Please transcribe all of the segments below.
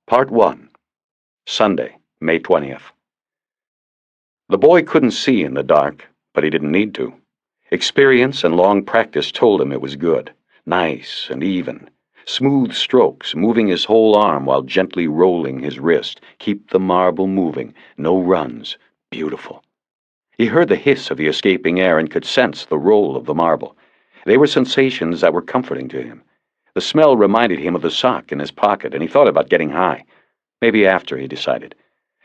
Part 1. Sunday, May 20th. The boy couldn't see in the dark, but he didn't need to. Experience and long practice told him it was good, nice and even. Smooth strokes, moving his whole arm while gently rolling his wrist. Keep the marble moving, no runs. Beautiful. He heard the hiss of the escaping air and could sense the roll of the marble. They were sensations that were comforting to him. The smell reminded him of the sock in his pocket, and he thought about getting high. Maybe after, he decided.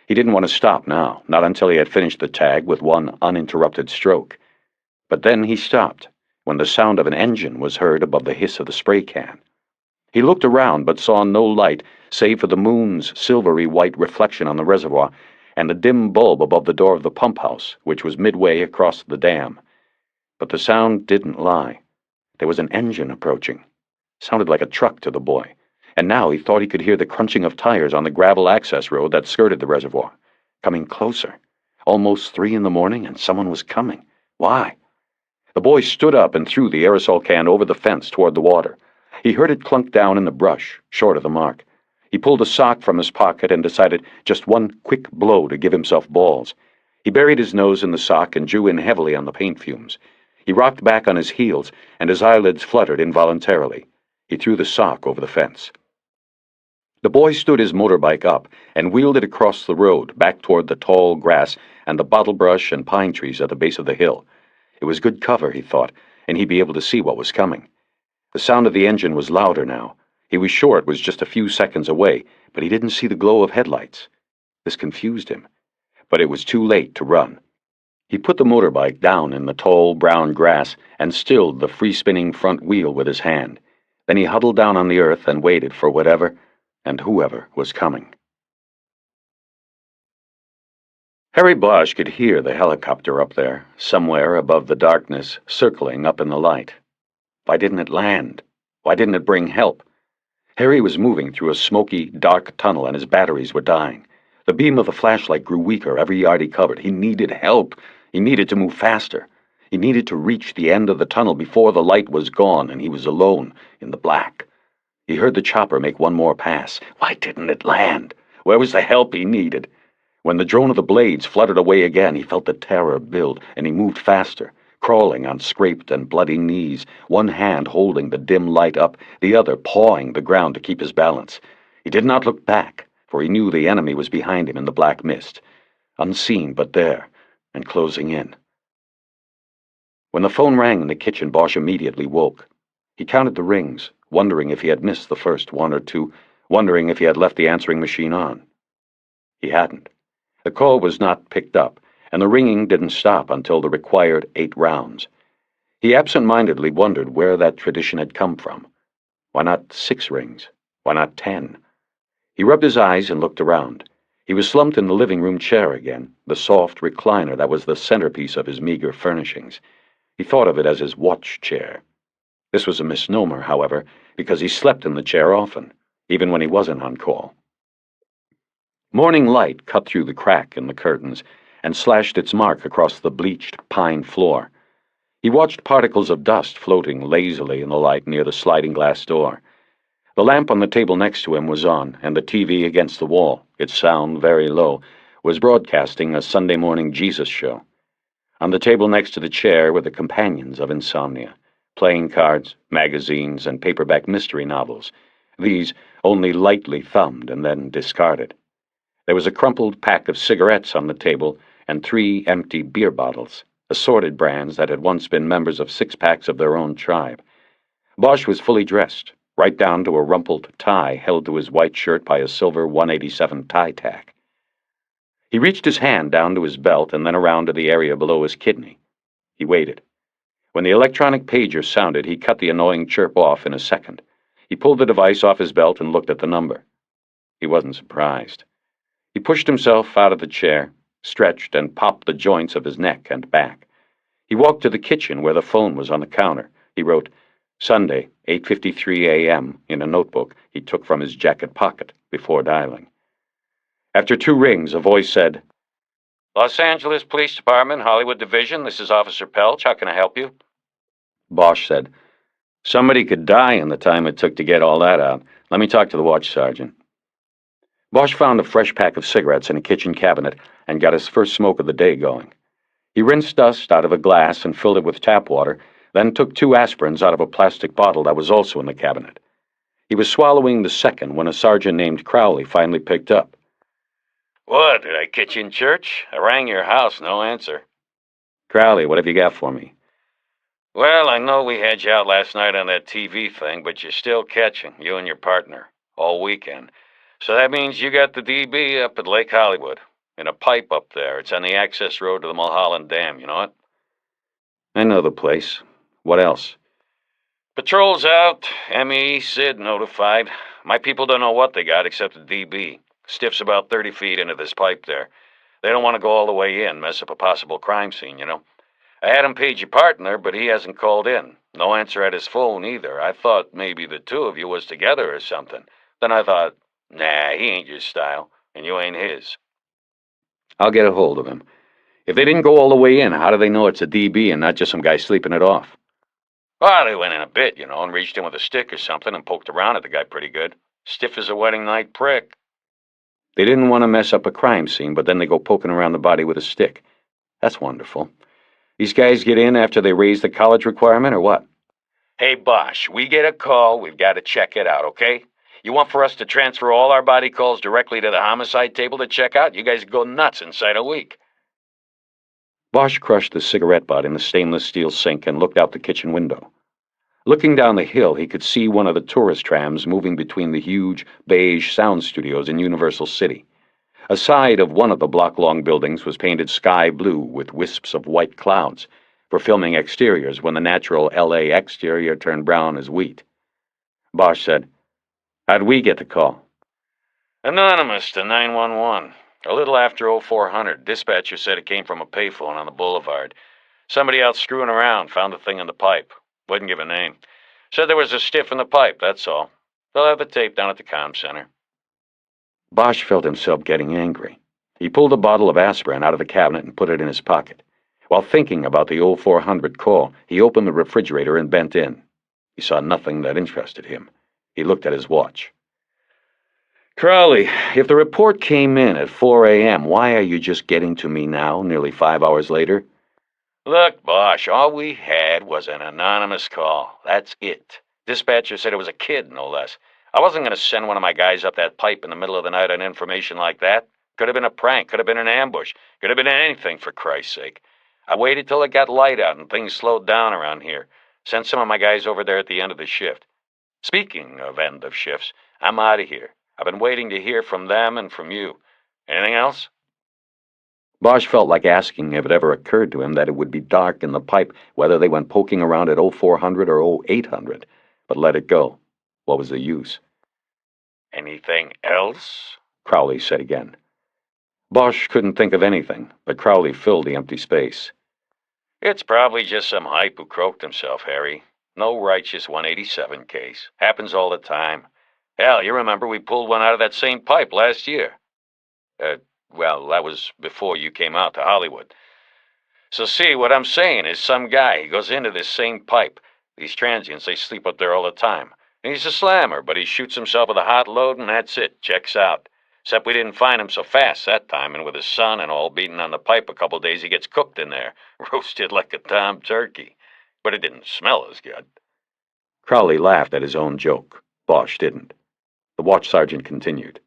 He didn't want to stop now, not until he had finished the tag with one uninterrupted stroke. But then he stopped, when the sound of an engine was heard above the hiss of the spray can. He looked around but saw no light, save for the moon's silvery white reflection on the reservoir and the dim bulb above the door of the pump house, which was midway across the dam. But the sound didn't lie. There was an engine approaching. Sounded like a truck to the boy. And now he thought he could hear the crunching of tires on the gravel access road that skirted the reservoir. Coming closer. Almost 3 in the morning, and someone was coming. Why? The boy stood up and threw the aerosol can over the fence toward the water. He heard it clunk down in the brush, short of the mark. He pulled a sock from his pocket and decided just one quick blow to give himself balls. He buried his nose in the sock and drew in heavily on the paint fumes. He rocked back on his heels, and his eyelids fluttered involuntarily. He threw the sock over the fence. The boy stood his motorbike up and wheeled it across the road, back toward the tall grass and the bottle brush and pine trees at the base of the hill. It was good cover, he thought, and he'd be able to see what was coming. The sound of the engine was louder now. He was sure it was just a few seconds away, but he didn't see the glow of headlights. This confused him, but it was too late to run. He put the motorbike down in the tall brown grass and stilled the free-spinning front wheel with his hand. Then he huddled down on the earth and waited for whatever and whoever was coming. Harry Bosch could hear the helicopter up there, somewhere above the darkness, circling up in the light. Why didn't it land? Why didn't it bring help? Harry was moving through a smoky, dark tunnel, and his batteries were dying. The beam of the flashlight grew weaker every yard he covered. He needed help. He needed to move faster. He needed to reach the end of the tunnel before the light was gone and he was alone in the black. He heard the chopper make one more pass. Why didn't it land? Where was the help he needed? When the drone of the blades fluttered away again, he felt the terror build, and he moved faster, crawling on scraped and bloody knees, one hand holding the dim light up, the other pawing the ground to keep his balance. He did not look back, for he knew the enemy was behind him in the black mist, unseen but there, and closing in. When the phone rang in the kitchen, Bosch immediately woke. He counted the rings, wondering if he had missed the first 1 or 2, wondering if he had left the answering machine on. He hadn't. The call was not picked up, and the ringing didn't stop until the required 8 rounds. He absent-mindedly wondered where that tradition had come from. Why not 6 rings? Why not 10? He rubbed his eyes and looked around. He was slumped in the living room chair again, the soft recliner that was the centerpiece of his meager furnishings. He thought of it as his watch chair. This was a misnomer, however, because he slept in the chair often, even when he wasn't on call. Morning light cut through the crack in the curtains and slashed its mark across the bleached pine floor. He watched particles of dust floating lazily in the light near the sliding glass door. The lamp on the table next to him was on, and the TV against the wall, its sound very low, was broadcasting a Sunday morning Jesus show. On the table next to the chair were the companions of insomnia, playing cards, magazines, and paperback mystery novels, these only lightly thumbed and then discarded. There was a crumpled pack of cigarettes on the table and 3 empty beer bottles, assorted brands that had once been members of 6-packs of their own tribe. Bosch was fully dressed, right down to a rumpled tie held to his white shirt by a silver 187 tie tack. He reached his hand down to his belt and then around to the area below his kidney. He waited. When the electronic pager sounded, he cut the annoying chirp off in a second. He pulled the device off his belt and looked at the number. He wasn't surprised. He pushed himself out of the chair, stretched, and popped the joints of his neck and back. He walked to the kitchen where the phone was on the counter. He wrote, Sunday, 8:53 a.m. in a notebook he took from his jacket pocket before dialing. After 2 rings, a voice said, Los Angeles Police Department, Hollywood Division, this is Officer Pelch. How can I help you? Bosch said, Somebody could die in the time it took to get all that out. Let me talk to the watch sergeant. Bosch found a fresh pack of cigarettes in a kitchen cabinet and got his first smoke of the day going. He rinsed dust out of a glass and filled it with tap water, then took 2 aspirins out of a plastic bottle that was also in the cabinet. He was swallowing the second when a sergeant named Crowley finally picked up. What, did I catch you in church? I rang your house, no answer. Crowley, what have you got for me? Well, I know we had you out last night on that TV thing, but you're still catching, you and your partner, all weekend. So that means you got the DB up at Lake Hollywood, in a pipe up there. It's on the access road to the Mulholland Dam, you know it? I know the place. What else? Patrol's out, ME, Sid notified. My people don't know what they got except the DB. Stiff's about 30 feet into this pipe there. They don't want to go all the way in, mess up a possible crime scene, you know. I had him page your partner, but he hasn't called in. No answer at his phone either. I thought maybe the 2 of you was together or something. Then I thought, nah, he ain't your style, and you ain't his. I'll get a hold of him. If they didn't go all the way in, how do they know it's a DB and not just some guy sleeping it off? Well, they went in a bit, you know, and reached in with a stick or something and poked around at the guy pretty good. Stiff as a wedding night prick. They didn't want to mess up a crime scene, but then they go poking around the body with a stick. That's wonderful. These guys get in after they raise the college requirement, or what? Hey, Bosch, we get a call, we've got to check it out, okay? You want for us to transfer all our body calls directly to the homicide table to check out? You guys go nuts inside a week. Bosch crushed the cigarette butt in the stainless steel sink and looked out the kitchen window. Looking down the hill, he could see one of the tourist trams moving between the huge, beige sound studios in Universal City. A side of one of the block-long buildings was painted sky blue with wisps of white clouds for filming exteriors when the natural L.A. exterior turned brown as wheat. Bosch said, "How'd we get the call?" Anonymous to 911. A little after 0400, dispatcher said it came from a payphone on the boulevard. Somebody out screwing around found the thing in the pipe. Wouldn't give a name. Said there was a stiff in the pipe, that's all. They'll have the tape down at the comm center. Bosch felt himself getting angry. He pulled a bottle of aspirin out of the cabinet and put it in his pocket. While thinking about the 0400 call, he opened the refrigerator and bent in. He saw nothing that interested him. He looked at his watch. "Crowley, if the report came in at 4 a.m., why are you just getting to me now, nearly 5 hours later?" Look, Bosch, all we had was an anonymous call. That's it. Dispatcher said it was a kid, no less. I wasn't going to send one of my guys up that pipe in the middle of the night on information like that. Could have been a prank, could have been an ambush, could have been anything, for Christ's sake. I waited till it got light out and things slowed down around here. Sent some of my guys over there at the end of the shift. Speaking of end of shifts, I'm out of here. I've been waiting to hear from them and from you. Anything else? Bosch felt like asking if it ever occurred to him that it would be dark in the pipe whether they went poking around at 0400 or 0800, but let it go. What was the use? Anything else? Crowley said again. Bosch couldn't think of anything, but Crowley filled the empty space. It's probably just some hype who croaked himself, Harry. No righteous 187 case. Happens all the time. Hell, you remember we pulled one out of that same pipe last year. Well, that was before you came out to Hollywood. So see, what I'm saying is some guy, he goes into this same pipe. These transients, they sleep up there all the time. And he's a slammer, but he shoots himself with a hot load and that's it, checks out. Except we didn't find him so fast that time, and with his son and all beating on the pipe a couple days, he gets cooked in there, roasted like a tom turkey. But it didn't smell as good. Crowley laughed at his own joke. Bosch didn't. The watch sergeant continued.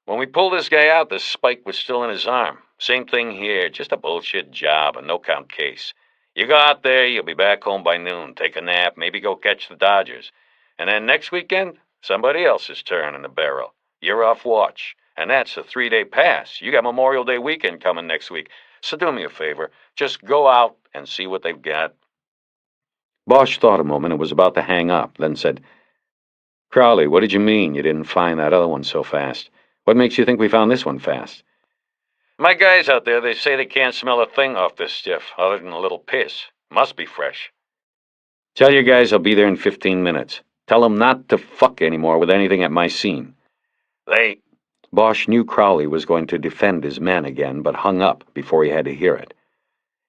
When we pulled this guy out, the spike was still in his arm. Same thing here, just a bullshit job, a no-count case. You go out there, you'll be back home by noon, take a nap, maybe go catch the Dodgers. And then next weekend, somebody else's turn in the barrel. You're off watch. And that's a 3-day pass. You got Memorial Day weekend coming next week. So do me a favor, just go out and see what they've got. Bosch thought a moment and was about to hang up, then said, "Crowley, what did you mean you didn't find that other one so fast? What makes you think we found this one fast?" My guys out there, they say they can't smell a thing off this stiff, other than a little piss. Must be fresh. "Tell your guys I'll be there in 15 minutes. Tell them not to fuck anymore with anything at my scene." Bosch knew Crowley was going to defend his men again, but hung up before he had to hear it.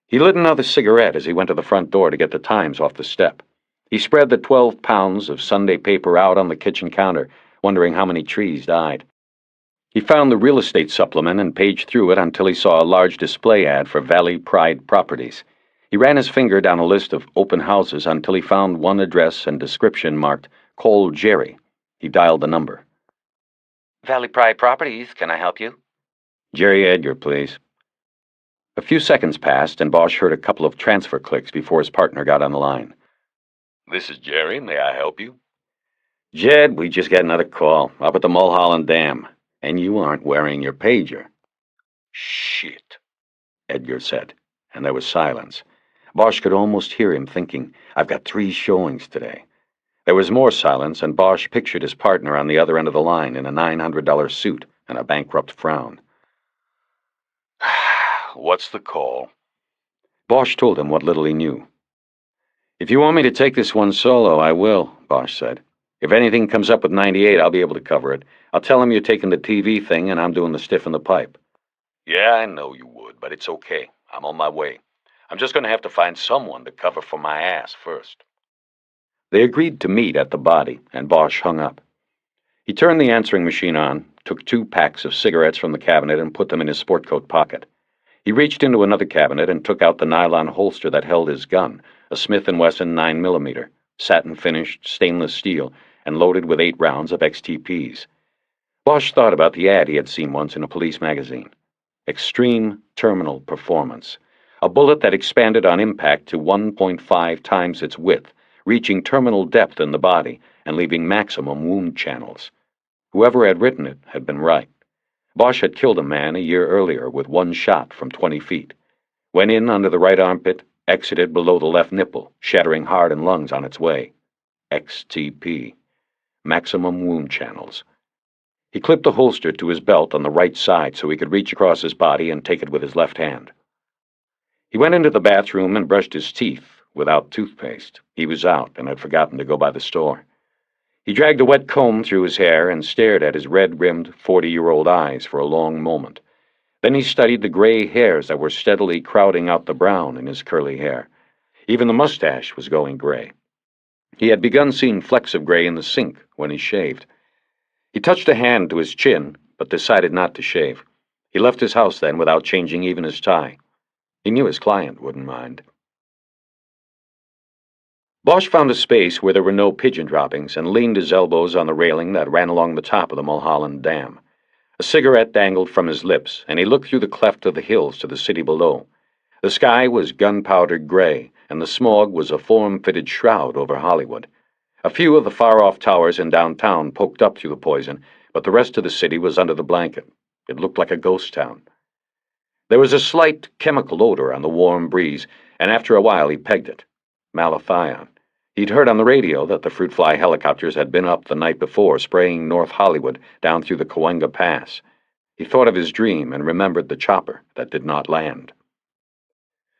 He lit another cigarette as he went to the front door to get the Times off the step. He spread the 12 pounds of Sunday paper out on the kitchen counter, wondering how many trees died. He found the real estate supplement and paged through it until he saw a large display ad for Valley Pride Properties. He ran his finger down a list of open houses until he found one address and description marked Cole Jerry. He dialed the number. Valley Pride Properties, can I help you? Jerry Edgar, please. A few seconds passed, and Bosch heard a couple of transfer clicks before his partner got on the line. This is Jerry. May I help you? Jed, we just got another call up at the Mulholland Dam, and you aren't wearing your pager. Shit, Edgar said, and there was silence. Bosch could almost hear him thinking, I've got 3 showings today. There was more silence, and Bosch pictured his partner on the other end of the line in a $900 suit and a bankrupt frown. What's the call? Bosch told him what little he knew. If you want me to take this one solo, I will, Bosch said. If anything comes up with 98, I'll be able to cover it. I'll tell him you're taking the TV thing and I'm doing the stiff in the pipe. Yeah, I know you would, but it's okay. I'm on my way. I'm just going to have to find someone to cover for my ass first. They agreed to meet at the body, and Bosch hung up. He turned the answering machine on, took 2 packs of cigarettes from the cabinet and put them in his sport coat pocket. He reached into another cabinet and took out the nylon holster that held his gun, a Smith & Wesson 9mm, satin-finished, stainless steel, and loaded with 8 rounds of XTPs. Bosch thought about the ad he had seen once in a police magazine. Extreme Terminal Performance. A bullet that expanded on impact to 1.5 times its width, reaching terminal depth in the body and leaving maximum wound channels. Whoever had written it had been right. Bosch had killed a man a year earlier with 1 shot from 20 feet. Went in under the right armpit, exited below the left nipple, shattering heart and lungs on its way. XTP. Maximum wound channels. He clipped the holster to his belt on the right side so he could reach across his body and take it with his left hand. He went into the bathroom and brushed his teeth without toothpaste. He was out and had forgotten to go by the store. He dragged a wet comb through his hair and stared at his red-rimmed 40-year-old eyes for a long moment. Then he studied the gray hairs that were steadily crowding out the brown in his curly hair. Even the mustache was going gray. He had begun seeing flecks of gray in the sink when he shaved. He touched a hand to his chin, but decided not to shave. He left his house then without changing even his tie. He knew his client wouldn't mind. Bosch found a space where there were no pigeon droppings and leaned his elbows on the railing that ran along the top of the Mulholland Dam. A cigarette dangled from his lips, and he looked through the cleft of the hills to the city below. The sky was gunpowdered gray, and the smog was a form-fitted shroud over Hollywood. A few of the far-off towers in downtown poked up through the poison, but the rest of the city was under the blanket. It looked like a ghost town. There was a slight chemical odor on the warm breeze, and after a while he pegged it. Malathion. He'd heard on the radio that the fruit fly helicopters had been up the night before, spraying North Hollywood down through the Cahuenga Pass. He thought of his dream and remembered the chopper that did not land.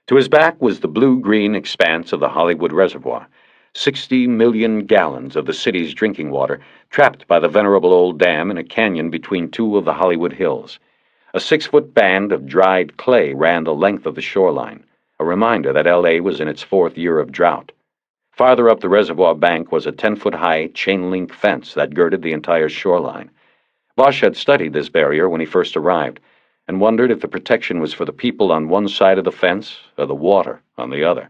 To his back was the blue-green expanse of the Hollywood Reservoir, 60 million gallons of the city's drinking water trapped by the venerable old dam in a canyon between 2 of the Hollywood hills. A 6-foot band of dried clay ran the length of the shoreline, a reminder that L.A. was in its 4th year of drought. Farther up the reservoir bank was a 10-foot-high chain-link fence that girded the entire shoreline. Bosch had studied this barrier when he first arrived, and wondered if the protection was for the people on one side of the fence or the water on the other.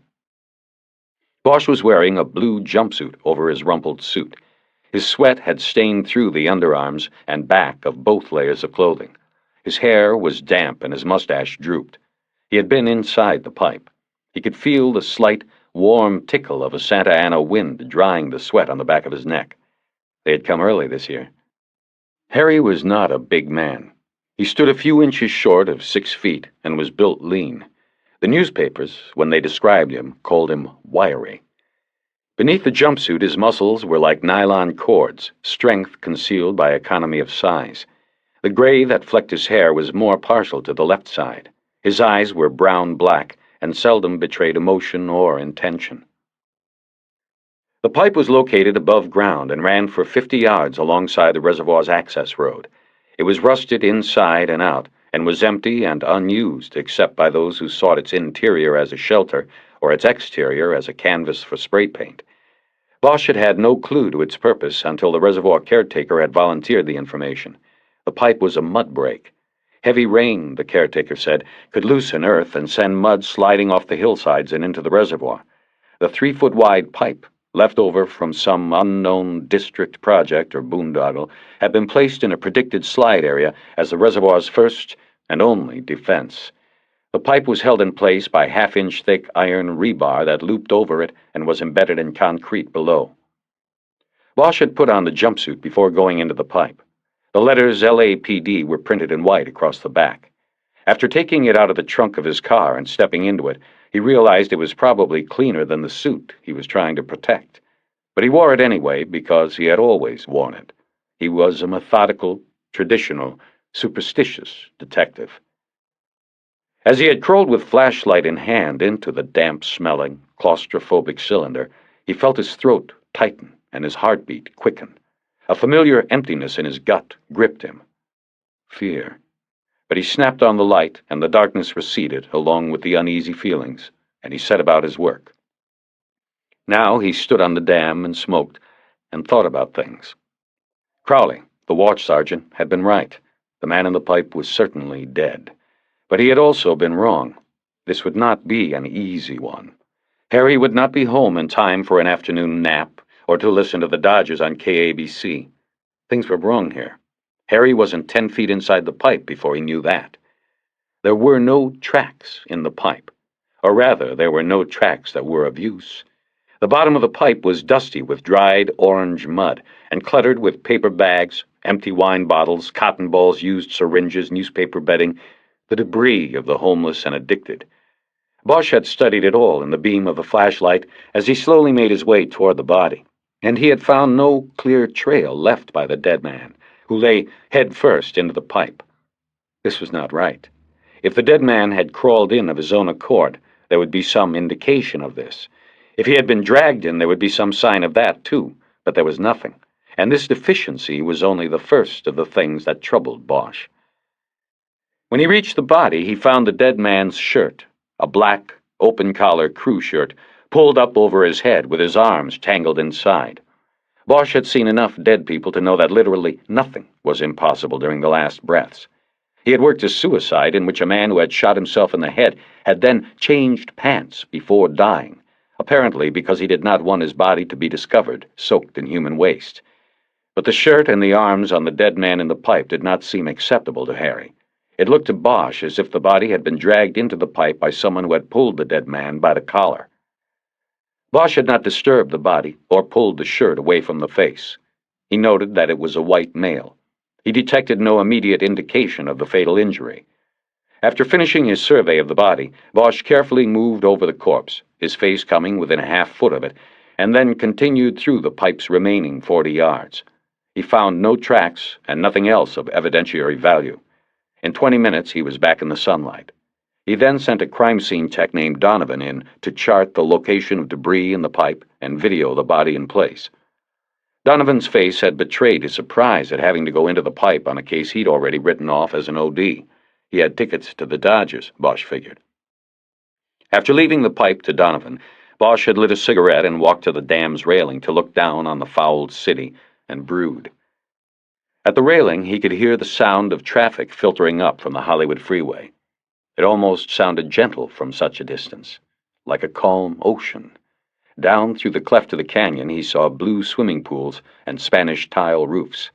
Bosch was wearing a blue jumpsuit over his rumpled suit. His sweat had stained through the underarms and back of both layers of clothing. His hair was damp and his mustache drooped. He had been inside the pipe. He could feel the slight, warm tickle of a Santa Ana wind drying the sweat on the back of his neck. They had come early this year. Harry was not a big man. He stood a few inches short of 6 feet and was built lean. The newspapers, when they described him, called him wiry. Beneath the jumpsuit, his muscles were like nylon cords, strength concealed by economy of size. The gray that flecked his hair was more partial to the left side. His eyes were brown-black and seldom betrayed emotion or intention. The pipe was located above ground and ran for 50 yards alongside the reservoir's access road. It was rusted inside and out, and was empty and unused except by those who sought its interior as a shelter or its exterior as a canvas for spray paint. Bosch had had no clue to its purpose until the reservoir caretaker had volunteered the information. The pipe was a mud break. Heavy rain, the caretaker said, could loosen earth and send mud sliding off the hillsides and into the reservoir. The 3-foot-wide pipe, left over from some unknown district project or boondoggle, had been placed in a predicted slide area as the reservoir's first and only defense. The pipe was held in place by half-inch thick iron rebar that looped over it and was embedded in concrete below. Bosch had put on the jumpsuit before going into the pipe. The letters LAPD were printed in white across the back. After taking it out of the trunk of his car and stepping into it, he realized it was probably cleaner than the suit he was trying to protect. But he wore it anyway because he had always worn it. He was a methodical, traditional, superstitious detective. As he had crawled with flashlight in hand into the damp-smelling, claustrophobic cylinder, he felt his throat tighten and his heartbeat quicken. A familiar emptiness in his gut gripped him. Fear. But he snapped on the light, and the darkness receded along with the uneasy feelings, and he set about his work. Now he stood on the dam and smoked, and thought about things. Crowley, the watch sergeant, had been right. The man in the pipe was certainly dead. But he had also been wrong. This would not be an easy one. Harry would not be home in time for an afternoon nap or to listen to the Dodgers on KABC. Things were wrong here. Harry wasn't 10 feet inside the pipe before he knew that. There were no tracks in the pipe. Or rather, there were no tracks that were of use. The bottom of the pipe was dusty with dried orange mud and cluttered with paper bags, empty wine bottles, cotton balls, used syringes, newspaper bedding, the debris of the homeless and addicted. Bosch had studied it all in the beam of the flashlight as he slowly made his way toward the body, and he had found no clear trail left by the dead man, who lay head first into the pipe. This was not right. If the dead man had crawled in of his own accord, there would be some indication of this. If he had been dragged in, there would be some sign of that, too, but there was nothing, and this deficiency was only the first of the things that troubled Bosch. When he reached the body, he found the dead man's shirt, a black, open-collar crew shirt, pulled up over his head with his arms tangled inside. Bosch had seen enough dead people to know that literally nothing was impossible during the last breaths. He had worked a suicide in which a man who had shot himself in the head had then changed pants before dying, apparently because he did not want his body to be discovered soaked in human waste. But the shirt and the arms on the dead man in the pipe did not seem acceptable to Harry. It looked to Bosch as if the body had been dragged into the pipe by someone who had pulled the dead man by the collar. Bosch had not disturbed the body or pulled the shirt away from the face. He noted that it was a white male. He detected no immediate indication of the fatal injury. After finishing his survey of the body, Bosch carefully moved over the corpse, his face coming within a half-foot of it, and then continued through the pipe's remaining 40 yards. He found no tracks and nothing else of evidentiary value. In 20 minutes, he was back in the sunlight. He then sent a crime scene tech named Donovan in to chart the location of debris in the pipe and video the body in place. Donovan's face had betrayed his surprise at having to go into the pipe on a case he'd already written off as an OD. He had tickets to the Dodgers, Bosch figured. After leaving the pipe to Donovan, Bosch had lit a cigarette and walked to the dam's railing to look down on the fouled city and brood. At the railing, he could hear the sound of traffic filtering up from the Hollywood freeway. It almost sounded gentle from such a distance, like a calm ocean. Down through the cleft of the canyon, he saw blue swimming pools and Spanish tile roofs.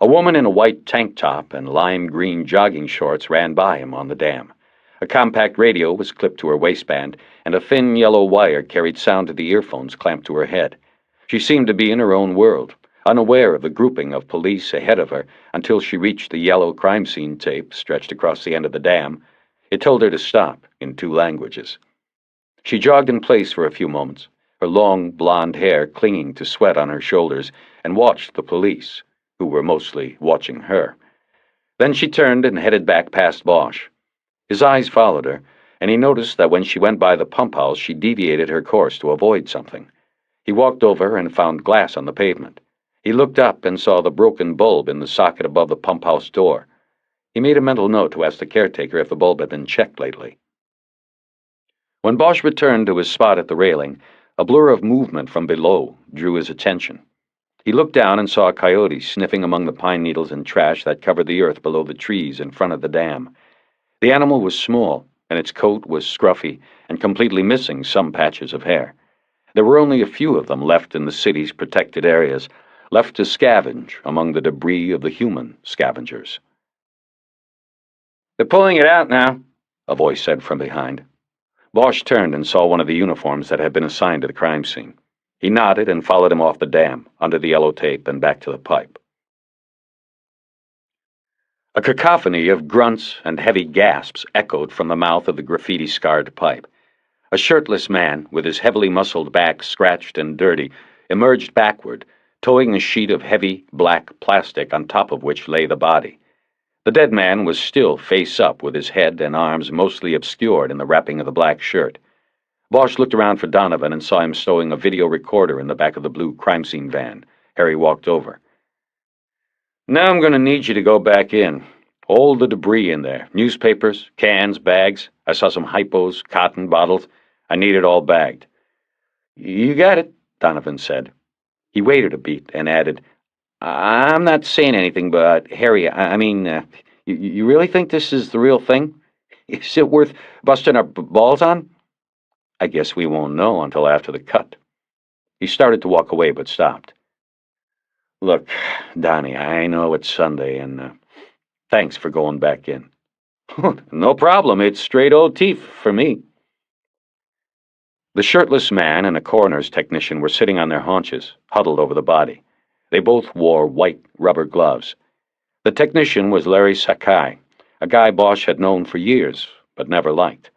A woman in a white tank top and lime green jogging shorts ran by him on the dam. A compact radio was clipped to her waistband, and a thin yellow wire carried sound to the earphones clamped to her head. She seemed to be in her own world, unaware of the grouping of police ahead of her until she reached the yellow crime scene tape stretched across the end of the dam. It told her to stop in 2 languages. She jogged in place for a few moments, her long blonde hair clinging to sweat on her shoulders, and watched the police, who were mostly watching her. Then she turned and headed back past Bosch. His eyes followed her, and he noticed that when she went by the pump house, she deviated her course to avoid something. He walked over and found glass on the pavement. He looked up and saw the broken bulb in the socket above the pump house door. He made a mental note to ask the caretaker if the bulb had been checked lately. When Bosch returned to his spot at the railing, a blur of movement from below drew his attention. He looked down and saw a coyote sniffing among the pine needles and trash that covered the earth below the trees in front of the dam. The animal was small, and its coat was scruffy and completely missing some patches of hair. There were only a few of them left in the city's protected areas, left to scavenge among the debris of the human scavengers. "They're pulling it out now," a voice said from behind. Bosch turned and saw one of the uniforms that had been assigned to the crime scene. He nodded and followed him off the dam, under the yellow tape, and back to the pipe. A cacophony of grunts and heavy gasps echoed from the mouth of the graffiti-scarred pipe. A shirtless man, with his heavily muscled back scratched and dirty, emerged backward, towing a sheet of heavy, black plastic on top of which lay the body. The dead man was still face up, with his head and arms mostly obscured in the wrapping of the black shirt. Bosch looked around for Donovan and saw him stowing a video recorder in the back of the blue crime scene van. Harry walked over. "Now I'm going to need you to go back in. All the debris in there. Newspapers, cans, bags. I saw some hypos, cotton, bottles. I need it all bagged." "You got it," Donovan said. He waited a beat and added, "I'm not saying anything, but Harry, you really think this is the real thing? Is it worth busting our balls on?" "I guess we won't know until after the cut." He started to walk away, but stopped. "Look, Donnie, I know it's Sunday, and thanks for going back in." "No problem. It's straight old teeth for me." The shirtless man and a coroner's technician were sitting on their haunches, huddled over the body. They both wore white rubber gloves. The technician was Larry Sakai, a guy Bosch had known for years, but never liked.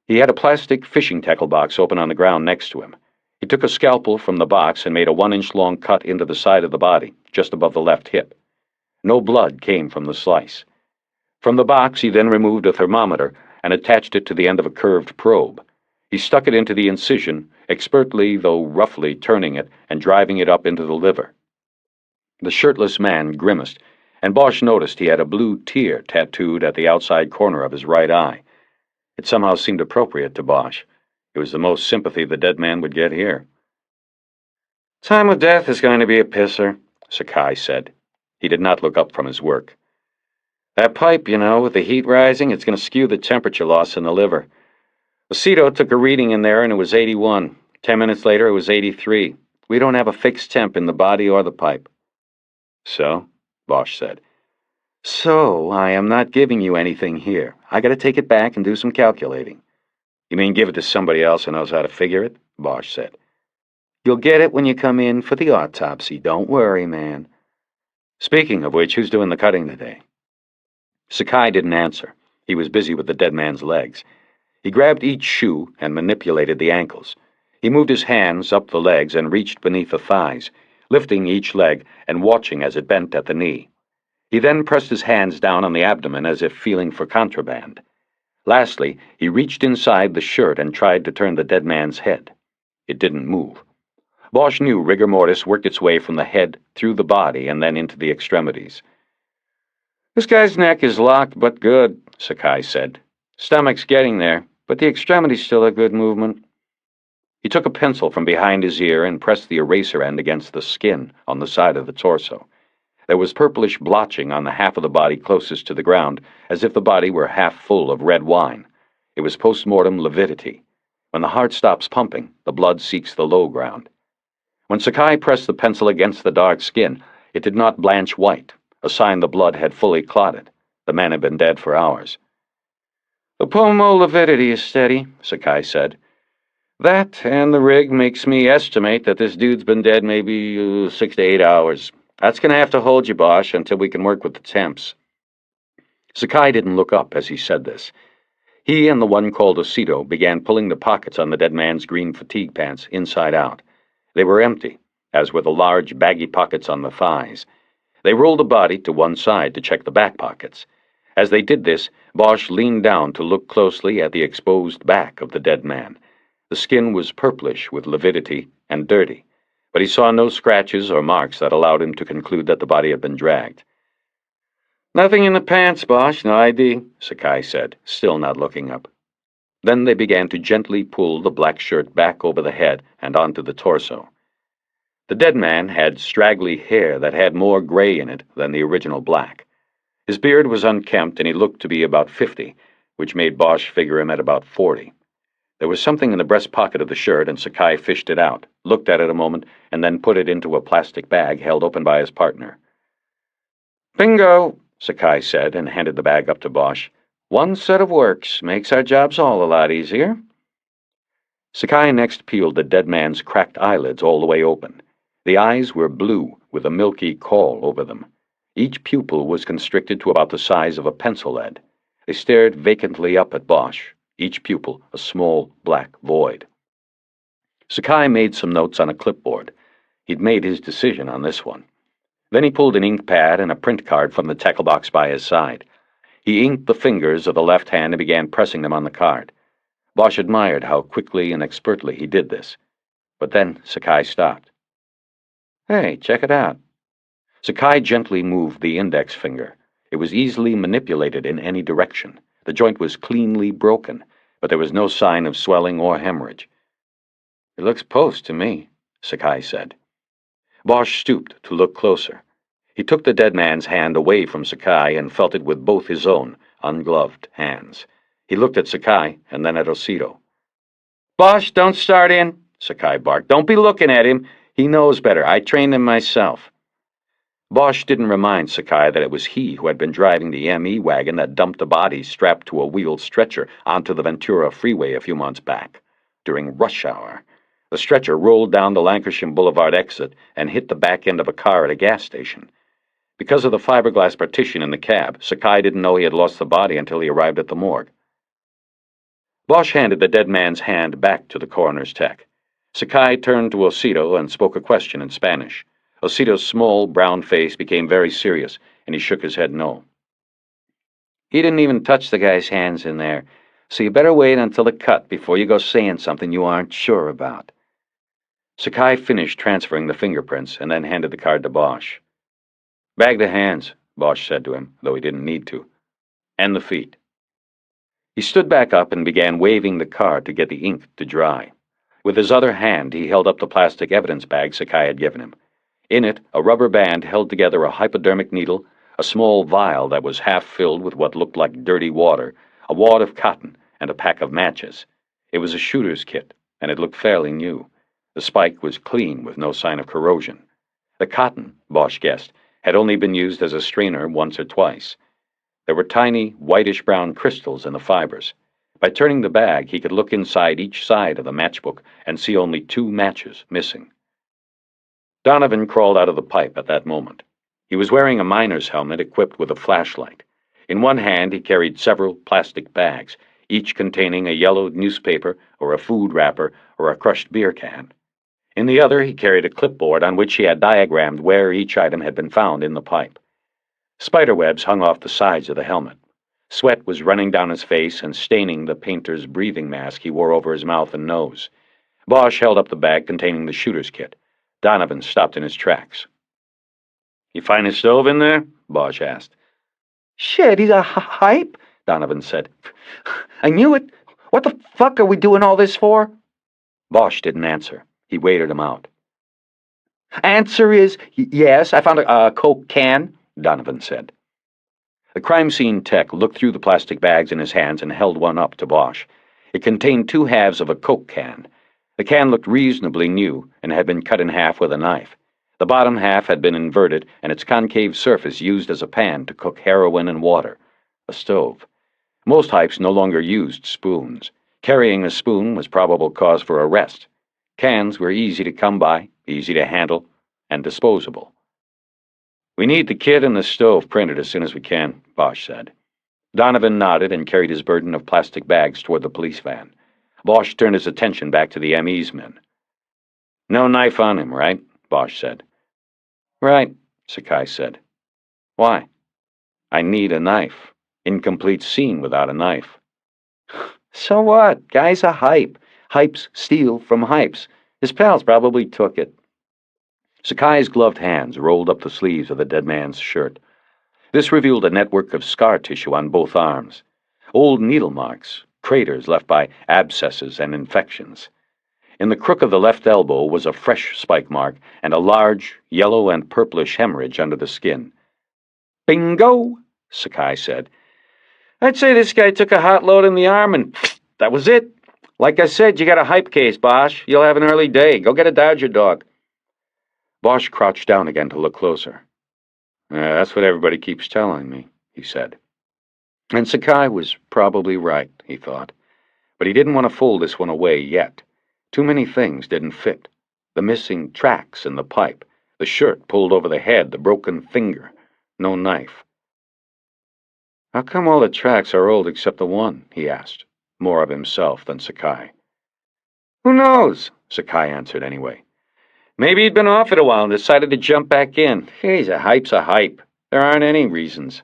He had a plastic fishing tackle box open on the ground next to him. He took a scalpel from the box and made a 1-inch long cut into the side of the body, just above the left hip. No blood came from the slice. From the box, he then removed a thermometer and attached it to the end of a curved probe. He stuck it into the incision, expertly though roughly turning it and driving it up into the liver. The shirtless man grimaced, and Bosch noticed he had a blue tear tattooed at the outside corner of his right eye. It somehow seemed appropriate to Bosch. It was the most sympathy the dead man would get here. "Time of death is going to be a pisser," Sakai said. He did not look up from his work. "That pipe, with the heat rising, it's going to skew the temperature loss in the liver. Aceto took a reading in there and it was 81. 10 minutes later it was 83. We don't have a fixed temp in the body or the pipe." "So?" Bosch said. "So, I am not giving you anything here. I got to take it back and do some calculating." "You mean give it to somebody else who knows how to figure it?" Bosch said. "You'll get it when you come in for the autopsy. Don't worry, man." "Speaking of which, who's doing the cutting today?" Sakai didn't answer. He was busy with the dead man's legs. He grabbed each shoe and manipulated the ankles. He moved his hands up the legs and reached beneath the thighs, lifting each leg and watching as it bent at the knee. He then pressed his hands down on the abdomen as if feeling for contraband. Lastly, he reached inside the shirt and tried to turn the dead man's head. It didn't move. Bosch knew rigor mortis worked its way from the head through the body and then into the extremities. "This guy's neck is locked but good," Sakai said. "Stomach's getting there, but the extremities still have good movement." He took a pencil from behind his ear and pressed the eraser end against the skin on the side of the torso. There was purplish blotching on the half of the body closest to the ground, as if the body were half full of red wine. It was post-mortem lividity. When the heart stops pumping, the blood seeks the low ground. When Sakai pressed the pencil against the dark skin, it did not blanch white, a sign the blood had fully clotted. The man had been dead for hours. "The pulmolividity is steady," Sakai said. "That and the rig makes me estimate that this dude's been dead maybe 6 to 8 hours. That's going to have to hold you, Bosch, until we can work with the temps." Sakai didn't look up as he said this. He and the one called Aceto began pulling the pockets on the dead man's green fatigue pants inside out. They were empty, as were the large, baggy pockets on the thighs. They rolled the body to one side to check the back pockets. As they did this, Bosch leaned down to look closely at the exposed back of the dead man. The skin was purplish with lividity and dirty, but he saw no scratches or marks that allowed him to conclude that the body had been dragged. "Nothing in the pants, Bosch, no ID," Sakai said, still not looking up. Then they began to gently pull the black shirt back over the head and onto the torso. The dead man had straggly hair that had more gray in it than the original black. His beard was unkempt, and he looked to be about 50, which made Bosch figure him at about 40. There was something in the breast pocket of the shirt, and Sakai fished it out, looked at it a moment, and then put it into a plastic bag held open by his partner. "Bingo," Sakai said, and handed the bag up to Bosch. "One set of works makes our jobs all a lot easier." Sakai next peeled the dead man's cracked eyelids all the way open. The eyes were blue, with a milky caul over them. Each pupil was constricted to about the size of a pencil lead. They stared vacantly up at Bosch, each pupil a small black void. Sakai made some notes on a clipboard. He'd made his decision on this one. Then he pulled an ink pad and a print card from the tackle box by his side. He inked the fingers of the left hand and began pressing them on the card. Bosch admired how quickly and expertly he did this. But then Sakai stopped. "Hey, check it out." Sakai gently moved the index finger. It was easily manipulated in any direction. The joint was cleanly broken, but there was no sign of swelling or hemorrhage. "It looks post to me," Sakai said. Bosch stooped to look closer. He took the dead man's hand away from Sakai and felt it with both his own, ungloved hands. He looked at Sakai and then at Osito. "Bosch, don't start in," Sakai barked. "Don't be looking at him. He knows better. I trained him myself." Bosch didn't remind Sakai that it was he who had been driving the ME wagon that dumped a body strapped to a wheeled stretcher onto the Ventura freeway a few months back. During rush hour, the stretcher rolled down the Lancashire Boulevard exit and hit the back end of a car at a gas station. Because of the fiberglass partition in the cab, Sakai didn't know he had lost the body until he arrived at the morgue. Bosch handed the dead man's hand back to the coroner's tech. Sakai turned to Osito and spoke a question in Spanish. Osito's small, brown face became very serious, and he shook his head no. "He didn't even touch the guy's hands in there, so you better wait until the cut before you go saying something you aren't sure about." Sakai finished transferring the fingerprints and then handed the card to Bosch. "Bag the hands," Bosch said to him, though he didn't need to. "And the feet." He stood back up and began waving the card to get the ink to dry. With his other hand, he held up the plastic evidence bag Sakai had given him. In it, a rubber band held together a hypodermic needle, a small vial that was half filled with what looked like dirty water, a wad of cotton, and a pack of matches. It was a shooter's kit, and it looked fairly new. The spike was clean with no sign of corrosion. The cotton, Bosch guessed, had only been used as a strainer once or twice. There were tiny, whitish-brown crystals in the fibers. By turning the bag, he could look inside each side of the matchbook and see only 2 matches missing. Donovan crawled out of the pipe at that moment. He was wearing a miner's helmet equipped with a flashlight. In one hand he carried several plastic bags, each containing a yellowed newspaper or a food wrapper or a crushed beer can. In the other he carried a clipboard on which he had diagrammed where each item had been found in the pipe. Spiderwebs hung off the sides of the helmet. Sweat was running down his face and staining the painter's breathing mask he wore over his mouth and nose. Bosch held up the bag containing the shooter's kit. Donovan stopped in his tracks. "You find a stove in there?" Bosch asked. "Shit, he's a hype," Donovan said. "I knew it. What the fuck are we doing all this for?" Bosch didn't answer. He waited him out. "Answer is yes, I found a Coke can," Donovan said. The crime scene tech looked through the plastic bags in his hands and held one up to Bosch. It contained 2 halves of a Coke can. The can looked reasonably new and had been cut in half with a knife. The bottom half had been inverted and its concave surface used as a pan to cook heroin and water. A stove. Most hypes no longer used spoons. Carrying a spoon was probable cause for arrest. Cans were easy to come by, easy to handle, and disposable. "We need the kit and the stove printed as soon as we can," Bosch said. Donovan nodded and carried his burden of plastic bags toward the police van. Bosch turned his attention back to the ME's men. "No knife on him, right?" Bosch said. "Right," Sakai said. "Why?" "I need a knife. Incomplete scene without a knife." "So what? Guy's a hype. Hypes steal from hypes. His pals probably took it." Sakai's gloved hands rolled up the sleeves of the dead man's shirt. This revealed a network of scar tissue on both arms. Old needle marks, craters left by abscesses and infections. In the crook of the left elbow was a fresh spike mark and a large yellow and purplish hemorrhage under the skin. "Bingo," Sakai said. "I'd say this guy took a hot load in the arm and that was it. Like I said, you got a hype case, Bosch. You'll have an early day. Go get a Dodger dog." Bosch crouched down again to look closer. That's what everybody keeps telling me," he said. And Sakai was probably right, he thought. But he didn't want to fool this one away yet. Too many things didn't fit. The missing tracks in the pipe, the shirt pulled over the head, the broken finger, no knife. "How come all the tracks are old except the one?" he asked, more of himself than Sakai. "Who knows?" Sakai answered anyway. "Maybe he'd been off it a while and decided to jump back in. He's a hype's a hype. There aren't any reasons."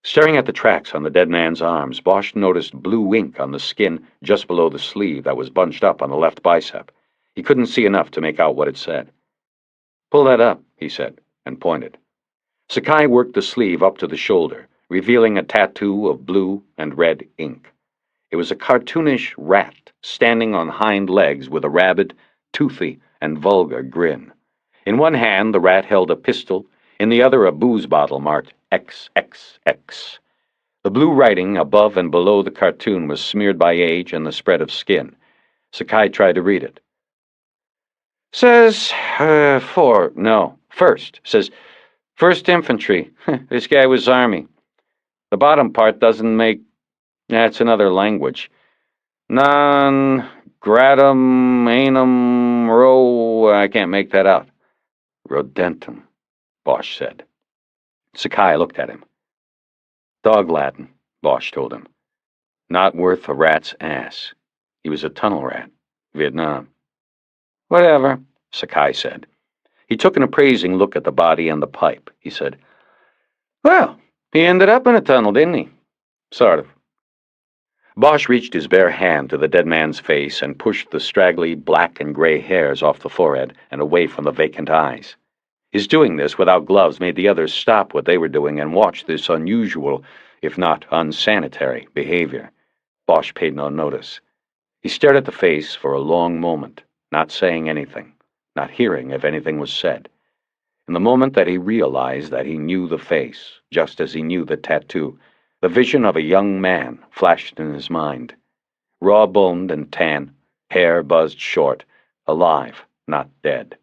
Staring at the tracks on the dead man's arms, Bosch noticed blue ink on the skin just below the sleeve that was bunched up on the left bicep. He couldn't see enough to make out what it said. "Pull that up," he said, and pointed. Sakai worked the sleeve up to the shoulder, revealing a tattoo of blue and red ink. It was a cartoonish rat standing on hind legs with a rabid, toothy, and vulgar grin. In one hand, the rat held a pistol, in the other a booze bottle marked XXX. The blue writing above and below the cartoon was smeared by age and the spread of skin. Sakai tried to read it. Says, first. Says, 1st Infantry. This guy was Army. The bottom part doesn't make... That's another language. Non gratum anum ro... I can't make that out. Rodentum, Bosch said. Sakai looked at him. Dog Latin, Bosch told him. Not worth a rat's ass. He was a tunnel rat. Vietnam. Whatever, Sakai said. He took an appraising look at the body and the pipe. He said, "Well, he ended up in a tunnel, didn't he?" "Sort of." Bosch reached his bare hand to the dead man's face and pushed the straggly black and gray hairs off the forehead and away from the vacant eyes. His doing this without gloves made the others stop what they were doing and watch this unusual, if not unsanitary, behavior. Bosch paid no notice. He stared at the face for a long moment, not saying anything, not hearing if anything was said. In the moment that he realized that he knew the face, just as he knew the tattoo, the vision of a young man flashed in his mind. Raw-boned and tan, hair buzzed short, alive, not dead.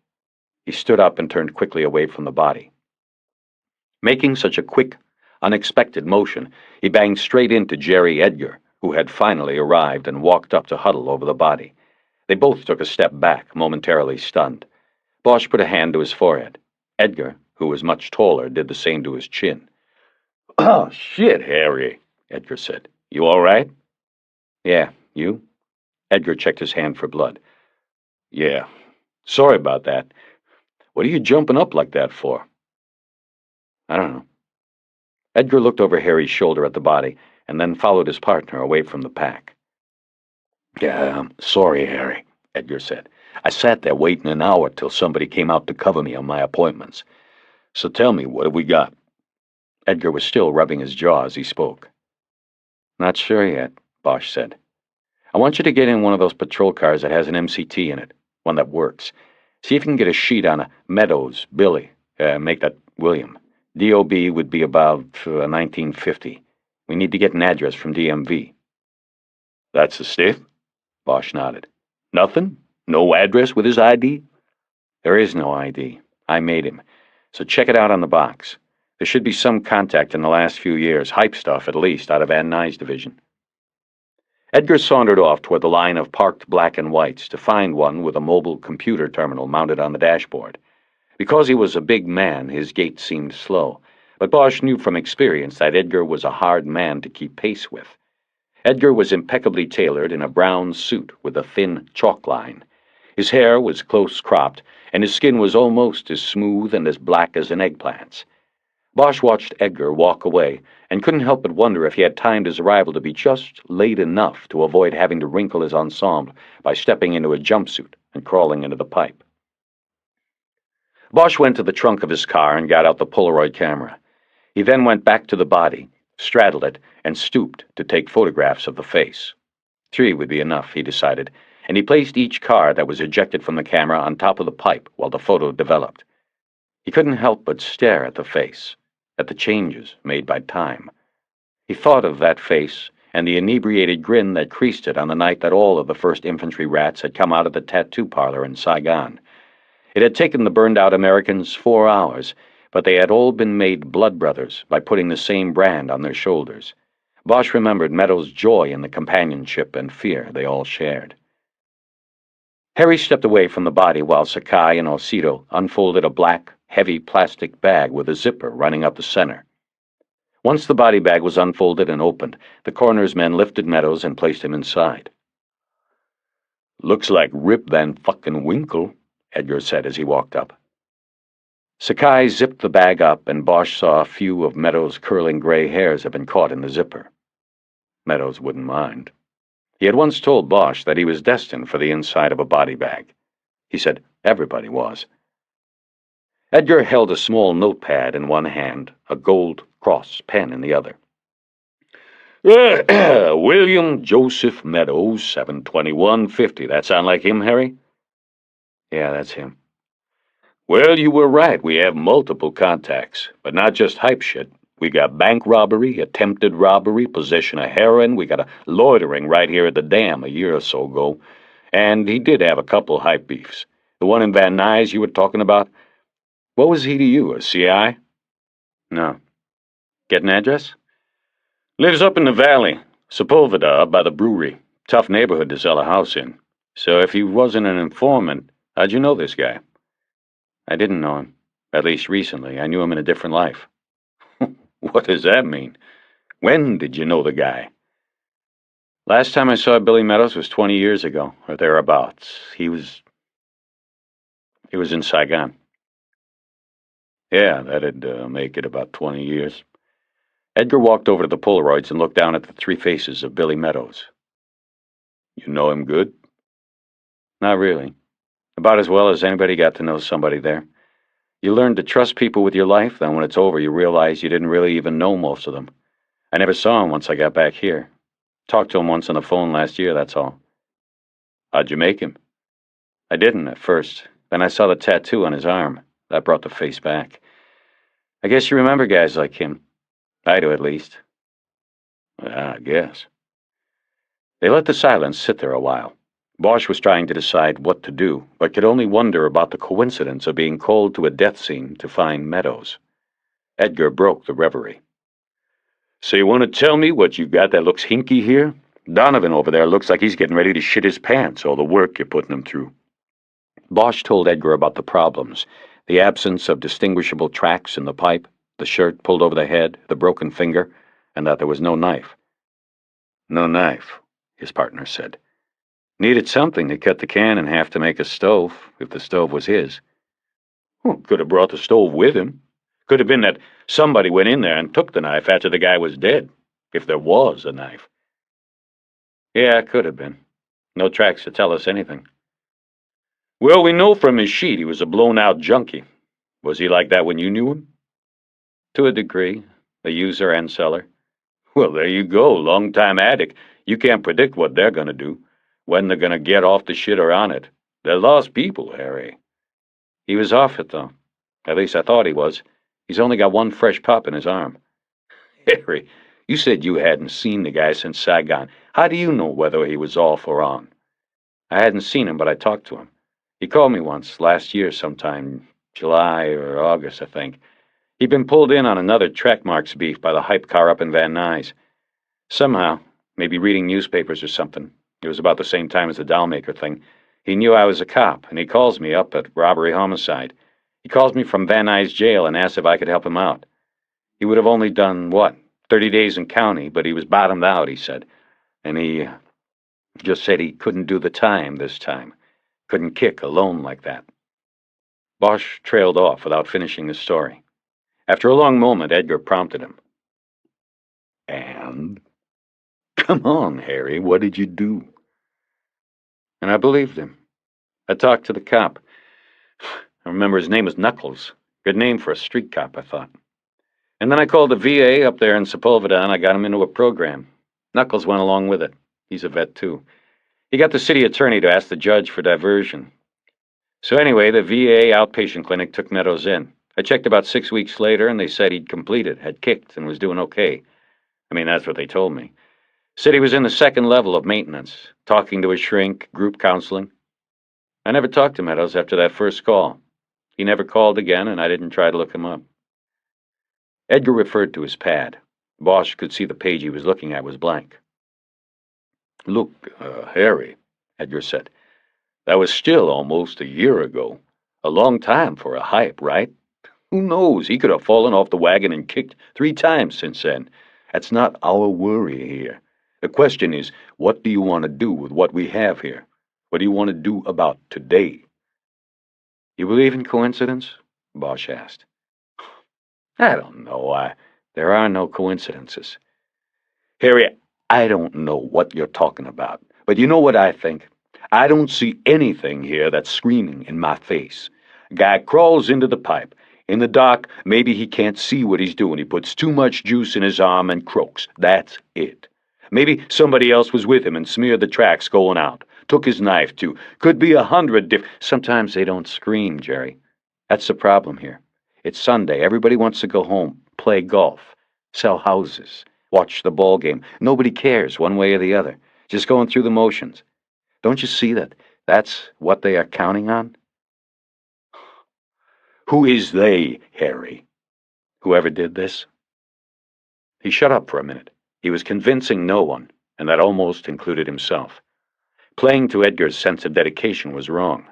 He stood up and turned quickly away from the body. Making such a quick, unexpected motion, he banged straight into Jerry Edgar, who had finally arrived and walked up to huddle over the body. They both took a step back, momentarily stunned. Bosch put a hand to his forehead. Edgar, who was much taller, did the same to his chin. "Oh, shit, Harry," Edgar said. "You all right?" "Yeah, you?" Edgar checked his hand for blood. "Yeah, sorry about that. What are you jumping up like that for?" "I don't know." Edgar looked over Harry's shoulder at the body and then followed his partner away from the pack. "Yeah, I'm sorry, Harry," Edgar said. "I sat there waiting an hour till somebody came out to cover me on my appointments. So tell me, what have we got?" Edgar was still rubbing his jaw as he spoke. "Not sure yet," Bosch said. "I want you to get in one of those patrol cars that has an MCT in it, one that works. See if you can get a sheet on a Meadows, Billy, make that William. DOB would be about 1950. We need to get an address from DMV. "That's the stiff?" Bosch nodded. "Nothing? No address with his ID?" "There is no ID. I made him. So check it out on the box. There should be some contact in the last few years, hype stuff at least, out of Van Nuys division." Edgar sauntered off toward the line of parked black and whites to find one with a mobile computer terminal mounted on the dashboard. Because he was a big man, his gait seemed slow, but Bosch knew from experience that Edgar was a hard man to keep pace with. Edgar was impeccably tailored in a brown suit with a thin chalk line. His hair was close cropped, and his skin was almost as smooth and as black as an eggplant's. Bosch watched Edgar walk away and couldn't help but wonder if he had timed his arrival to be just late enough to avoid having to wrinkle his ensemble by stepping into a jumpsuit and crawling into the pipe. Bosch went to the trunk of his car and got out the Polaroid camera. He then went back to the body, straddled it, and stooped to take photographs of the face. 3 would be enough, he decided, and he placed each car that was ejected from the camera on top of the pipe while the photo developed. He couldn't help but stare at the face, at the changes made by time. He thought of that face and the inebriated grin that creased it on the night that all of the 1st Infantry rats had come out of the tattoo parlor in Saigon. It had taken the burned-out Americans 4 hours, but they had all been made blood brothers by putting the same brand on their shoulders. Bosch remembered Meadows' joy in the companionship and fear they all shared. Harry stepped away from the body while Sakai and Osito unfolded a black, heavy plastic bag with a zipper running up the center. Once the body bag was unfolded and opened, the coroner's men lifted Meadows and placed him inside. "Looks like Rip Van Fucking Winkle," Edgar said as he walked up. Sakai zipped the bag up, and Bosch saw a few of Meadows' curling gray hairs had been caught in the zipper. Meadows wouldn't mind. He had once told Bosch that he was destined for the inside of a body bag. He said everybody was. Edgar held a small notepad in one hand, a gold cross pen in the other. "William Joseph Meadows, 7/21/50. That sound like him, Harry?" "Yeah, that's him." "Well, you were right. We have multiple contacts, but not just hype shit. We got bank robbery, attempted robbery, possession of heroin. We got a loitering right here at the dam a year or so ago. And he did have a couple hype beefs. The one in Van Nuys you were talking about. What was he to you, a CI?" "No. Get an address?" "Lives up in the valley. Sepulveda, up by the brewery. Tough neighborhood to sell a house in. So if he wasn't an informant, how'd you know this guy?" "I didn't know him. At least recently. I knew him in a different life." "What does that mean? When did you know the guy?" "Last time I saw Billy Meadows was 20 years ago, or thereabouts. He was in Saigon." "Yeah, that'd make it about 20 years. Edgar walked over to the Polaroids and looked down at the 3 faces of Billy Meadows. "You know him good?" "Not really. About as well as anybody got to know somebody there. You learn to trust people with your life, then when it's over you realize you didn't really even know most of them. I never saw him once I got back here. Talked to him once on the phone last year, that's all." "How'd you make him?" "I didn't at first. Then I saw the tattoo on his arm. That brought the face back. I guess you remember guys like him. I do, at least." "I guess." They let the silence sit there a while. Bosch was trying to decide what to do, but could only wonder about the coincidence of being called to a death scene to find Meadows. Edgar broke the reverie. "So you want to tell me what you got that looks hinky here? Donovan over there looks like he's getting ready to shit his pants, all the work you're putting him through." Bosch told Edgar about the problems, the absence of distinguishable tracks in the pipe, the shirt pulled over the head, the broken finger, and that there was no knife. "No knife," his partner said. "Needed something to cut the can in half to make a stove, if the stove was his." "Well, could have brought the stove with him. Could have been that somebody went in there and took the knife after the guy was dead, if there was a knife." "Yeah, it could have been. No tracks to tell us anything." "Well, we know from his sheet he was a blown-out junkie. Was he like that when you knew him?" "To a degree. A user and seller." "Well, there you go, long-time addict. You can't predict what they're going to do, when they're going to get off the shit or on it. They're lost people, Harry." "He was off it, though. At least I thought he was. He's only got one fresh pop in his arm." "Harry, you said you hadn't seen the guy since Saigon. How do you know whether he was off or on?" "I hadn't seen him, but I talked to him. He called me once, last year sometime, July or August, I think. He'd been pulled in on another track marks beef by the hype car up in Van Nuys. Somehow, maybe reading newspapers or something, it was about the same time as the dollmaker thing, he knew I was a cop, and he calls me up at robbery homicide. He calls me from Van Nuys jail and asks if I could help him out. He would have only done, 30 days in county, but he was bottomed out, he said. And he just said he couldn't do the time this time. Couldn't kick alone like that." Bosch trailed off without finishing his story. After a long moment, Edgar prompted him. "And? Come on, Harry, what did you do?" And I believed him. I talked to the cop. I remember his name was Knuckles. Good name for a street cop, I thought. And then I called the VA up there in Sepulveda and I got him into a program. Knuckles went along with it. He's a vet, too. He got the city attorney to ask the judge for diversion. So anyway, the VA outpatient clinic took Meadows in. I checked about 6 weeks later, and they said he'd completed, had kicked, and was doing okay. I mean, that's what they told me. Said he was in the second level of maintenance, talking to a shrink, group counseling. I never talked to Meadows after that first call. He never called again, and I didn't try to look him up. Edgar referred to his pad. Bosch could see the page he was looking at was blank. Look, Harry, Edgar said, that was still almost a year ago. A long time for a hype, right? Who knows? He could have fallen off the wagon and kicked 3 times since then. That's not our worry here. The question is, what do you want to do with what we have here? What do you want to do about today? You believe in coincidence? Bosch asked. I don't know. There are no coincidences. Harry, I don't know what you're talking about, but you know what I think? I don't see anything here that's screaming in my face. A guy crawls into the pipe. In the dark, maybe he can't see what he's doing. He puts too much juice in his arm and croaks. That's it. Maybe somebody else was with him and smeared the tracks going out. Took his knife, too. Could be 100 Sometimes they don't scream, Jerry. That's the problem here. It's Sunday. Everybody wants to go home, play golf, sell houses, watch the ball game. Nobody cares one way or the other. Just going through the motions. Don't you see that that's what they are counting on? Who is they, Harry? Whoever did this? He shut up for a minute. He was convincing no one, and that almost included himself. Playing to Edgar's sense of dedication was wrong.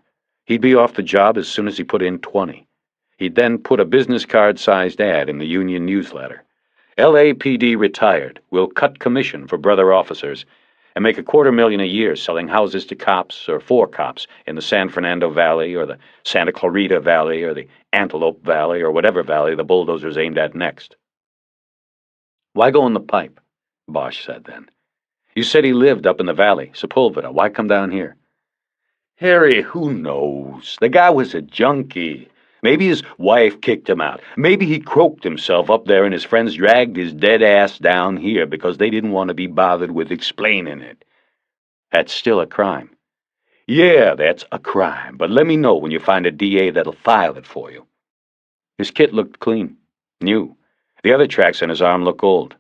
He'd be off the job as soon as he put in 20. He'd then put a business card-sized ad in the union newsletter. LAPD retired, will cut commission for brother officers, and make $250,000 a year selling houses to cops or for cops in the San Fernando Valley or the Santa Clarita Valley or the Antelope Valley or whatever valley the bulldozers aimed at next. Why go in the pipe? Bosch said then. You said he lived up in the valley, Sepulveda. Why come down here? Harry, who knows? The guy was a junkie. Maybe his wife kicked him out. Maybe he croaked himself up there and his friends dragged his dead ass down here because they didn't want to be bothered with explaining it. That's still a crime. Yeah, that's a crime, but let me know when you find a DA that'll file it for you. His kit looked clean, new. The other tracks on his arm look old.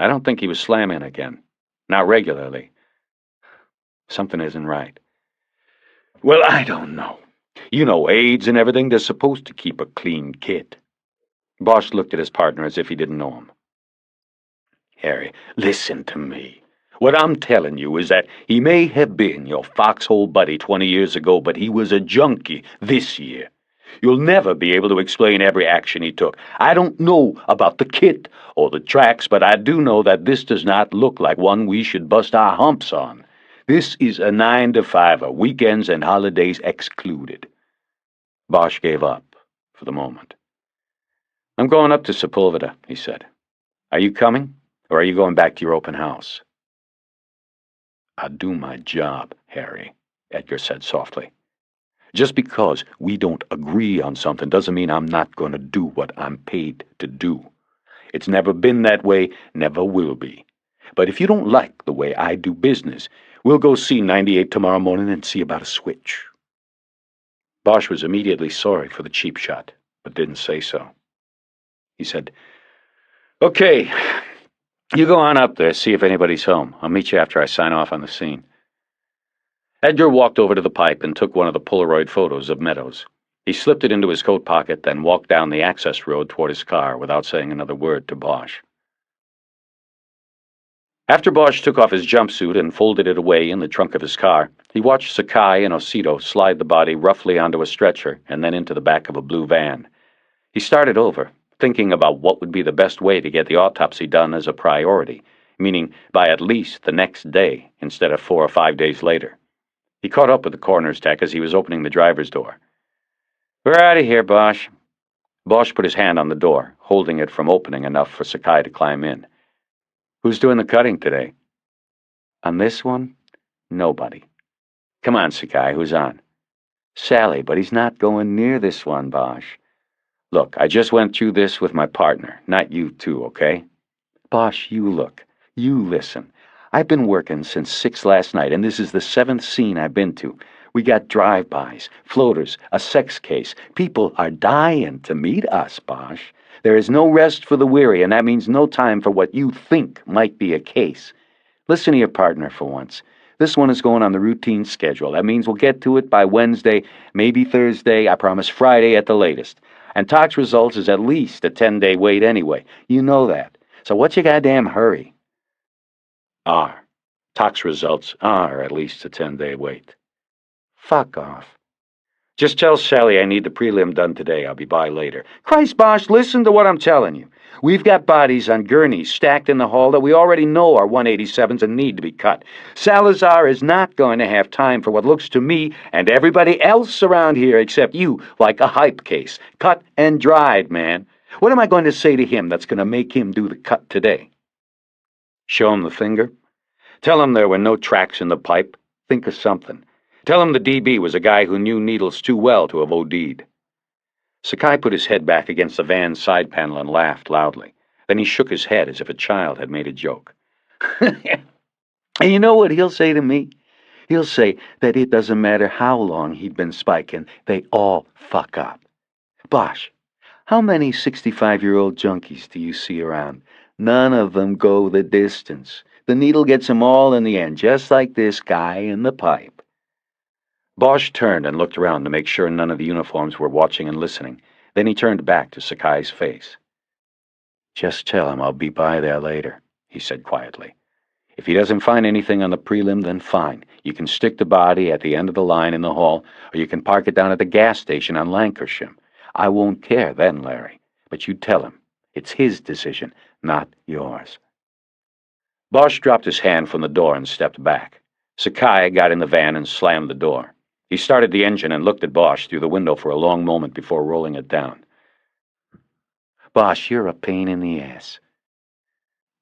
I don't think he was slamming again. Not regularly. Something isn't right. Well, I don't know. You know, AIDS and everything, they're supposed to keep a clean kit. Bosch looked at his partner as if he didn't know him. Harry, listen to me. What I'm telling you is that he may have been your foxhole buddy 20 years ago, but he was a junkie this year. You'll never be able to explain every action he took. I don't know about the kit or the tracks, but I do know that this does not look like one we should bust our humps on. This is a 9-to-5-er, weekends and holidays excluded. Bosch gave up for the moment. I'm going up to Sepulveda, he said. Are you coming, or are you going back to your open house? I'll do my job, Harry, Edgar said softly. Just because we don't agree on something doesn't mean I'm not going to do what I'm paid to do. It's never been that way, never will be. But if you don't like the way I do business, we'll go see 98 tomorrow morning and see about a switch. Bosch was immediately sorry for the cheap shot, but didn't say so. He said, Okay, you go on up there, see if anybody's home. I'll meet you after I sign off on the scene. Edgar walked over to the pipe and took one of the Polaroid photos of Meadows. He slipped it into his coat pocket, then walked down the access road toward his car without saying another word to Bosch. After Bosch took off his jumpsuit and folded it away in the trunk of his car, he watched Sakai and Osito slide the body roughly onto a stretcher and then into the back of a blue van. He started over, thinking about what would be the best way to get the autopsy done as a priority, meaning by at least the next day instead of 4 or 5 days later. He caught up with the coroner's tech as he was opening the driver's door. We're out of here, Bosch. Bosch put his hand on the door, holding it from opening enough for Sakai to climb in. Who's doing the cutting today? On this one? Nobody. Come on, Sakai, who's on? Sally, but he's not going near this one, Bosch. Look, I just went through this with my partner, not you two, okay? Bosch, you look. You listen. I've been working since 6 last night, and this is the 7th scene I've been to. We got drive-bys, floaters, a sex case. People are dying to meet us, Bosch. There is no rest for the weary, and that means no time for what you think might be a case. Listen to your partner for once. This one is going on the routine schedule. That means we'll get to it by Wednesday, maybe Thursday, I promise Friday at the latest. And tox results is at least a 10-day wait anyway. You know that. So what's your goddamn hurry? Tox results are at least a 10-day wait. Fuck off. Just tell Sally I need the prelim done today. I'll be by later. Christ, Bosch, listen to what I'm telling you. We've got bodies on gurneys stacked in the hall that we already know are 187s and need to be cut. Salazar is not going to have time for what looks to me and everybody else around here except you like a hype case. Cut and dried, man. What am I going to say to him that's going to make him do the cut today? Show him the finger? Tell him there were no tracks in the pipe? Think of something. Tell him the DB was a guy who knew needles too well to have OD'd. Sakai put his head back against the van's side panel and laughed loudly. Then he shook his head as if a child had made a joke. And you know what he'll say to me? He'll say that it doesn't matter how long he'd been spiking, they all fuck up. Bosch, how many 65-year-old junkies do you see around? None of them go the distance. The needle gets them all in the end, just like this guy in the pipe. Bosch turned and looked around to make sure none of the uniforms were watching and listening. Then he turned back to Sakai's face. Just tell him I'll be by there later, he said quietly. If he doesn't find anything on the prelim, then fine. You can stick the body at the end of the line in the hall, or you can park it down at the gas station on Lancashire. I won't care then, Larry. But you tell him. It's his decision, not yours. Bosch dropped his hand from the door and stepped back. Sakai got in the van and slammed the door. He started the engine and looked at Bosch through the window for a long moment before rolling it down. Bosch, you're a pain in the ass.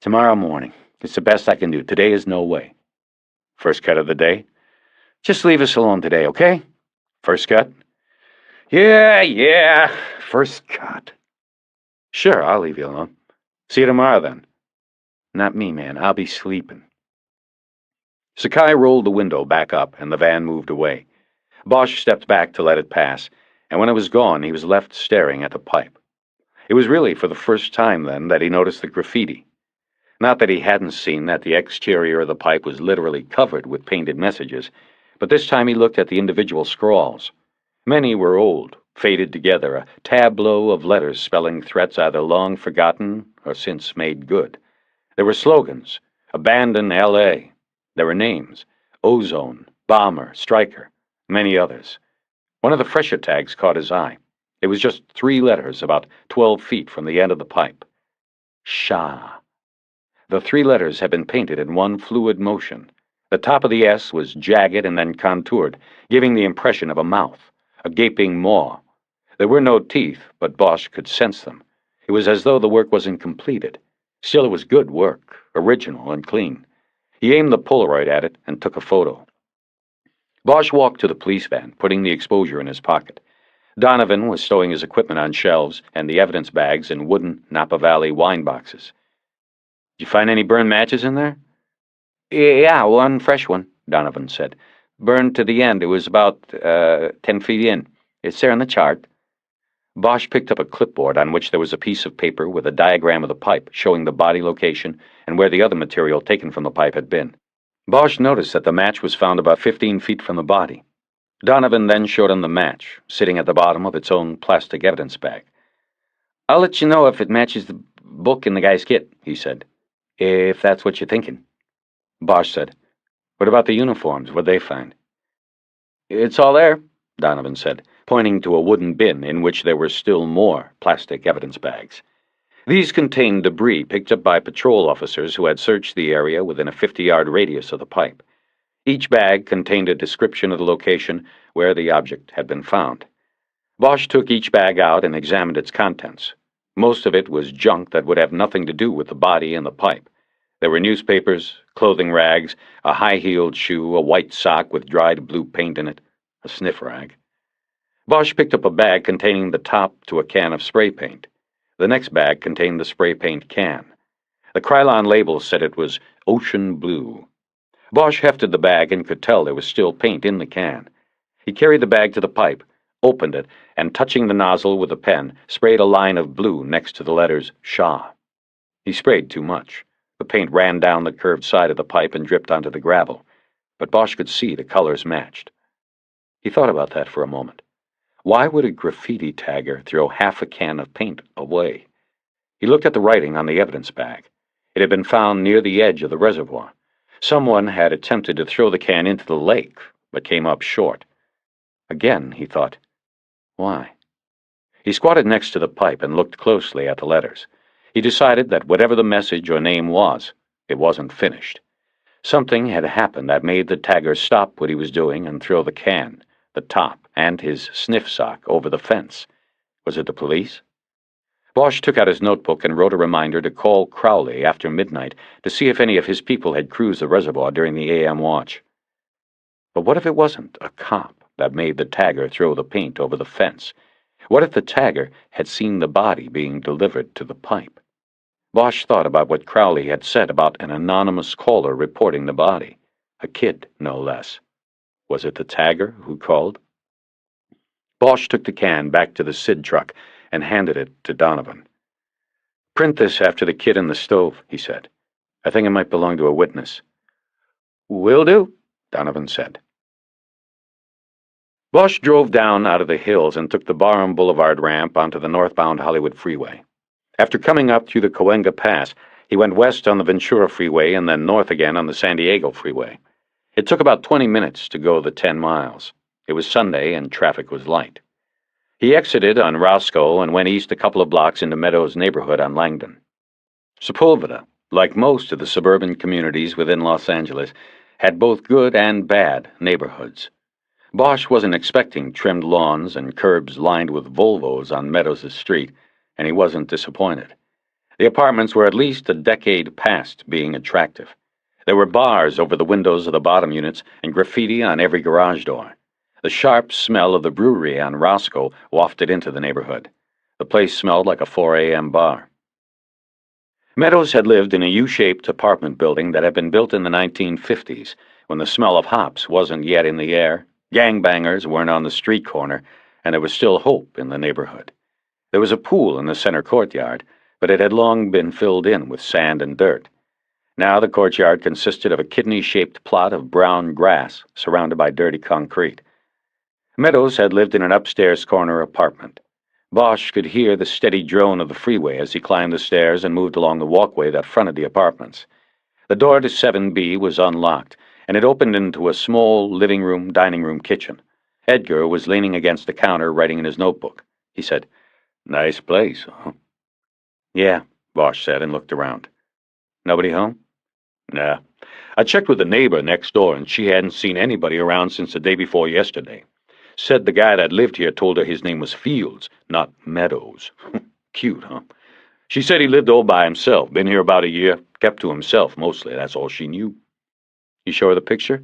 Tomorrow morning. It's the best I can do. Today is no way. First cut of the day? Just leave us alone today, okay? First cut? Yeah. First cut. Sure, I'll leave you alone. See you tomorrow, then. Not me, man. I'll be sleeping. Sakai rolled the window back up, and the van moved away. Bosch stepped back to let it pass, and when it was gone, he was left staring at the pipe. It was really for the first time, then, that he noticed the graffiti. Not that he hadn't seen that the exterior of the pipe was literally covered with painted messages, but this time he looked at the individual scrawls. Many were old, faded together, a tableau of letters spelling threats either long forgotten or since made good. There were slogans, Abandon L.A. There were names, Ozone, Bomber, Striker, many others. One of the fresher tags caught his eye. It was just 3 letters about 12 feet from the end of the pipe. Shah. The 3 letters had been painted in one fluid motion. The top of the S was jagged and then contoured, giving the impression of a mouth, a gaping maw. There were no teeth, but Bosch could sense them. It was as though the work wasn't completed. Still, it was good work, original and clean. He aimed the Polaroid at it and took a photo. Bosch walked to the police van, putting the exposure in his pocket. Donovan was stowing his equipment on shelves and the evidence bags in wooden Napa Valley wine boxes. Did you find any burned matches in there? Yeah, one fresh one, Donovan said. Burned to the end. It was about 10 feet in. It's there on the chart. Bosch picked up a clipboard on which there was a piece of paper with a diagram of the pipe showing the body location and where the other material taken from the pipe had been. Bosch noticed that the match was found about 15 feet from the body. Donovan then showed him the match, sitting at the bottom of its own plastic evidence bag. I'll let you know if it matches the book in the guy's kit, he said. If that's what you're thinking. Bosch said, What about the uniforms? What'd they find? It's all there, Donovan said, pointing to a wooden bin in which there were still more plastic evidence bags. These contained debris picked up by patrol officers who had searched the area within a 50-yard radius of the pipe. Each bag contained a description of the location where the object had been found. Bosch took each bag out and examined its contents. Most of it was junk that would have nothing to do with the body and the pipe. There were newspapers, clothing rags, a high-heeled shoe, a white sock with dried blue paint in it, a sniff rag. Bosch picked up a bag containing the top to a can of spray paint. The next bag contained the spray paint can. The Krylon label said it was ocean blue. Bosch hefted the bag and could tell there was still paint in the can. He carried the bag to the pipe, opened it, and touching the nozzle with a pen, sprayed a line of blue next to the letters Shah. He sprayed too much. The paint ran down the curved side of the pipe and dripped onto the gravel, but Bosch could see the colors matched. He thought about that for a moment. Why would a graffiti tagger throw half a can of paint away? He looked at the writing on the evidence bag. It had been found near the edge of the reservoir. Someone had attempted to throw the can into the lake, but came up short. Again, he thought, why? He squatted next to the pipe and looked closely at the letters. He decided that whatever the message or name was, it wasn't finished. Something had happened that made the tagger stop what he was doing and throw the can, the top, and his sniff sock over the fence. Was it the police? Bosch took out his notebook and wrote a reminder to call Crowley after midnight to see if any of his people had cruised the reservoir during the AM watch. But what if it wasn't a cop that made the tagger throw the paint over the fence? What if the tagger had seen the body being delivered to the pipe? Bosch thought about what Crowley had said about an anonymous caller reporting the body. A kid, no less. Was it the tagger who called? Bosch took the can back to the SID truck and handed it to Donovan. "Print this after the kid in the stove," he said. "I think it might belong to a witness." "Will do," Donovan said. Bosch drove down out of the hills and took the Barham Boulevard ramp onto the northbound Hollywood Freeway. After coming up through the Cahuenga Pass, he went west on the Ventura Freeway and then north again on the San Diego Freeway. It took about 20 minutes to go the 10 miles. It was Sunday and traffic was light. He exited on Roscoe and went east a couple of blocks into Meadows' neighborhood on Langdon. Sepulveda, like most of the suburban communities within Los Angeles, had both good and bad neighborhoods. Bosch wasn't expecting trimmed lawns and curbs lined with Volvos on Meadows' street, and he wasn't disappointed. The apartments were at least a decade past being attractive. There were bars over the windows of the bottom units and graffiti on every garage door. The sharp smell of the brewery on Roscoe wafted into the neighborhood. The place smelled like a 4 a.m. bar. Meadows had lived in a U-shaped apartment building that had been built in the 1950s, when the smell of hops wasn't yet in the air, gangbangers weren't on the street corner, and there was still hope in the neighborhood. There was a pool in the center courtyard, but it had long been filled in with sand and dirt. Now the courtyard consisted of a kidney-shaped plot of brown grass surrounded by dirty concrete. Meadows had lived in an upstairs corner apartment. Bosch could hear the steady drone of the freeway as he climbed the stairs and moved along the walkway that fronted the apartments. The door to 7B was unlocked, and it opened into a small living room, dining room, kitchen. Edgar was leaning against the counter writing in his notebook. He said, "Nice place, huh?" "Yeah," Bosch said and looked around. "Nobody home?" "Nah. I checked with the neighbor next door, and she hadn't seen anybody around since the day before yesterday. Said the guy that lived here told her his name was Fields, not Meadows." Cute, huh? "She said he lived all by himself, been here about a year, kept to himself mostly, that's all she knew." "You show her the picture?"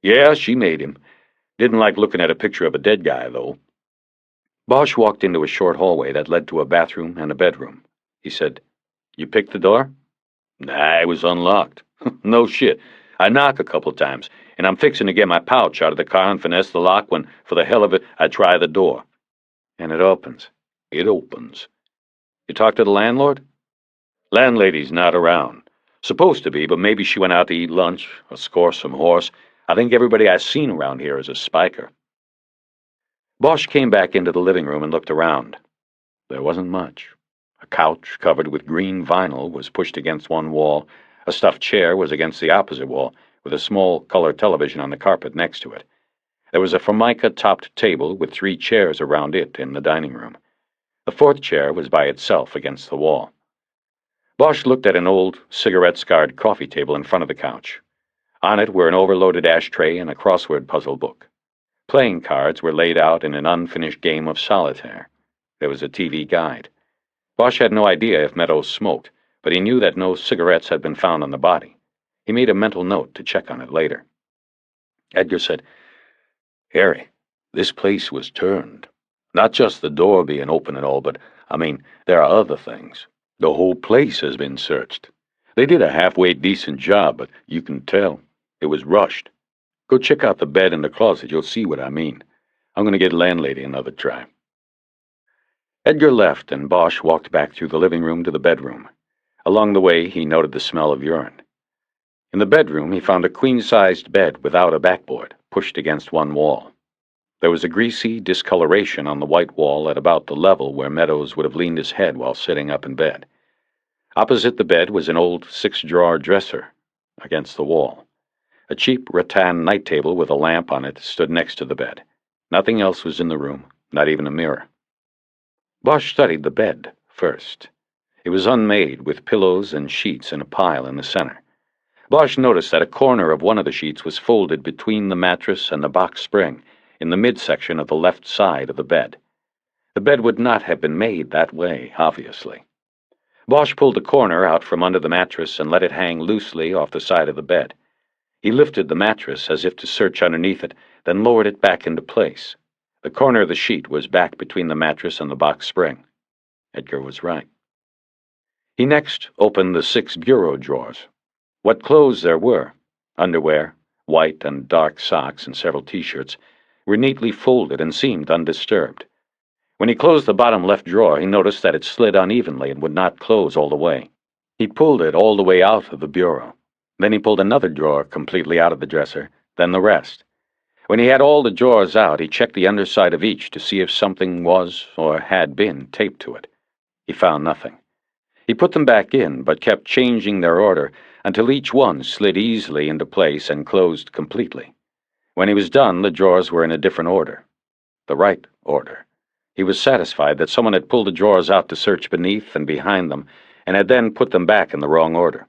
"Yeah, she made him. Didn't like looking at a picture of a dead guy, though." Bosch walked into a short hallway that led to a bathroom and a bedroom. He said, "You picked the door?" "Nah, it was unlocked." "No shit. I knock a couple times, and I'm fixing to get my pouch out of the car and finesse the lock when, for the hell of it, I try the door." "And it opens?" "It opens." "You talk to the landlord?" "Landlady's not around. Supposed to be, but maybe she went out to eat lunch or score some horse. I think everybody I've seen around here is a spiker." Bosch came back into the living room and looked around. There wasn't much. A couch covered with green vinyl was pushed against one wall. A stuffed chair was against the opposite wall, with a small color television on the carpet next to it. There was a formica-topped table with 3 chairs around it in the dining room. The 4th chair was by itself against the wall. Bosch looked at an old, cigarette-scarred coffee table in front of the couch. On it were an overloaded ashtray and a crossword puzzle book. Playing cards were laid out in an unfinished game of solitaire. There was a TV guide. Bosch had no idea if Meadows smoked, but he knew that no cigarettes had been found on the body. He made a mental note to check on it later. Edgar said, "Harry, this place was turned. Not just the door being open and all, but, there are other things. The whole place has been searched. They did a halfway decent job, but you can tell. It was rushed. Go check out the bed in the closet. You'll see what I mean. I'm going to get landlady another try. Edgar left, and Bosch walked back through the living room to the bedroom. Along the way, he noted the smell of urine. In the bedroom, he found a queen-sized bed without a backboard, pushed against one wall. There was a greasy discoloration on the white wall at about the level where Meadows would have leaned his head while sitting up in bed. Opposite the bed was an old six-drawer dresser against the wall. A cheap rattan night table with a lamp on it stood next to the bed. Nothing else was in the room, not even a mirror. Bosch studied the bed first. It was unmade, with pillows and sheets in a pile in the center. Bosch noticed that a corner of one of the sheets was folded between the mattress and the box spring, in the midsection of the left side of the bed. The bed would not have been made that way, obviously. Bosch pulled the corner out from under the mattress and let it hang loosely off the side of the bed. He lifted the mattress as if to search underneath it, then lowered it back into place. The corner of the sheet was back between the mattress and the box spring. Edgar was right. He next opened the 6 bureau drawers. What clothes there were, underwear, white and dark socks, and several t-shirts, were neatly folded and seemed undisturbed. When he closed the bottom left drawer, he noticed that it slid unevenly and would not close all the way. He pulled it all the way out of the bureau. Then he pulled another drawer completely out of the dresser, then the rest. When he had all the drawers out, he checked the underside of each to see if something was or had been taped to it. He found nothing. He put them back in, but kept changing their order until each one slid easily into place and closed completely. When he was done, the drawers were in a different order. The right order. He was satisfied that someone had pulled the drawers out to search beneath and behind them, and had then put them back in the wrong order.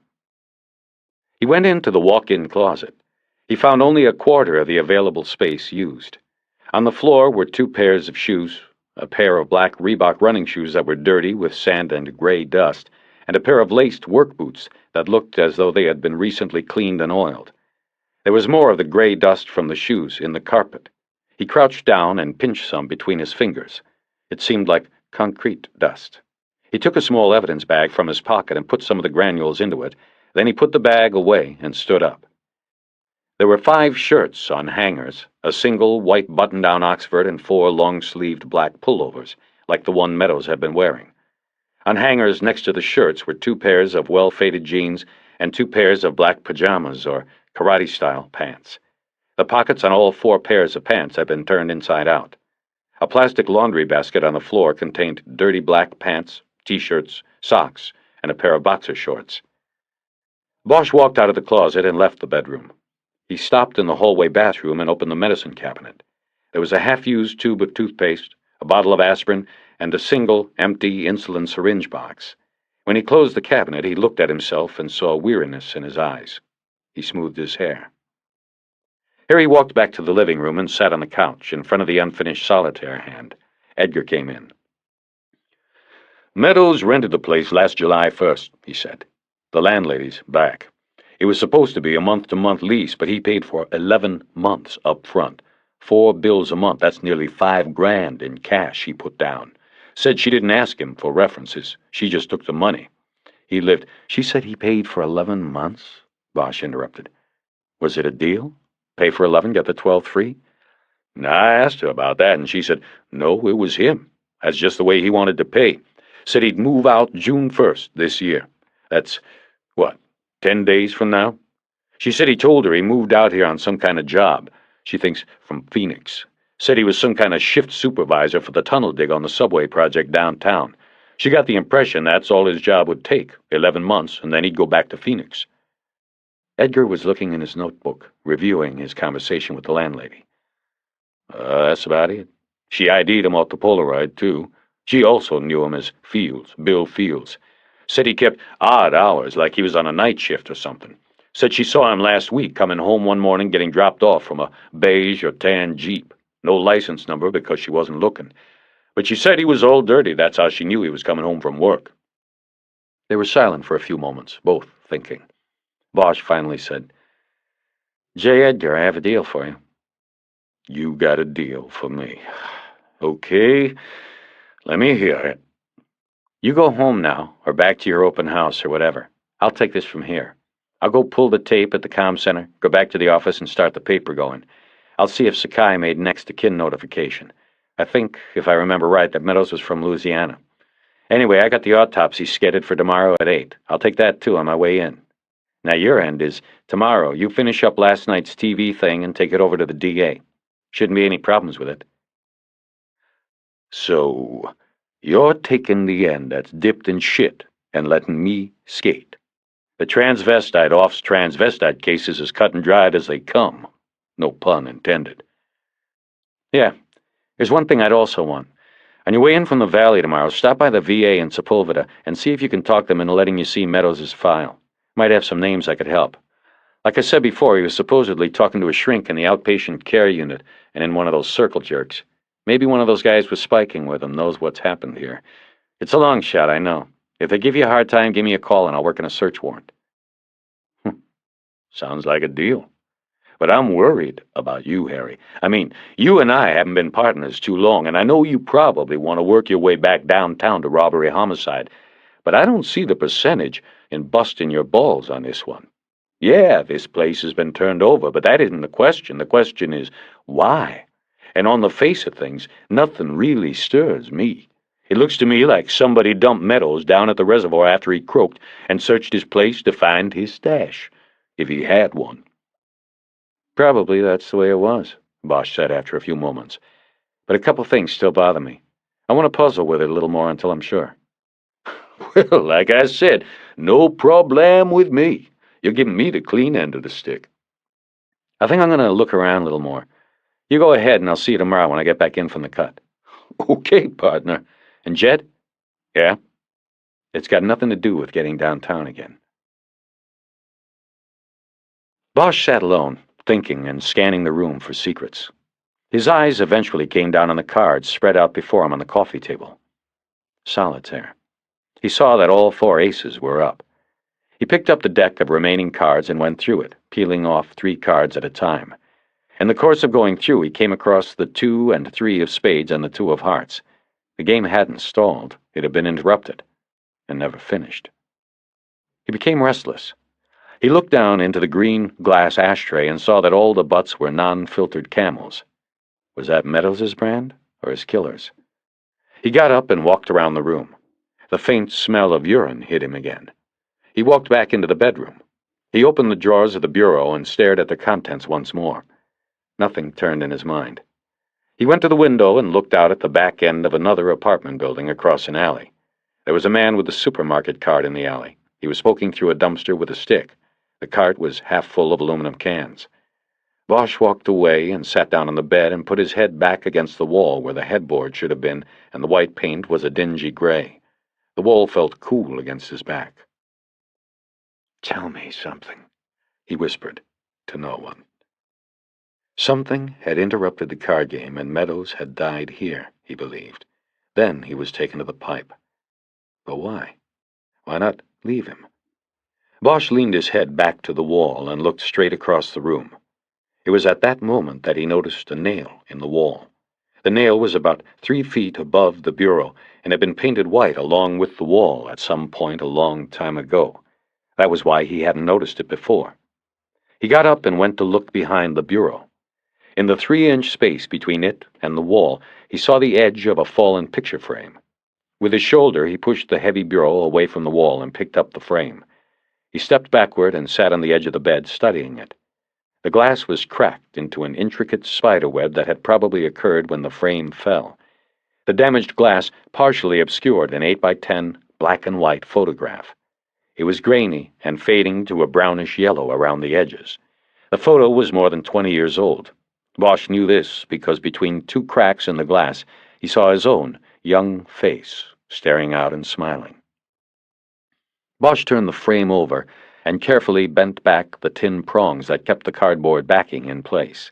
He went into the walk-in closet. He found only a quarter of the available space used. On the floor were 2 pairs of shoes, a pair of black Reebok running shoes that were dirty with sand and gray dust, and a pair of laced work boots that looked as though they had been recently cleaned and oiled. There was more of the gray dust from the shoes in the carpet. He crouched down and pinched some between his fingers. It seemed like concrete dust. He took a small evidence bag from his pocket and put some of the granules into it. Then he put the bag away and stood up. There were 5 shirts on hangers, a single white button-down Oxford and 4 long-sleeved black pullovers, like the one Meadows had been wearing. On hangers next to the shirts were 2 pairs of well-faded jeans and 2 pairs of black pajamas or karate-style pants. The pockets on all 4 pairs of pants had been turned inside out. A plastic laundry basket on the floor contained dirty black pants, t-shirts, socks, and a pair of boxer shorts. Bosch walked out of the closet and left the bedroom. He stopped in the hallway bathroom and opened the medicine cabinet. There was a half-used tube of toothpaste, a bottle of aspirin, and a single, empty insulin syringe box. When he closed the cabinet, he looked at himself and saw weariness in his eyes. He smoothed his hair. Harry walked back to the living room and sat on the couch in front of the unfinished solitaire hand. Edgar came in. "Meadows rented the place last July 1st, he said. "The landlady's back. It was supposed to be a month-to-month lease, but he paid for 11 months up front. 4 bills a month, that's nearly $5,000 in cash he put down. Said she didn't ask him for references. She just took the money. He lived—" "She said he paid for 11 months?" Bosch interrupted. "Was it a deal? Pay for 11, get the 12 free?" "I asked her about that, and she said, no, it was him. That's just the way he wanted to pay. Said he'd move out June 1st this year. That's, 10 days from now? She said he told her he moved out here on some kind of job. She thinks from Phoenix. Said he was some kind of shift supervisor for the tunnel dig on the subway project downtown. She got the impression that's all his job would take, 11 months, and then he'd go back to Phoenix." Edgar was looking in his notebook, reviewing his conversation with the landlady. That's about it. She ID'd him off the Polaroid, too. She also knew him as Fields, Bill Fields. Said he kept odd hours, like he was on a night shift or something. Said she saw him last week coming home one morning getting dropped off from a beige or tan Jeep. No license number because she wasn't looking. But she said he was all dirty. That's how she knew he was coming home from work. They were silent for a few moments, both thinking. Bosch finally said, "J. Edgar, I have a deal for you." "You got a deal for me. Okay, let me hear it." "You go home now, or back to your open house, or whatever. I'll take this from here. I'll go pull the tape at the comm center, go back to the office and start the paper going. I'll see if Sakai made next of kin notification. I think, if I remember right, that Meadows was from Louisiana. Anyway, I got the autopsy scheduled for tomorrow at 8. I'll take that too on my way in. Now your end is, tomorrow you finish up last night's TV thing and take it over to the DA. Shouldn't be any problems with it. So, you're taking the end that's dipped in shit and letting me skate. The transvestite off's transvestite case is as cut and dried as they come. No pun intended. Yeah. There's one thing I'd also want. On your way in from the valley tomorrow, stop by the VA in Sepulveda and see if you can talk them into letting you see Meadows' file. Might have some names that could help. Like I said before, he was supposedly talking to a shrink in the outpatient care unit and in one of those circle jerks. Maybe one of those guys with spiking with him knows what's happened here. It's a long shot, I know. If they give you a hard time, give me a call and I'll work on a search warrant. Sounds like a deal. But I'm worried about you, Harry. I mean, you and I haven't been partners too long, and I know you probably want to work your way back downtown to robbery homicide, but I don't see the percentage in busting your balls on this one. Yeah, this place has been turned over, but that isn't the question. The question is, why? And on the face of things, nothing really stirs me. It looks to me like somebody dumped Meadows down at the reservoir after he croaked and searched his place to find his stash, if he had one. Probably that's the way it was, Bosch said after a few moments. But a couple things still bother me. I want to puzzle with it a little more until I'm sure. Well, like I said, no problem with me. You're giving me the clean end of the stick. I think I'm going to look around a little more. You go ahead and I'll see you tomorrow when I get back in from the cut. Okay, partner. And Jed? Yeah? It's got nothing to do with getting downtown again. Bosch sat alone, thinking and scanning the room for secrets. His eyes eventually came down on the cards spread out before him on the coffee table. Solitaire. He saw that all 4 aces were up. He picked up the deck of remaining cards and went through it, peeling off 3 cards at a time. In the course of going through, he came across the 2 and 3 of spades and the 2 of hearts. The game hadn't stalled. It had been interrupted and never finished. He became restless. He looked down into the green glass ashtray and saw that all the butts were non-filtered Camels. Was that Meadows' brand or his killer's? He got up and walked around the room. The faint smell of urine hit him again. He walked back into the bedroom. He opened the drawers of the bureau and stared at the contents once more. Nothing turned in his mind. He went to the window and looked out at the back end of another apartment building across an alley. There was a man with a supermarket cart in the alley. He was poking through a dumpster with a stick. The cart was half full of aluminum cans. Bosch walked away and sat down on the bed and put his head back against the wall where the headboard should have been, and the white paint was a dingy gray. The wall felt cool against his back. "Tell me something," he whispered, to no one. Something had interrupted the card game, and Meadows had died here, he believed. Then he was taken to the pipe. But why? Why not leave him? Bosch leaned his head back to the wall and looked straight across the room. It was at that moment that he noticed a nail in the wall. The nail was about 3 feet above the bureau and had been painted white along with the wall at some point a long time ago. That was why he hadn't noticed it before. He got up and went to look behind the bureau. In the 3-inch space between it and the wall, he saw the edge of a fallen picture frame. With his shoulder, he pushed the heavy bureau away from the wall and picked up the frame. He stepped backward and sat on the edge of the bed, studying it. The glass was cracked into an intricate spiderweb that had probably occurred when the frame fell. The damaged glass partially obscured an 8x10 black and white photograph. It was grainy and fading to a brownish yellow around the edges. The photo was more than 20 years old. Bosch knew this because between 2 cracks in the glass, he saw his own young face staring out and smiling. Bosch turned the frame over and carefully bent back the tin prongs that kept the cardboard backing in place.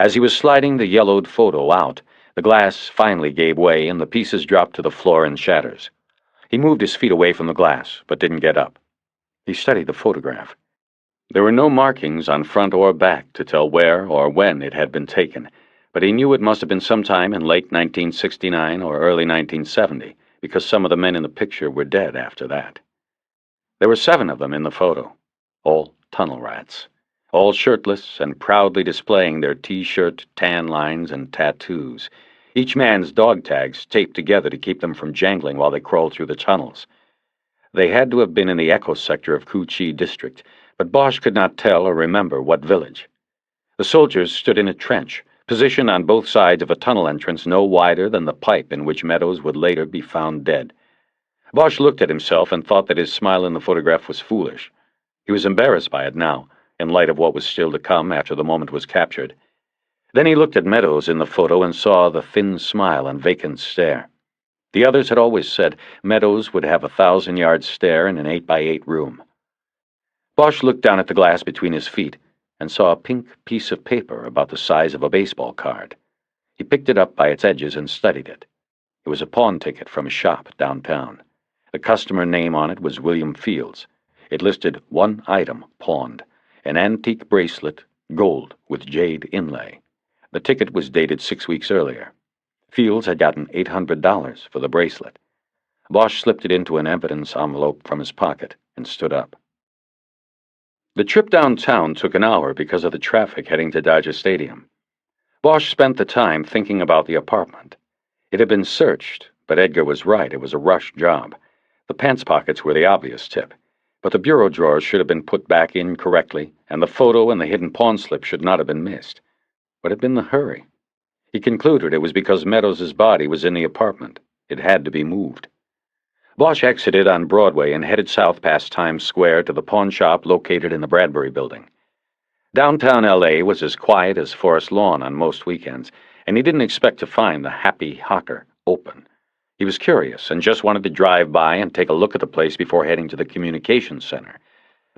As he was sliding the yellowed photo out, the glass finally gave way and the pieces dropped to the floor in shatters. He moved his feet away from the glass, but didn't get up. He studied the photograph. There were no markings on front or back to tell where or when it had been taken, but he knew it must have been sometime in late 1969 or early 1970, because some of the men in the picture were dead after that. There were 7 of them in the photo, all tunnel rats, all shirtless and proudly displaying their T-shirt, tan lines, and tattoos, each man's dog tags taped together to keep them from jangling while they crawled through the tunnels. They had to have been in the Echo sector of Ku Chi district, but Bosch could not tell or remember what village. The soldiers stood in a trench, positioned on both sides of a tunnel entrance no wider than the pipe in which Meadows would later be found dead. Bosch looked at himself and thought that his smile in the photograph was foolish. He was embarrassed by it now, in light of what was still to come after the moment was captured. Then he looked at Meadows in the photo and saw the thin smile and vacant stare. The others had always said Meadows would have a 1,000-yard stare in an 8x8 room. Bosch looked down at the glass between his feet and saw a pink piece of paper about the size of a baseball card. He picked it up by its edges and studied it. It was a pawn ticket from a shop downtown. The customer name on it was William Fields. It listed 1 item pawned, an antique bracelet, gold with jade inlay. The ticket was dated 6 weeks earlier. Fields had gotten $800 for the bracelet. Bosch slipped it into an evidence envelope from his pocket and stood up. The trip downtown took an hour because of the traffic heading to Dodger Stadium. Bosch spent the time thinking about the apartment. It had been searched, but Edgar was right, it was a rush job. The pants pockets were the obvious tip, but the bureau drawers should have been put back in correctly, and the photo and the hidden pawn slip should not have been missed. What had been the hurry? He concluded it was because Meadows' body was in the apartment. It had to be moved. Bosch exited on Broadway and headed south past Times Square to the pawn shop located in the Bradbury Building. Downtown L.A. was as quiet as Forest Lawn on most weekends, and he didn't expect to find the Happy Hawker open. He was curious and just wanted to drive by and take a look at the place before heading to the communications center.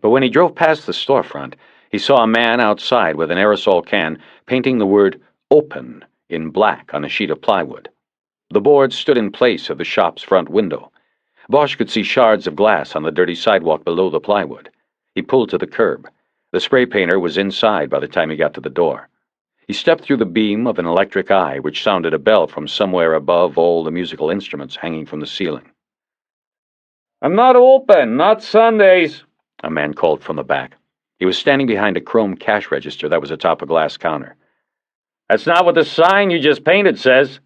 But when he drove past the storefront, he saw a man outside with an aerosol can painting the word "Open" in black on a sheet of plywood. The board stood in place of the shop's front window. Bosch could see shards of glass on the dirty sidewalk below the plywood. He pulled to the curb. The spray painter was inside by the time he got to the door. He stepped through the beam of an electric eye, which sounded a bell from somewhere above all the musical instruments hanging from the ceiling. "I'm not open, not Sundays," a man called from the back. He was standing behind a chrome cash register that was atop a glass counter. "That's not what the sign you just painted says."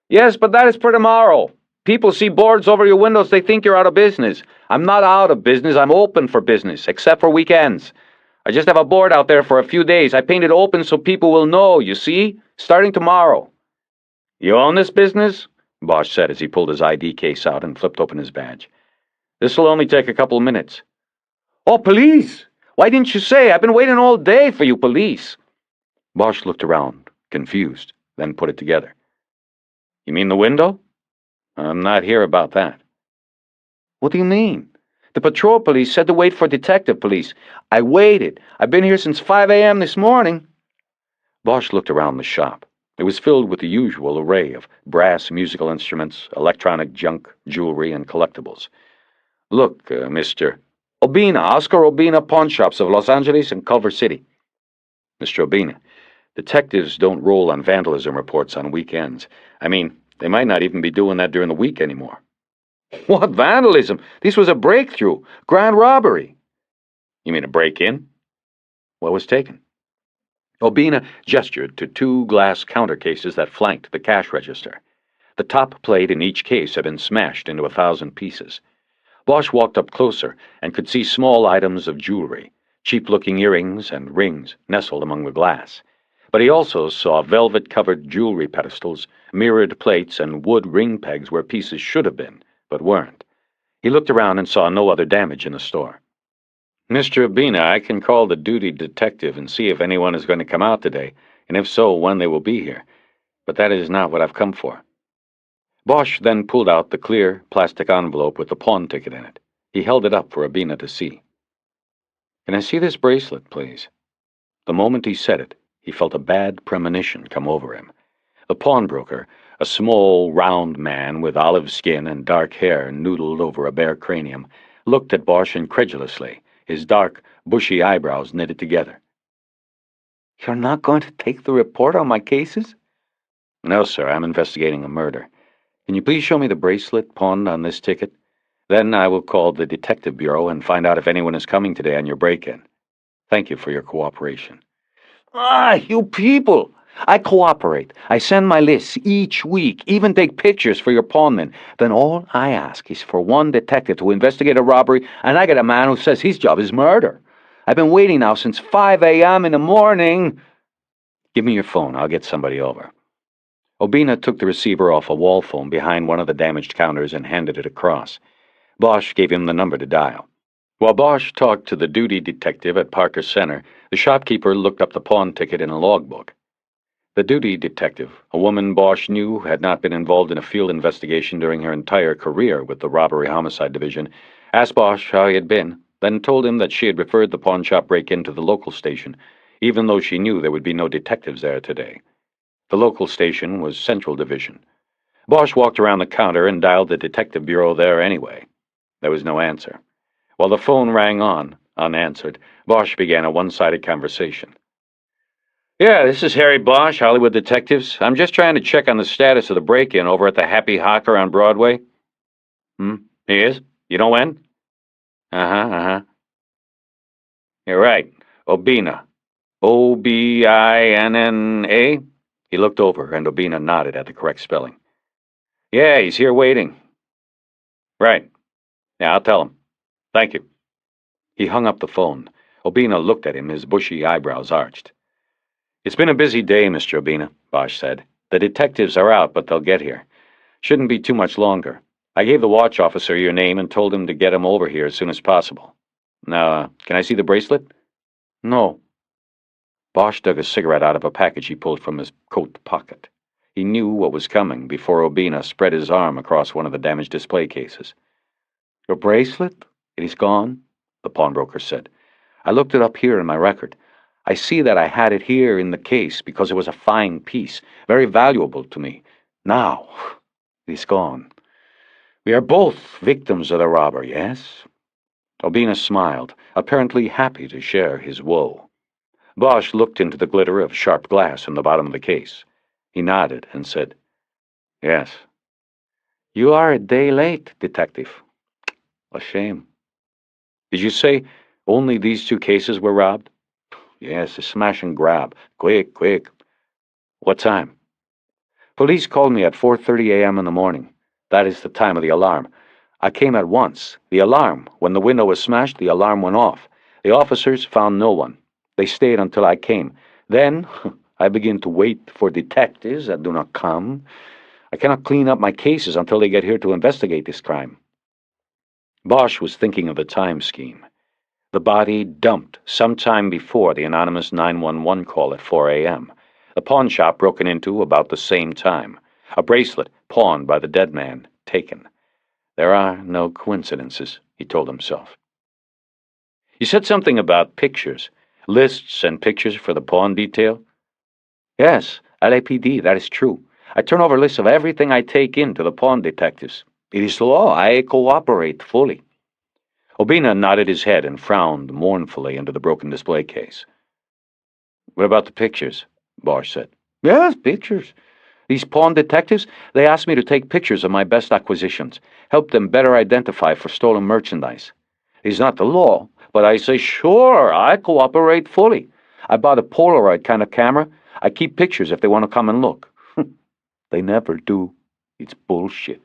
"Yes, but that is for tomorrow. People see boards over your windows, they think you're out of business. I'm not out of business, I'm open for business, except for weekends. I just have a board out there for a few days. I paint it open so people will know, you see? Starting tomorrow." "You own this business?" Bosch said as he pulled his ID case out and flipped open his badge. "This'll only take a couple minutes." "Oh, police! Why didn't you say? I've been waiting all day for you, police." Bosch looked around, confused, then put it together. "You mean the window? I'm not here about that." "What do you mean? The patrol police said to wait for detective police. I waited. I've been here since 5 a.m. this morning." Bosch looked around the shop. It was filled with the usual array of brass musical instruments, electronic junk, jewelry, and collectibles. "Look, Mr. Obina, Oscar Obina Pawn Shops of Los Angeles and Culver City." "Mr. Obina, detectives don't roll on vandalism reports on weekends. I mean, they might not even be doing that during the week anymore." "What vandalism? This was a breakthrough. Grand robbery." "You mean a break-in? What was taken?" Obina gestured to 2 glass counter cases that flanked the cash register. The top plate in each case had been smashed into 1,000 pieces. Bosch walked up closer and could see small items of jewelry, cheap-looking earrings and rings nestled among the glass. But he also saw velvet-covered jewelry pedestals, mirrored plates, and wood ring pegs where pieces should have been, but weren't. He looked around and saw no other damage in the store. "Mr. Obina, I can call the duty detective and see if anyone is going to come out today, and if so, when they will be here. But that is not what I've come for." Bosch then pulled out the clear plastic envelope with the pawn ticket in it. He held it up for Obina to see. "Can I see this bracelet, please?" The moment he said it, he felt a bad premonition come over him. The pawnbroker, a small, round man with olive skin and dark hair noodled over a bare cranium, looked at Bosch incredulously, his dark, bushy eyebrows knitted together. "You're not going to take the report on my cases?" "No, sir, I'm investigating a murder. Can you please show me the bracelet pawned on this ticket? Then I will call the Detective Bureau and find out if anyone is coming today on your break-in. Thank you for your cooperation. You people! I cooperate. I send my lists each week, even take pictures for your pawnmen. Then all I ask is for one detective to investigate a robbery, and I get a man who says his job is murder. I've been waiting now since 5 a.m. in the morning. Give me your phone. I'll get somebody over. Obina took the receiver off a wall phone behind one of the damaged counters and handed it across. Bosch gave him the number to dial. While Bosch talked to the duty detective at Parker Center, the shopkeeper looked up the pawn ticket in a logbook. The duty detective, a woman Bosch knew had not been involved in a field investigation during her entire career with the robbery-homicide division, asked Bosch how he had been, then told him that she had referred the pawnshop break-in to the local station, even though she knew there would be no detectives there today. The local station was Central Division. Bosch walked around the counter and dialed the detective bureau there anyway. There was no answer. While the phone rang on, unanswered, Bosch began a one-sided conversation. Yeah, this is Harry Bosch, Hollywood Detectives. I'm just trying to check on the status of the break-in over at the Happy Hawker on Broadway. He is? You know when? Uh-huh. You're right. Obina. Obinna? He looked over, and Obina nodded at the correct spelling. Yeah, he's here waiting. Right. Yeah, I'll tell him. Thank you. He hung up the phone. Obina looked at him, his bushy eyebrows arched. It's been a busy day, Mr. Obina, Bosch said. The detectives are out, but they'll get here. Shouldn't be too much longer. I gave the watch officer your name and told him to get him over here as soon as possible. Now, can I see the bracelet? No. Bosch dug a cigarette out of a package he pulled from his coat pocket. He knew what was coming before Obina spread his arm across one of the damaged display cases. Your bracelet? It is gone, the pawnbroker said. I looked it up here in my record. I see that I had it here in the case because it was a fine piece, very valuable to me. Now, it is gone. We are both victims of the robber, yes? Obina smiled, apparently happy to share his woe. Bosch looked into the glitter of sharp glass in the bottom of the case. He nodded and said, Yes. You are a day late, Detective. A shame. Did you say only these two cases were robbed? Yes, a smash and grab. Quick. What time? Police called me at 4:30 a.m. in the morning. That is the time of the alarm. I came at once. The alarm. When the window was smashed, the alarm went off. The officers found no one. They stayed until I came. Then, I begin to wait for detectives that do not come. I cannot clean up my cases until they get here to investigate this crime. Bosch was thinking of the time scheme. The body dumped sometime before the anonymous 911 call at 4 a.m. The pawn shop broken into about the same time. A bracelet pawned by the dead man taken. There are no coincidences, he told himself. You said something about pictures, lists and pictures for the pawn detail? Yes, LAPD, that is true. I turn over lists of everything I take in to the pawn detectives. It is law. I cooperate fully. Obina nodded his head and frowned mournfully into the broken display case. What about the pictures? Bosch said. Yes, pictures. These pawn detectives, they asked me to take pictures of my best acquisitions, help them better identify for stolen merchandise. It's not the law, but I say, sure, I cooperate fully. I bought a Polaroid kind of camera. I keep pictures if they want to come and look. They never do. It's bullshit.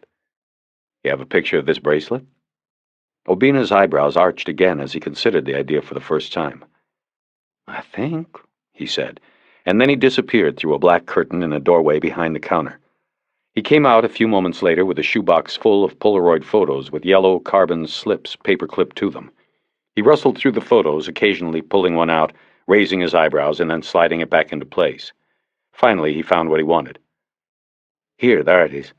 You have a picture of this bracelet? Obina's eyebrows arched again as he considered the idea for the first time. I think, he said, and then he disappeared through a black curtain in a doorway behind the counter. He came out a few moments later with a shoebox full of Polaroid photos with yellow carbon slips paper-clipped to them. He rustled through the photos, occasionally pulling one out, raising his eyebrows, and then sliding it back into place. Finally, he found what he wanted. Here, there it is.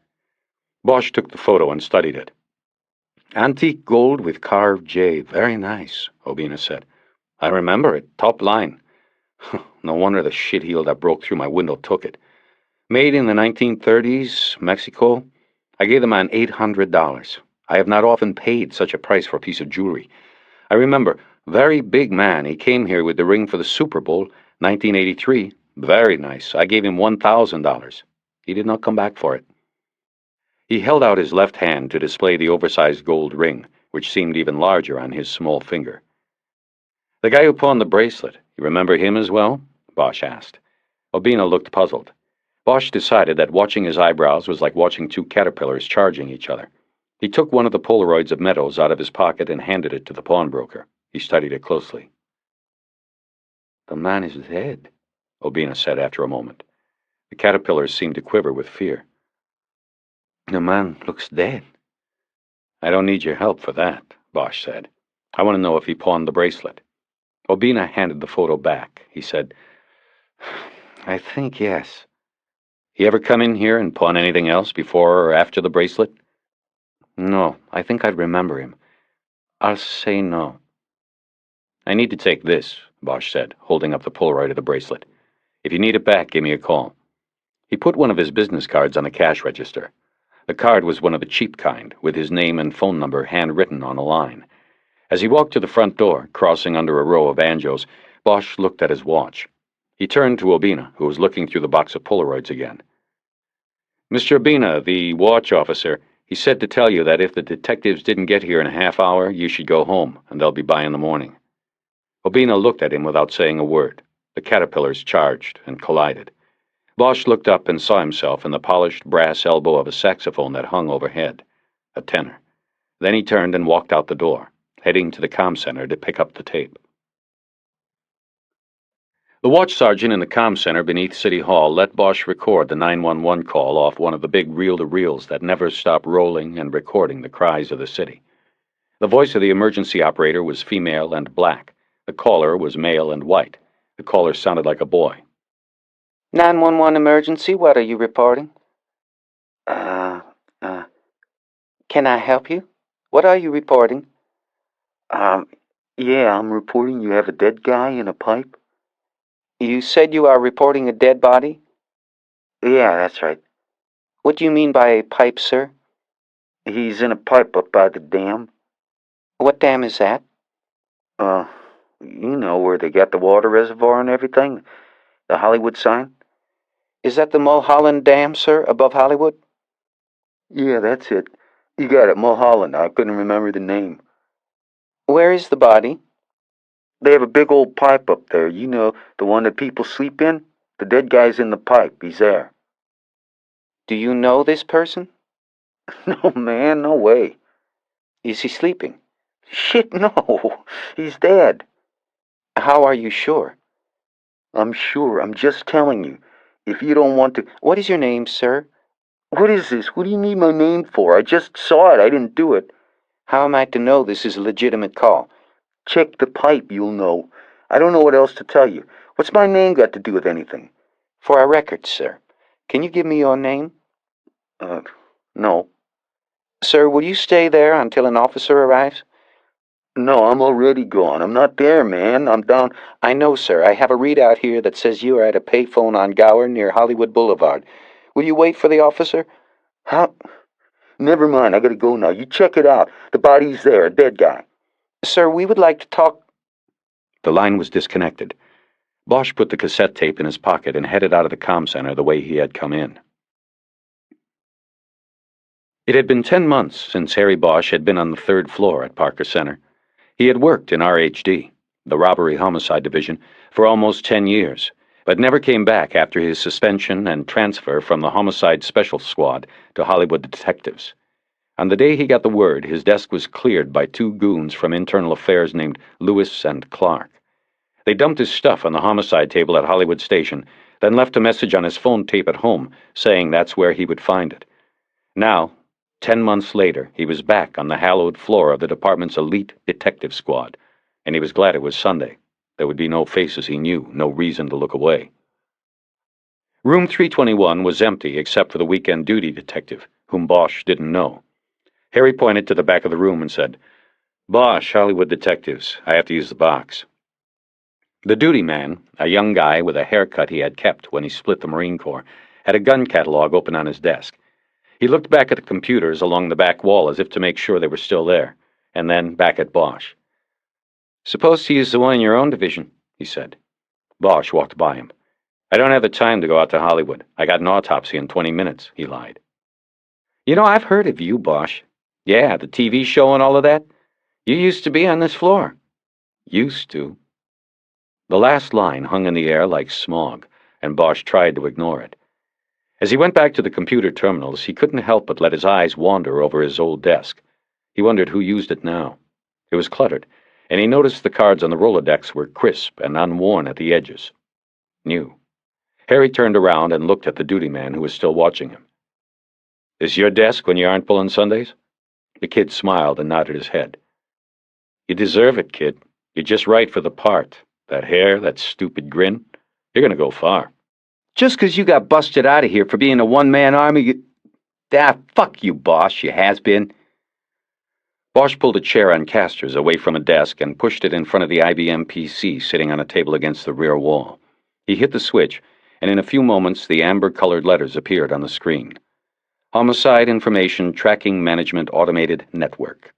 Bosch took the photo and studied it. Antique gold with carved jade. Very nice, Obina said. I remember it. Top line. No wonder the shitheel that broke through my window took it. Made in the 1930s, Mexico. I gave the man $800. I have not often paid such a price for a piece of jewelry. I remember, very big man. He came here with the ring for the Super Bowl, 1983. Very nice. I gave him $1,000. He did not come back for it. He held out his left hand to display the oversized gold ring, which seemed even larger on his small finger. "The guy who pawned the bracelet, you remember him as well?" Bosch asked. Obina looked puzzled. Bosch decided that watching his eyebrows was like watching two caterpillars charging each other. He took one of the Polaroids of Meadows out of his pocket and handed it to the pawnbroker. He studied it closely. "The man is dead," Obina said after a moment. The caterpillars seemed to quiver with fear. "The man looks dead." "I don't need your help for that," Bosch said. "I want to know if he pawned the bracelet." Obina handed the photo back. He said, "I think yes." "He ever come in here and pawn anything else before or after the bracelet?" "No, I think I'd remember him. I'll say no." "I need to take this," Bosch said, holding up the Polaroid of the bracelet. "If you need it back, give me a call." He put one of his business cards on the cash register. The card was one of the cheap kind, with his name and phone number handwritten on a line. As he walked to the front door, crossing under a row of banjos, Bosch looked at his watch. He turned to Obina, who was looking through the box of Polaroids again. "Mr. Obina, the watch officer, he said to tell you that if the detectives didn't get here in a half hour, you should go home, and they'll be by in the morning." Obina looked at him without saying a word. The caterpillars charged and collided. Bosch looked up and saw himself in the polished brass elbow of a saxophone that hung overhead, a tenor. Then he turned and walked out the door, heading to the comm center to pick up the tape. The watch sergeant in the comm center beneath City Hall let Bosch record the 911 call off one of the big reel-to-reels that never stopped rolling and recording the cries of the city. The voice of the emergency operator was female and black. The caller was male and white. The caller sounded like a boy. 911 emergency, what are you reporting? Can I help you? What are you reporting? Yeah, I'm reporting you have a dead guy in a pipe. You said you are reporting a dead body? Yeah, that's right. What do you mean by a pipe, sir? He's in a pipe up by the dam. What dam is that? You know where they got the water reservoir and everything? The Hollywood sign? Is that the Mulholland Dam, sir, above Hollywood? Yeah, that's it. You got it, Mulholland. I couldn't remember the name. Where is the body? They have a big old pipe up there. You know, the one that people sleep in? The dead guy's in the pipe. He's there. Do you know this person? No, man, no way. Is he sleeping? Shit, no. He's dead. How are you sure? I'm sure. I'm just telling you. If you don't want to... What is your name, sir? What is this? What do you need my name for? I just saw it. I didn't do it. How am I to know this is a legitimate call? Check the pipe, you'll know. I don't know what else to tell you. What's my name got to do with anything? For our records, sir. Can you give me your name? No. Sir, will you stay there until an officer arrives? No, I'm already gone. I'm not there, man. I'm down... I know, sir. I have a readout here that says you are at a payphone on Gower near Hollywood Boulevard. Will you wait for the officer? How? Never mind. I gotta go now. You check it out. The body's there, a dead guy. Sir, we would like to talk... The line was disconnected. Bosch put the cassette tape in his pocket and headed out of the comm center the way he had come in. It had been 10 months since Harry Bosch had been on the 3rd floor at Parker Center. He had worked in RHD, the Robbery Homicide Division, for almost 10 years, but never came back after his suspension and transfer from the Homicide Special Squad to Hollywood Detectives. On the day he got the word, his desk was cleared by 2 goons from Internal Affairs named Lewis and Clark. They dumped his stuff on the homicide table at Hollywood Station, then left a message on his phone tape at home saying that's where he would find it. Now, 10 months later, he was back on the hallowed floor of the department's elite detective squad, and he was glad it was Sunday. There would be no faces he knew, no reason to look away. Room 321 was empty except for the weekend duty detective, whom Bosch didn't know. Harry pointed to the back of the room and said, "Bosch, Hollywood Detectives. I have to use the box." The duty man, a young guy with a haircut he had kept when he split the Marine Corps, had a gun catalog open on his desk. He looked back at the computers along the back wall as if to make sure they were still there, and then back at Bosch. "Supposed to use the one in your own division," he said. Bosch walked by him. "I don't have the time to go out to Hollywood. I got an autopsy in 20 minutes, he lied. You know, I've heard of you, Bosch. Yeah, the TV show and all of that. You used to be on this floor. Used to. The last line hung in the air like smog, and Bosch tried to ignore it. As he went back to the computer terminals, he couldn't help but let his eyes wander over his old desk. He wondered who used it now. It was cluttered, and he noticed the cards on the Rolodex were crisp and unworn at the edges. New. Harry turned around and looked at the duty man who was still watching him. Is your desk when you aren't pulling Sundays? The kid smiled and nodded his head. You deserve it, kid. You're just right for the part. That hair, that stupid grin. You're gonna go far. Just 'cause you got busted out of here for being a one-man army, fuck you, Bosch, you has-been. Bosch pulled a chair on casters away from a desk and pushed it in front of the IBM PC sitting on a table against the rear wall. He hit the switch, and in a few moments the amber-colored letters appeared on the screen. Homicide Information Tracking Management Automated Network.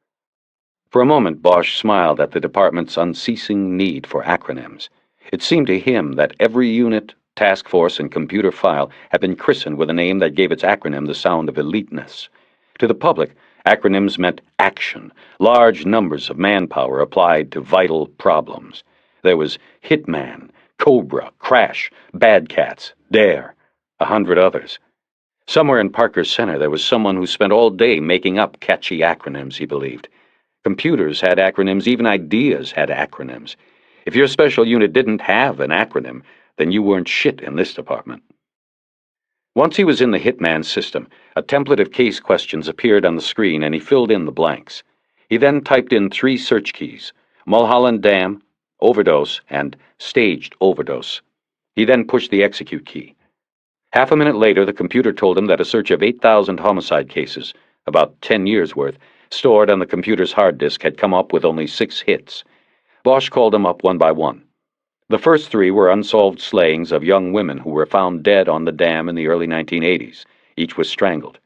For a moment, Bosch smiled at the department's unceasing need for acronyms. It seemed to him that every unit, task force, and computer file had been christened with a name that gave its acronym the sound of eliteness. To the public, acronyms meant action, large numbers of manpower applied to vital problems. There was Hitman, Cobra, Crash, Bad Cats, Dare, 100 others. Somewhere in Parker Center there was someone who spent all day making up catchy acronyms, he believed. Computers had acronyms, even ideas had acronyms. If your special unit didn't have an acronym, then you weren't shit in this department. Once he was in the Hitman system, a template of case questions appeared on the screen and he filled in the blanks. He then typed in 3 search keys: Mulholland Dam, overdose, and staged overdose. He then pushed the execute key. Half a minute later, the computer told him that a search of 8,000 homicide cases, about 10 years' worth, stored on the computer's hard disk had come up with only 6 hits. Bosch called them up one by one. The first 3 were unsolved slayings of young women who were found dead on the dam in the early 1980s. Each was strangled.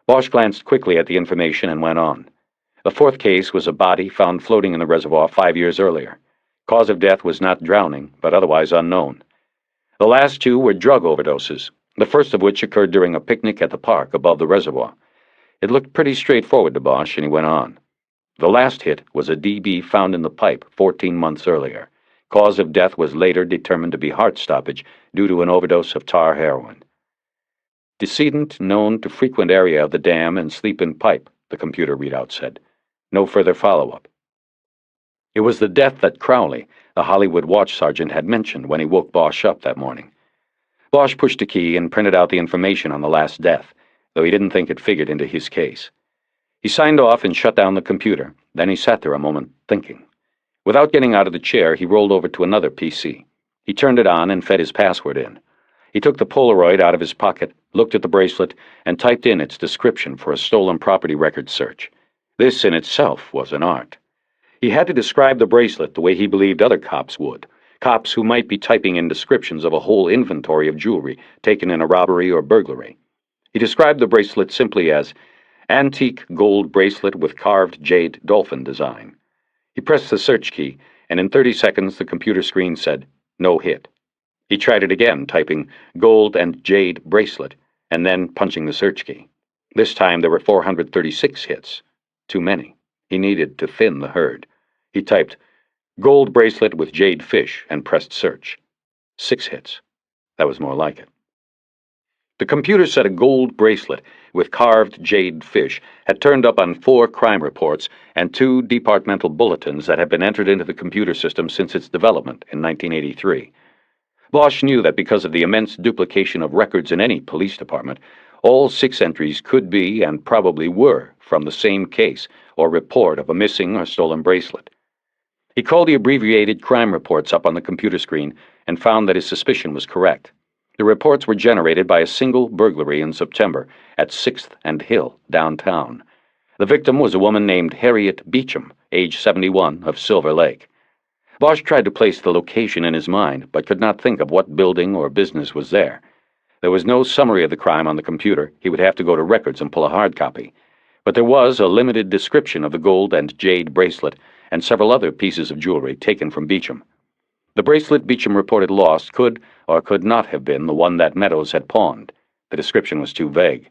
Bosch glanced quickly at the information and went on. The 4th case was a body found floating in the reservoir 5 years earlier. Cause of death was not drowning, but otherwise unknown. The last 2 were drug overdoses, the first of which occurred during a picnic at the park above the reservoir. It looked pretty straightforward to Bosch, and he went on. The last hit was a DB found in the pipe 14 months earlier. Cause of death was later determined to be heart stoppage due to an overdose of tar heroin. Decedent known to frequent area of the dam and sleep in pipe, the computer readout said. No further follow-up. It was the death that Crowley, the Hollywood watch sergeant, had mentioned when he woke Bosch up that morning. Bosch pushed a key and printed out the information on the last death, though he didn't think it figured into his case. He signed off and shut down the computer. Then he sat there a moment, thinking. Without getting out of the chair, he rolled over to another PC. He turned it on and fed his password in. He took the Polaroid out of his pocket, looked at the bracelet, and typed in its description for a stolen property record search. This in itself was an art. He had to describe the bracelet the way he believed other cops would, cops who might be typing in descriptions of a whole inventory of jewelry taken in a robbery or burglary. He described the bracelet simply as antique gold bracelet with carved jade dolphin design. He pressed the search key, and in 30 seconds the computer screen said, no hit. He tried it again, typing gold and jade bracelet, and then punching the search key. This time there were 436 hits. Too many. He needed to thin the herd. He typed, gold bracelet with jade fish, and pressed search. 6 hits. That was more like it. The computer said a gold bracelet with carved jade fish had turned up on 4 crime reports and 2 departmental bulletins that had been entered into the computer system since its development in 1983. Bosch knew that because of the immense duplication of records in any police department, all 6 entries could be and probably were from the same case or report of a missing or stolen bracelet. He called the abbreviated crime reports up on the computer screen and found that his suspicion was correct. The reports were generated by a single burglary in September at 6th and Hill, downtown. The victim was a woman named Harriet Beecham, age 71, of Silver Lake. Bosch tried to place the location in his mind, but could not think of what building or business was there. There was no summary of the crime on the computer. He would have to go to records and pull a hard copy. But there was a limited description of the gold and jade bracelet and several other pieces of jewelry taken from Beecham. The bracelet Beecham reported lost could or could not have been the one that Meadows had pawned. The description was too vague.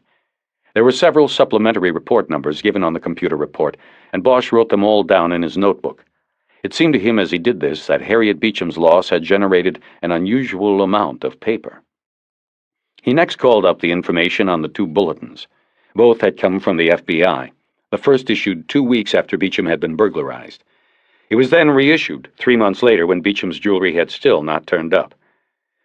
There were several supplementary report numbers given on the computer report, and Bosch wrote them all down in his notebook. It seemed to him as he did this that Harriet Beecham's loss had generated an unusual amount of paper. He next called up the information on the two bulletins. Both had come from the FBI, the first issued 2 weeks after Beecham had been burglarized. It was then reissued 3 months later when Beecham's jewelry had still not turned up.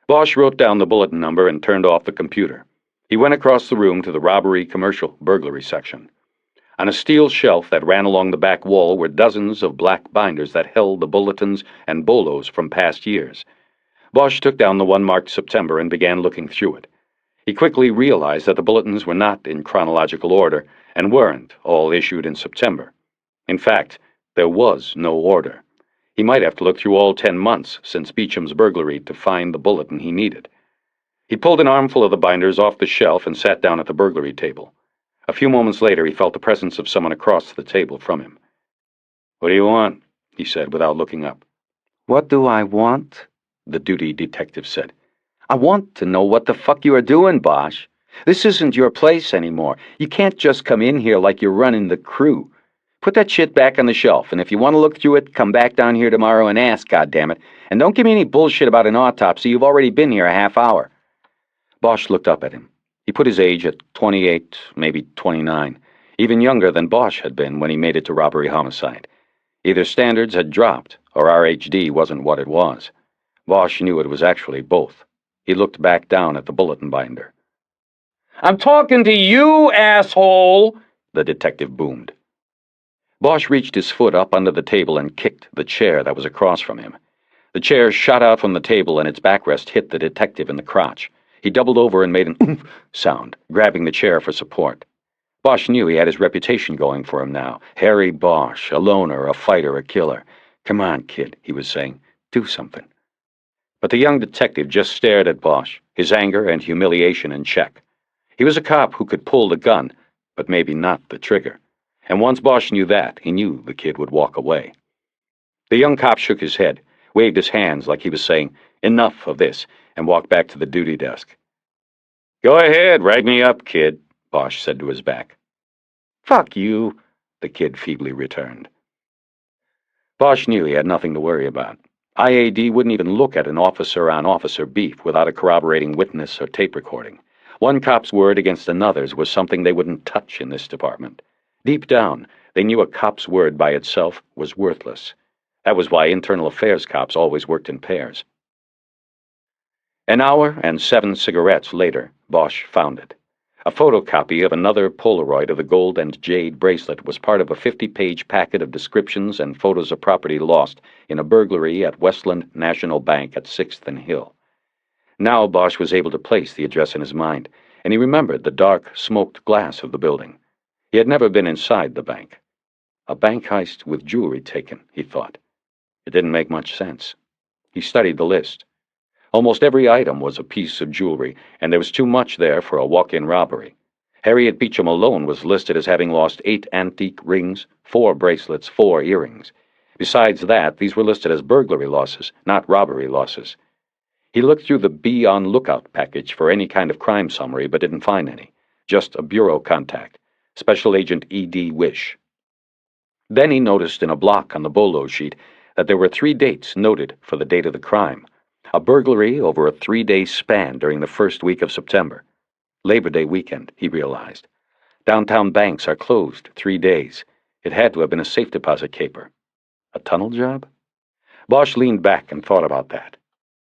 Bosch wrote down the bulletin number and turned off the computer. He went across the room to the robbery commercial burglary section. On a steel shelf that ran along the back wall were dozens of black binders that held the bulletins and bolos from past years. Bosch took down the one marked September and began looking through it. He quickly realized that the bulletins were not in chronological order and weren't all issued in September. In fact, there was no order. He might have to look through all 10 months since Beecham's burglary to find the bulletin he needed. He pulled an armful of the binders off the shelf and sat down at the burglary table. A few moments later, he felt the presence of someone across the table from him. "What do you want?" he said without looking up. What do I want? The duty detective said. I want to know what the fuck you are doing, Bosch. This isn't your place anymore. You can't just come in here like you're running the crew. Put that shit back on the shelf, and if you want to look through it, come back down here tomorrow and ask, goddammit. And don't give me any bullshit about an autopsy. You've already been here a half hour. Bosch looked up at him. He put his age at 28, maybe 29, even younger than Bosch had been when he made it to robbery homicide. Either standards had dropped, or RHD wasn't what it was. Bosch knew it was actually both. He looked back down at the bulletin binder. "I'm talking to you, asshole!" the detective boomed. Bosch reached his foot up under the table and kicked the chair that was across from him. The chair shot out from the table and its backrest hit the detective in the crotch. He doubled over and made an oomph sound, grabbing the chair for support. Bosch knew he had his reputation going for him now. Harry Bosch, a loner, a fighter, a killer. "Come on, kid," he was saying. "Do something." But the young detective just stared at Bosch, his anger and humiliation in check. He was a cop who could pull the gun, but maybe not the trigger. And once Bosch knew that, he knew the kid would walk away. The young cop shook his head, waved his hands like he was saying, "Enough of this," and walked back to the duty desk. "Go ahead, write me up, kid," Bosch said to his back. "Fuck you," the kid feebly returned. Bosch knew he had nothing to worry about. IAD wouldn't even look at an officer-on-officer beef without a corroborating witness or tape recording. One cop's word against another's was something they wouldn't touch in this department. Deep down, they knew a cop's word by itself was worthless. That was why internal affairs cops always worked in pairs. An hour and 7 cigarettes later, Bosch found it. A photocopy of another Polaroid of the gold and jade bracelet was part of a 50-page packet of descriptions and photos of property lost in a burglary at Westland National Bank at 6th and Hill. Now Bosch was able to place the address in his mind, and he remembered the dark, smoked glass of the building. He had never been inside the bank. A bank heist with jewelry taken, he thought. It didn't make much sense. He studied the list. Almost every item was a piece of jewelry, and there was too much there for a walk-in robbery. Harriet Beecham alone was listed as having lost 8 antique rings, 4 bracelets, 4 earrings. Besides that, these were listed as burglary losses, not robbery losses. He looked through the Be on Lookout package for any kind of crime summary, but didn't find any. Just a bureau contact, Special Agent E.D. Wish. Then he noticed in a block on the bolo sheet that there were 3 dates noted for the date of the crime. A burglary over a 3-day span during the first week of September. Labor Day weekend, he realized. Downtown banks are closed 3 days. It had to have been a safe deposit caper. A tunnel job? Bosch leaned back and thought about that.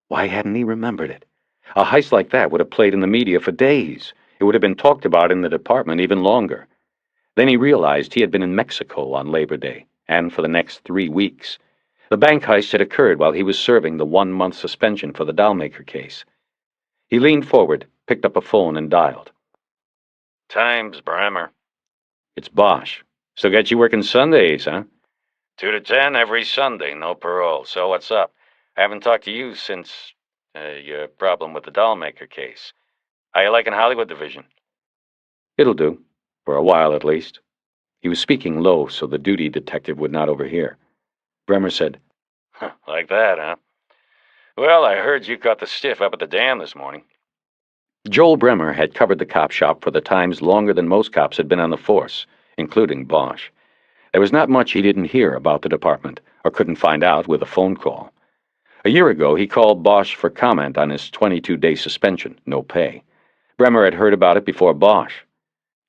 Why hadn't he remembered it? A heist like that would have played in the media for days. It would have been talked about in the department even longer. Then he realized he had been in Mexico on Labor Day, and for the next 3 weeks. The bank heist had occurred while he was serving the 1-month suspension for the dollmaker case. He leaned forward, picked up a phone, and dialed. Times, Bremer. It's Bosch. Still got you working Sundays, huh? 2 to 10 every Sunday, no parole. So what's up? I haven't talked to you since your problem with the dollmaker case. How you liking Hollywood division? It'll do, for a while at least. He was speaking low so the duty detective would not overhear. Bremer said, Like that, huh? Well, I heard you caught the stiff up at the dam this morning. Joel Bremer had covered the cop shop for the Times longer than most cops had been on the force, including Bosch. There was not much he didn't hear about the department, or couldn't find out with a phone call. A year ago, he called Bosch for comment on his 22-day suspension, no pay. Bremer had heard about it before Bosch.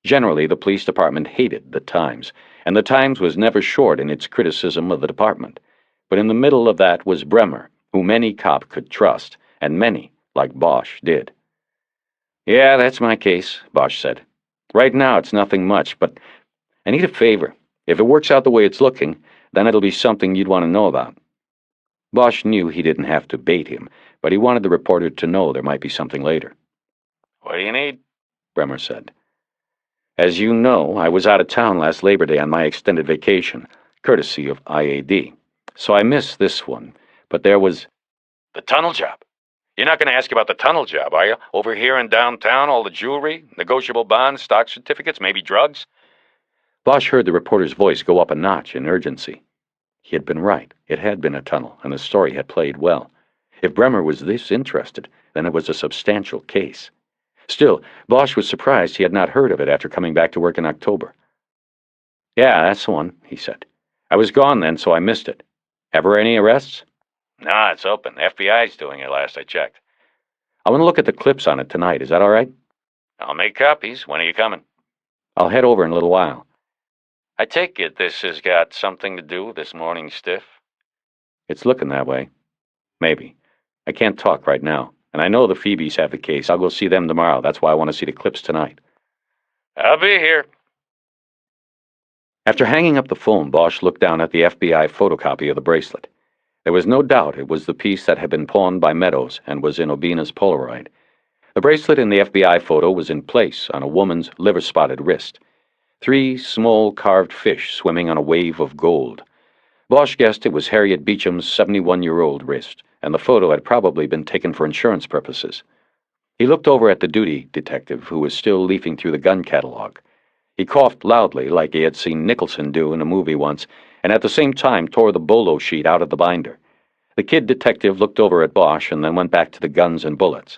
Generally, the police department hated the Times, and the Times was never short in its criticism of the department. But in the middle of that was Bremer, whom any cop could trust, and many, like Bosch, did. "Yeah, that's my case," Bosch said. "Right now it's nothing much, but I need a favor. If it works out the way it's looking, then it'll be something you'd want to know about." Bosch knew he didn't have to bait him, but he wanted the reporter to know there might be something later. What do you need? Bremer said. "As you know, I was out of town last Labor Day on my extended vacation, courtesy of IAD. So I missed this one, but there was—" The tunnel job. You're not going to ask about the tunnel job, are you? Over here in downtown, all the jewelry, negotiable bonds, stock certificates, maybe drugs? Bosch heard the reporter's voice go up a notch in urgency. He had been right. It had been a tunnel, and the story had played well. If Bremer was this interested, then it was a substantial case. Still, Bosch was surprised he had not heard of it after coming back to work in October. "Yeah, that's the one," he said. "I was gone then, so I missed it. Ever any arrests?" Nah, it's open. FBI's doing it last I checked. "I want to look at the clips on it tonight. Is that all right?" I'll make copies. When are you coming? "I'll head over in a little while." I take it this has got something to do with this morning's stiff? "It's looking that way. Maybe. I can't talk right now, and I know the Phoebes have the case. I'll go see them tomorrow. That's why I want to see the clips tonight." I'll be here. After hanging up the phone, Bosch looked down at the FBI photocopy of the bracelet. There was no doubt it was the piece that had been pawned by Meadows and was in Obina's Polaroid. The bracelet in the FBI photo was in place on a woman's liver-spotted wrist. 3 small carved fish swimming on a wave of gold. Bosch guessed it was Harriet Beecham's 71-year-old wrist, and the photo had probably been taken for insurance purposes. He looked over at the duty detective, who was still leafing through the gun catalog. He coughed loudly, like he had seen Nicholson do in a movie once, and at the same time tore the bolo sheet out of the binder. The kid detective looked over at Bosch and then went back to the guns and bullets.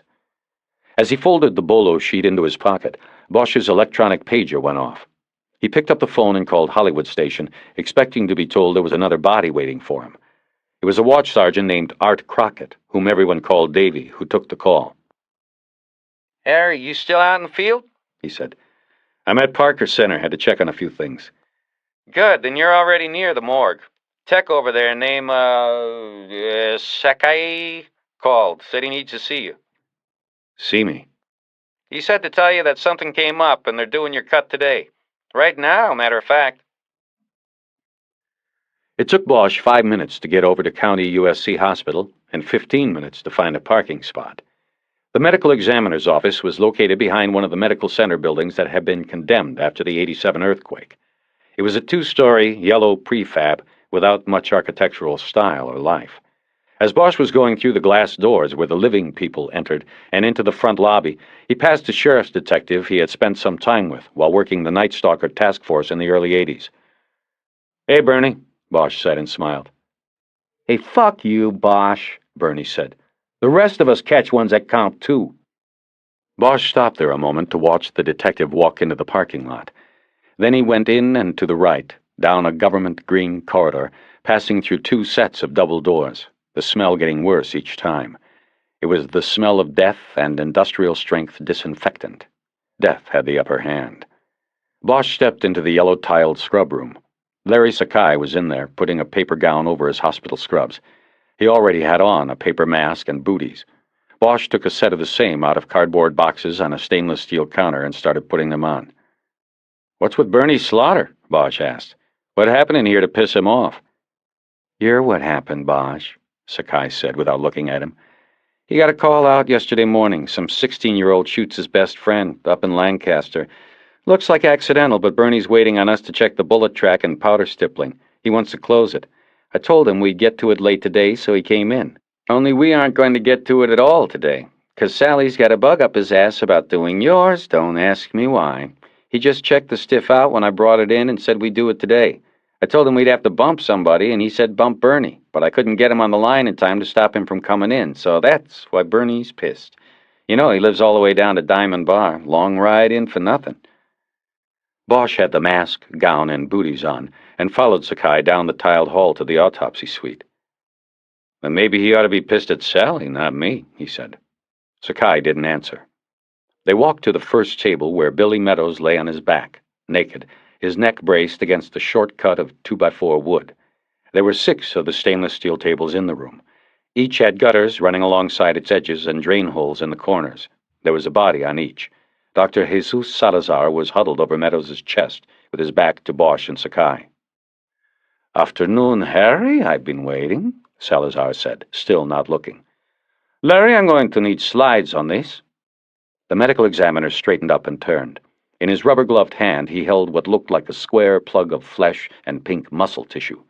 As he folded the bolo sheet into his pocket, Bosch's electronic pager went off. He picked up the phone and called Hollywood Station, expecting to be told there was another body waiting for him. It was a watch sergeant named Art Crockett, whom everyone called Davy, who took the call. Harry, you still out in the field? He said. "I'm at Parker Center. Had to check on a few things." Good, then you're already near the morgue. Tech over there named, Sakai called. Said he needs to see you. "See me?" He said to tell you that something came up and they're doing your cut today. Right now, matter of fact. It took Bosch 5 minutes to get over to County USC Hospital and 15 minutes to find a parking spot. The medical examiner's office was located behind one of the medical center buildings that had been condemned after the '87 earthquake. It was a 2-story, yellow prefab without much architectural style or life. As Bosch was going through the glass doors where the living people entered and into the front lobby, he passed a sheriff's detective he had spent some time with while working the Night Stalker task force in the early '80s. "Hey, Bernie," Bosch said and smiled. "Hey, fuck you, Bosch," Bernie said. "The rest of us catch ones that count, too." Bosch stopped there a moment to watch the detective walk into the parking lot. Then he went in and to the right, down a government green corridor, passing through 2 sets of double doors, the smell getting worse each time. It was the smell of death and industrial-strength disinfectant. Death had the upper hand. Bosch stepped into the yellow-tiled scrub room. Larry Sakai was in there, putting a paper gown over his hospital scrubs. He already had on a paper mask and booties. Bosch took a set of the same out of cardboard boxes on a stainless steel counter and started putting them on. "What's with Bernie Slaughter?" Bosch asked. "What happened in here to piss him off?" "You're what happened, Bosch," Sakai said without looking at him. "He got a call out yesterday morning. Some 16-year-old shoots his best friend up in Lancaster. Looks like accidental, but Bernie's waiting on us to check the bullet track and powder stippling. He wants to close it. I told him we'd get to it late today, so he came in. Only we aren't going to get to it at all today, 'cause Sally's got a bug up his ass about doing yours. Don't ask me why. He just checked the stiff out when I brought it in and said we'd do it today. I told him we'd have to bump somebody, and he said bump Bernie, but I couldn't get him on the line in time to stop him from coming in, so that's why Bernie's pissed. You know, he lives all the way down to Diamond Bar. Long ride in for nothing. Bosch had the mask, gown, and booties on, and followed Sakai down the tiled hall to the autopsy suite. Then maybe he ought to be pissed at Sally, not me, he said. Sakai didn't answer. They walked to the first table where Billy Meadows lay on his back, naked, his neck braced against a short cut of 2x4 wood. There were 6 of the stainless steel tables in the room. Each had gutters running alongside its edges and drain holes in the corners. There was a body on each. Dr. Jesus Salazar was huddled over Meadows' chest, with his back to Bosch and Sakai. "Afternoon, Harry. I've been waiting," Salazar said, still not looking. "Larry, I'm going to need slides on this." The medical examiner straightened up and turned. In his rubber-gloved hand he held what looked like a square plug of flesh and pink muscle tissue.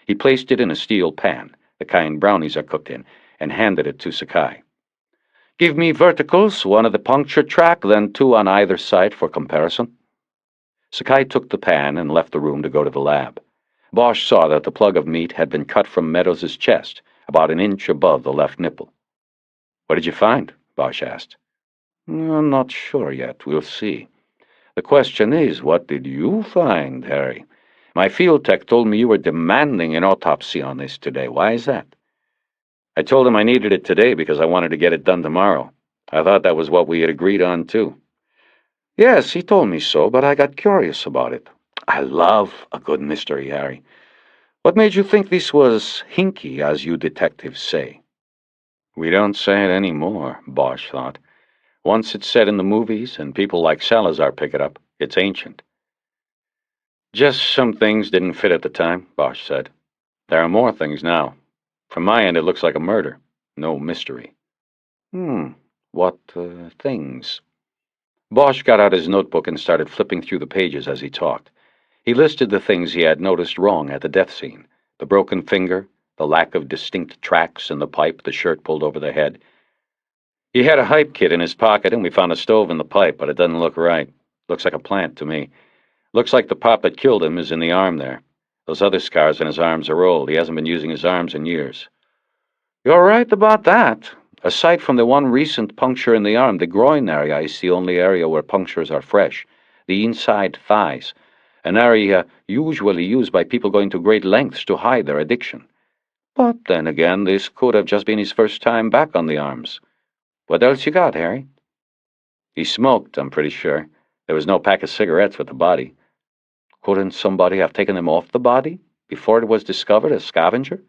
He placed it in a steel pan, the kind brownies are cooked in, and handed it to Sakai. "Give me verticals, 1 at the puncture track, then 2 on either side for comparison." Sakai took the pan and left the room to go to the lab. Bosch saw that the plug of meat had been cut from Meadows' chest, about an inch above the left nipple. "What did you find?" Bosch asked. "I'm not sure yet. We'll see. The question is, what did you find, Harry? My field tech told me you were demanding an autopsy on this today. Why is that?" "I told him I needed it today because I wanted to get it done tomorrow. I thought that was what we had agreed on, too." "Yes, he told me so, but I got curious about it. I love a good mystery, Harry. What made you think this was hinky, as you detectives say?" "We don't say it anymore," Bosch thought. "Once it's said in the movies, and people like Salazar pick it up, it's ancient." "Just some things didn't fit at the time," Bosch said. "There are more things now. From my end, it looks like a murder. No mystery." What things?" Bosch got out his notebook and started flipping through the pages as he talked. He listed the things he had noticed wrong at the death scene: the broken finger, the lack of distinct tracks in the pipe, the shirt pulled over the head. "He had a hype kit in his pocket, and we found a stove in the pipe, but it doesn't look right. Looks like a plant to me. Looks like the pop that killed him is in the arm there. Those other scars on his arms are old. He hasn't been using his arms in years." "You're right about that. Aside from the one recent puncture in the arm, the groin area is the only area where punctures are fresh. The inside thighs, an area usually used by people going to great lengths to hide their addiction. But then again, this could have just been his first time back on the arms. What else you got, Harry?" "He smoked, I'm pretty sure. There was no pack of cigarettes with the body." "Couldn't somebody have taken them off the body before it was discovered as scavenger?"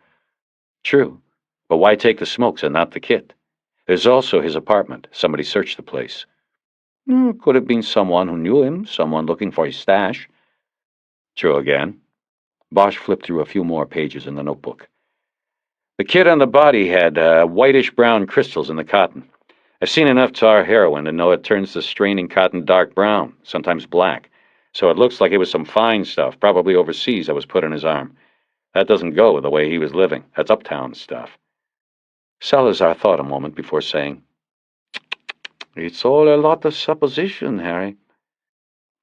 "True. But why take the smokes and not the kit? There's also his apartment. Somebody searched the place." "Could have been someone who knew him, someone looking for his stash." "True again." Bosch flipped through a few more pages in the notebook. "The kit on the body had whitish-brown crystals in the cotton. I've seen enough tar heroin to know it turns the straining cotton dark brown, sometimes black. So it looks like it was some fine stuff, probably overseas, that was put on his arm. That doesn't go with the way he was living. That's uptown stuff." Salazar thought a moment before saying, "It's all a lot of supposition, Harry."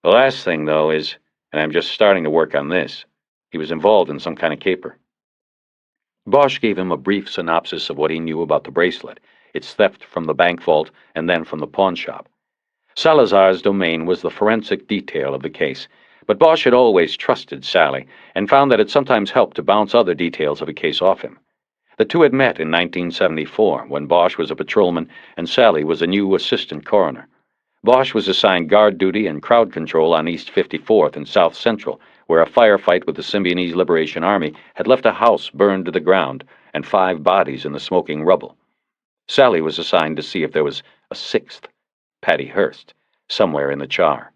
"The last thing, though, is, and I'm just starting to work on this, he was involved in some kind of caper." Bosch gave him a brief synopsis of what he knew about the bracelet, its theft from the bank vault, and then from the pawn shop. Salazar's domain was the forensic detail of the case, but Bosch had always trusted Sally, and found that it sometimes helped to bounce other details of a case off him. The two had met in 1974, when Bosch was a patrolman and Sally was a new assistant coroner. Bosch was assigned guard duty and crowd control on East 54th and South Central, where a firefight with the Symbionese Liberation Army had left a house burned to the ground and 5 bodies in the smoking rubble. Sally was assigned to see if there was a 6th, Patty Hearst, somewhere in the char.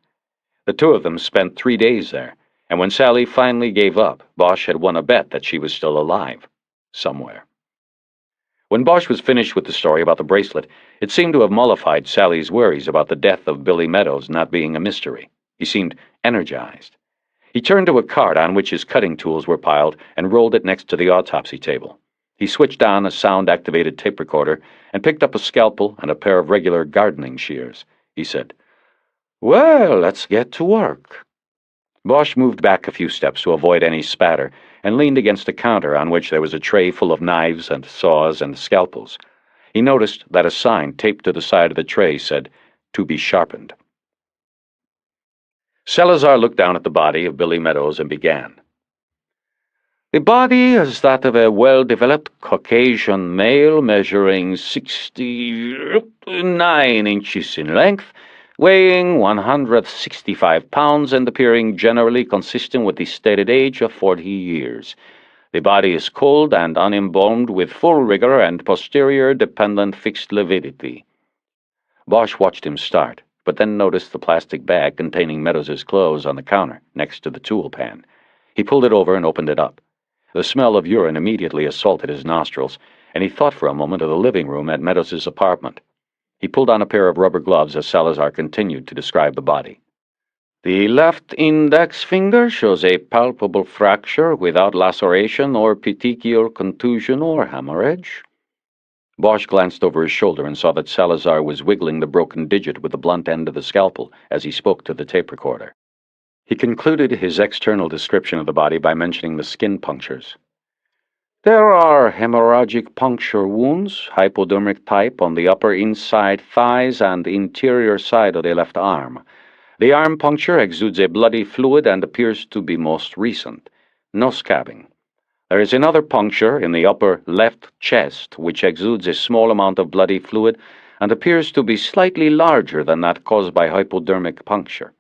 The two of them spent 3 days there, and when Sally finally gave up, Bosch had won a bet that she was still alive, somewhere. When Bosch was finished with the story about the bracelet, it seemed to have mollified Sally's worries about the death of Billy Meadows not being a mystery. He seemed energized. He turned to a cart on which his cutting tools were piled and rolled it next to the autopsy table. He switched on a sound-activated tape recorder and picked up a scalpel and a pair of regular gardening shears. He said, "Well, let's get to work." Bosch moved back a few steps to avoid any spatter and leaned against a counter on which there was a tray full of knives and saws and scalpels. He noticed that a sign taped to the side of the tray said, "To be sharpened." Salazar looked down at the body of Billy Meadows and began. The body is that of a well-developed Caucasian male measuring 69 inches in length, weighing 165 pounds and appearing generally consistent with the stated age of 40 years. The body is cold and unembalmed with full rigor and posterior dependent fixed lividity. Bosch watched him start, but then noticed the plastic bag containing Meadows's clothes on the counter next to the tool pan. He pulled it over and opened it up. The smell of urine immediately assaulted his nostrils, and he thought for a moment of the living room at Meadows's apartment. He pulled on a pair of rubber gloves as Salazar continued to describe the body. The left index finger shows a palpable fracture without laceration or petechial contusion or hemorrhage. Bosch glanced over his shoulder and saw that Salazar was wiggling the broken digit with the blunt end of the scalpel as he spoke to the tape recorder. He concluded his external description of the body by mentioning the skin punctures. There are hemorrhagic puncture wounds, hypodermic type, on the upper inside thighs and interior side of the left arm. The arm puncture exudes a bloody fluid and appears to be most recent. No scabbing. There is another puncture in the upper left chest which exudes a small amount of bloody fluid and appears to be slightly larger than that caused by hypodermic puncture.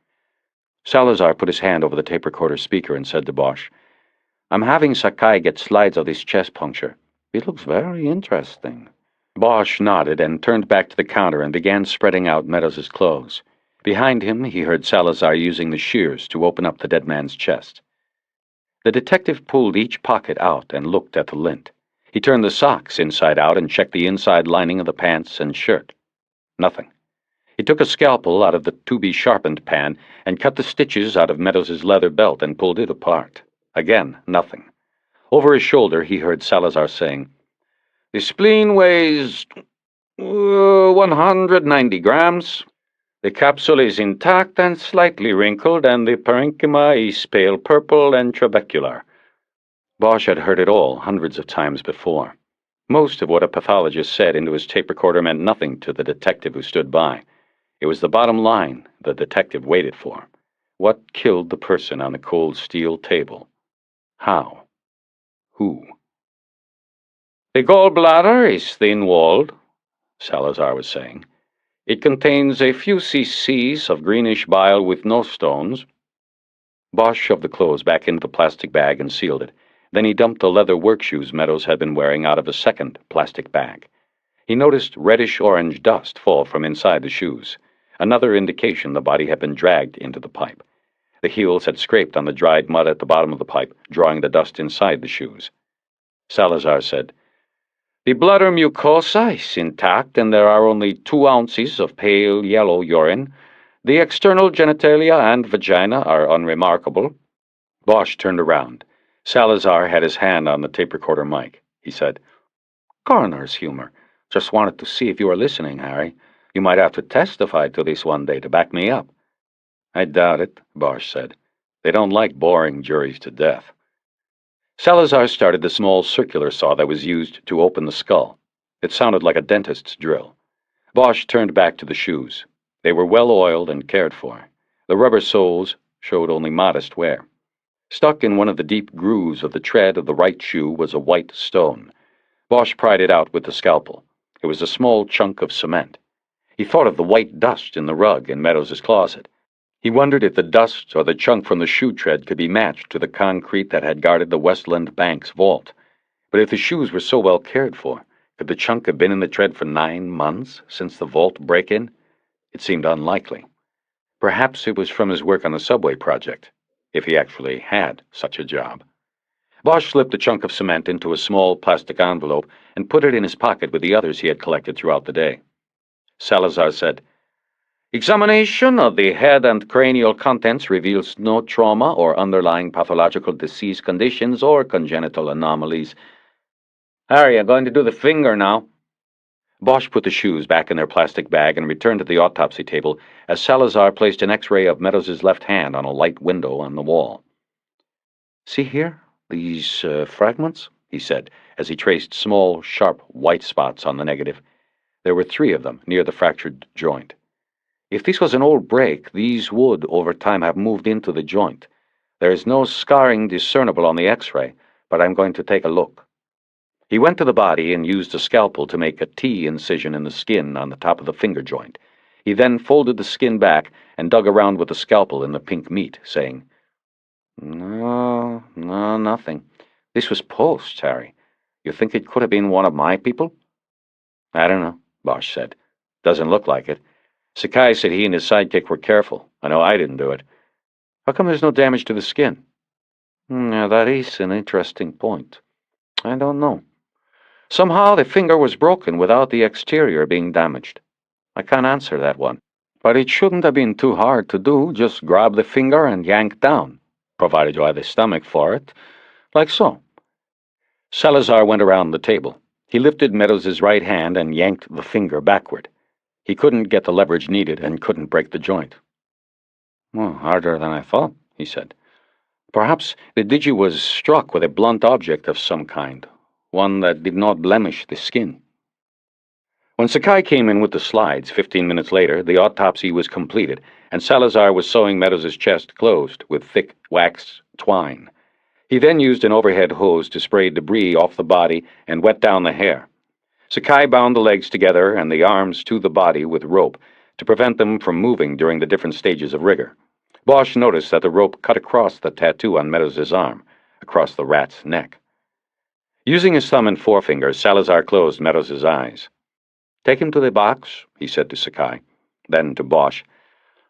Salazar put his hand over the tape recorder speaker and said to Bosch, I'm having Sakai get slides of this chest puncture. It looks very interesting. Bosch nodded and turned back to the counter and began spreading out Meadows's clothes. Behind him, he heard Salazar using the shears to open up the dead man's chest. The detective pulled each pocket out and looked at the lint. He turned the socks inside out and checked the inside lining of the pants and shirt. Nothing. He took a scalpel out of the to-be-sharpened pan and cut the stitches out of Meadows's leather belt and pulled it apart. Again, nothing. Over his shoulder, he heard Salazar saying, The spleen weighs 190 grams. The capsule is intact and slightly wrinkled, and the parenchyma is pale purple and trabecular. Bosch had heard it all hundreds of times before. Most of what a pathologist said into his tape recorder meant nothing to the detective who stood by. It was the bottom line the detective waited for. What killed the person on the cold steel table? How? Who? The gallbladder is thin-walled, Salazar was saying. It contains a few cc's of greenish bile with no stones. Bosch shoved the clothes back into the plastic bag and sealed it. Then he dumped the leather work shoes Meadows had been wearing out of a second plastic bag. He noticed reddish-orange dust fall from inside the shoes, another indication the body had been dragged into the pipe. The heels had scraped on the dried mud at the bottom of the pipe, drawing the dust inside the shoes. Salazar said, The bladder mucosa is intact, and there are only 2 ounces of pale yellow urine. The external genitalia and vagina are unremarkable. Bosch turned around. Salazar had his hand on the tape recorder mic. He said, Coroner's humor. Just wanted to see if you were listening, Harry. You might have to testify to this one day to back me up. I doubt it, Bosch said. They don't like boring juries to death. Salazar started the small circular saw that was used to open the skull. It sounded like a dentist's drill. Bosch turned back to the shoes. They were well oiled and cared for. The rubber soles showed only modest wear. Stuck in one of the deep grooves of the tread of the right shoe was a white stone. Bosch pried it out with the scalpel. It was a small chunk of cement. He thought of the white dust in the rug in Meadows's closet. He wondered if the dust or the chunk from the shoe tread could be matched to the concrete that had guarded the Westland Bank's vault. But if the shoes were so well cared for, could the chunk have been in the tread for 9 months since the vault break-in? It seemed unlikely. Perhaps it was from his work on the subway project, if he actually had such a job. Bosch slipped the chunk of cement into a small plastic envelope and put it in his pocket with the others he had collected throughout the day. Salazar said, Examination of the head and cranial contents reveals no trauma or underlying pathological disease conditions or congenital anomalies. Harry, I'm going to do the finger now. Bosch put the shoes back in their plastic bag and returned to the autopsy table as Salazar placed an X-ray of Meadows's left hand on a light window on the wall. See here, these fragments, he said, as he traced small, sharp white spots on the negative. There were 3 of them near the fractured joint. If this was an old break, these would, over time, have moved into the joint. There is no scarring discernible on the X-ray, but I'm going to take a look. He went to the body and used a scalpel to make a T incision in the skin on the top of the finger joint. He then folded the skin back and dug around with the scalpel in the pink meat, saying, No, nothing. This was post, Harry. You think it could have been one of my people? I don't know, Bosch said. Doesn't look like it. Sakai said he and his sidekick were careful. I know I didn't do it. How come there's no damage to the skin? Now, that is an interesting point. I don't know. Somehow the finger was broken without the exterior being damaged. I can't answer that one. But it shouldn't have been too hard to do. Just grab the finger and yank down, provided you had the stomach for it, like so. Salazar went around the table. He lifted Meadows' right hand and yanked the finger backward. He couldn't get the leverage needed and couldn't break the joint. Well, harder than I thought, he said. Perhaps the digi was struck with a blunt object of some kind, one that did not blemish the skin. When Sakai came in with the slides 15 minutes later, the autopsy was completed, and Salazar was sewing Meadows' chest closed with thick wax twine. He then used an overhead hose to spray debris off the body and wet down the hair. Sakai bound the legs together and the arms to the body with rope to prevent them from moving during the different stages of rigor. Bosch noticed that the rope cut across the tattoo on Meadows' arm, across the rat's neck. Using his thumb and forefinger, Salazar closed Meadows' eyes. Take him to the box, he said to Sakai. Then to Bosch,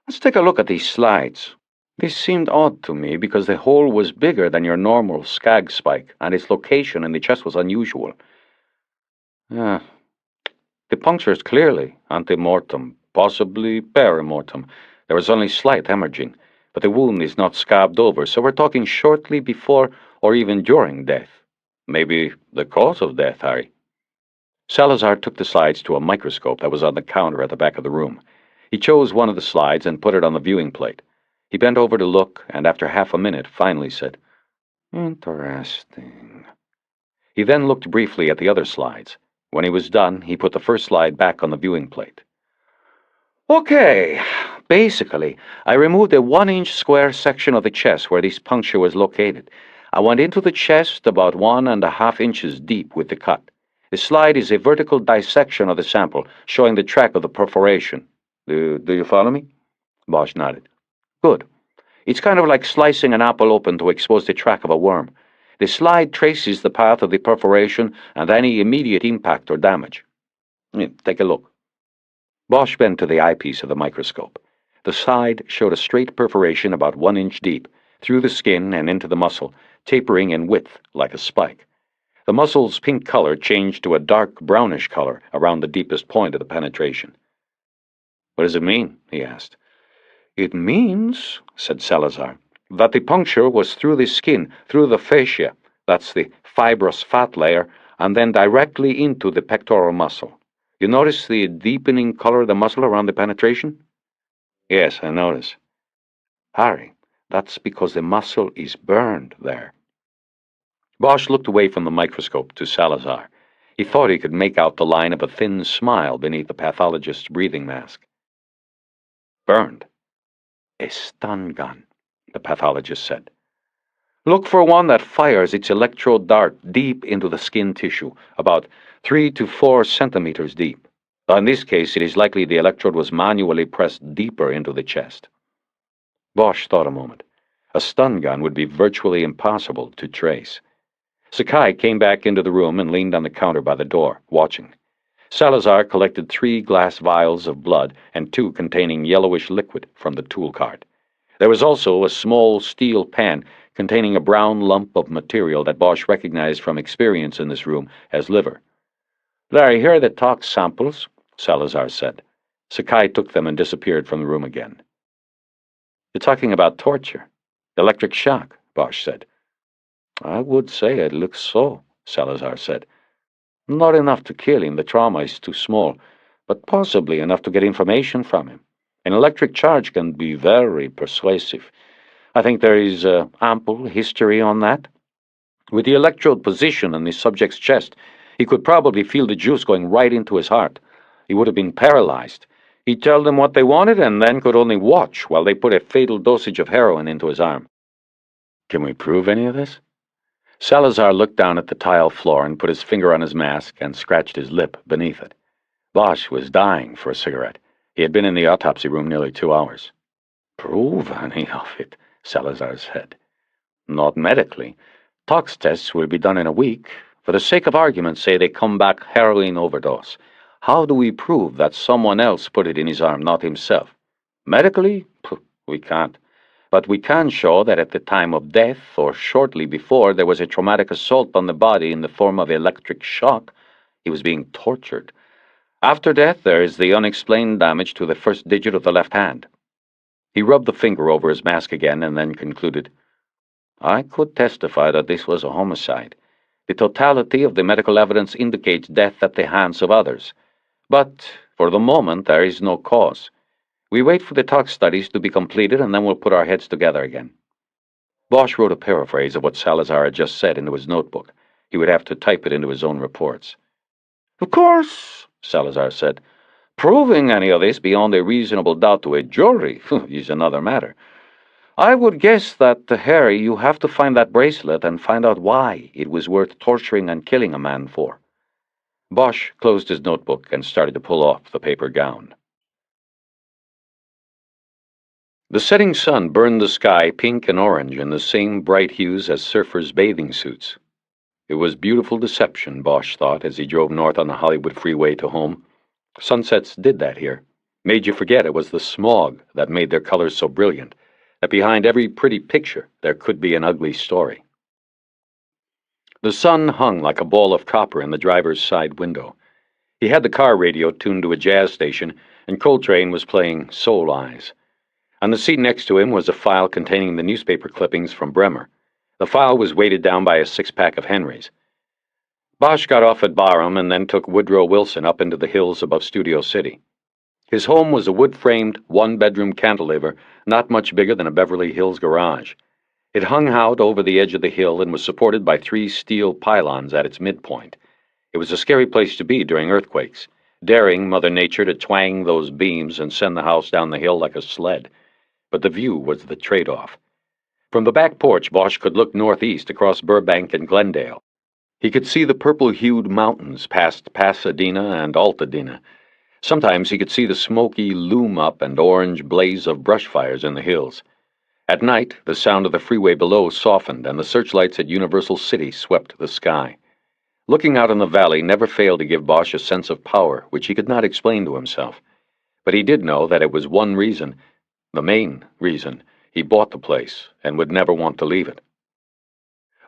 let's take a look at these slides. This seemed odd to me because the hole was bigger than your normal skag spike, and its location in the chest was unusual. The punctures clearly ante-mortem, possibly peri-mortem. There was only slight hemorrhaging, but the wound is not scabbed over, so we're talking shortly before or even during death. Maybe the cause of death, Harry. Salazar took the slides to a microscope that was on the counter at the back of the room. He chose one of the slides and put it on the viewing plate. He bent over to look, and after half a minute finally said, Interesting. He then looked briefly at the other slides. When he was done, he put the first slide back on the viewing plate. Okay, basically, I removed a 1-inch square section of the chest where this puncture was located. I went into the chest about 1.5 inches deep with the cut. The slide is a vertical dissection of the sample, showing the track of the perforation. Do you follow me? Bosch nodded. Good. It's kind of like slicing an apple open to expose the track of a worm. The slide traces the path of the perforation and any immediate impact or damage. Take a look. Bosch bent to the eyepiece of the microscope. The slide showed a straight perforation about 1 inch deep, through the skin and into the muscle, tapering in width like a spike. The muscle's pink color changed to a dark brownish color around the deepest point of the penetration. What does it mean? He asked. It means, said Salazar, that the puncture was through the skin, through the fascia, that's the fibrous fat layer, and then directly into the pectoral muscle. You notice the deepening color of the muscle around the penetration? Yes, I notice. Harry, that's because the muscle is burned there. Bosch looked away from the microscope to Salazar. He thought he could make out the line of a thin smile beneath the pathologist's breathing mask. Burned. A stun gun, the pathologist said. Look for one that fires its electrode dart deep into the skin tissue, about 3 to 4 centimeters deep. In this case, it is likely the electrode was manually pressed deeper into the chest. Bosch thought a moment. A stun gun would be virtually impossible to trace. Sakai came back into the room and leaned on the counter by the door, watching. Salazar collected 3 glass vials of blood and 2 containing yellowish liquid from the tool cart. There was also a small steel pan containing a brown lump of material that Bosch recognized from experience in this room as liver. Larry, here are the tox samples, Salazar said. Sakai took them and disappeared from the room again. You're talking about torture. Electric shock, Bosch said. I would say it looks so, Salazar said. Not enough to kill him, the trauma is too small, but possibly enough to get information from him. An electric charge can be very persuasive. I think there is ample history on that. With the electrode position in the subject's chest, he could probably feel the juice going right into his heart. he would have been paralyzed. He'd tell them what they wanted and then could only watch while they put a fatal dosage of heroin into his arm. Can we prove any of this? Salazar looked down at the tile floor and put his finger on his mask and scratched his lip beneath it. Bosch was dying for a cigarette. He had been in the autopsy room nearly 2 hours. Prove any of it, Salazar said. Not medically. Tox tests will be done in a week. For the sake of argument, say they come back heroin overdose. How do we prove that someone else put it in his arm, not himself? Medically? We can't. But we can show that at the time of death, or shortly before, there was a traumatic assault on the body in the form of electric shock. He was being tortured. After death, there is the unexplained damage to the first digit of the left hand. He rubbed the finger over his mask again and then concluded, I could testify that this was a homicide. The totality of the medical evidence indicates death at the hands of others. But, for the moment, there is no cause. We wait for the tox studies to be completed and then we'll put our heads together again. Bosch wrote a paraphrase of what Salazar had just said into his notebook. He would have to type it into his own reports. Of course, Salazar said, proving any of this beyond a reasonable doubt to a jury is another matter. I would guess that, Harry, you have to find that bracelet and find out why it was worth torturing and killing a man for. Bosch closed his notebook and started to pull off the paper gown. The setting sun burned the sky pink and orange in the same bright hues as surfers' bathing suits. It was beautiful deception, Bosch thought, as he drove north on the Hollywood freeway to home. Sunsets did that here. Made you forget it was the smog that made their colors so brilliant, that behind every pretty picture there could be an ugly story. The sun hung like a ball of copper in the driver's side window. He had the car radio tuned to a jazz station, and Coltrane was playing Soul Eyes. On the seat next to him was a file containing the newspaper clippings from Bremer. The file was weighted down by a 6-pack of Henrys. Bosch got off at Barham and then took Woodrow Wilson up into the hills above Studio City. His home was a wood-framed, one-bedroom cantilever, not much bigger than a Beverly Hills garage. It hung out over the edge of the hill and was supported by 3 steel pylons at its midpoint. It was a scary place to be during earthquakes, daring Mother Nature to twang those beams and send the house down the hill like a sled. But the view was the trade-off. From the back porch, Bosch could look northeast across Burbank and Glendale. He could see the purple-hued mountains past Pasadena and Altadena. Sometimes he could see the smoky loom-up and orange blaze of brush fires in the hills. At night, the sound of the freeway below softened, and the searchlights at Universal City swept the sky. Looking out on the valley never failed to give Bosch a sense of power which he could not explain to himself. But he did know that it was one reason, the main reason, he bought the place and would never want to leave it.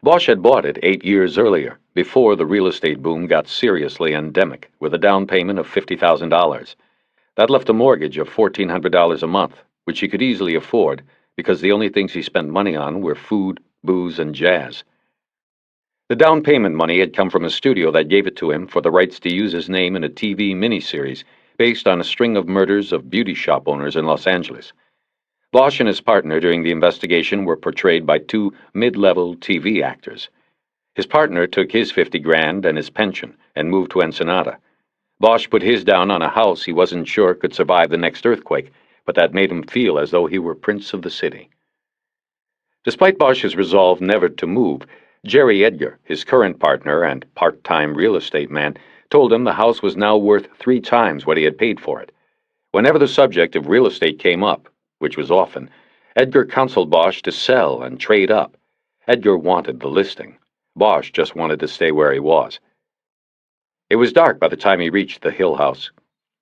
Bosch had bought it 8 years earlier, before the real estate boom got seriously endemic, with a down payment of $50,000. That left a mortgage of $1,400 a month, which he could easily afford, because the only things he spent money on were food, booze, and jazz. The down payment money had come from a studio that gave it to him for the rights to use his name in a TV miniseries based on a string of murders of beauty shop owners in Los Angeles. Bosch and his partner during the investigation were portrayed by 2 mid-level TV actors. His partner took his $50,000 and his pension and moved to Ensenada. Bosch put his down on a house he wasn't sure could survive the next earthquake, but that made him feel as though he were prince of the city. Despite Bosch's resolve never to move, Jerry Edgar, his current partner and part-time real estate man, told him the house was now worth 3 times what he had paid for it. Whenever the subject of real estate came up, which was often, Edgar counseled Bosch to sell and trade up. Edgar wanted the listing. Bosch just wanted to stay where he was. It was dark by the time he reached the Hill House.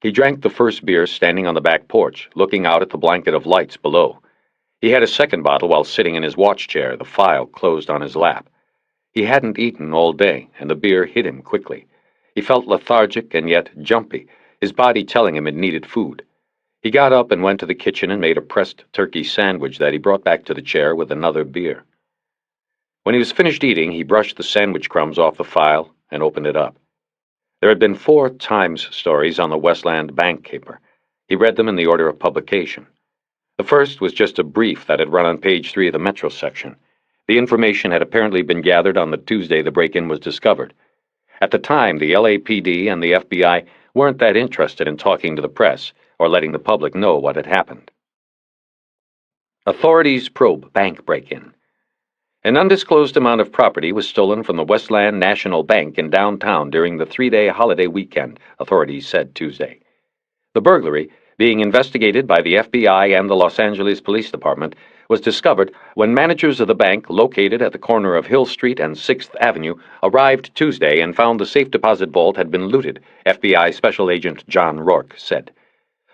He drank the first beer standing on the back porch, looking out at the blanket of lights below. He had a second bottle while sitting in his watch chair, the file closed on his lap. He hadn't eaten all day, and the beer hit him quickly. He felt lethargic and yet jumpy, his body telling him it needed food. He got up and went to the kitchen and made a pressed turkey sandwich that he brought back to the chair with another beer. When he was finished eating, he brushed the sandwich crumbs off the file and opened it up. There had been 4 Times stories on the Westland bank caper. He read them in the order of publication. The first was just a brief that had run on page 3 of the Metro section. The information had apparently been gathered on the Tuesday the break-in was discovered. At the time, the LAPD and the FBI weren't that interested in talking to the press or letting the public know what had happened. Authorities probe bank break-in. An undisclosed amount of property was stolen from the Westland National Bank in downtown during the 3-day holiday weekend, authorities said Tuesday. The burglary, being investigated by the FBI and the Los Angeles Police Department, was discovered when managers of the bank, located at the corner of Hill Street and 6th Avenue, arrived Tuesday and found the safe deposit vault had been looted, FBI Special Agent John Rourke said.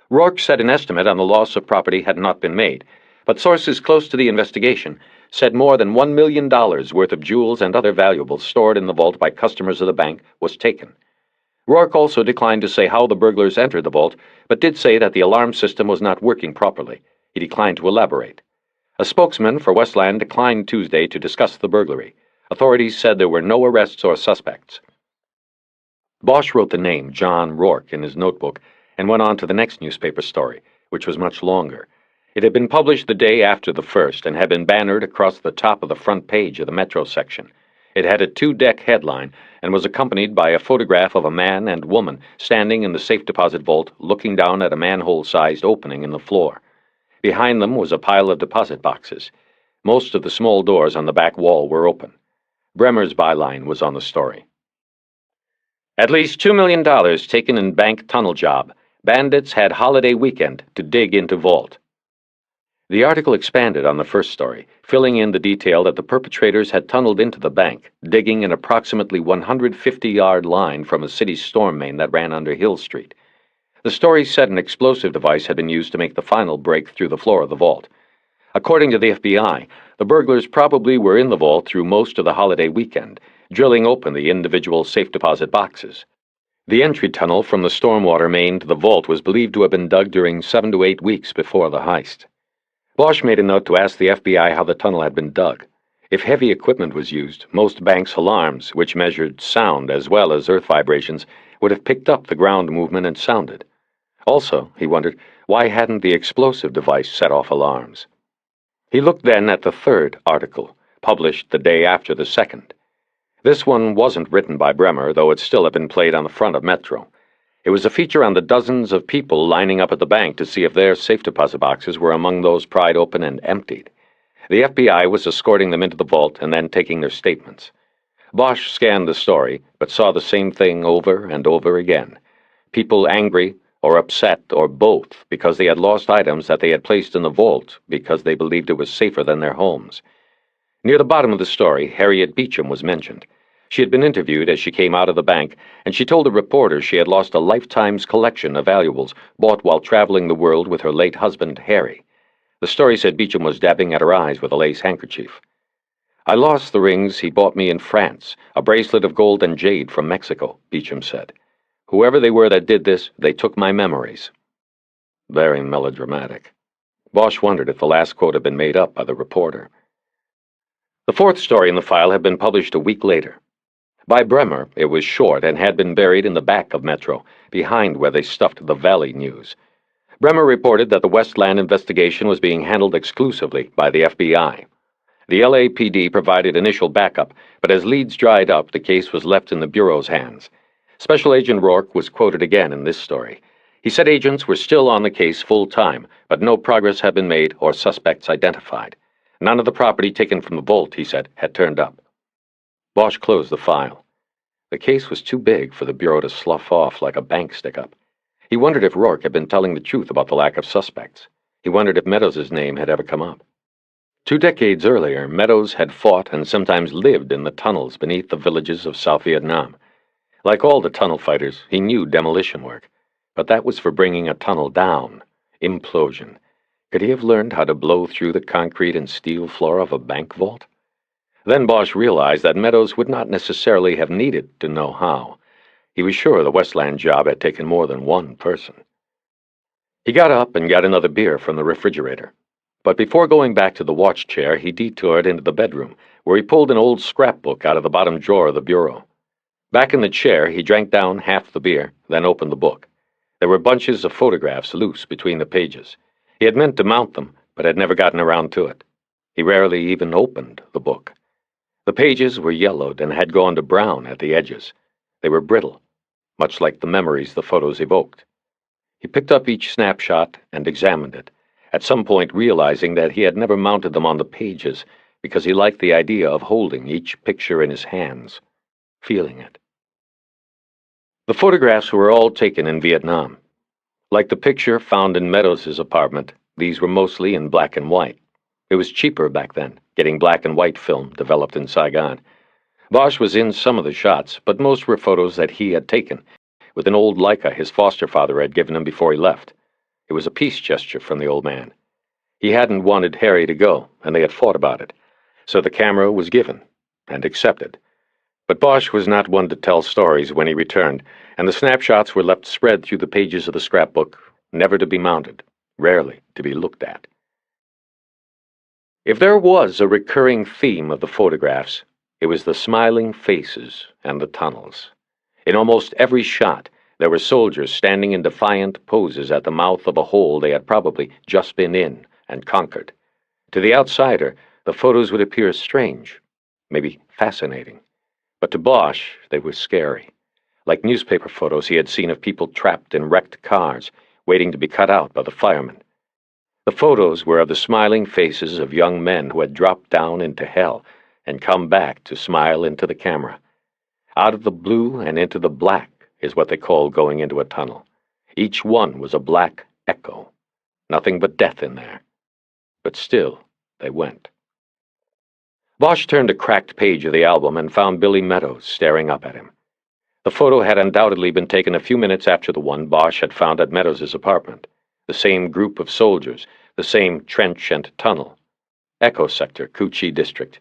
Rourke said an estimate on the loss of property had not been made, but sources close to the investigation said more than $1 million worth of jewels and other valuables stored in the vault by customers of the bank was taken. Rourke also declined to say how the burglars entered the vault, but did say that the alarm system was not working properly. He declined to elaborate. A spokesman for Westland declined Tuesday to discuss the burglary. Authorities said there were no arrests or suspects. Bosch wrote the name John Rourke in his notebook and went on to the next newspaper story, which was much longer. It had been published the day after the first and had been bannered across the top of the front page of the Metro section. It had a 2-deck headline and was accompanied by a photograph of a man and woman standing in the safe deposit vault looking down at a manhole-sized opening in the floor. Behind them was a pile of deposit boxes. Most of the small doors on the back wall were open. Bremer's byline was on the story. At least $2 million taken in bank tunnel job. Bandits had holiday weekend to dig into vault. The article expanded on the first story, filling in the detail that the perpetrators had tunneled into the bank, digging an approximately 150-yard line from a city storm main that ran under Hill Street. The story said an explosive device had been used to make the final break through the floor of the vault. According to the FBI, the burglars probably were in the vault through most of the holiday weekend, drilling open the individual safe deposit boxes. The entry tunnel from the stormwater main to the vault was believed to have been dug during 7 to 8 weeks before the heist. Bosch made a note to ask the FBI how the tunnel had been dug. If heavy equipment was used, most banks' alarms, which measured sound as well as earth vibrations, would have picked up the ground movement and sounded. Also, he wondered, why hadn't the explosive device set off alarms? He looked then at the third article, published the day after the second. This one wasn't written by Bremer, though it still had been played on the front of Metro. It was a feature on the dozens of people lining up at the bank to see if their safe deposit boxes were among those pried open and emptied. The FBI was escorting them into the vault and then taking their statements. Bosch scanned the story, but saw the same thing over and over again. People angry or upset or both because they had lost items that they had placed in the vault because they believed it was safer than their homes. Near the bottom of the story, Harriet Beecham was mentioned. She had been interviewed as she came out of the bank, and she told the reporter she had lost a lifetime's collection of valuables bought while traveling the world with her late husband, Harry. The story said Beecham was dabbing at her eyes with a lace handkerchief. "I lost the rings he bought me in France, a bracelet of gold and jade from Mexico," Beecham said. "Whoever they were that did this, they took my memories." Very melodramatic. Bosch wondered if the last quote had been made up by the reporter. The fourth story in the file had been published a week later. By Bremer, it was short and had been buried in the back of Metro, behind where they stuffed the Valley News. Bremer reported that the Westland investigation was being handled exclusively by the FBI. The LAPD provided initial backup, but as leads dried up, the case was left in the Bureau's hands. Special Agent Rourke was quoted again in this story. He said agents were still on the case full-time, but no progress had been made or suspects identified. None of the property taken from the vault, he said, had turned up. Bosch closed the file. The case was too big for the Bureau to slough off like a bank stick-up. He wondered if Rourke had been telling the truth about the lack of suspects. He wondered if Meadows' name had ever come up. 2 decades earlier, Meadows had fought and sometimes lived in the tunnels beneath the villages of South Vietnam. Like all the tunnel fighters, he knew demolition work. But that was for bringing a tunnel down. Implosion. Could he have learned how to blow through the concrete and steel floor of a bank vault? Then Bosch realized that Meadows would not necessarily have needed to know how. He was sure the Westland job had taken more than one person. He got up and got another beer from the refrigerator. But before going back to the watch chair, he detoured into the bedroom, where he pulled an old scrapbook out of the bottom drawer of the bureau. Back in the chair, he drank down half the beer, then opened the book. There were bunches of photographs loose between the pages. He had meant to mount them, but had never gotten around to it. He rarely even opened the book. The pages were yellowed and had gone to brown at the edges. They were brittle. much like the memories the photos evoked. He picked up each snapshot and examined it, at some point realizing that he had never mounted them on the pages because he liked the idea of holding each picture in his hands, feeling it. The photographs were all taken in Vietnam. Like the picture found in Meadows' apartment, these were mostly in black and white. It was cheaper back then, getting black and white film developed in Saigon. Bosch was in some of the shots, but most were photos that he had taken, with an old Leica his foster father had given him before he left. It was a peace gesture from the old man. He hadn't wanted Harry to go, and they had fought about it, so the camera was given and accepted. But Bosch was not one to tell stories when he returned, and the snapshots were left spread through the pages of the scrapbook, never to be mounted, rarely to be looked at. If there was a recurring theme of the photographs, it was the smiling faces and the tunnels. In almost every shot, there were soldiers standing in defiant poses at the mouth of a hole they had probably just been in and conquered. To the outsider, the photos would appear strange, maybe fascinating. But to Bosch, they were scary, like newspaper photos he had seen of people trapped in wrecked cars, waiting to be cut out by the firemen. The photos were of the smiling faces of young men who had dropped down into hell and come back to smile into the camera. Out of the blue and into the black is what they call going into a tunnel. Each one was a black echo. Nothing but death in there. But still, they went. Bosch turned a cracked page of the album and found Billy Meadows staring up at him. The photo had undoubtedly been taken a few minutes after the one Bosch had found at Meadows' apartment. The same group of soldiers, the same trench and tunnel. Echo Sector, Cu Chi District.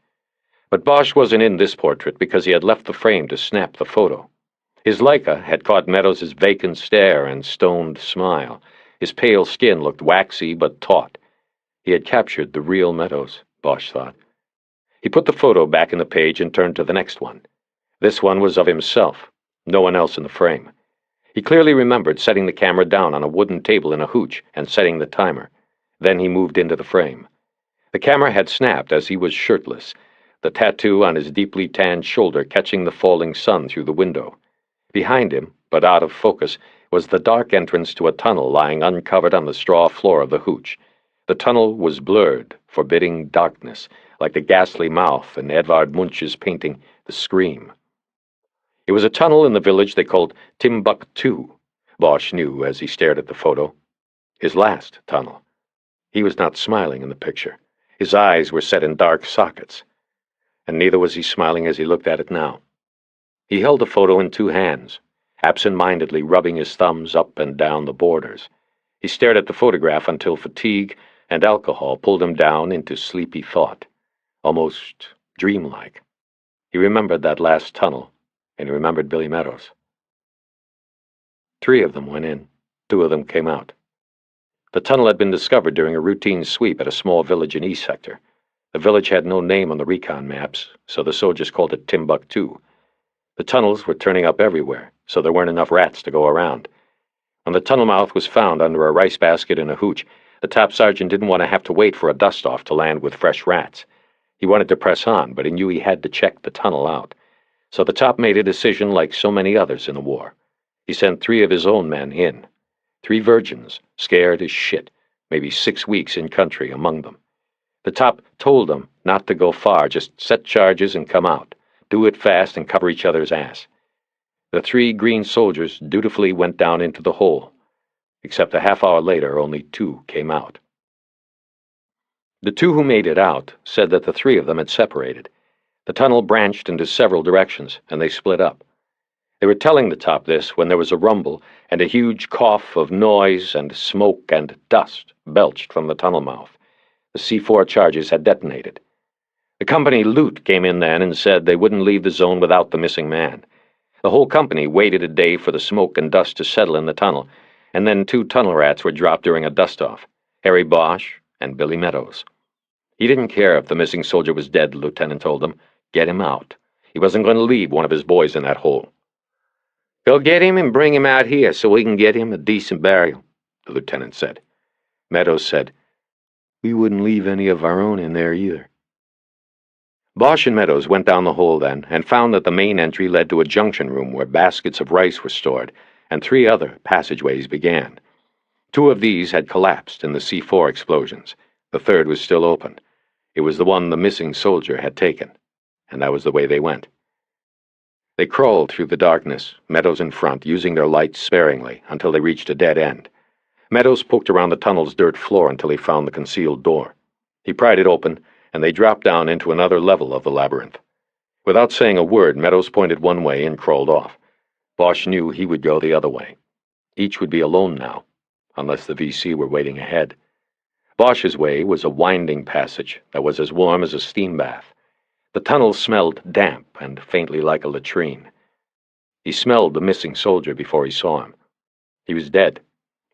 But Bosch wasn't in this portrait because he had left the frame to snap the photo. His Leica had caught Meadows' vacant stare and stoned smile. His pale skin looked waxy but taut. He had captured the real Meadows, Bosch thought. He put the photo back in the page and turned to the next one. This one was of himself, no one else in the frame. He clearly remembered setting the camera down on a wooden table in a hooch and setting the timer. Then he moved into the frame. The camera had snapped as he was shirtless, the tattoo on his deeply tanned shoulder catching the falling sun through the window. Behind him, but out of focus, was the dark entrance to a tunnel lying uncovered on the straw floor of the hooch. The tunnel was blurred, forbidding darkness, like the ghastly mouth in Edvard Munch's painting, The Scream. It was a tunnel in the village they called Timbuktu, Bosch knew as he stared at the photo. His last tunnel. He was not smiling in the picture. His eyes were set in dark sockets. And neither was he smiling as he looked at it now. He held the photo in two hands, absent-mindedly rubbing his thumbs up and down the borders. He stared at the photograph until fatigue and alcohol pulled him down into sleepy thought, almost dreamlike. He remembered that last tunnel, and he remembered Billy Meadows. 3 of them went in. 2 of them came out. The tunnel had been discovered during a routine sweep at a small village in East Sector. The village had no name on the recon maps, so the soldiers called it Timbuktu. The tunnels were turning up everywhere, so there weren't enough rats to go around. When the tunnel mouth was found under a rice basket in a hooch, the top sergeant didn't want to have to wait for a dust-off to land with fresh rats. He wanted to press on, but he knew he had to check the tunnel out. So the top made a decision like so many others in the war. He sent 3 of his own men in. 3 virgins, scared as shit, maybe 6 weeks in country among them. The top told them not to go far, just set charges and come out. Do it fast and cover each other's ass. The 3 green soldiers dutifully went down into the hole, except a half-hour later only 2 came out. The 2 who made it out said that the 3 of them had separated. The tunnel branched into several directions, and they split up. They were telling the top this when there was a rumble, and a huge cough of noise and smoke and dust belched from the tunnel mouth. The C4 charges had detonated. The company loot came in then and said they wouldn't leave the zone without the missing man. The whole company waited a day for the smoke and dust to settle in the tunnel, and then 2 tunnel rats were dropped during a dust-off, Harry Bosch and Billy Meadows. He didn't care if the missing soldier was dead, the lieutenant told them. Get him out. He wasn't going to leave one of his boys in that hole. Go get him and bring him out here so we can get him a decent burial, the lieutenant said. Meadows said, We wouldn't leave any of our own in there either. Bosch and Meadows went down the hole then and found that the main entry led to a junction room where baskets of rice were stored, and 3 other passageways began. 2 of these had collapsed in the C4 explosions. The third was still open. It was the one the missing soldier had taken, and that was the way they went. They crawled through the darkness, Meadows in front, using their lights sparingly, until they reached a dead end. Meadows poked around the tunnel's dirt floor until he found the concealed door. He pried it open, and they dropped down into another level of the labyrinth. Without saying a word, Meadows pointed one way and crawled off. Bosch knew he would go the other way. Each would be alone now, unless the VC were waiting ahead. Bosch's way was a winding passage that was as warm as a steam bath. The tunnel smelled damp and faintly like a latrine. He smelled the missing soldier before he saw him. He was dead,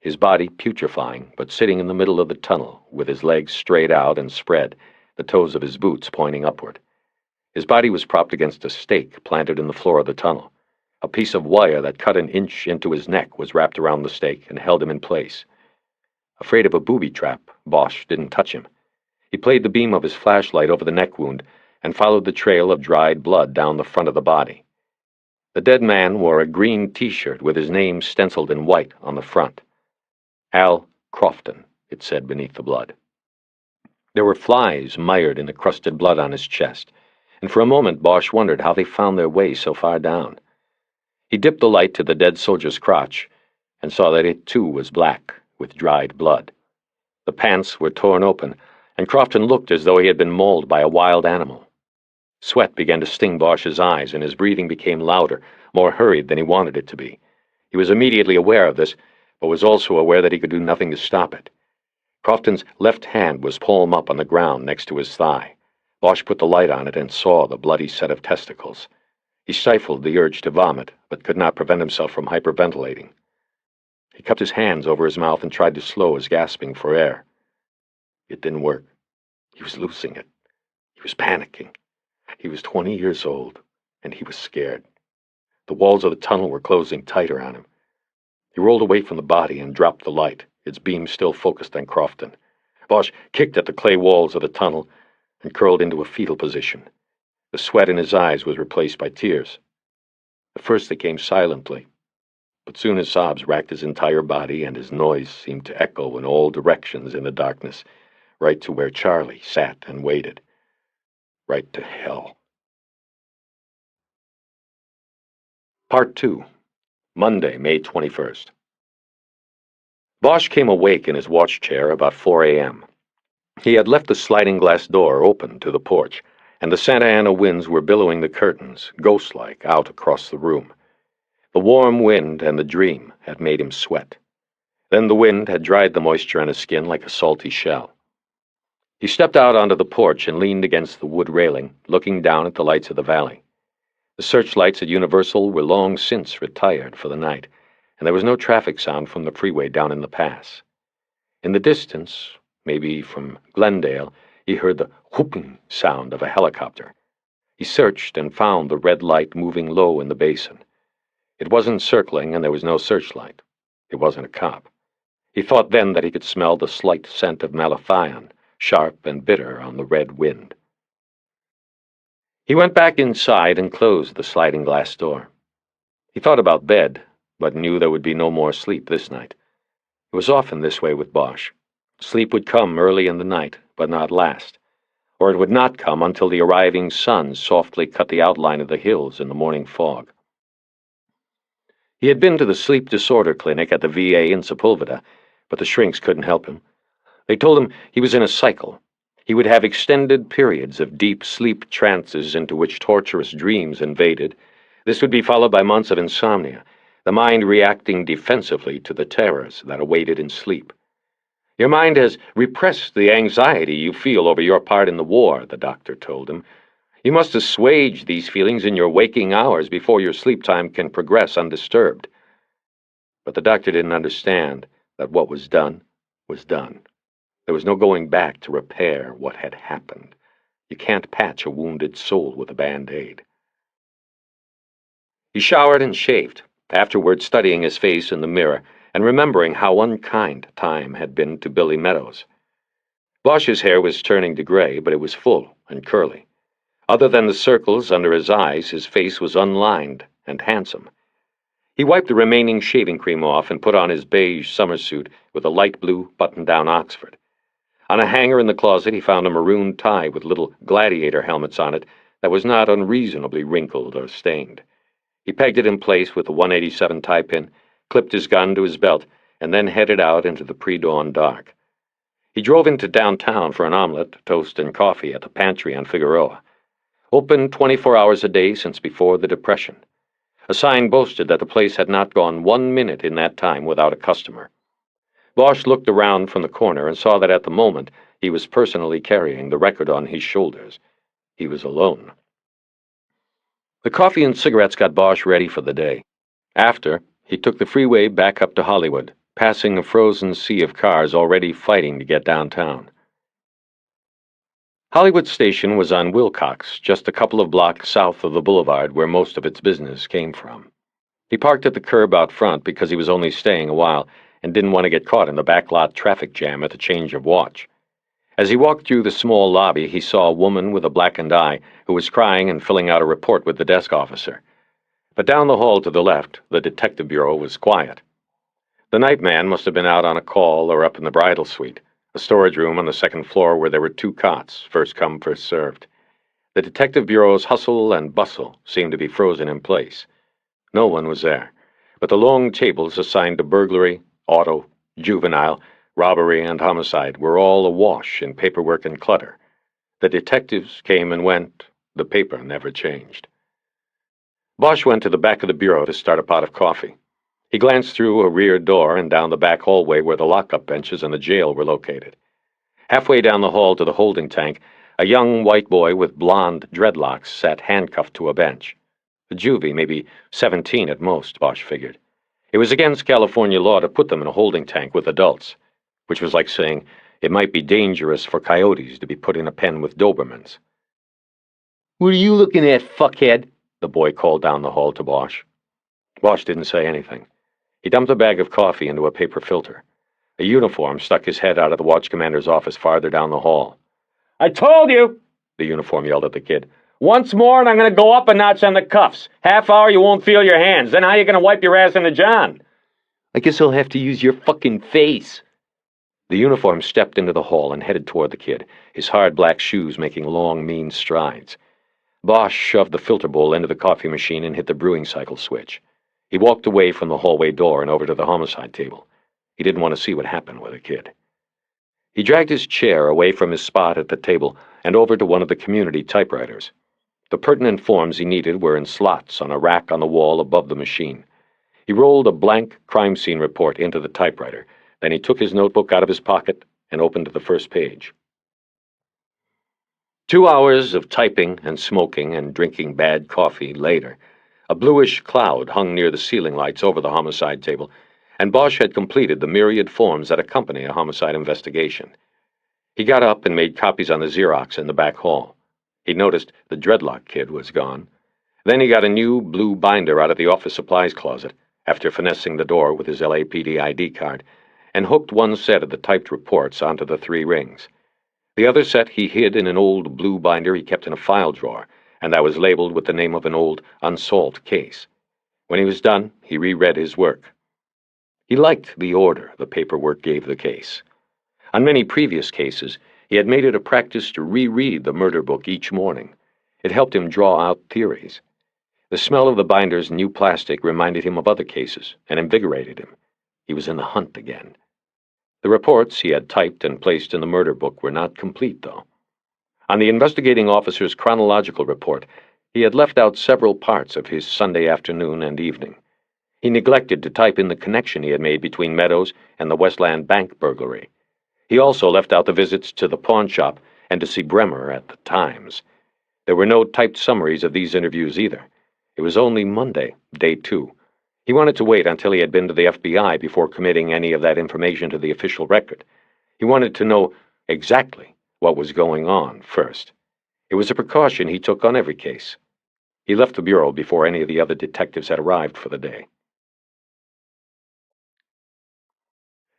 his body putrefying, but sitting in the middle of the tunnel, with his legs straight out and spread, the toes of his boots pointing upward. His body was propped against a stake planted in the floor of the tunnel. A piece of wire that cut an inch into his neck was wrapped around the stake and held him in place. Afraid of a booby trap, Bosch didn't touch him. He played the beam of his flashlight over the neck wound and followed the trail of dried blood down the front of the body. The dead man wore a green T-shirt with his name stenciled in white on the front. Al Crofton, it said beneath the blood. There were flies mired in the crusted blood on his chest, and for a moment Bosch wondered how they found their way so far down. He dipped the light to the dead soldier's crotch and saw that it too was black with dried blood. The pants were torn open, and Crofton looked as though he had been mauled by a wild animal. Sweat began to sting Bosch's eyes, and his breathing became louder, more hurried than he wanted it to be. He was immediately aware of this, but was also aware that he could do nothing to stop it. Crofton's left hand was palm up on the ground next to his thigh. Bosch put the light on it and saw the bloody set of testicles. He stifled the urge to vomit, but could not prevent himself from hyperventilating. He cupped his hands over his mouth and tried to slow his gasping for air. It didn't work. He was losing it. He was panicking. He was 20 years old, and he was scared. The walls of the tunnel were closing tighter on him. He rolled away from the body and dropped the light, its beam still focused on Crofton. Bosch kicked at the clay walls of the tunnel and curled into a fetal position. The sweat in his eyes was replaced by tears. At first they came silently, but soon his sobs racked his entire body, and his noise seemed to echo in all directions in the darkness, right to where Charlie sat and waited. Right to hell. Part 2. Monday, May 21st. Bosch came awake in his watch chair about 4 a.m. He had left the sliding glass door open to the porch, and the Santa Ana winds were billowing the curtains, ghost-like, out across the room. The warm wind and the dream had made him sweat. Then the wind had dried the moisture on his skin like a salty shell. He stepped out onto the porch and leaned against the wood railing, looking down at the lights of the valley. The searchlights at Universal were long since retired for the night, and there was no traffic sound from the freeway down in the pass. In the distance, maybe from Glendale, he heard the whooping sound of a helicopter. He searched and found the red light moving low in the basin. It wasn't circling, and there was no searchlight. It wasn't a cop. He thought then that he could smell the slight scent of malathion, sharp and bitter on the red wind. He went back inside and closed the sliding glass door. He thought about bed, but knew there would be no more sleep this night. It was often this way with Bosch. Sleep would come early in the night, but not last, or it would not come until the arriving sun softly cut the outline of the hills in the morning fog. He had been to the sleep disorder clinic at the VA in Sepulveda, but the shrinks couldn't help him. They told him he was in a cycle. He would have extended periods of deep sleep trances into which torturous dreams invaded. This would be followed by months of insomnia, the mind reacting defensively to the terrors that awaited in sleep. Your mind has repressed the anxiety you feel over your part in the war, the doctor told him. You must assuage these feelings in your waking hours before your sleep time can progress undisturbed. But the doctor didn't understand that what was done was done. There was no going back to repair what had happened. You can't patch a wounded soul with a Band-Aid. He showered and shaved, afterward studying his face in the mirror and remembering how unkind time had been to Billy Meadows. Bosch's hair was turning to gray, but it was full and curly. Other than the circles under his eyes, his face was unlined and handsome. He wiped the remaining shaving cream off and put on his beige summer suit with a light blue button-down Oxford. On a hanger in the closet, he found a maroon tie with little gladiator helmets on it that was not unreasonably wrinkled or stained. He pegged it in place with a 187 tie pin, clipped his gun to his belt, and then headed out into the pre-dawn dark. He drove into downtown for an omelet, toast, and coffee at the pantry on Figueroa. Open 24 hours a day since before the Depression. A sign boasted that the place had not gone 1 minute in that time without a customer. Bosch looked around from the corner and saw that at the moment he was personally carrying the record on his shoulders. He was alone. The coffee and cigarettes got Bosch ready for the day. After, he took the freeway back up to Hollywood, passing a frozen sea of cars already fighting to get downtown. Hollywood Station was on Wilcox, just a couple of blocks south of the boulevard where most of its business came from. He parked at the curb out front because he was only staying a while and didn't want to get caught in the backlot traffic jam at the change of watch. As he walked through the small lobby, he saw a woman with a blackened eye who was crying and filling out a report with the desk officer. But down the hall to the left, the detective bureau was quiet. The night man must have been out on a call or up in the bridal suite, a storage room on the second floor where there were 2 cots, first come, first served. The detective bureau's hustle and bustle seemed to be frozen in place. No one was there, but the long tables assigned to burglary, auto, juvenile, robbery, and homicide were all awash in paperwork and clutter. The detectives came and went. The paper never changed. Bosch went to the back of the bureau to start a pot of coffee. He glanced through a rear door and down the back hallway where the lockup benches and the jail were located. Halfway down the hall to the holding tank, a young white boy with blonde dreadlocks sat handcuffed to a bench. A juvie, maybe 17 at most, Bosch figured. It was against California law to put them in a holding tank with adults, which was like saying it might be dangerous for coyotes to be put in a pen with Dobermans. "What are you looking at, fuckhead?" the boy called down the hall to Bosch. Bosch didn't say anything. He dumped a bag of coffee into a paper filter. A uniform stuck his head out of the watch commander's office farther down the hall. "I told you!" the uniform yelled at the kid. "Once more and I'm going to go up a notch on the cuffs. Half hour you won't feel your hands. Then how you going to wipe your ass in the john?" "I guess I'll have to use your fucking face." The uniform stepped into the hall and headed toward the kid, his hard black shoes making long, mean strides. Bosch shoved the filter bowl into the coffee machine and hit the brewing cycle switch. He walked away from the hallway door and over to the homicide table. He didn't want to see what happened with the kid. He dragged his chair away from his spot at the table and over to one of the community typewriters. The pertinent forms he needed were in slots on a rack on the wall above the machine. He rolled a blank crime scene report into the typewriter. Then he took his notebook out of his pocket and opened the first page. 2 hours of typing and smoking and drinking bad coffee later, a bluish cloud hung near the ceiling lights over the homicide table, and Bosch had completed the myriad forms that accompany a homicide investigation. He got up and made copies on the Xerox in the back hall. He noticed the dreadlock kid was gone. Then he got a new blue binder out of the office supplies closet, after finessing the door with his LAPD ID card, and hooked one set of the typed reports onto the 3 rings. The other set he hid in an old blue binder he kept in a file drawer, and that was labeled with the name of an old unsolved case. When he was done, he reread his work. He liked the order the paperwork gave the case. On many previous cases, he had made it a practice to reread the murder book each morning. It helped him draw out theories. The smell of the binder's new plastic reminded him of other cases and invigorated him. He was in the hunt again. The reports he had typed and placed in the murder book were not complete, though. On the investigating officer's chronological report, he had left out several parts of his Sunday afternoon and evening. He neglected to type in the connection he had made between Meadows and the Westland Bank burglary. He also left out the visits to the pawn shop and to see Bremer at the Times. There were no typed summaries of these interviews either. It was only Monday, day 2. He wanted to wait until he had been to the FBI before committing any of that information to the official record. He wanted to know exactly what was going on first. It was a precaution he took on every case. He left the bureau before any of the other detectives had arrived for the day.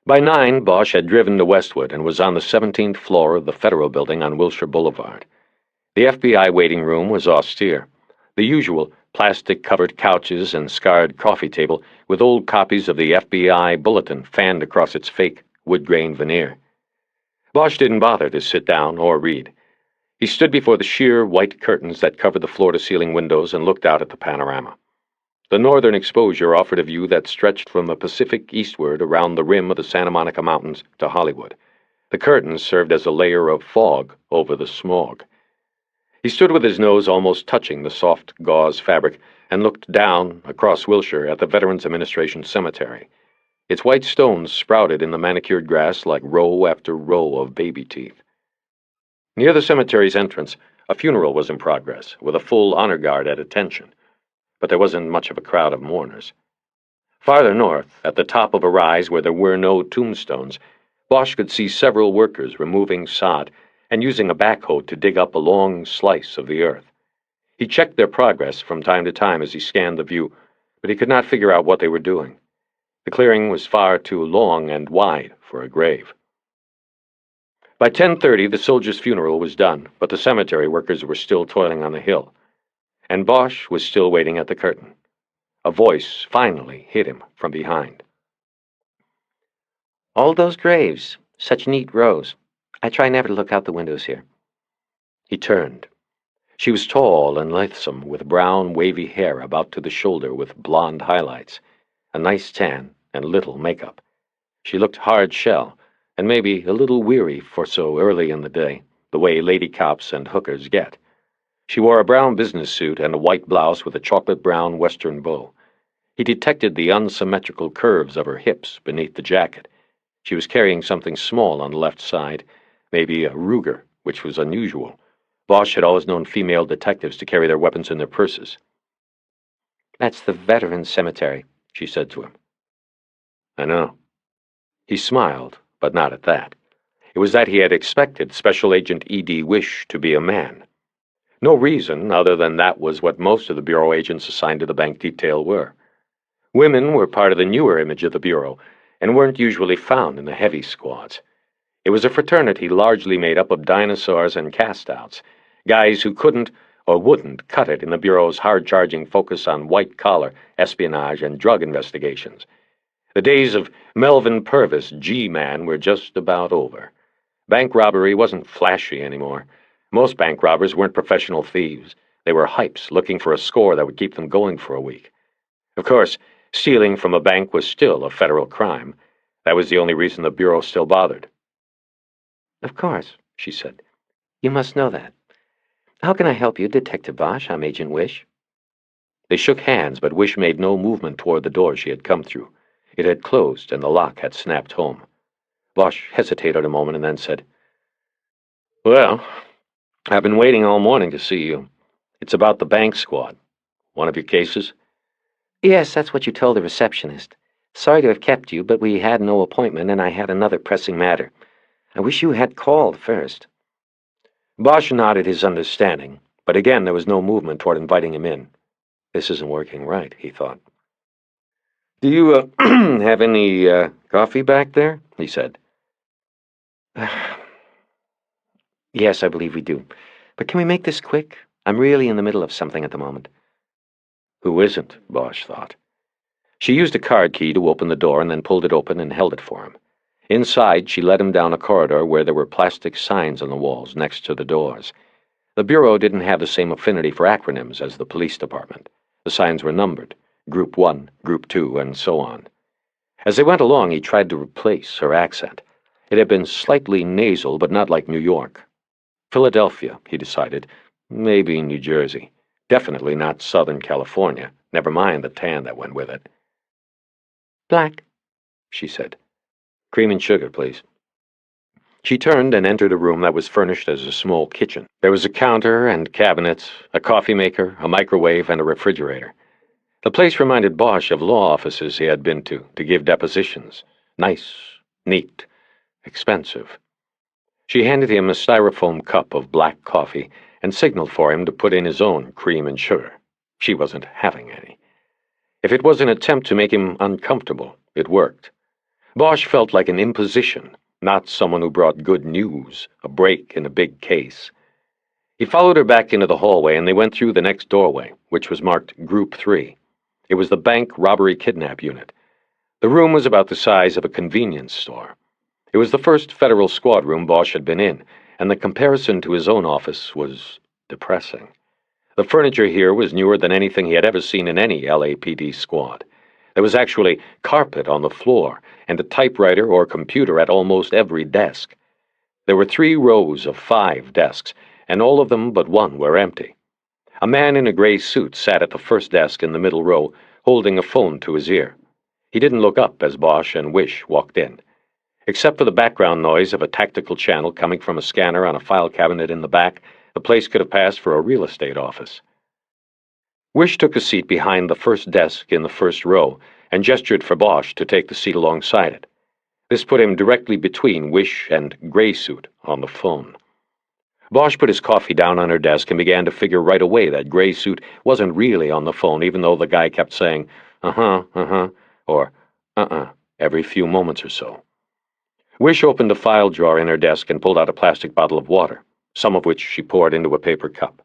By 9, Bosch had driven to Westwood and was on the 17th floor of the Federal Building on Wilshire Boulevard. The FBI waiting room was austere. The usual plastic-covered couches and scarred coffee table with old copies of the FBI bulletin fanned across its fake wood-grain veneer. Bosch didn't bother to sit down or read. He stood before the sheer white curtains that covered the floor-to-ceiling windows and looked out at the panorama. The northern exposure offered a view that stretched from the Pacific eastward around the rim of the Santa Monica Mountains to Hollywood. The curtains served as a layer of fog over the smog. He stood with his nose almost touching the soft gauze fabric and looked down across Wilshire at the Veterans Administration Cemetery. Its white stones sprouted in the manicured grass like row after row of baby teeth. Near the cemetery's entrance, a funeral was in progress, with a full honor guard at attention, but there wasn't much of a crowd of mourners. Farther north, at the top of a rise where there were no tombstones, Bosch could see several workers removing sod and using a backhoe to dig up a long slice of the earth. He checked their progress from time to time as he scanned the view, but he could not figure out what they were doing. The clearing was far too long and wide for a grave. By 10:30, the soldier's funeral was done, but the cemetery workers were still toiling on the hill, and Bosch was still waiting at the curtain. A voice finally hit him from behind. All those graves, such neat rows. I try never to look out the windows here. He turned. She was tall and lithesome, with brown, wavy hair about to the shoulder with blonde highlights, a nice tan, and little makeup. She looked hard shell, and maybe a little weary for so early in the day, the way lady cops and hookers get. She wore a brown business suit and a white blouse with a chocolate-brown western bow. He detected the unsymmetrical curves of her hips beneath the jacket. She was carrying something small on the left side, maybe a Ruger, which was unusual. Bosch had always known female detectives to carry their weapons in their purses. That's the Veterans Cemetery, she said to him. I know. He smiled, but not at that. It was that he had expected Special Agent E.D. Wish to be a man. No reason other than that was what most of the Bureau agents assigned to the bank detail were. Women were part of the newer image of the Bureau and weren't usually found in the heavy squads. It was a fraternity largely made up of dinosaurs and cast-outs, guys who couldn't or wouldn't cut it in the Bureau's hard-charging focus on white-collar espionage and drug investigations. The days of Melvin Purvis, G-Man, were just about over. Bank robbery wasn't flashy anymore. Most bank robbers weren't professional thieves. They were hypes looking for a score that would keep them going for a week. Of course, stealing from a bank was still a federal crime. That was the only reason the Bureau still bothered. Of course, she said. You must know that. How can I help you, Detective Bosch? I'm Agent Wish. They shook hands, but Wish made no movement toward the door she had come through. It had closed, and the lock had snapped home. Bosch hesitated a moment and then said, Well, I've been waiting all morning to see you. It's about the bank squad. One of your cases? Yes, that's what you told the receptionist. Sorry to have kept you, but we had no appointment, and I had another pressing matter. I wish you had called first. Bosch nodded his understanding, but again there was no movement toward inviting him in. This isn't working right, he thought. Do you have any coffee back there? He said. Yes, I believe we do. But can we make this quick? I'm really in the middle of something at the moment. Who isn't? Bosch thought. She used a card key to open the door and then pulled it open and held it for him. Inside, she led him down a corridor where there were plastic signs on the walls next to the doors. The Bureau didn't have the same affinity for acronyms as the police department. The signs were numbered, Group 1, Group 2, and so on. As they went along, he tried to replace her accent. It had been slightly nasal, but not like New York. Philadelphia, he decided. Maybe New Jersey. Definitely not Southern California, never mind the tan that went with it. Black, she said. Cream and sugar, please. She turned and entered a room that was furnished as a small kitchen. There was a counter and cabinets, a coffee maker, a microwave, and a refrigerator. The place reminded Bosch of law offices he had been to give depositions. Nice, neat, expensive. She handed him a styrofoam cup of black coffee and signaled for him to put in his own cream and sugar. She wasn't having any. If it was an attempt to make him uncomfortable, it worked. Bosch felt like an imposition, not someone who brought good news, a break in a big case. He followed her back into the hallway, and they went through the next doorway, which was marked Group 3. It was the bank robbery kidnap unit. The room was about the size of a convenience store. It was the first federal squad room Bosch had been in, and the comparison to his own office was depressing. The furniture here was newer than anything he had ever seen in any LAPD squad. There was actually carpet on the floor, and a typewriter or computer at almost every desk. There were 3 rows of 5 desks, and all of them but one were empty. A man in a gray suit sat at the first desk in the middle row, holding a phone to his ear. He didn't look up as Bosch and Wish walked in. Except for the background noise of a tactical channel coming from a scanner on a file cabinet in the back, the place could have passed for a real estate office. Wish took a seat behind the first desk in the first row and gestured for Bosch to take the seat alongside it. This put him directly between Wish and Gray Suit on the phone. Bosch put his coffee down on her desk and began to figure right away that Gray Suit wasn't really on the phone, even though the guy kept saying, or every few moments or so. Wish opened a file drawer in her desk and pulled out a plastic bottle of water, some of which she poured into a paper cup.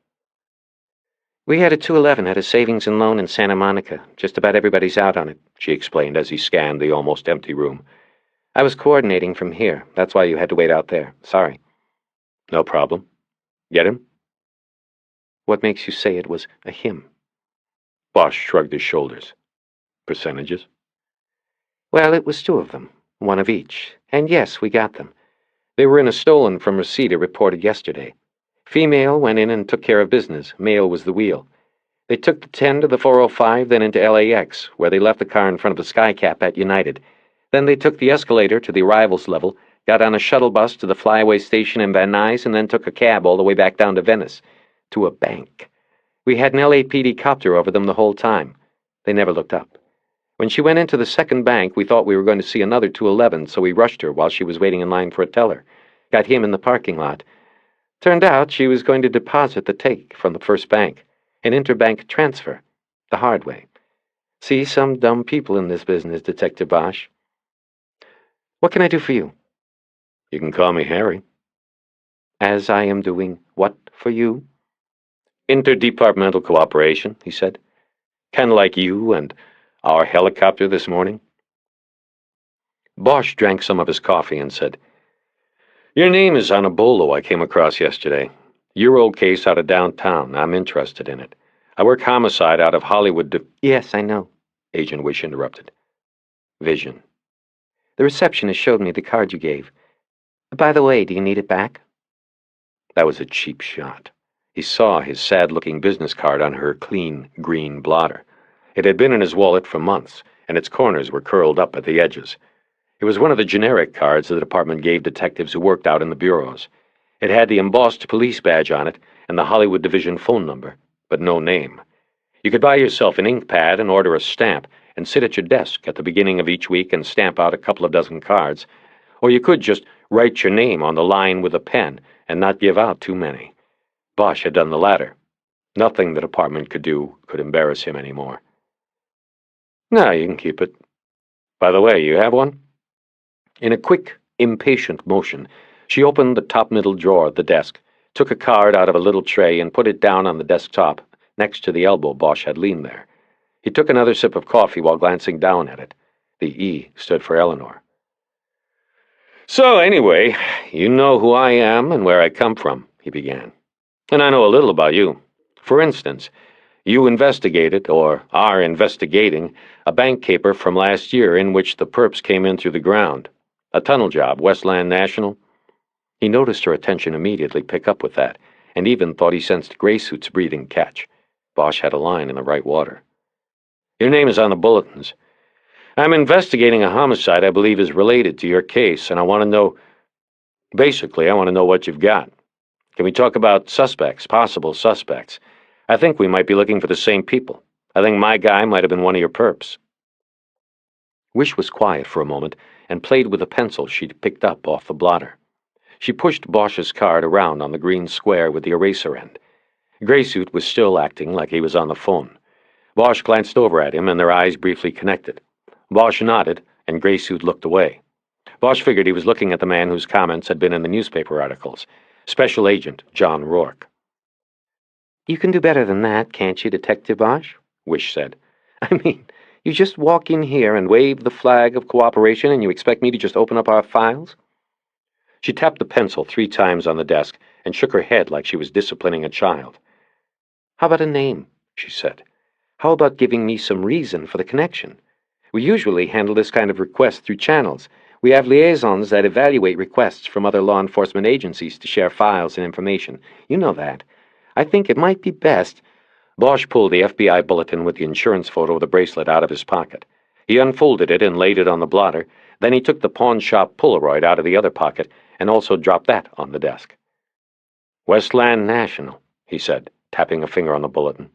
We had a 211 at a savings and loan in Santa Monica. Just about everybody's out on it, she explained as he scanned the almost empty room. I was coordinating from here. That's why you had to wait out there. Sorry. No problem. Get him? What makes you say it was a him? Bosch shrugged his shoulders. Percentages? Well, it was 2 of them, 1 of each. And yes, we got them. They were in a stolen from receipt reported yesterday. Female went in and took care of business. Male was the wheel. They took the 10 to the 405, then into LAX, where they left the car in front of the Skycap at United. Then they took the escalator to the arrivals level, got on a shuttle bus to the flyaway station in Van Nuys, and then took a cab all the way back down to Venice, to a bank. We had an LAPD copter over them the whole time. They never looked up. When she went into the second bank, we thought we were going to see another 211, so we rushed her while she was waiting in line for a teller. Got him in the parking lot. Turned out she was going to deposit the take from the first bank, an interbank transfer, the hard way. See, some dumb people in this business, Detective Bosch. What can I do for you? You can call me Harry. As I am doing what for you? Interdepartmental cooperation, he said. Kind of like you and our helicopter this morning. Bosch drank some of his coffee and said, Your name is on a bolo I came across yesterday. Euro case out of downtown. I'm interested in it. I work homicide out of Hollywood. Yes, I know, Agent Wish interrupted. Vision. The receptionist showed me the card you gave. By the way, do you need it back? That was a cheap shot. He saw his sad-looking business card on her clean green blotter. It had been in his wallet for months, and its corners were curled up at the edges. It was one of the generic cards the department gave detectives who worked out in the bureaus. It had the embossed police badge on it and the Hollywood Division phone number, but no name. You could buy yourself an ink pad and order a stamp and sit at your desk at the beginning of each week and stamp out a couple of dozen cards, or you could just write your name on the line with a pen and not give out too many. Bosch had done the latter. Nothing the department could do could embarrass him anymore. No, you can keep it. By the way, you have one? In a quick, impatient motion, she opened the top middle drawer of the desk, took a card out of a little tray, and put it down on the desktop next to the elbow Bosch had leaned there. He took another sip of coffee while glancing down at it. The E stood for Eleanor. So anyway, you know who I am and where I come from, he began. And I know a little about you. For instance, you investigated, or are investigating, a bank caper from last year in which the perps came in through the ground. A tunnel job, Westland National. He noticed her attention immediately pick up with that, and even thought he sensed Graysuit's breathing catch. Bosch had a line in the right water. Your name is on the bulletins. I'm investigating a homicide I believe is related to your case, and I want to know... Basically, I want to know what you've got. Can we talk about suspects, possible suspects? I think we might be looking for the same people. I think my guy might have been one of your perps. Wish was quiet for a moment and played with a pencil she'd picked up off the blotter. She pushed Bosch's card around on the green square with the eraser end. Graysuit was still acting like he was on the phone. Bosch glanced over at him, and their eyes briefly connected. Bosch nodded, and Graysuit looked away. Bosch figured he was looking at the man whose comments had been in the newspaper articles, Special Agent John Rourke. You can do better than that, can't you, Detective Bosch? Wish said. I mean, you just walk in here and wave the flag of cooperation and you expect me to just open up our files? She tapped the pencil 3 times on the desk and shook her head like she was disciplining a child. How about a name? She said. How about giving me some reason for the connection? We usually handle this kind of request through channels. We have liaisons that evaluate requests from other law enforcement agencies to share files and information. You know that. I think it might be best. Bosch pulled the FBI bulletin with the insurance photo of the bracelet out of his pocket. He unfolded it and laid it on the blotter. Then he took the pawn shop Polaroid out of the other pocket and also dropped that on the desk. Westland National, he said, tapping a finger on the bulletin.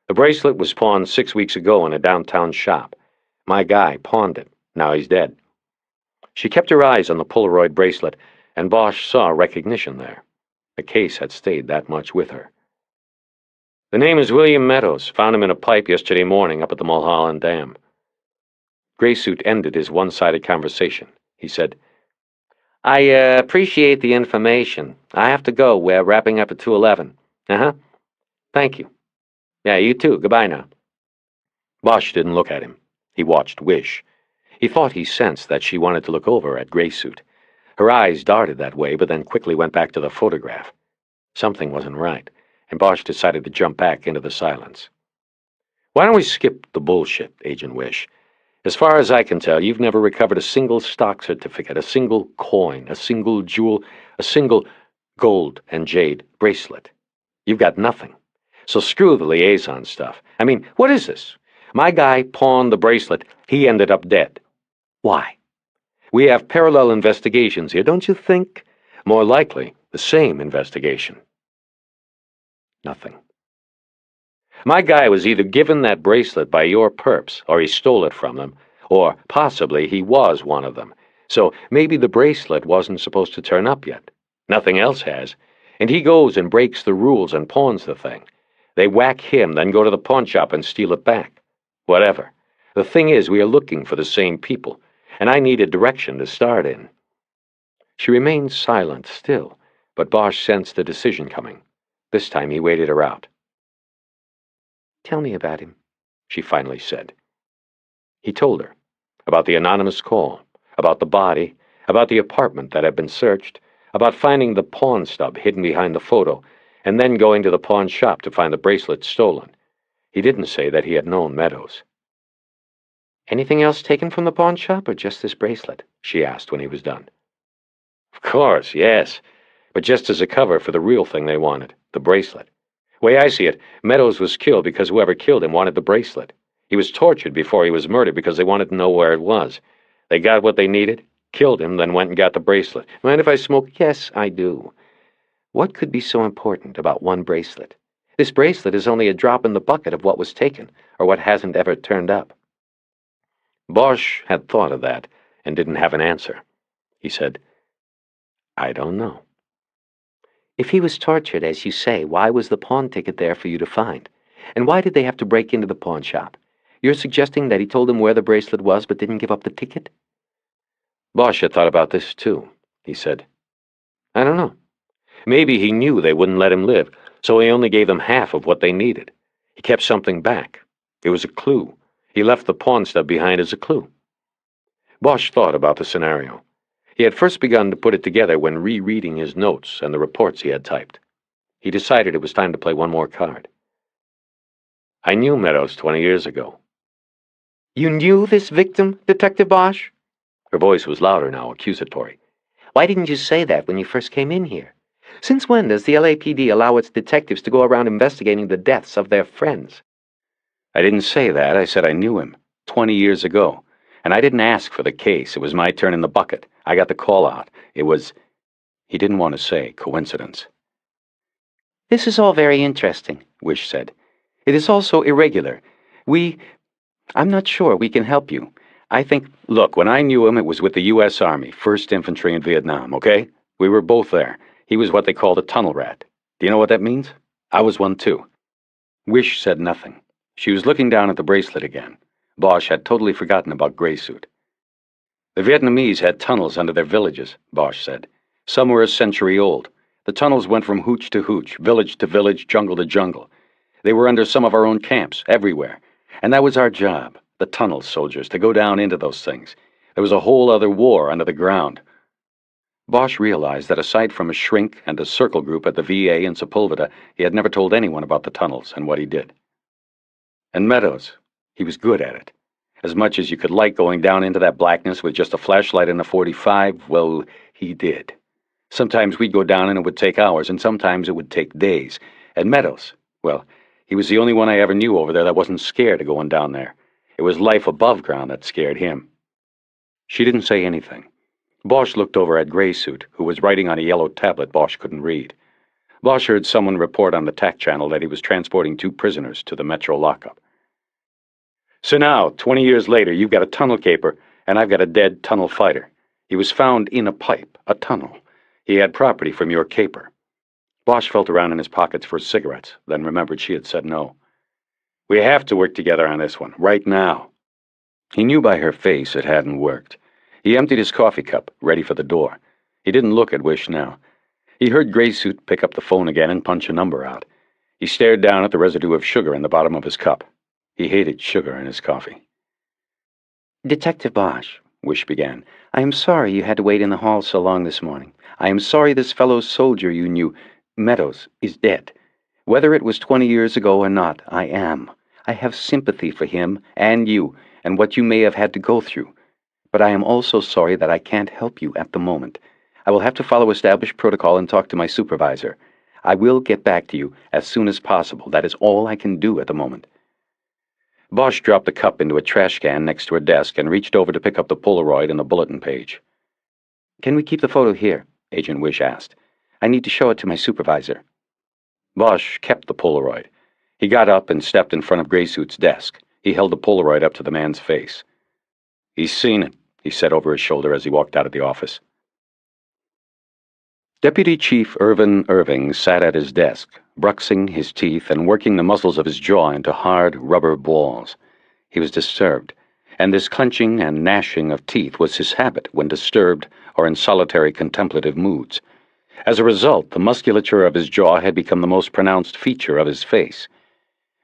The bracelet was pawned 6 weeks ago in a downtown shop. My guy pawned it. Now he's dead. She kept her eyes on the Polaroid bracelet, and Bosch saw recognition there. The case had stayed that much with her. The name is William Meadows. Found him in a pipe yesterday morning up at the Mulholland Dam. Graysuit ended his one-sided conversation. He said, I appreciate the information. I have to go. We're wrapping up at 2:11. Uh-huh. Thank you. Yeah, you too. Goodbye now. Bosch didn't look at him. He watched Wish. He thought he sensed that she wanted to look over at Graysuit. Her eyes darted that way, but then quickly went back to the photograph. Something wasn't right, and Bosch decided to jump back into the silence. Why don't we skip the bullshit, Agent Wish? As far as I can tell, you've never recovered a single stock certificate, a single coin, a single jewel, a single gold and jade bracelet. You've got nothing. So screw the liaison stuff. I mean, what is this? My guy pawned the bracelet. He ended up dead. Why? We have parallel investigations here, don't you think? More likely, the same investigation. Nothing. My guy was either given that bracelet by your perps, or he stole it from them, or possibly he was one of them. So maybe the bracelet wasn't supposed to turn up yet. Nothing else has. And he goes and breaks the rules and pawns the thing. They whack him, then go to the pawn shop and steal it back. Whatever. The thing is, we are looking for the same people, and I need a direction to start in. She remained silent still, but Bosch sensed a decision coming. This time he waited her out. Tell me about him, she finally said. He told her about the anonymous call, about the body, about the apartment that had been searched, about finding the pawn stub hidden behind the photo, and then going to the pawn shop to find the bracelet stolen. He didn't say that he had known Meadows. Anything else taken from the pawn shop, or just this bracelet? She asked when he was done. Of course, yes, but just as a cover for the real thing they wanted, the bracelet. Way I see it, Meadows was killed because whoever killed him wanted the bracelet. He was tortured before he was murdered because they wanted to know where it was. They got what they needed, killed him, then went and got the bracelet. Mind if I smoke? Yes, I do. What could be so important about one bracelet? This bracelet is only a drop in the bucket of what was taken, or what hasn't ever turned up. Bosch had thought of that, and didn't have an answer. He said, I don't know. If he was tortured, as you say, why was the pawn ticket there for you to find? And why did they have to break into the pawn shop? You're suggesting that he told them where the bracelet was but didn't give up the ticket? Bosch had thought about this too. He said, I don't know. Maybe he knew they wouldn't let him live, so he only gave them half of what they needed. He kept something back. It was a clue. He left the pawn stub behind as a clue. Bosch thought about the scenario. He had first begun to put it together when rereading his notes and the reports he had typed. He decided it was time to play one more card. I knew Meadows 20 years ago. You knew this victim, Detective Bosch? Her voice was louder now, accusatory. Why didn't you say that when you first came in here? Since when does the LAPD allow its detectives to go around investigating the deaths of their friends? I didn't say that. I said I knew him 20 years ago. And I didn't ask for the case. It was my turn in the bucket. I got the call out. It was, he didn't want to say, coincidence. This is all very interesting, Wish said. It is also irregular. I'm not sure we can help you. I think, look, when I knew him, it was with the U.S. Army, 1st Infantry in Vietnam, okay? We were both there. He was what they called a tunnel rat. Do you know what that means? I was one too. Wish said nothing. She was looking down at the bracelet again. Bosch had totally forgotten about Graysuit. The Vietnamese had tunnels under their villages, Bosch said. Some were a century old. The tunnels went from hooch to hooch, village to village, jungle to jungle. They were under some of our own camps, everywhere. And that was our job, the tunnel soldiers, to go down into those things. There was a whole other war under the ground. Bosch realized that aside from a shrink and a circle group at the VA in Sepulveda, he had never told anyone about the tunnels and what he did. And Meadows, he was good at it. As much as you could like going down into that blackness with just a flashlight and a .45, well, he did. Sometimes we'd go down and it would take hours, and sometimes it would take days. And Meadows, well, he was the only one I ever knew over there that wasn't scared of going down there. It was life above ground that scared him. She didn't say anything. Bosch looked over at Graysuit, who was writing on a yellow tablet Bosch couldn't read. Bosch heard someone report on the TAC channel that he was transporting 2 prisoners to the Metro lockup. So now, 20 years later, you've got a tunnel caper, and I've got a dead tunnel fighter. He was found in a pipe, a tunnel. He had property from your caper. Bosch felt around in his pockets for cigarettes, then remembered she had said no. We have to work together on this one, right now. He knew by her face it hadn't worked. He emptied his coffee cup, ready for the door. He didn't look at Wish now. He heard Graysuit pick up the phone again and punch a number out. He stared down at the residue of sugar in the bottom of his cup. He hated sugar in his coffee. Detective Bosch, Wish began, I am sorry you had to wait in the hall so long this morning. I am sorry this fellow soldier you knew, Meadows, is dead. Whether it was 20 years ago or not, I am. I have sympathy for him and you and what you may have had to go through. But I am also sorry that I can't help you at the moment. I will have to follow established protocol and talk to my supervisor. I will get back to you as soon as possible. That is all I can do at the moment. Bosch dropped the cup into a trash can next to her desk and reached over to pick up the Polaroid and the bulletin page. Can we keep the photo here? Agent Wish asked. I need to show it to my supervisor. Bosch kept the Polaroid. He got up and stepped in front of Graysuit's desk. He held the Polaroid up to the man's face. He's seen it, he said over his shoulder as he walked out of the office. Deputy Chief Irvin Irving sat at his desk, bruxing his teeth and working the muscles of his jaw into hard rubber balls. He was disturbed, and this clenching and gnashing of teeth was his habit when disturbed or in solitary contemplative moods. As a result, the musculature of his jaw had become the most pronounced feature of his face.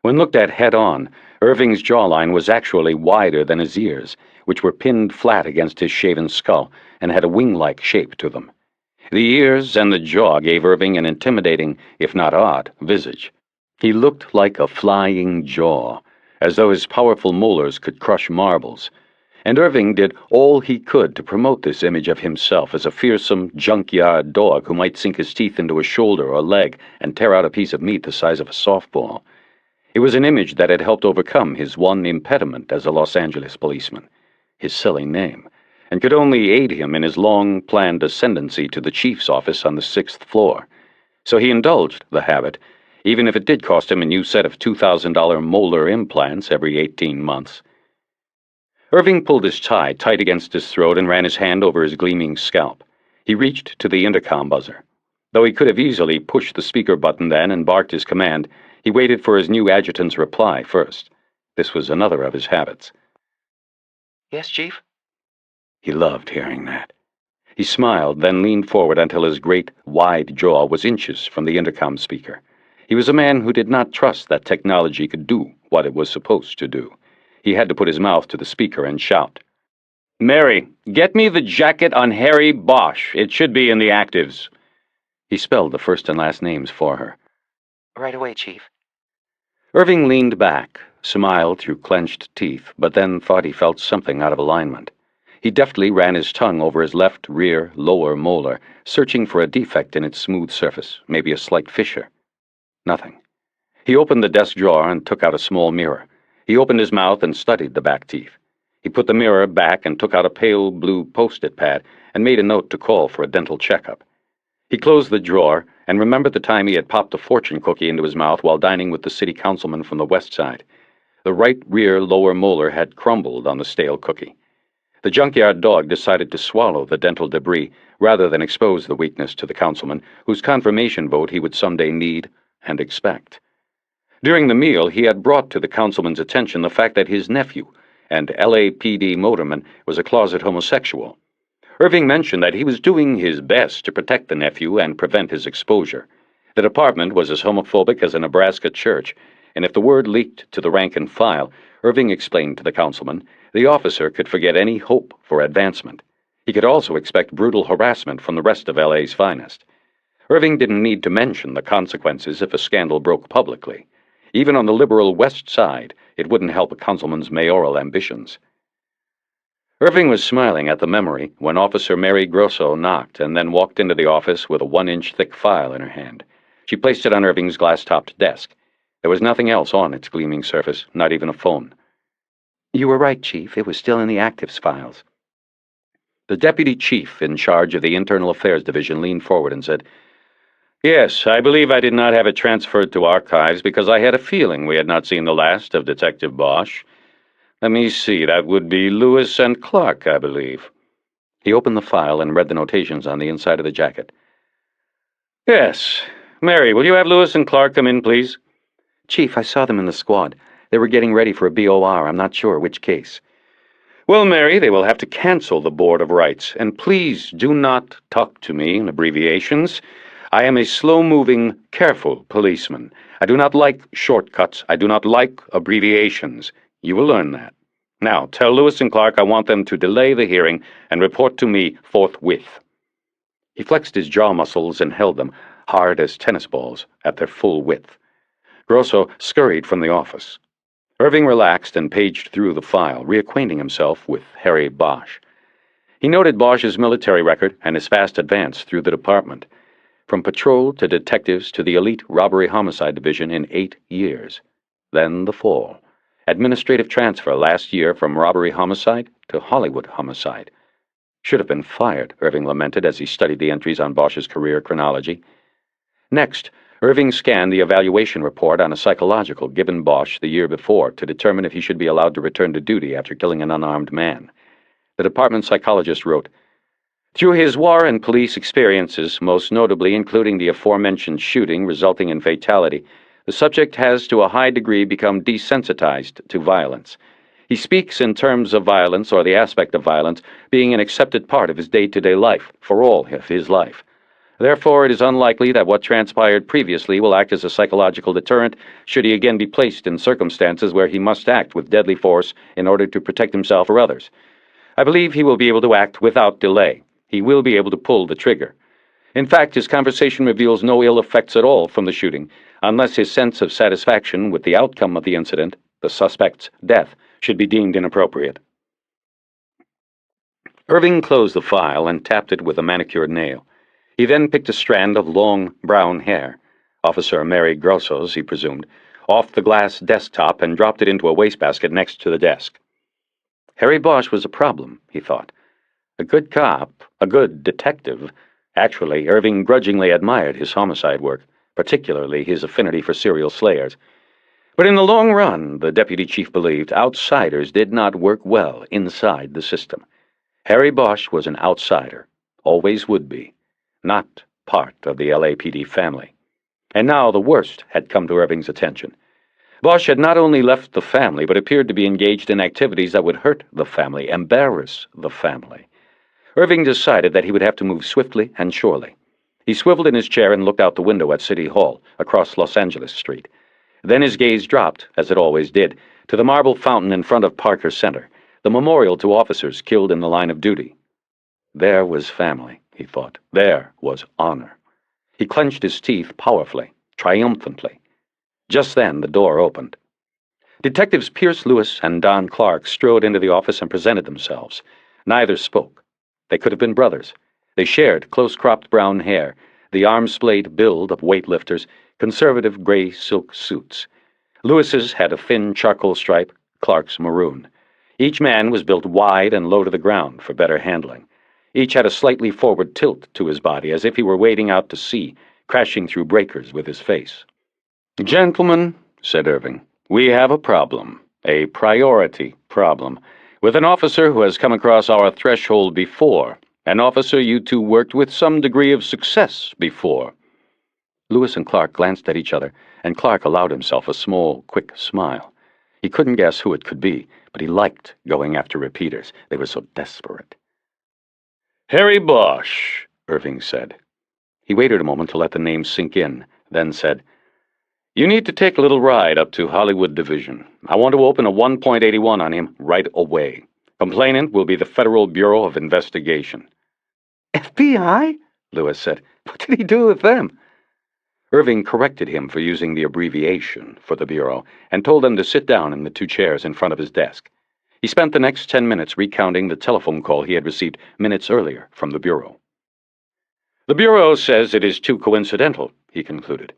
When looked at head-on, Irving's jawline was actually wider than his ears, which were pinned flat against his shaven skull and had a wing-like shape to them. The ears and the jaw gave Irving an intimidating, if not odd, visage. He looked like a flying jaw, as though his powerful molars could crush marbles, and Irving did all he could to promote this image of himself as a fearsome junkyard dog who might sink his teeth into a shoulder or leg and tear out a piece of meat the size of a softball. It was an image that had helped overcome his one impediment as a Los Angeles policeman, his silly name, and could only aid him in his long-planned ascendancy to the chief's office on the 6th floor. So he indulged the habit, even if it did cost him a new set of $2,000 molar implants every 18 months. Irving pulled his tie tight against his throat and ran his hand over his gleaming scalp. He reached to the intercom buzzer. Though he could have easily pushed the speaker button then and barked his command, he waited for his new adjutant's reply first. This was another of his habits. Yes, Chief? He loved hearing that. He smiled, then leaned forward until his great, wide jaw was inches from the intercom speaker. He was a man who did not trust that technology could do what it was supposed to do. He had to put his mouth to the speaker and shout. "Mary, get me the jacket on Harry Bosch. It should be in the actives." He spelled the first and last names for her. Right away, Chief. Irving leaned back, smiled through clenched teeth, but then thought he felt something out of alignment. He deftly ran his tongue over his left rear lower molar, searching for a defect in its smooth surface, maybe a slight fissure. Nothing. He opened the desk drawer and took out a small mirror. He opened his mouth and studied the back teeth. He put the mirror back and took out a pale blue post-it pad and made a note to call for a dental checkup. He closed the drawer and remembered the time he had popped a fortune cookie into his mouth while dining with the city councilman from the west side. The right rear lower molar had crumbled on the stale cookie. The junkyard dog decided to swallow the dental debris rather than expose the weakness to the councilman, whose confirmation vote he would someday need and expect. During the meal, he had brought to the councilman's attention the fact that his nephew, and LAPD motorman, was a closet homosexual. Irving mentioned that he was doing his best to protect the nephew and prevent his exposure. The department was as homophobic as a Nebraska church, and if the word leaked to the rank and file, Irving explained to the councilman, the officer could forget any hope for advancement. He could also expect brutal harassment from the rest of LA's finest. Irving didn't need to mention the consequences if a scandal broke publicly. Even on the liberal West Side, it wouldn't help a councilman's mayoral ambitions. Irving was smiling at the memory when Officer Mary Grosso knocked and then walked into the office with a 1-inch thick file in her hand. She placed it on Irving's glass-topped desk. There was nothing else on its gleaming surface, not even a phone. You were right, Chief. It was still in the actives files. The deputy chief in charge of the Internal Affairs Division leaned forward and said, "Yes, I believe I did not have it transferred to archives because I had a feeling we had not seen the last of Detective Bosch. Let me see, that would be Lewis and Clark, I believe." He opened the file and read the notations on the inside of the jacket. "Yes. Mary, will you have Lewis and Clark come in, please?" Chief, I saw them in the squad. They were getting ready for a BOR. I'm not sure which case. Well, Mary, they will have to cancel the Board of Rights, and please do not talk to me in abbreviations. I am a slow-moving, careful policeman. I do not like shortcuts. I do not like abbreviations. You will learn that. Now, tell Lewis and Clark I want them to delay the hearing and report to me forthwith." He flexed his jaw muscles and held them, hard as tennis balls, at their full width. Grosso scurried from the office. Irving relaxed and paged through the file, reacquainting himself with Harry Bosch. He noted Bosch's military record and his fast advance through the department, from patrol to detectives to the elite robbery homicide division in 8 years. Then the fall. Administrative transfer last year from robbery homicide to Hollywood homicide. Should have been fired, Irving lamented as he studied the entries on Bosch's career chronology. Next, Irving scanned the evaluation report on a psychological given Bosch the year before to determine if he should be allowed to return to duty after killing an unarmed man. The department psychologist wrote, "Through his war and police experiences, most notably including the aforementioned shooting resulting in fatality, the subject has to a high degree become desensitized to violence. He speaks in terms of violence or the aspect of violence being an accepted part of his day-to-day life for all of his life. Therefore, it is unlikely that what transpired previously will act as a psychological deterrent should he again be placed in circumstances where he must act with deadly force in order to protect himself or others. I believe he will be able to act without delay. He will be able to pull the trigger. In fact, his conversation reveals no ill effects at all from the shooting, unless his sense of satisfaction with the outcome of the incident, the suspect's death, should be deemed inappropriate." Irving closed the file and tapped it with a manicured nail. He then picked a strand of long brown hair, Officer Mary Grosso's, he presumed, off the glass desktop and dropped it into a wastebasket next to the desk. Harry Bosch was a problem, he thought. A good cop, a good detective. Actually, Irving grudgingly admired his homicide work, particularly his affinity for serial slayers. But in the long run, the deputy chief believed, outsiders did not work well inside the system. Harry Bosch was an outsider, always would be, not part of the LAPD family. And now the worst had come to Irving's attention. Bosch had not only left the family, but appeared to be engaged in activities that would hurt the family, embarrass the family. Irving decided that he would have to move swiftly and surely. He swiveled in his chair and looked out the window at City Hall, across Los Angeles Street. Then his gaze dropped, as it always did, to the marble fountain in front of Parker Center, the memorial to officers killed in the line of duty. There was family, he thought. There was honor. He clenched his teeth powerfully, triumphantly. Just then the door opened. Detectives Pierce Lewis and Don Clark strode into the office and presented themselves. Neither spoke. They could have been brothers. They shared close-cropped brown hair, the arm-splayed build of weightlifters, conservative gray silk suits. Lewis's had a thin charcoal stripe, Clark's maroon. Each man was built wide and low to the ground for better handling. Each had a slightly forward tilt to his body, as if he were wading out to sea, crashing through breakers with his face. "Gentlemen," said Irving, "we have a problem, a priority problem, with an officer who has come across our threshold before, an officer you two worked with some degree of success before." Lewis and Clark glanced at each other, and Clark allowed himself a small, quick smile. He couldn't guess who it could be, but he liked going after repeaters. They were so desperate. Harry Bosch, Irving said. He waited a moment to let the name sink in, then said, "You need to take a little ride up to Hollywood Division. I want to open a 1.81 on him right away. Complainant will be the Federal Bureau of Investigation." FBI? Lewis said. What did he do with them? Irving corrected him for using the abbreviation for the Bureau and told them to sit down in the two chairs in front of his desk. He spent the next 10 minutes recounting the telephone call he had received minutes earlier from the Bureau. "The Bureau says it is too coincidental," he concluded.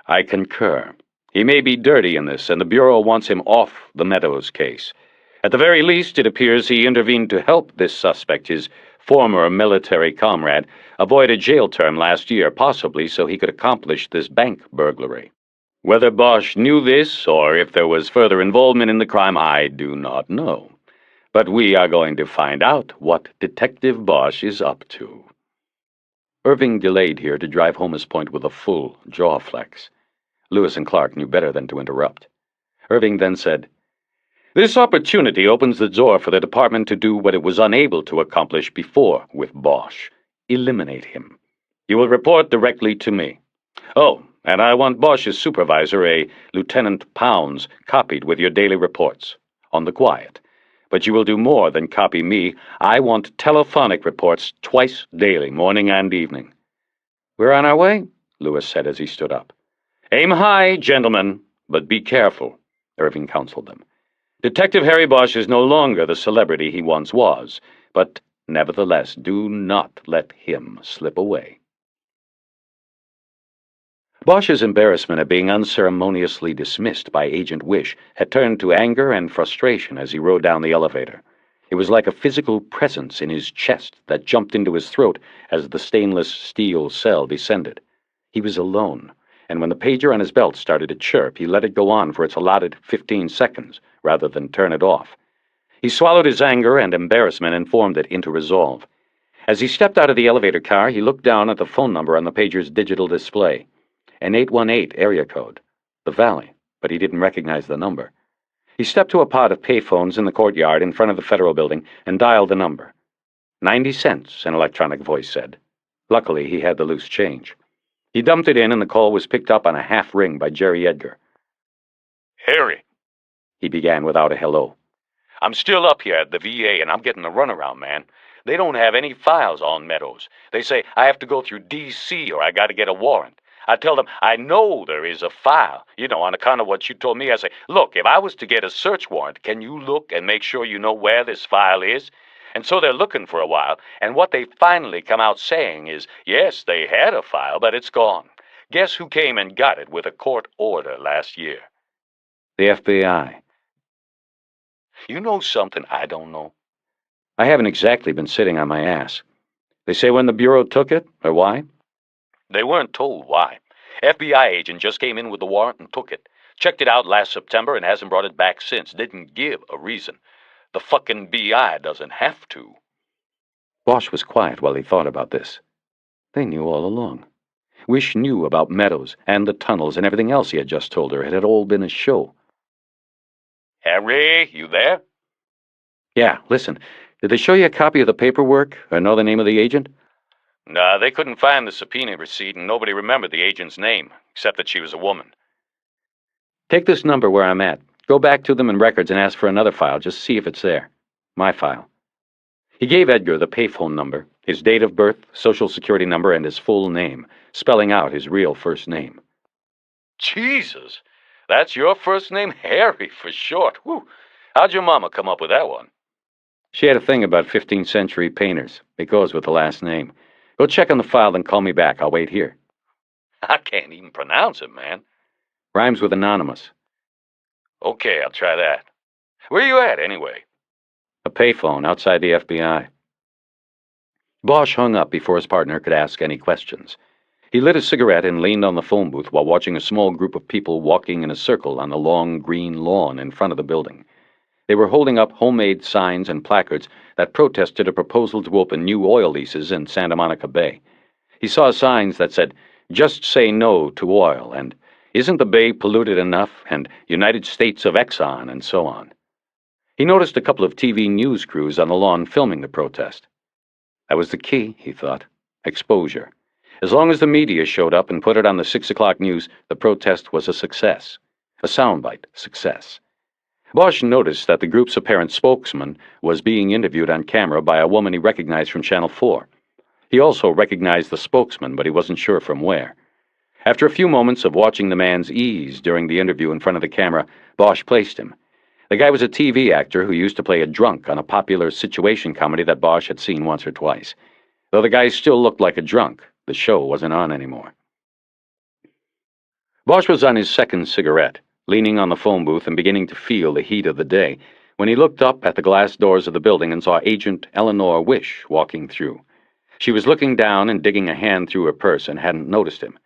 "I concur. He may be dirty in this, and the Bureau wants him off the Meadows case. At the very least, it appears he intervened to help this suspect, his former military comrade, avoid a jail term last year, possibly so he could accomplish this bank burglary. Whether Bosch knew this, or if there was further involvement in the crime, I do not know. But we are going to find out what Detective Bosch is up to." Irving delayed here to drive home his point with a full jaw flex. Lewis and Clark knew better than to interrupt. Irving then said, "This opportunity opens the door for the department to do what it was unable to accomplish before with Bosch. Eliminate him. You will report directly to me. Oh, and I want Bosch's supervisor, a Lieutenant Pounds, copied with your daily reports. On the quiet. But you will do more than copy me. I want telephonic reports twice daily, morning and evening." "We're on our way," Lewis said as he stood up. "Aim high, gentlemen, but be careful," Irving counseled them. "Detective Harry Bosch is no longer the celebrity he once was, but nevertheless, do not let him slip away." Bosch's embarrassment at being unceremoniously dismissed by Agent Wish had turned to anger and frustration as he rode down the elevator. It was like a physical presence in his chest that jumped into his throat as the stainless steel cell descended. He was alone, and when the pager on his belt started to chirp, he let it go on for its allotted 15 seconds, rather than turn it off. He swallowed his anger and embarrassment and formed it into resolve. As he stepped out of the elevator car, he looked down at the phone number on the pager's digital display. An 818 area code. The Valley, but he didn't recognize the number. He stepped to a pod of payphones in the courtyard in front of the Federal Building and dialed the number. 90 cents, an electronic voice said. Luckily, he had the loose change. He dumped it in, and the call was picked up on a half ring by Jerry Edgar. "Harry," he began without a hello. "I'm still up here at the VA, and I'm getting the runaround, man. They don't have any files on Meadows. They say I have to go through D.C. or I got to get a warrant. I tell them I know there is a file, on account of what you told me. I say, look, if I was to get a search warrant, can you look and make sure you know where this file is? And so they're looking for a while, and what they finally come out saying is, yes, they had a file, but it's gone. Guess who came and got it with a court order last year?" "The FBI. You know something I don't know? I haven't exactly been sitting on my ass. They say when the Bureau took it, or why?" They weren't told why. FBI agent just came in with the warrant and took it. Checked it out last September and hasn't brought it back since. Didn't give a reason. The fucking BI doesn't have to. Bosch was quiet while he thought about this. They knew all along. Wish knew about Meadows and the tunnels and everything else he had just told her. It had all been a show. "Harry, you there?" "Yeah, listen, did they show you a copy of the paperwork or know the name of the agent?" Nah, they couldn't find the subpoena receipt, and nobody remembered the agent's name, except that she was a woman. "Take this number where I'm at. Go back to them in records and ask for another file. Just see if it's there. My file." He gave Edgar the payphone number, his date of birth, social security number, and his full name, spelling out his real first name. Jesus, that's your first name? Harry, for short. Whew. How'd your mama come up with that one? She had a thing about 15th century painters. It goes with the last name. Go check on the file, then call me back. I'll wait here. I can't even pronounce it, man. Rhymes with anonymous. Okay, I'll try that. Where you at, anyway? A payphone outside the FBI. Bosch hung up before his partner could ask any questions. He lit a cigarette and leaned on the phone booth while watching a small group of people walking in a circle on the long green lawn in front of the building. They were holding up homemade signs and placards that protested a proposal to open new oil leases in Santa Monica Bay. He saw signs that said, "Just say no to oil," and "Isn't the bay polluted enough?" and "United States of Exxon," and so on. He noticed a couple of TV news crews on the lawn filming the protest. That was the key, he thought. Exposure. As long as the media showed up and put it on the 6 o'clock news, the protest was a success. A soundbite success. Bosch noticed that the group's apparent spokesman was being interviewed on camera by a woman he recognized from Channel 4. He also recognized the spokesman, but he wasn't sure from where. After a few moments of watching the man's ease during the interview in front of the camera, Bosch placed him. The guy was a TV actor who used to play a drunk on a popular situation comedy that Bosch had seen once or twice. Though the guy still looked like a drunk, the show wasn't on anymore. Bosch was on his second cigarette, leaning on the phone booth and beginning to feel the heat of the day, when he looked up at the glass doors of the building and saw Agent Eleanor Wish walking through. She was looking down and digging a hand through her purse and hadn't noticed him.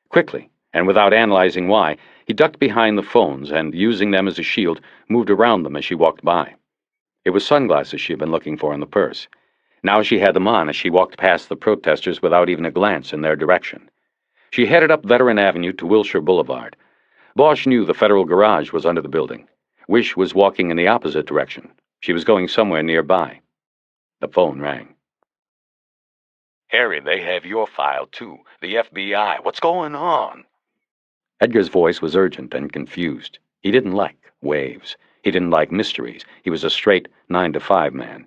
Quickly, and without analyzing why, he ducked behind the phones and, using them as a shield, moved around them as she walked by. It was sunglasses she had been looking for in the purse. Now she had them on as she walked past the protesters without even a glance in their direction. She headed up Veteran Avenue to Wilshire Boulevard. Bosch knew the federal garage was under the building. Wish was walking in the opposite direction. She was going somewhere nearby. The phone rang. Harry, they have your file, too. The FBI. What's going on? Edgar's voice was urgent and confused. He didn't like waves. He didn't like mysteries. He was a straight 9-to-5 man.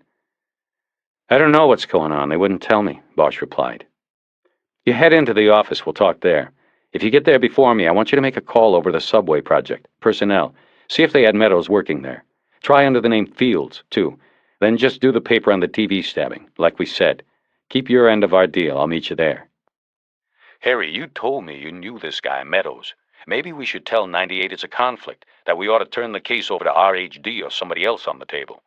I don't know what's going on. They wouldn't tell me, Bosch replied. You head into the office. We'll talk there. If you get there before me, I want you to make a call over the subway project. Personnel. See if they had Meadows working there. Try under the name Fields, too. Then just do the paper on the TV stabbing, like we said. Keep your end of our deal. I'll meet you there. Harry, you told me you knew this guy, Meadows. Maybe we should tell 98 it's a conflict, that we ought to turn the case over to RHD or somebody else on the table.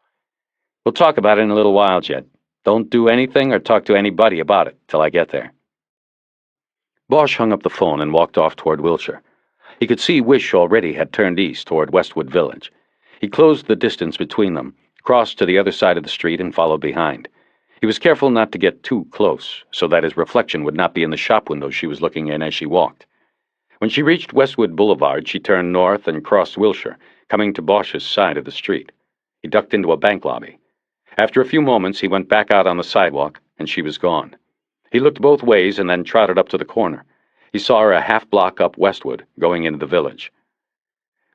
We'll talk about it in a little while, Jed. Don't do anything or talk to anybody about it till I get there. Bosch hung up the phone and walked off toward Wilshire. He could see Wish already had turned east toward Westwood Village. He closed the distance between them, crossed to the other side of the street, and followed behind. He was careful not to get too close, so that his reflection would not be in the shop windows she was looking in as she walked. When she reached Westwood Boulevard, she turned north and crossed Wilshire, coming to Bosch's side of the street. He ducked into a bank lobby. After a few moments, he went back out on the sidewalk, and she was gone. He looked both ways and then trotted up to the corner. He saw her a half-block up Westwood, going into the village.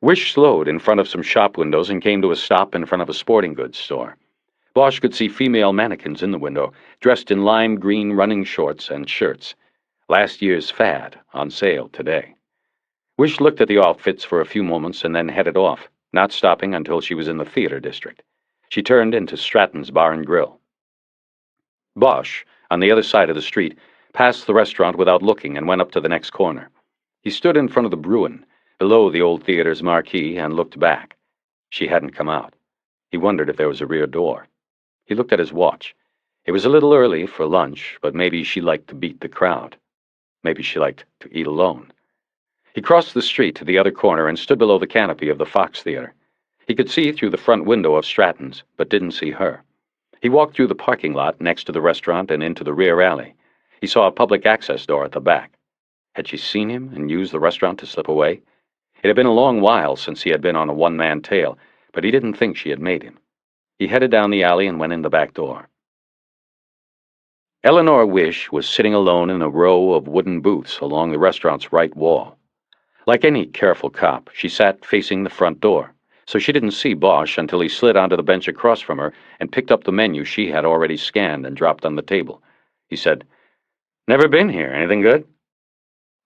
Wish slowed in front of some shop windows and came to a stop in front of a sporting goods store. Bosch could see female mannequins in the window, dressed in lime green running shorts and shirts. Last year's fad, on sale today. Wish looked at the outfits for a few moments and then headed off, not stopping until she was in the theater district. She turned into Stratton's Bar and Grill. Bosch, on the other side of the street, passed the restaurant without looking and went up to the next corner. He stood in front of the Bruin, below the old theater's marquee, and looked back. She hadn't come out. He wondered if there was a rear door. He looked at his watch. It was a little early for lunch, but maybe she liked to beat the crowd. Maybe she liked to eat alone. He crossed the street to the other corner and stood below the canopy of the Fox Theater. He could see through the front window of Stratton's, but didn't see her. He walked through the parking lot next to the restaurant and into the rear alley. He saw a public access door at the back. Had she seen him and used the restaurant to slip away? It had been a long while since he had been on a one-man tail, but he didn't think she had made him. He headed down the alley and went in the back door. Eleanor Wish was sitting alone in a row of wooden booths along the restaurant's right wall. Like any careful cop, she sat facing the front door, so she didn't see Bosch until he slid onto the bench across from her and picked up the menu she had already scanned and dropped on the table. He said, "Never been here. Anything good?"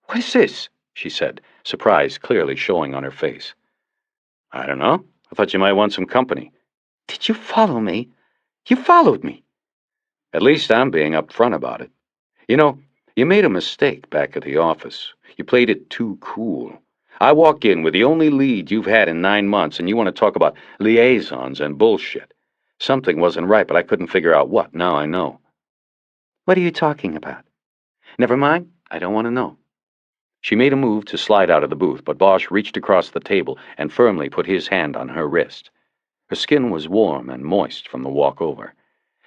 "What is this?" she said, surprise clearly showing on her face. "I don't know. I thought you might want some company." "Did you follow me? You followed me." "At least I'm being upfront about it. You know, you made a mistake back at the office. You played it too cool. I walk in with the only lead you've had in 9 months, and you want to talk about liaisons and bullshit. Something wasn't right, but I couldn't figure out what. Now I know." "What are you talking about?" "Never mind. I don't want to know." She made a move to slide out of the booth, but Bosch reached across the table and firmly put his hand on her wrist. Her skin was warm and moist from the walk over.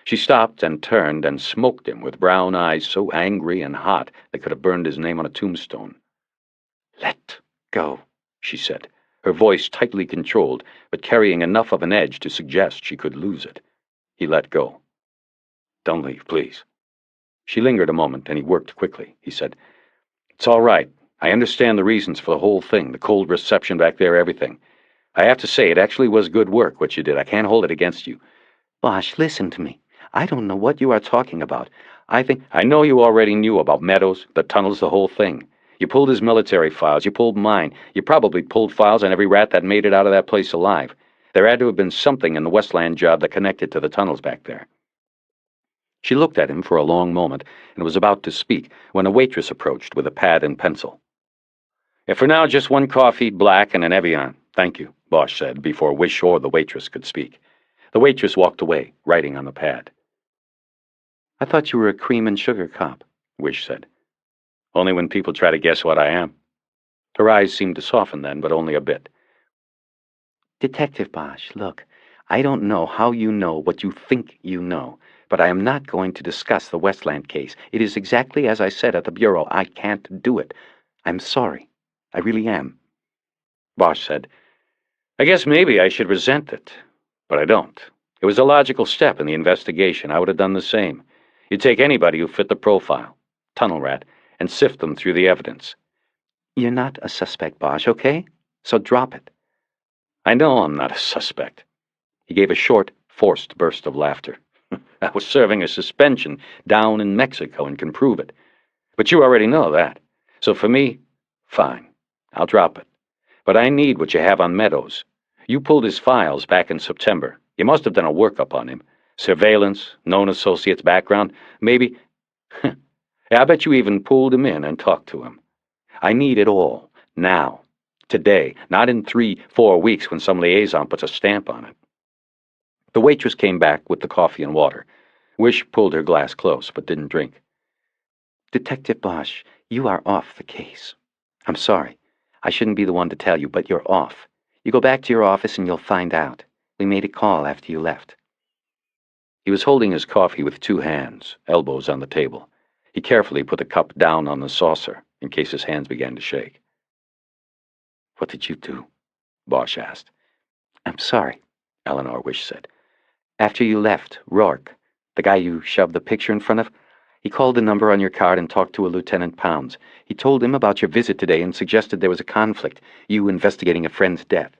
She stopped and turned and smoked him with brown eyes so angry and hot they could have burned his name on a tombstone. "Let go," she said, her voice tightly controlled, but carrying enough of an edge to suggest she could lose it. He let go. Don't leave, please." She lingered a moment, and he worked quickly. He said, "It's all right. I understand the reasons for the whole thing, the cold reception back there, everything. I have to say, it actually was good work, what you did. I can't hold it against you." Bosch, listen to me. I don't know what you are talking about. I know you already knew about Meadows, the tunnels, the whole thing. You pulled his military files, you pulled mine. You probably pulled files on every rat that made it out of that place alive. There had to have been something in the Westland job that connected to the tunnels back there." She looked at him for a long moment and was about to speak when a waitress approached with a pad and pencil. "If for now, just one coffee, black, and an Evian. Thank you," Bosch said, before Wish or the waitress could speak. The waitress walked away, writing on the pad. "I thought you were a cream and sugar cop," Wish said. "Only when people try to guess what I am." Her eyes seemed to soften then, but only a bit. "Detective Bosch, look, I don't know how you know what you think you know, but I am not going to discuss the Westland case. It is exactly as I said at the Bureau. I can't do it. I'm sorry. I really am." Bosch said, "I guess maybe I should resent it, but I don't. It was a logical step in the investigation. I would have done the same. You take anybody who fit the profile, tunnel rat, and sift them through the evidence." "You're not a suspect, Bosch, okay? So drop it." "I know I'm not a suspect." He gave a short, forced burst of laughter. "I was serving a suspension down in Mexico and can prove it. But you already know that. So for me, fine, I'll drop it. But I need what you have on Meadows. You pulled his files back in September. You must have done a workup on him. Surveillance, known associates background, maybe. I bet you even pulled him in and talked to him. I need it all, now, today, not in 3-4 weeks when some liaison puts a stamp on it." The waitress came back with the coffee and water. Wish pulled her glass close, but didn't drink. "Detective Bosch, you are off the case. I'm sorry. I shouldn't be the one to tell you, but you're off. You go back to your office and you'll find out. We made a call after you left." He was holding his coffee with 2 hands, elbows on the table. He carefully put the cup down on the saucer in case his hands began to shake. "What did you do?" Bosch asked. "I'm sorry," Eleanor Wish said. "After you left, Rourke, the guy you shoved the picture in front of, he called the number on your card and talked to a Lieutenant Pounds. He told him about your visit today and suggested there was a conflict, you investigating a friend's death.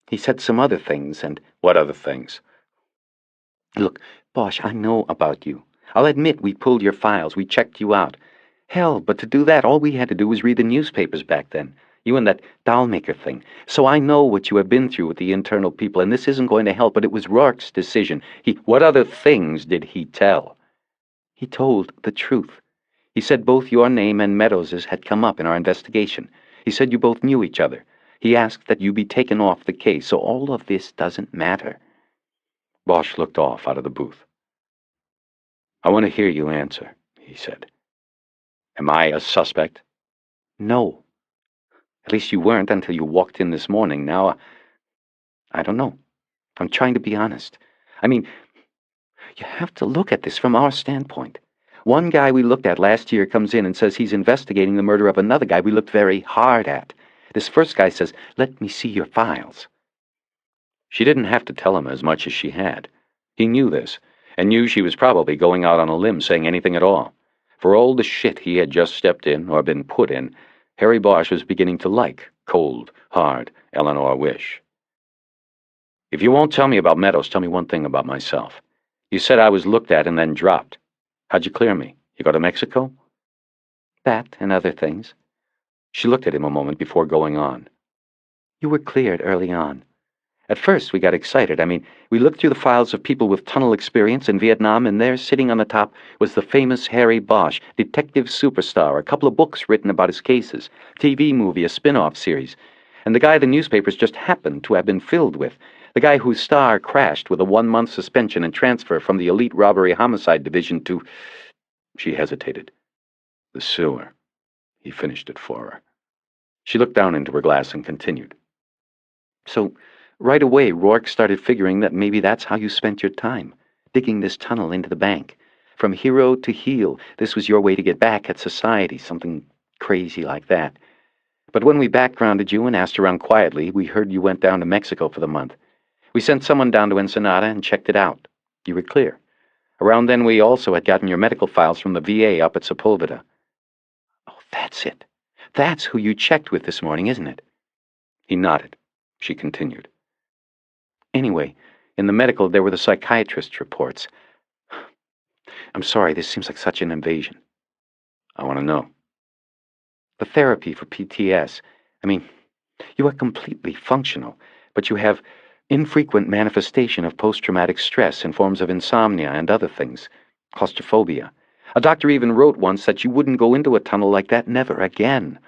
He said some other things and—" "What other things?" "Look, Bosch, I know about you. I'll admit we pulled your files, we checked you out. Hell, but to do that, all we had to do was read the newspapers back then. You and that dollmaker thing. So I know what you have been through with the internal people, and this isn't going to help, but it was Rourke's decision. What other things did he tell?" He told the truth. He said both your name and Meadows's had come up in our investigation. He said you both knew each other. He asked that you be taken off the case, so all of this doesn't matter." Bosch looked off out of the booth. "I want to hear you answer," he said. "Am I a suspect?" "No. At least you weren't until you walked in this morning. Now, I don't know. I'm trying to be honest. I mean, you have to look at this from our standpoint. One guy we looked at last year comes in and says he's investigating the murder of another guy we looked very hard at. This first guy says, 'Let me see your files.'" She didn't have to tell him as much as she had. He knew this, and knew she was probably going out on a limb saying anything at all. For all the shit he had just stepped in or been put in, Harry Bosch was beginning to like cold, hard Eleanor Wish. "If you won't tell me about Meadows, tell me one thing about myself. You said I was looked at and then dropped. How'd you clear me? You go to Mexico?" "That and other things." She looked at him a moment before going on. "You were cleared early on. At first, we got excited. I mean, we looked through the files of people with tunnel experience in Vietnam, and there, sitting on the top, was the famous Harry Bosch, detective superstar, a couple of books written about his cases, TV movie, a spin-off series, and the guy the newspapers just happened to have been filled with, the guy whose star crashed with a 1-month suspension and transfer from the elite robbery homicide division to—" She hesitated. "The sewer." He finished it for her. She looked down into her glass and continued. "So, right away, Rourke started figuring that maybe that's how you spent your time, digging this tunnel into the bank. From hero to heel, this was your way to get back at society, something crazy like that. But when we backgrounded you and asked around quietly, we heard you went down to Mexico for the month. We sent someone down to Ensenada and checked it out. You were clear. Around then, we also had gotten your medical files from the VA up at Sepulveda. Oh, that's it. That's who you checked with this morning, isn't it? He nodded. She continued. Anyway, in the medical, there were the psychiatrist's reports. I'm sorry, this seems like such an invasion. I want to know. The therapy for PTS. I mean, you are completely functional, but you have infrequent manifestation of post-traumatic stress in forms of insomnia and other things. Claustrophobia. A doctor even wrote once that you wouldn't go into a tunnel like that never again.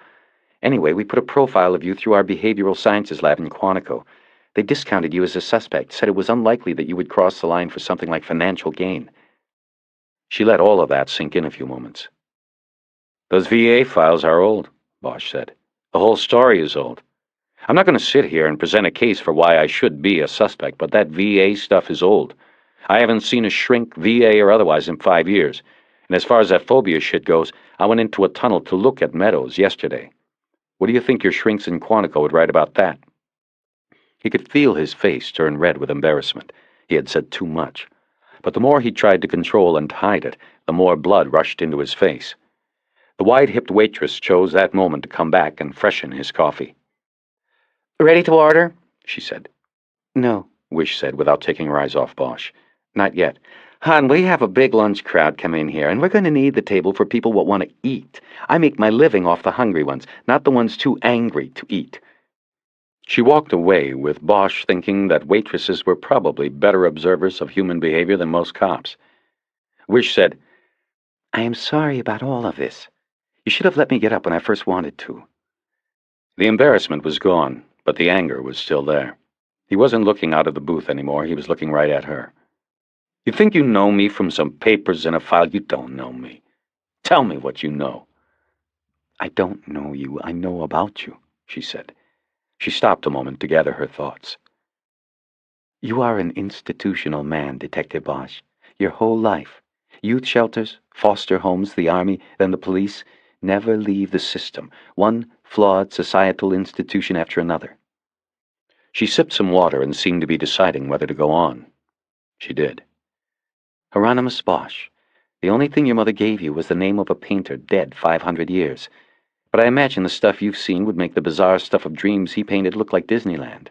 Anyway, we put a profile of you through our behavioral sciences lab in Quantico. They discounted you as a suspect, said it was unlikely that you would cross the line for something like financial gain. She let all of that sink in a few moments. Those VA files are old, Bosch said. The whole story is old. I'm not going to sit here and present a case for why I should be a suspect, but that VA stuff is old. I haven't seen a shrink, VA or otherwise, in 5 years. And as far as that phobia shit goes, I went into a tunnel to look at Meadows yesterday. What do you think your shrinks in Quantico would write about that? He could feel his face turn red with embarrassment. He had said too much. But the more he tried to control and hide it, the more blood rushed into his face. The wide-hipped waitress chose that moment to come back and freshen his coffee. Ready to order? She said. No, Wish said without taking her eyes off Bosch. not yet. Hon, we have a big lunch crowd coming in here, and we're going to need the table for people what want to eat. I make my living off the hungry ones, not the ones too angry to eat. She walked away with Bosch thinking that waitresses were probably better observers of human behavior than most cops. Wish said, I am sorry about all of this. You should have let me get up when I first wanted to. The embarrassment was gone, but the anger was still there. He wasn't looking out of the booth anymore. He was looking right at her. You think you know me from some papers in a file? You don't know me. Tell me what you know. I don't know you. I know about you, she said. She stopped a moment to gather her thoughts. You are an institutional man, Detective Bosch. Your whole life. Youth shelters, foster homes, the army, then the police. Never leave the system. One flawed societal institution after another. She sipped some water and seemed to be deciding whether to go on. She did. Hieronymus Bosch. The only thing your mother gave you was the name of a painter dead 500 years. But I imagine the stuff you've seen would make the bizarre stuff of dreams he painted look like Disneyland.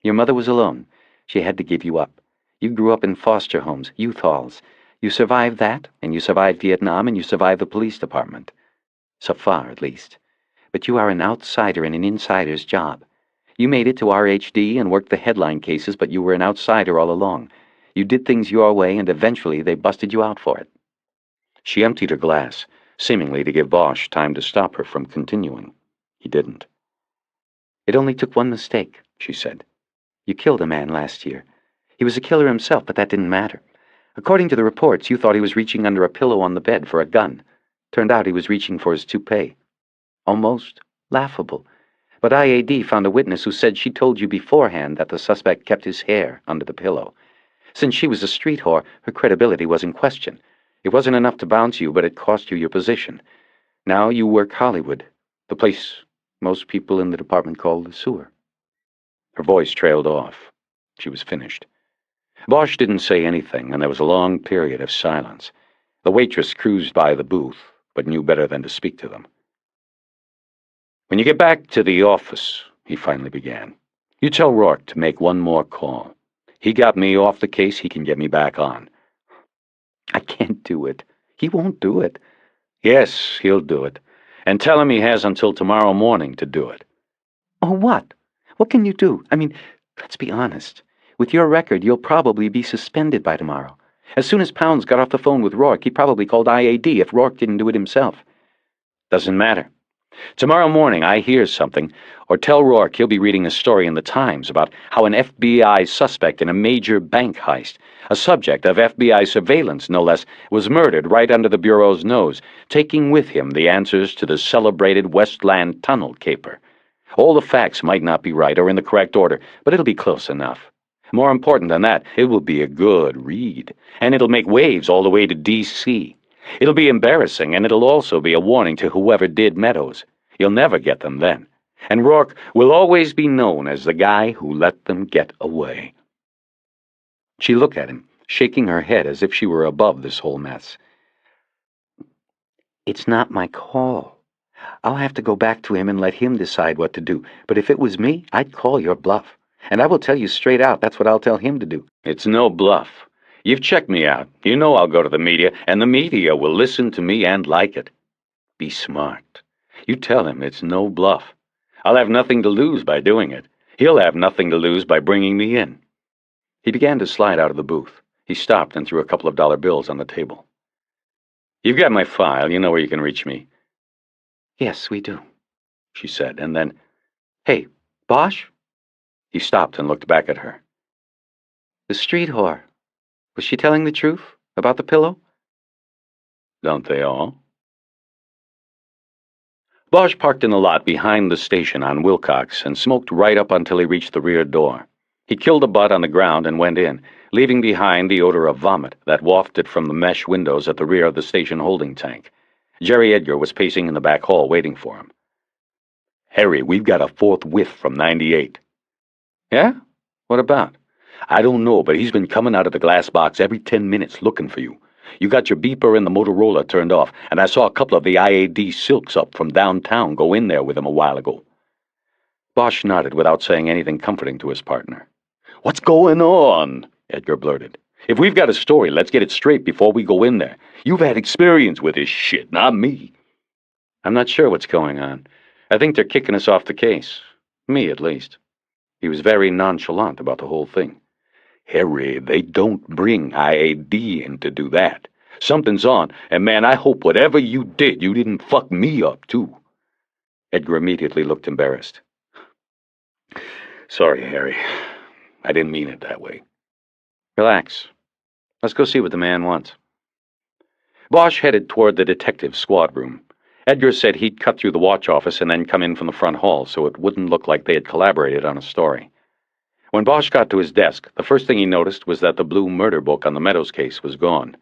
Your mother was alone. She had to give you up. You grew up in foster homes, youth halls. You survived that, and you survived Vietnam, and you survived the police department. So far, at least. But you are an outsider in an insider's job. You made it to RHD and worked the headline cases, but you were an outsider all along. You did things your way, and eventually they busted you out for it. She emptied her glass, seemingly to give Bosch time to stop her from continuing. He didn't. It only took one mistake, she said. You killed a man last year. He was a killer himself, but that didn't matter. According to the reports, you thought he was reaching under a pillow on the bed for a gun. Turned out he was reaching for his toupee. Almost laughable. But IAD found a witness who said she told you beforehand that the suspect kept his hair under the pillow. Since she was a street whore, her credibility was in question. It wasn't enough to bounce you, but it cost you your position. Now you work Hollywood, the place most people in the department call the sewer. Her voice trailed off. She was finished. Bosch didn't say anything, and there was a long period of silence. The waitress cruised by the booth, but knew better than to speak to them. When you get back to the office, he finally began, you tell Rourke to make one more call. He got me off the case, he can get me back on. I can't do it. He won't do it. Yes, he'll do it. And tell him he has until tomorrow morning to do it. Oh, what? What can you do? I mean, let's be honest. With your record, you'll probably be suspended by tomorrow. As soon as Pounds got off the phone with Rourke, he probably called IAD if Rourke didn't do it himself. Doesn't matter. Tomorrow morning I hear something, or tell Rourke he'll be reading a story in the Times about how an FBI suspect in a major bank heist, a subject of FBI surveillance no less, was murdered right under the Bureau's nose, taking with him the answers to the celebrated Westland Tunnel caper. All the facts might not be right or in the correct order, but it'll be close enough. More important than that, it will be a good read, and it'll make waves all the way to D.C. It'll be embarrassing, and it'll also be a warning to whoever did Meadows. You'll never get them then. And Rourke will always be known as the guy who let them get away. She looked at him, shaking her head as if she were above this whole mess. "It's not my call. I'll have to go back to him and let him decide what to do. But if it was me, I'd call your bluff. And I will tell you straight out, that's what I'll tell him to do." It's no bluff. You've checked me out. You know I'll go to the media, and the media will listen to me and like it. Be smart. You tell him it's no bluff. I'll have nothing to lose by doing it. He'll have nothing to lose by bringing me in. He began to slide out of the booth. He stopped and threw a couple of dollar bills on the table. "You've got my file. You know where you can reach me." "Yes, we do," she said, and then, "Hey, Bosch?" He stopped and looked back at her. "The street whore. Was she telling the truth about the pillow?" Don't they all? Bosch parked in the lot behind the station on Wilcox and smoked right up until he reached the rear door. He killed a butt on the ground and went in, leaving behind the odor of vomit that wafted from the mesh windows at the rear of the station holding tank. Jerry Edgar was pacing in the back hall waiting for him. "Harry, we've got a fourth whiff from 98. "Yeah? What about?" "I don't know, but he's been coming out of the glass box every 10 minutes looking for you. You got your beeper and the Motorola turned off, and I saw a couple of the IAD silks up from downtown go in there with him a while ago." Bosch nodded without saying anything comforting to his partner. "What's going on?" Edgar blurted. "If we've got a story, let's get it straight before we go in there. You've had experience with this shit, not me." "I'm not sure what's going on. I think they're kicking us off the case. Me, at least." He was very nonchalant about the whole thing. "Harry, they don't bring IAD in to do that. Something's on, and man, I hope whatever you did, you didn't fuck me up, too." Edgar immediately looked embarrassed. "Sorry, Harry. I didn't mean it that way." "Relax. Let's go see what the man wants." Bosch headed toward the detective's squad room. Edgar said he'd cut through the watch office and then come in from the front hall so it wouldn't look like they had collaborated on a story. When Bosch got to his desk, the first thing he noticed was that the blue murder book on the Meadows case was gone.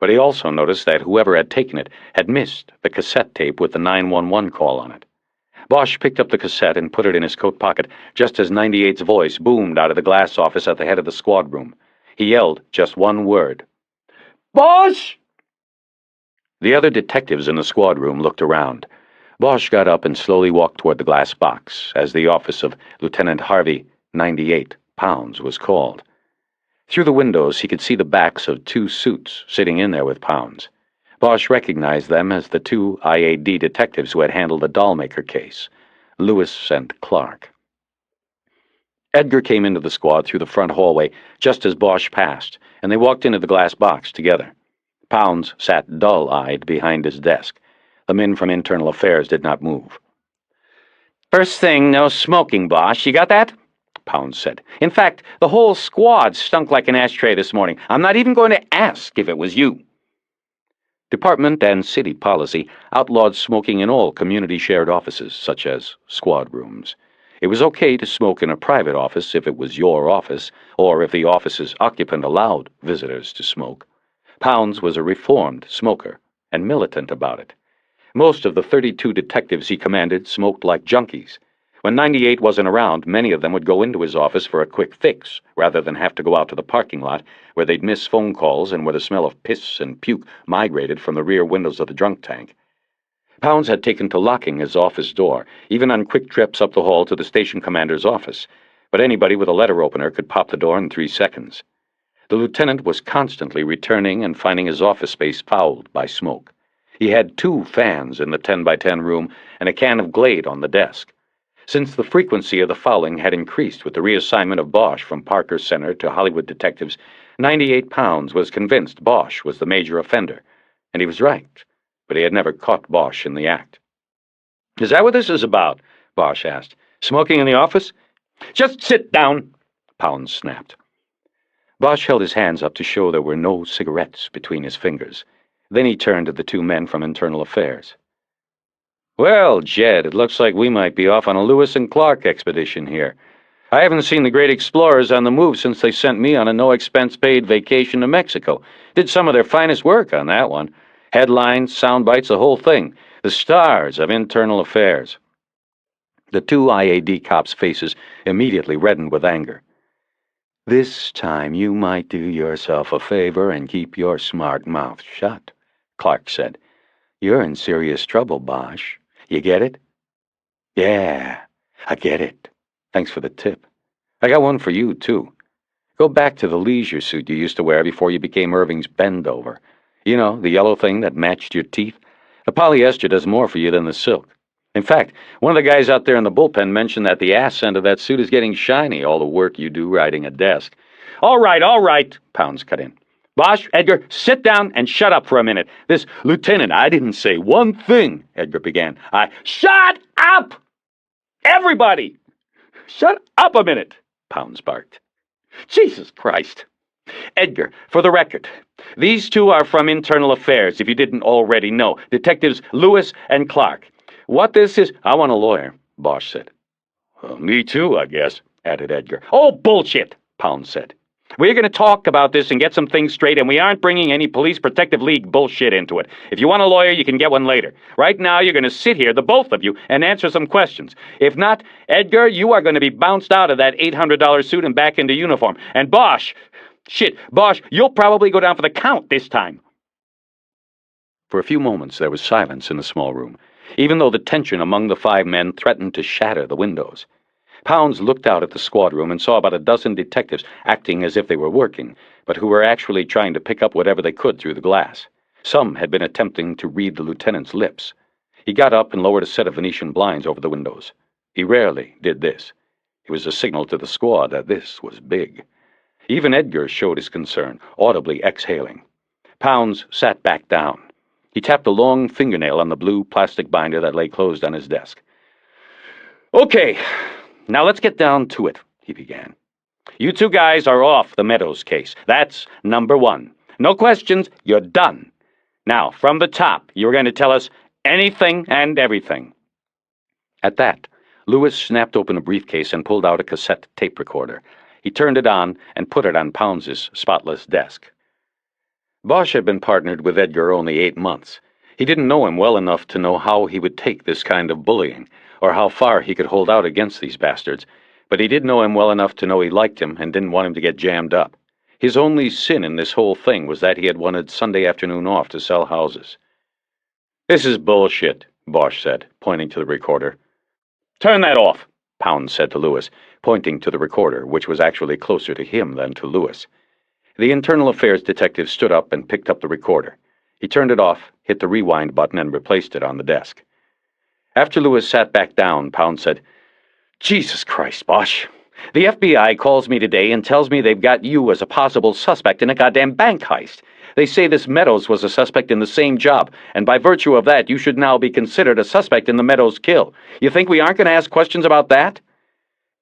But he also noticed that whoever had taken it had missed the cassette tape with the 911 call on it. Bosch picked up the cassette and put it in his coat pocket just as 98's voice boomed out of the glass office at the head of the squad room. He yelled just one word. "Bosch!" The other detectives in the squad room looked around. Bosch got up and slowly walked toward the glass box as the office of Lieutenant Harvey 98 Pounds was called. Through the windows he could see the backs of two suits sitting in there with Pounds. Bosch recognized them as the two IAD detectives who had handled the dollmaker case, Lewis and Clark. Edgar came into the squad through the front hallway just as Bosch passed, and they walked into the glass box together. Pounds sat dull-eyed behind his desk. The men from Internal Affairs did not move. "First thing, no smoking, Bosch. You got that?" Pounds said. "In fact, the whole squad stunk like an ashtray this morning. I'm not even going to ask if it was you." Department and city policy outlawed smoking in all community-shared offices, such as squad rooms. It was okay to smoke in a private office if it was your office, or if the office's occupant allowed visitors to smoke. Pounds was a reformed smoker, and militant about it. Most of the 32 detectives he commanded smoked like junkies. When 98 wasn't around, many of them would go into his office for a quick fix, rather than have to go out to the parking lot, where they'd miss phone calls and where the smell of piss and puke migrated from the rear windows of the drunk tank. Pounds had taken to locking his office door, even on quick trips up the hall to the station commander's office, but anybody with a letter opener could pop the door in 3 seconds. The lieutenant was constantly returning and finding his office space fouled by smoke. He had 2 fans in the 10-by-10 room and a can of Glade on the desk. Since the frequency of the fouling had increased with the reassignment of Bosch from Parker Center to Hollywood detectives, 98 Pounds was convinced Bosch was the major offender, and he was right, but he had never caught Bosch in the act. "Is that what this is about?" Bosch asked. "Smoking in the office?" "Just sit down," Pounds snapped. Bosch held his hands up to show there were no cigarettes between his fingers. Then he turned to the 2 men from Internal Affairs. "Well, Jed, it looks like we might be off on a Lewis and Clark expedition here. I haven't seen the great explorers on the move since they sent me on a no-expense-paid vacation to Mexico. Did some of their finest work on that one. Headlines, sound bites, the whole thing. The stars of Internal Affairs." The 2 IAD cops' faces immediately reddened with anger. This time you might do yourself a favor and keep your smart mouth shut, Clark said. You're in serious trouble, Bosch. You get it? Yeah, I get it. Thanks for the tip. I got one for you, too. Go back to the leisure suit you used to wear before you became Irving's Bendover. You know, the yellow thing that matched your teeth? The polyester does more for you than the silk. In fact, one of the guys out there in the bullpen mentioned that the ass end of that suit is getting shiny, all the work you do riding a desk. All right, Pounds cut in. Bosch, Edgar, sit down and shut up for a minute. This lieutenant, I didn't say one thing, Edgar began. Shut up! Everybody! Shut up a minute, Pounds barked. Jesus Christ. Edgar, for the record, these two are from Internal Affairs, if you didn't already know. Detectives Lewis and Clark. What this is... I want a lawyer, Bosch said. Well, me too, I guess, added Edgar. Oh, bullshit, Pounds said. We're going to talk about this and get some things straight, and we aren't bringing any Police Protective League bullshit into it. If you want a lawyer, you can get one later. Right now, you're going to sit here, the both of you, and answer some questions. If not, Edgar, you are going to be bounced out of that $800 suit and back into uniform. And Bosch, you'll probably go down for the count this time. For a few moments, there was silence in the small room, even though the tension among the 5 men threatened to shatter the windows. Pounds looked out at the squad room and saw about a dozen detectives acting as if they were working, but who were actually trying to pick up whatever they could through the glass. Some had been attempting to read the lieutenant's lips. He got up and lowered a set of Venetian blinds over the windows. He rarely did this. It was a signal to the squad that this was big. Even Edgar showed his concern, audibly exhaling. Pounds sat back down. He tapped a long fingernail on the blue plastic binder that lay closed on his desk. Okay, now let's get down to it, he began. You 2 guys are off the Meadows case. That's number 1. No questions, you're done. Now, from the top, you're going to tell us anything and everything. At that, Lewis snapped open a briefcase and pulled out a cassette tape recorder. He turned it on and put it on Pounds's spotless desk. Bosch had been partnered with Edgar only 8 months. He didn't know him well enough to know how he would take this kind of bullying, or how far he could hold out against these bastards, but he did know him well enough to know he liked him and didn't want him to get jammed up. His only sin in this whole thing was that he had wanted Sunday afternoon off to sell houses. This is bullshit, Bosch said, pointing to the recorder. Turn that off, Pounds said to Lewis, pointing to the recorder, which was actually closer to him than to Lewis. The Internal Affairs detective stood up and picked up the recorder. He turned it off, hit the rewind button, and replaced it on the desk. After Lewis sat back down, Pounds said, Jesus Christ, Bosch. The FBI calls me today and tells me they've got you as a possible suspect in a goddamn bank heist. They say this Meadows was a suspect in the same job, and by virtue of that, you should now be considered a suspect in the Meadows kill. You think we aren't going to ask questions about that?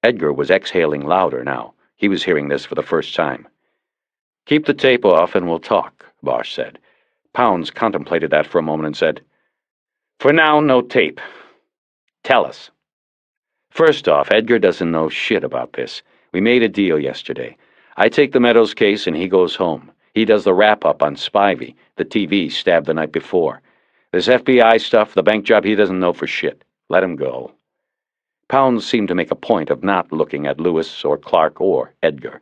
Edgar was exhaling louder now. He was hearing this for the first time. Keep the tape off and we'll talk, Bosch said. Pounds contemplated that for a moment and said, For now, no tape. Tell us. First off, Edgar doesn't know shit about this. We made a deal yesterday. I take the Meadows case and he goes home. He does the wrap-up on Spivey, the TV stabbed the night before. This FBI stuff, the bank job, he doesn't know for shit. Let him go. Pounds seemed to make a point of not looking at Lewis or Clark or Edgar.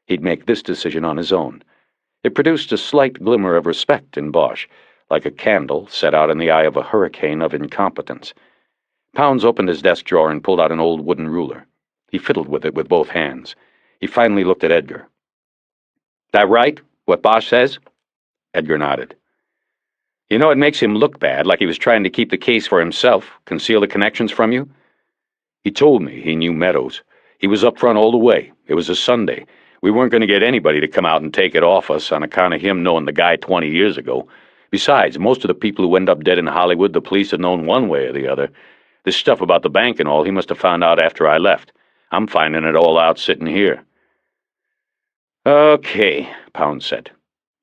He'd make this decision on his own. It produced a slight glimmer of respect in Bosch, like a candle set out in the eye of a hurricane of incompetence. Pounds opened his desk drawer and pulled out an old wooden ruler. He fiddled with it with both hands. He finally looked at Edgar. That right, what Bosch says? Edgar nodded. You know, it makes him look bad, like he was trying to keep the case for himself, conceal the connections from you. He told me he knew Meadows. He was up front all the way. It was a Sunday. We weren't going to get anybody to come out and take it off us on account of him knowing the guy 20 years ago. Besides, most of the people who end up dead in Hollywood, the police have known one way or the other. This stuff about the bank and all, he must have found out after I left. I'm finding it all out sitting here. Okay, Pounds said.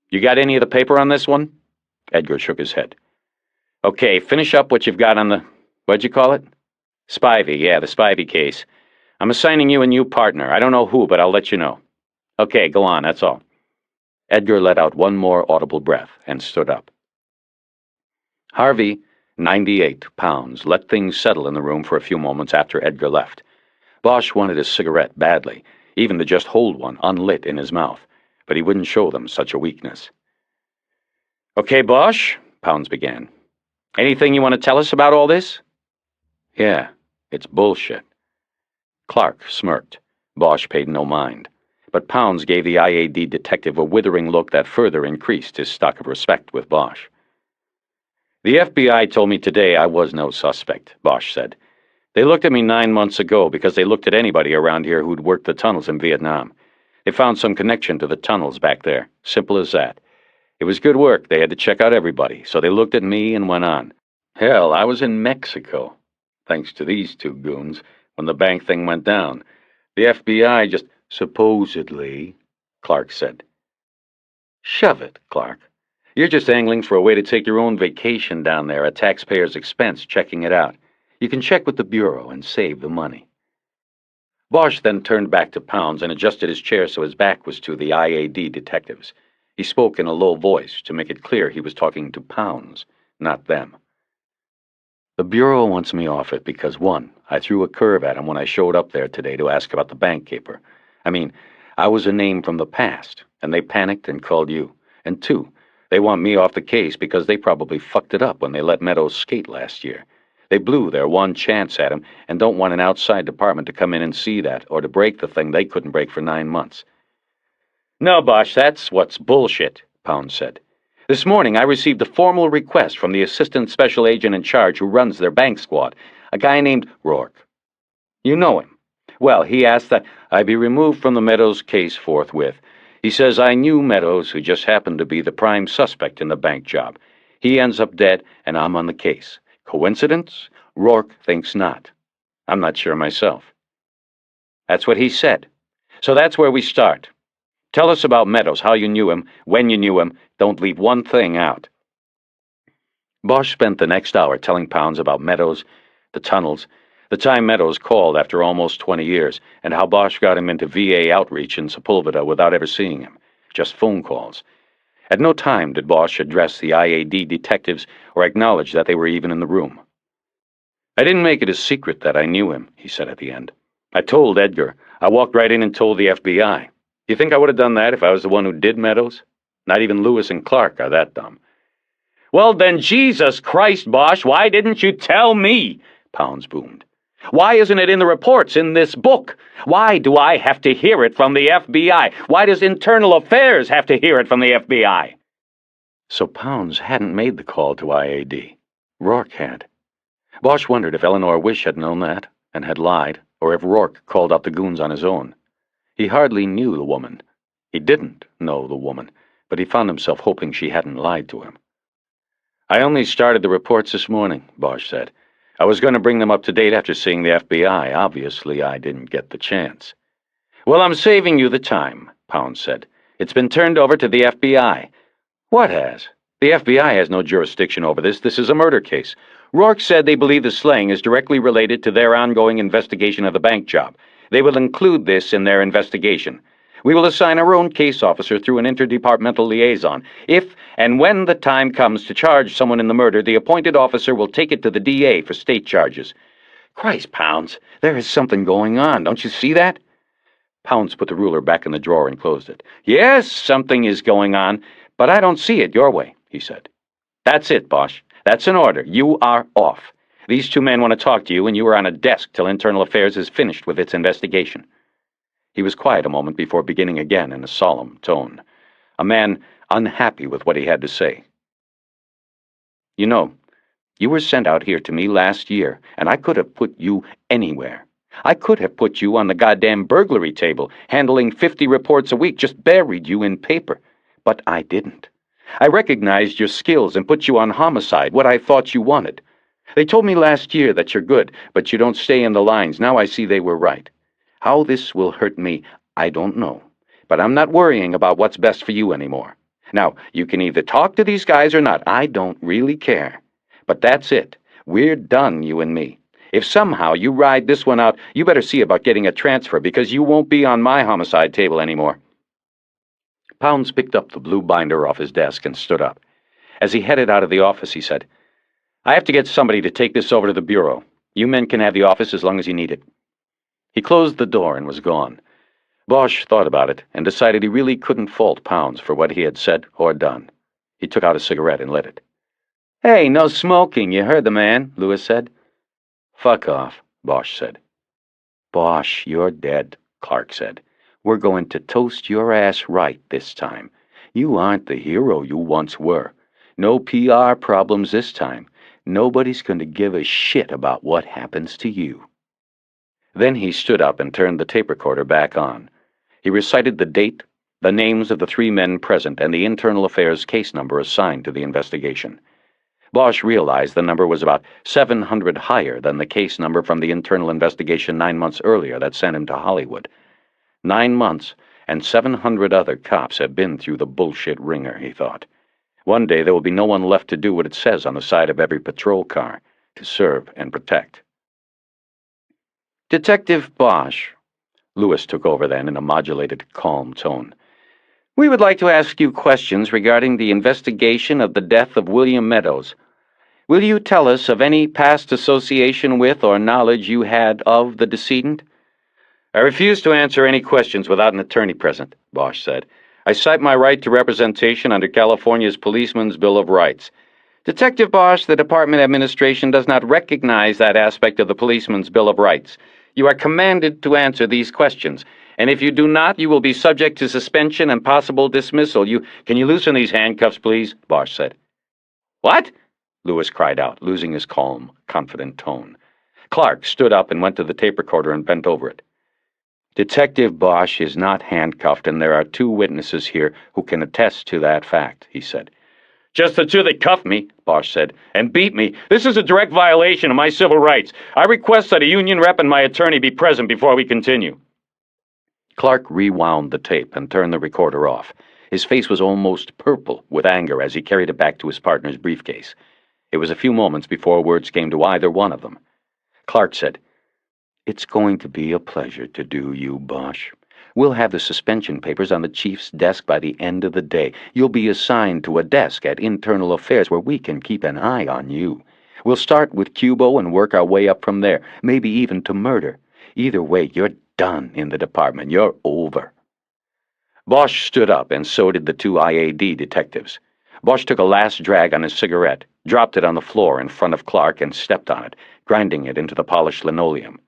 You got any of the paper on this one? Edgar shook his head. Okay, finish up what you've got on the... What'd you call it? Spivey, yeah, the Spivey case. I'm assigning you a new partner. I don't know who, but I'll let you know. Okay, go on, that's all. Edgar let out one more audible breath and stood up. Harvey, 98 pounds, let things settle in the room for a few moments after Edgar left. Bosch wanted a cigarette badly. even to just hold one unlit in his mouth, but he wouldn't show them such a weakness. "Okay, Bosch," Pounds began. "Anything you want to tell us about all this?" "Yeah, it's bullshit." Clark smirked. Bosch paid no mind, but Pounds gave the IAD detective a withering look that further increased his stock of respect with Bosch. "The FBI told me today I was no suspect," Bosch said. "They looked at me 9 months ago because they looked at anybody around here who'd worked the tunnels in Vietnam. They found some connection to the tunnels back there. Simple as that. It was good work. They had to check out everybody, so they looked at me and went on. Hell, I was in Mexico, thanks to these two goons, when the bank thing went down. The FBI just..." "Supposedly," Clark said. "Shove it, Clark. You're just angling for a way to take your own vacation down there at taxpayers' expense, checking it out. You can check with the Bureau and save the money." Bosch then turned back to Pounds and adjusted his chair so his back was to the IAD detectives. He spoke in a low voice to make it clear he was talking to Pounds, not them. "The Bureau wants me off it because, 1, I threw a curve at him when I showed up there today to ask about the bank caper. I mean, I was a name from the past, and they panicked and called you. And 2, they want me off the case because they probably fucked it up when they let Meadows skate last year. They blew their one chance at him and don't want an outside department to come in and see that or to break the thing they couldn't break for 9 months. "No, Bosch, that's what's bullshit," Pound said. "This morning I received a formal request from the assistant special agent in charge who runs their bank squad, a guy named Rourke. You know him. Well, he asked that I be removed from the Meadows case forthwith. He says I knew Meadows, who just happened to be the prime suspect in the bank job. He ends up dead, and I'm on the case. Coincidence? Rourke thinks not. I'm not sure myself." That's what he said. So that's where we start. Tell us about Meadows, how you knew him, when you knew him. Don't leave one thing out. Bosch spent the next hour telling Pounds about Meadows, the tunnels, the time Meadows called after almost 20 years, and how Bosch got him into VA outreach in Sepulveda without ever seeing him, just phone calls. At no time did Bosch address the IAD detectives or acknowledge that they were even in the room. "I didn't make it a secret that I knew him," he said at the end. "I told Edgar. I walked right in and told the FBI. Do you think I would have done that if I was the one who did Meadows? Not even Lewis and Clark are that dumb." "Well then, Jesus Christ, Bosch, why didn't you tell me?" Pounds boomed. "Why isn't it in the reports in this book? Why do I have to hear it from the FBI? Why does Internal Affairs have to hear it from the FBI?" So Pounds hadn't made the call to IAD. Rourke had. Bosch wondered if Eleanor Wish had known that and had lied, or if Rourke called out the goons on his own. He hardly knew the woman. He didn't know the woman, but he found himself hoping she hadn't lied to him. "I only started the reports this morning," Bosch said. "I was going to bring them up to date after seeing the FBI. Obviously, I didn't get the chance." "Well, I'm saving you the time," Pounds said. "It's been turned over to the FBI." "What has? The FBI has no jurisdiction over this. This is a murder case. Rourke said they believe the slaying is directly related to their ongoing investigation of the bank job. They will include this in their investigation. We will assign our own case officer through an interdepartmental liaison. If and when the time comes to charge someone in the murder, the appointed officer will take it to the DA for state charges." "Christ, Pounds, there is something going on. Don't you see that?" Pounds put the ruler back in the drawer and closed it. "Yes, something is going on, but I don't see it your way," he said. "That's it, Bosch. That's an order. You are off. These two men want to talk to you, and you are on a desk till Internal Affairs is finished with its investigation." He was quiet a moment before beginning again in a solemn tone, a man unhappy with what he had to say. "You know, you were sent out here to me last year, and I could have put you anywhere. I could have put you on the goddamn burglary table, handling 50 reports a week, just buried you in paper. But I didn't. I recognized your skills and put you on homicide, what I thought you wanted. They told me last year that you're good, but you don't stay in the lines. Now I see they were right. How this will hurt me, I don't know. But I'm not worrying about what's best for you anymore. Now, you can either talk to these guys or not. I don't really care. But that's it. We're done, you and me. If somehow you ride this one out, you better see about getting a transfer, because you won't be on my homicide table anymore." Pounds picked up the blue binder off his desk and stood up. As he headed out of the office, he said, "I have to get somebody to take this over to the Bureau. You men can have the office as long as you need it." He closed the door and was gone. Bosch thought about it and decided he really couldn't fault Pounds for what he had said or done. He took out a cigarette and lit it. "Hey, no smoking, you heard the man," Lewis said. "Fuck off," Bosch said. "Bosch, you're dead," Clark said. "We're going to toast your ass right this time. You aren't the hero you once were. No PR problems this time. Nobody's going to give a shit about what happens to you." Then he stood up and turned the tape recorder back on. He recited the date, the names of the 3 men present, and the internal affairs case number assigned to the investigation. Bosch realized the number was about 700 higher than the case number from the internal investigation 9 months earlier that sent him to Hollywood. 9 months, and 700 other cops have been through the bullshit ringer, he thought. One day there will be no one left to do what it says on the side of every patrol car, to serve and protect. "Detective Bosch," Lewis took over then in a modulated, calm tone. "We would like to ask you questions regarding the investigation of the death of William Meadows. Will you tell us of any past association with or knowledge you had of the decedent?" "I refuse to answer any questions without an attorney present," Bosch said. "I cite my right to representation under California's Policeman's Bill of Rights." "Detective Bosch, the Department Administration does not recognize that aspect of the Policeman's Bill of Rights. You are commanded to answer these questions, and if you do not, you will be subject to suspension and possible dismissal. Can you loosen these handcuffs, please?" Bosch said. "What?" Lewis cried out, losing his calm, confident tone. Clark stood up and went to the tape recorder and bent over it. "Detective Bosch is not handcuffed, and there are 2 witnesses here who can attest to that fact," he said. "Just the 2 that cuffed me," Bosch said, "and beat me. This is a direct violation of my civil rights. I request that a union rep and my attorney be present before we continue." Clark rewound the tape and turned the recorder off. His face was almost purple with anger as he carried it back to his partner's briefcase. It was a few moments before words came to either one of them. Clark said, "It's going to be a pleasure to do you, Bosch. We'll have the suspension papers on the chief's desk by the end of the day. You'll be assigned to a desk at Internal Affairs where we can keep an eye on you. We'll start with Cubo and work our way up from there, maybe even to murder. Either way, you're done in the department. You're over." Bosch stood up, and so did the 2 IAD detectives. Bosch took a last drag on his cigarette, dropped it on the floor in front of Clark, and stepped on it, grinding it into the polished linoleum.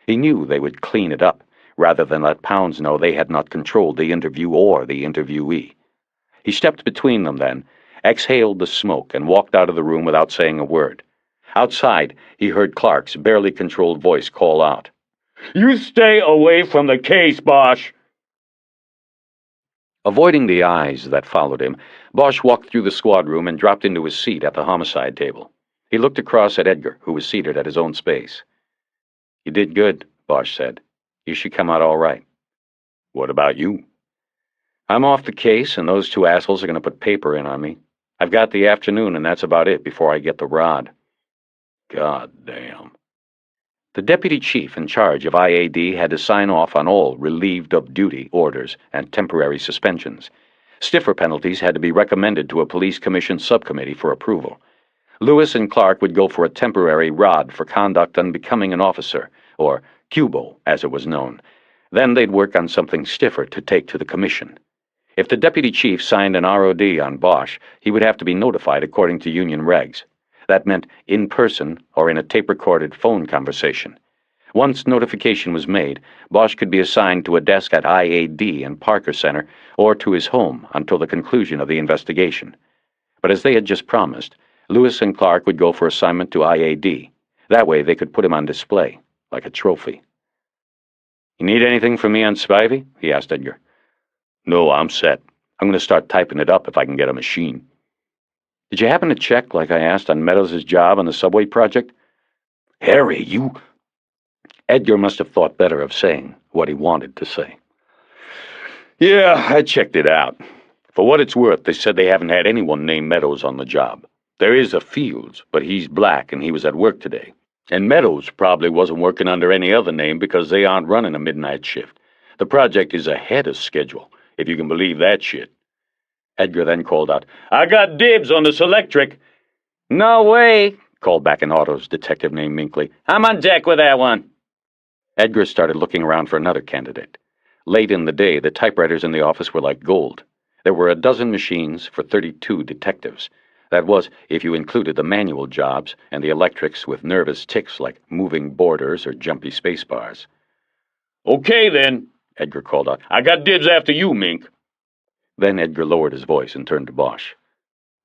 He knew they would clean it up, rather than let Pounds know they had not controlled the interview or the interviewee. He stepped between them then, exhaled the smoke, and walked out of the room without saying a word. Outside, he heard Clark's barely controlled voice call out, "You stay away from the case, Bosch!" Avoiding the eyes that followed him, Bosch walked through the squad room and dropped into his seat at the homicide table. He looked across at Edgar, who was seated at his own space. "You did good," Bosch said. "You should come out all right." "What about you?" "I'm off the case, and those 2 assholes are going to put paper in on me. I've got the afternoon, and that's about it before I get the rod." "God damn." The deputy chief in charge of IAD had to sign off on all relieved of duty orders and temporary suspensions. Stiffer penalties had to be recommended to a police commission subcommittee for approval. Lewis and Clark would go for a temporary rod for conduct unbecoming an officer, or Cubo, as it was known. Then they'd work on something stiffer to take to the commission. If the deputy chief signed an ROD on Bosch, he would have to be notified according to union regs. That meant in person or in a tape-recorded phone conversation. Once notification was made, Bosch could be assigned to a desk at IAD in Parker Center or to his home until the conclusion of the investigation. But as they had just promised, Lewis and Clark would go for assignment to IAD. That way they could put him on display, like a trophy. "You need anything from me on Spivey?" he asked Edgar. "No, I'm set. I'm going to start typing it up if I can get a machine." "Did you happen to check, like I asked, on Meadows' job on the subway project?" "Harry, you—" Edgar must have thought better of saying what he wanted to say. "Yeah, I checked it out. For what it's worth, they said they haven't had anyone named Meadows on the job. There is a Fields, but he's black and he was at work today. And Meadows probably wasn't working under any other name because they aren't running a midnight shift. The project is ahead of schedule, if you can believe that shit." Edgar then called out, "I got dibs on this electric." "No way," called back an autos detective named Minkley. "I'm on deck with that one." Edgar started looking around for another candidate. Late in the day, the typewriters in the office were like gold. There were a dozen machines for 32 detectives. That was, if you included the manual jobs and the electrics with nervous ticks like moving borders or jumpy space bars. Okay, then, Edgar called out. I got dibs after you, Mink. Then Edgar lowered his voice and turned to Bosch.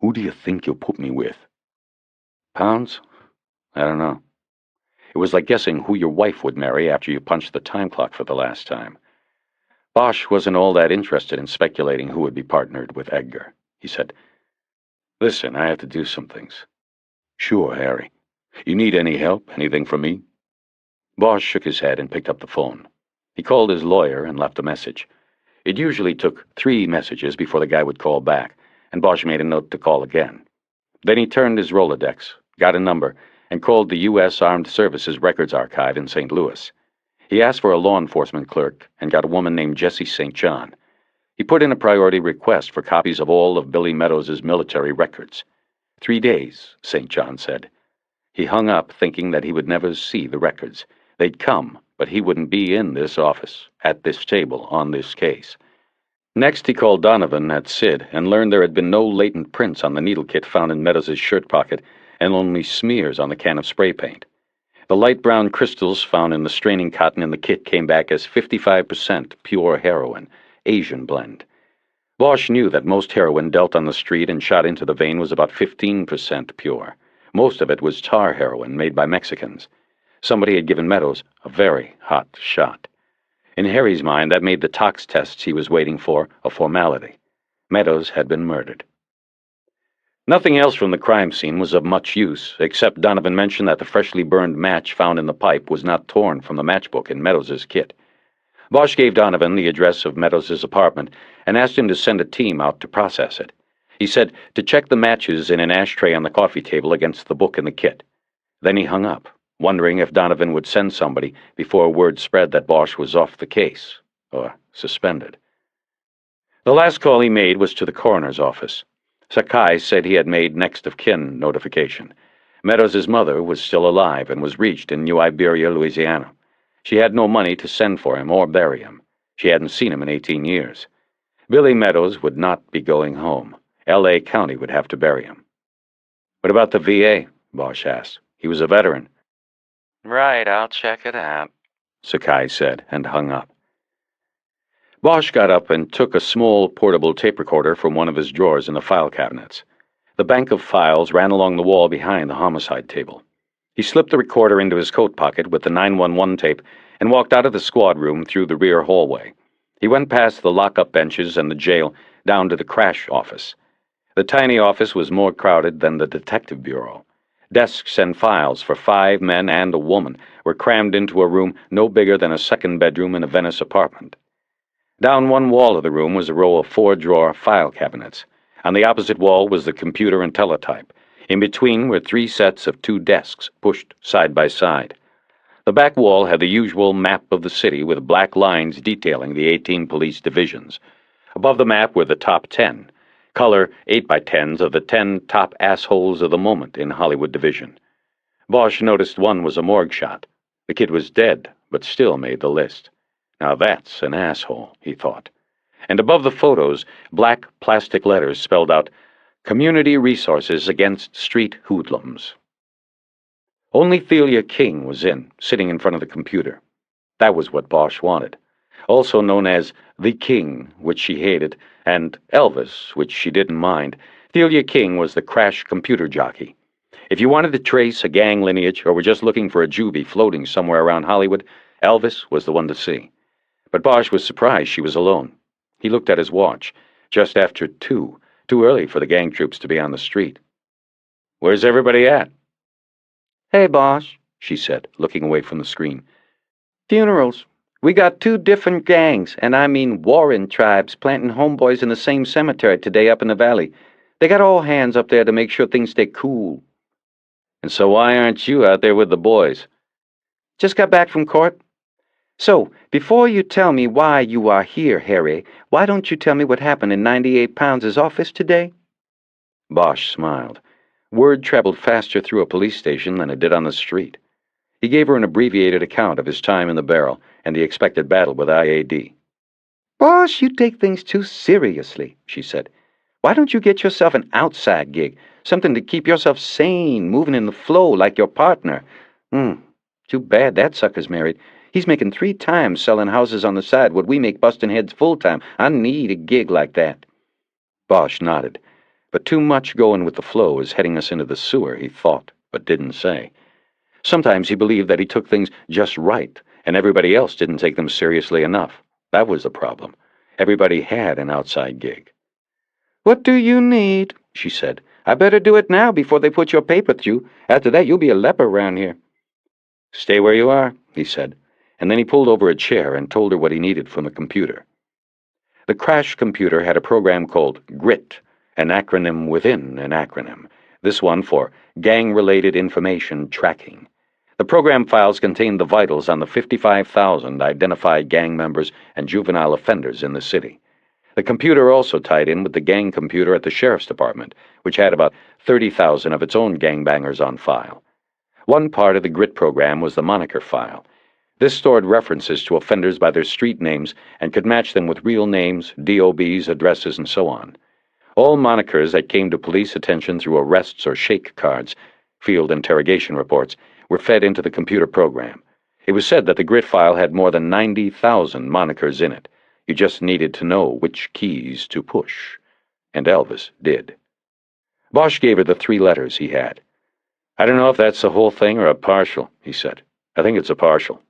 Who do you think you'll put me with? Pounds? I don't know. It was like guessing who your wife would marry after you punched the time clock for the last time. Bosch wasn't all that interested in speculating who would be partnered with Edgar. He said, Listen, I have to do some things. Sure, Harry. You need any help? Anything from me? Bosch shook his head and picked up the phone. He called his lawyer and left a message. It usually took 3 messages before the guy would call back, and Bosch made a note to call again. Then he turned his Rolodex, got a number, and called the U.S. Armed Services Records Archive in St. Louis. He asked for a law enforcement clerk and got a woman named Jessie St. John. He put in a priority request for copies of all of Billy Meadows' military records. 3 days, St. John said. He hung up thinking that he would never see the records. They'd come, but he wouldn't be in this office, at this table, on this case. Next, he called Donovan at Sid and learned there had been no latent prints on the needle kit found in Meadows' shirt pocket and only smears on the can of spray paint. The light brown crystals found in the straining cotton in the kit came back as 55% pure heroin, Asian blend. Bosch knew that most heroin dealt on the street and shot into the vein was about 15% pure. Most of it was tar heroin made by Mexicans. Somebody had given Meadows a very hot shot. In Harry's mind, that made the tox tests he was waiting for a formality. Meadows had been murdered. Nothing else from the crime scene was of much use, except Donovan mentioned that the freshly burned match found in the pipe was not torn from the matchbook in Meadows' kit. Bosch gave Donovan the address of Meadows' apartment and asked him to send a team out to process it. He said to check the matches in an ashtray on the coffee table against the book in the kit. Then he hung up, wondering if Donovan would send somebody before word spread that Bosch was off the case, or suspended. The last call he made was to the coroner's office. Sakai said he had made next of kin notification. Meadows' mother was still alive and was reached in New Iberia, Louisiana. She had no money to send for him or bury him. She hadn't seen him in 18 years. Billy Meadows would not be going home. L.A. County would have to bury him. What about the VA? Bosch asked. He was a veteran. Right, I'll check it out, Sakai said, and hung up. Bosch got up and took a small portable tape recorder from one of his drawers in the file cabinets. The bank of files ran along the wall behind the homicide table. He slipped the recorder into his coat pocket with the 911 tape and walked out of the squad room through the rear hallway. He went past the lock-up benches and the jail down to the crash office. The tiny office was more crowded than the detective bureau. Desks and files for 5 men and a woman were crammed into a room no bigger than a second bedroom in a Venice apartment. Down one wall of the room was a row of 4-drawer file cabinets. On the opposite wall was the computer and teletype. In between were 3 sets of 2 desks, pushed side by side. The back wall had the usual map of the city with black lines detailing the 18 police divisions. Above the map were the top 10, color 8x10s of the 10 top assholes of the moment in Hollywood division. Bosch noticed one was a morgue shot. The kid was dead, but still made the list. Now that's an asshole, he thought. And above the photos, black plastic letters spelled out, Community Resources Against Street Hoodlums. Only Thalia King was sitting in front of the computer. That was what Bosch wanted. Also known as the King, which she hated, and Elvis, which she didn't mind, Thalia King was the crash computer jockey. If you wanted to trace a gang lineage or were just looking for a juvie floating somewhere around Hollywood, Elvis was the one to see. But Bosch was surprised she was alone. He looked at his watch, just after 2, too early for the gang troops to be on the street. Where's everybody at? Hey, Bosch, she said, looking away from the screen. Funerals. We got 2 different gangs, and I mean warring tribes, planting homeboys in the same cemetery today up in the valley. They got all hands up there to make sure things stay cool. And so why aren't you out there with the boys? Just got back from court. So, before you tell me why you are here, Harry, why don't you tell me what happened in 98 Pounds' office today? Bosch smiled. Word traveled faster through a police station than it did on the street. He gave her an abbreviated account of his time in the barrel and the expected battle with IAD. Boss, you take things too seriously, she said. Why don't you get yourself an outside gig, something to keep yourself sane, moving in the flow like your partner? Too bad that sucker's married. He's making 3 times selling houses on the side what we make busting heads full-time. I need a gig like that. Bosch nodded. But too much going with the flow is heading us into the sewer, he thought, but didn't say. Sometimes he believed that he took things just right, and everybody else didn't take them seriously enough. That was the problem. Everybody had an outside gig. What do you need? She said. I better do it now before they put your paper through. After that, you'll be a leper around here. Stay where you are, he said, and then he pulled over a chair and told her what he needed from the computer. The crash computer had a program called GRIT, an acronym within an acronym, this one for Gang-Related Information Tracking. The program files contained the vitals on the 55,000 identified gang members and juvenile offenders in the city. The computer also tied in with the gang computer at the sheriff's department, which had about 30,000 of its own gangbangers on file. One part of the GRIT program was the moniker file. This stored references to offenders by their street names and could match them with real names, DOBs, addresses, and so on. All monikers that came to police attention through arrests or shake cards, field interrogation reports, were fed into the computer program. It was said that the GRIT file had more than 90,000 monikers in it. You just needed to know which keys to push. And Elvis did. Bosch gave her the 3 letters he had. I don't know if that's the whole thing or a partial, he said. I think it's a partial.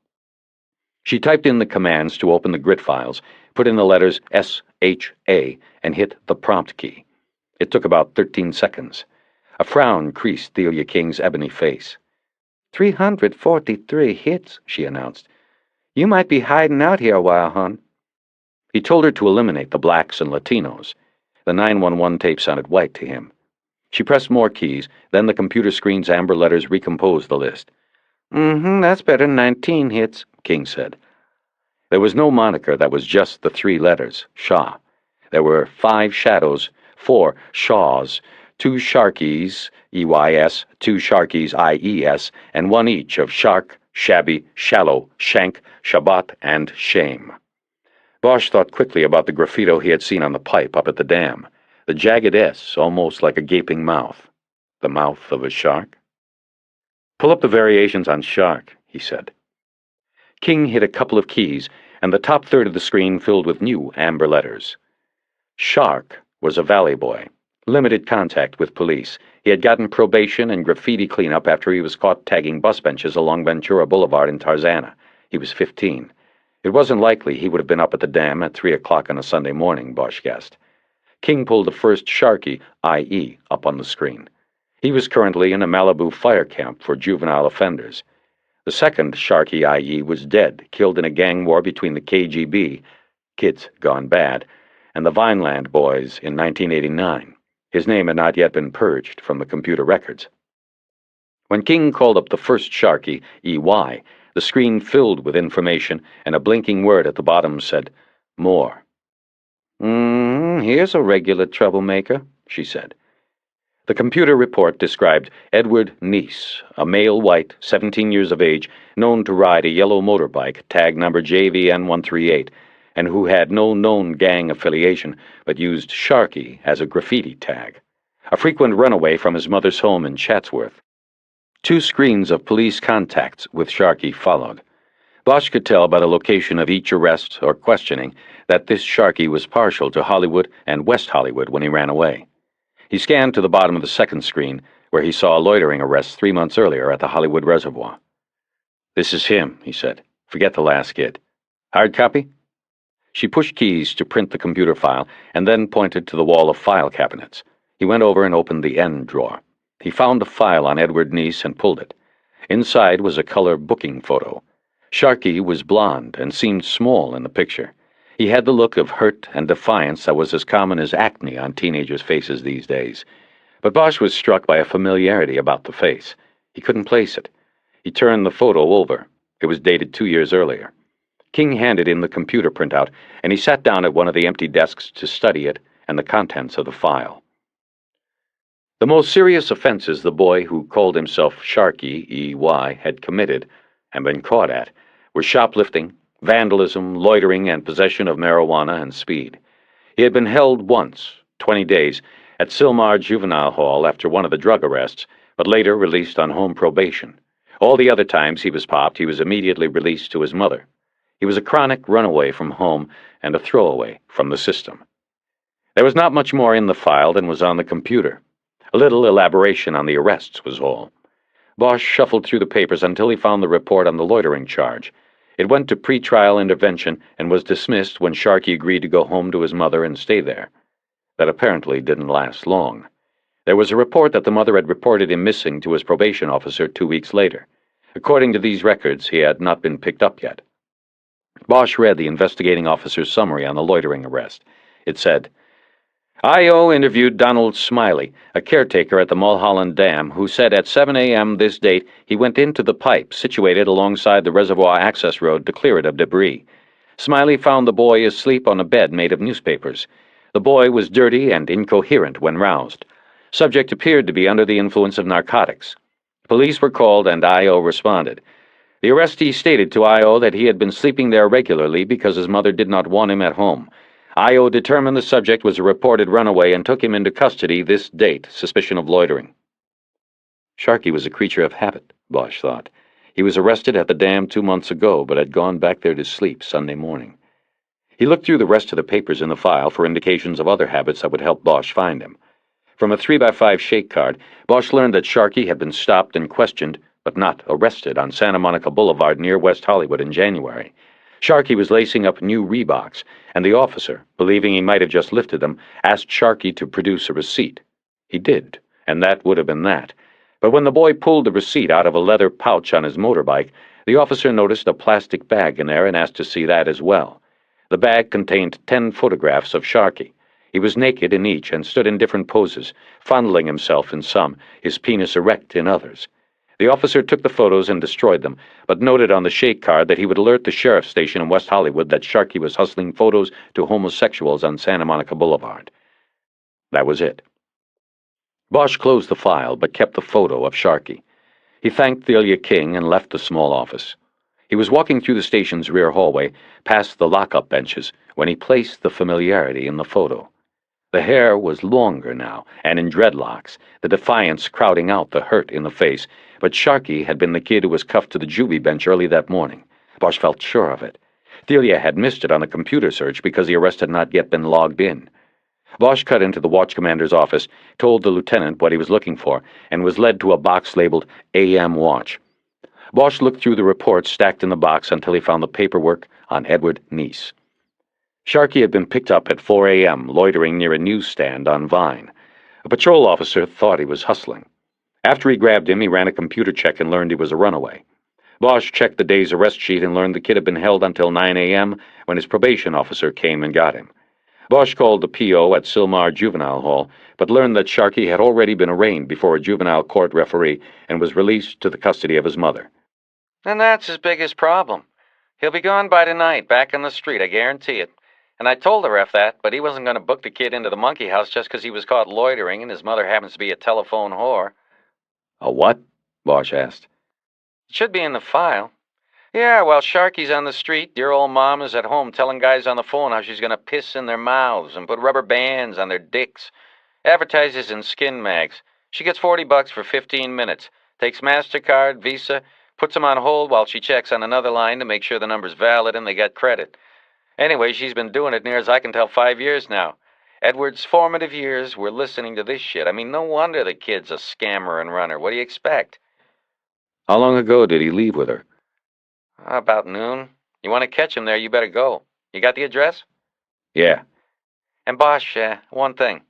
She typed in the commands to open the GRIT files, put in the letters S-H-A, and hit the prompt key. It took about 13 seconds. A frown creased Thelia King's ebony face. 343 hits, she announced. You might be hiding out here a while, hon. He told her to eliminate the blacks and Latinos. The 911 tape sounded white to him. She pressed more keys, then the computer screen's amber letters recomposed the list. That's better than 19 hits, King said. There was no moniker that was just the 3 letters, Shaw. There were 5 shadows, 4 Shaws, 2 Sharkies, E-Y-S, 2 Sharkies, I-E-S, and 1 each of Shark, Shabby, Shallow, Shank, Shabbat, and Shame. Bosch thought quickly about the graffito he had seen on the pipe up at the dam, the jagged S, almost like a gaping mouth. The mouth of a shark? Pull up the variations on shark, he said. King hit a couple of keys, and the top third of the screen filled with new amber letters. Shark was a valley boy, limited contact with police. He had gotten probation and graffiti cleanup after he was caught tagging bus benches along Ventura Boulevard in Tarzana. He was 15. It wasn't likely he would have been up at the dam at 3 o'clock on a Sunday morning, Bosch guessed. King pulled the first Sharky, I.E., up on the screen. He was currently in a Malibu fire camp for juvenile offenders. The second Sharky, I.E., was dead, killed in a gang war between the KGB, Kids Gone Bad, and the Vineland Boys in 1989. His name had not yet been purged from the computer records. When King called up the first Sharky, E.Y., the screen filled with information, and a blinking word at the bottom said, More. Here's a regular troublemaker, she said. The computer report described Edward Neese, a male white, 17 years of age, known to ride a yellow motorbike, tag number JVN138, and who had no known gang affiliation, but used Sharky as a graffiti tag. A frequent runaway from his mother's home in Chatsworth. 2 screens of police contacts with Sharky followed. Bosch could tell by the location of each arrest or questioning that this Sharky was partial to Hollywood and West Hollywood when he ran away. He scanned to the bottom of the second screen, where he saw a loitering arrest 3 months earlier at the Hollywood Reservoir. This is him, he said. Forget the last kid. Hard copy? She pushed keys to print the computer file and then pointed to the wall of file cabinets. He went over and opened the end drawer. He found the file on Edward Neese and pulled it. Inside was a color booking photo. Sharky was blond and seemed small in the picture. He had the look of hurt and defiance that was as common as acne on teenagers' faces these days. But Bosch was struck by a familiarity about the face. He couldn't place it. He turned the photo over. It was dated 2 years earlier. King handed him the computer printout, and he sat down at one of the empty desks to study it and the contents of the file. The most serious offenses the boy who called himself Sharky, E.Y., had committed and been caught at were shoplifting, vandalism, loitering, and possession of marijuana and speed. He had been held once, 20 days, at Sylmar Juvenile Hall after one of the drug arrests, but later released on home probation. All the other times he was popped, he was immediately released to his mother. He was a chronic runaway from home and a throwaway from the system. There was not much more in the file than was on the computer. A little elaboration on the arrests was all. Bosch shuffled through the papers until he found the report on the loitering charge. It went to pre-trial intervention and was dismissed when Sharkey agreed to go home to his mother and stay there. That apparently didn't last long. There was a report that the mother had reported him missing to his probation officer 2 weeks later. According to these records, he had not been picked up yet. Bosch read the investigating officer's summary on the loitering arrest. It said, I.O. interviewed Donald Smiley, a caretaker at the Mulholland Dam, who said at 7 a.m. this date he went into the pipe situated alongside the reservoir access road to clear it of debris. Smiley found the boy asleep on a bed made of newspapers. The boy was dirty and incoherent when roused. Subject appeared to be under the influence of narcotics. Police were called and I.O. responded. The arrestee stated to I.O. that he had been sleeping there regularly because his mother did not want him at home. I.O. determined the subject was a reported runaway and took him into custody this date, suspicion of loitering. Sharkey was a creature of habit, Bosch thought. He was arrested at the dam 2 months ago, but had gone back there to sleep Sunday morning. He looked through the rest of the papers in the file for indications of other habits that would help Bosch find him. From a 3x5 shake card, Bosch learned that Sharkey had been stopped and questioned, but not arrested, on Santa Monica Boulevard near West Hollywood in January. Sharkey was lacing up new Reeboks, and the officer, believing he might have just lifted them, asked Sharkey to produce a receipt. He did, and that would have been that. But when the boy pulled the receipt out of a leather pouch on his motorbike, the officer noticed a plastic bag in there and asked to see that as well. The bag contained 10 photographs of Sharkey. He was naked in each and stood in different poses, fondling himself in some, his penis erect in others. The officer took the photos and destroyed them, but noted on the shake card that he would alert the sheriff's station in West Hollywood that Sharkey was hustling photos to homosexuals on Santa Monica Boulevard. That was it. Bosch closed the file, but kept the photo of Sharkey. He thanked Thalia King and left the small office. He was walking through the station's rear hallway, past the lockup benches, when he placed the familiarity in the photo. The hair was longer now, and in dreadlocks, the defiance crowding out the hurt in the face, but Sharkey had been the kid who was cuffed to the juvie bench early that morning. Bosch felt sure of it. Thalia had missed it on the computer search because the arrest had not yet been logged in. Bosch cut into the watch commander's office, told the lieutenant what he was looking for, and was led to a box labeled AM Watch. Bosch looked through the reports stacked in the box until he found the paperwork on Edward Neese. Sharkey had been picked up at 4 a.m., loitering near a newsstand on Vine. A patrol officer thought he was hustling. After he grabbed him, he ran a computer check and learned he was a runaway. Bosch checked the day's arrest sheet and learned the kid had been held until 9 a.m. when his probation officer came and got him. Bosch called the P.O. at Sylmar Juvenile Hall, but learned that Sharkey had already been arraigned before a juvenile court referee and was released to the custody of his mother. And that's his biggest problem. He'll be gone by tonight, back on the street, I guarantee it. And I told the ref that, but he wasn't going to book the kid into the monkey house just because he was caught loitering and his mother happens to be a telephone whore. A what? Bosch asked. It should be in the file. Yeah, while Sharky's on the street, your old mom is at home telling guys on the phone how she's going to piss in their mouths and put rubber bands on their dicks. Advertises in skin mags. She gets $40 for 15 minutes. Takes MasterCard, Visa, puts them on hold while she checks on another line to make sure the number's valid and they get credit. Anyway, she's been doing it near as I can tell 5 years now. Edward's formative years were listening to this shit. I mean, no wonder the kid's a scammer and runner. What do you expect? How long ago did he leave with her? About noon. You want to catch him there, you better go. You got the address? Yeah. And Bosch, one thing.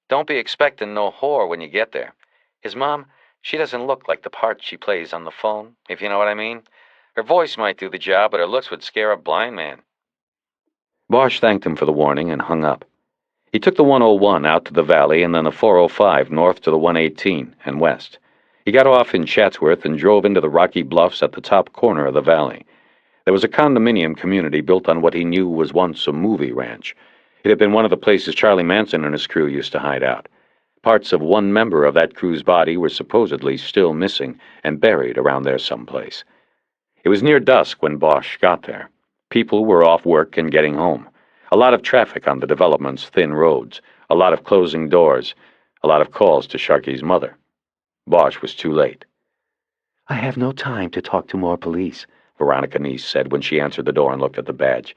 Don't be expecting no whore when you get there. His mom, she doesn't look like the part she plays on the phone, if you know what I mean. Her voice might do the job, but her looks would scare a blind man. Bosch thanked him for the warning and hung up. He took the 101 out to the valley and then the 405 north to the 118 and west. He got off in Chatsworth and drove into the rocky bluffs at the top corner of the valley. There was a condominium community built on what he knew was once a movie ranch. It had been one of the places Charlie Manson and his crew used to hide out. Parts of one member of that crew's body were supposedly still missing and buried around there someplace. It was near dusk when Bosch got there. People were off work and getting home. A lot of traffic on the development's thin roads, a lot of closing doors, a lot of calls to Sharky's mother. Bosch was too late. I have no time to talk to more police, Veronica Neese said when she answered the door and looked at the badge.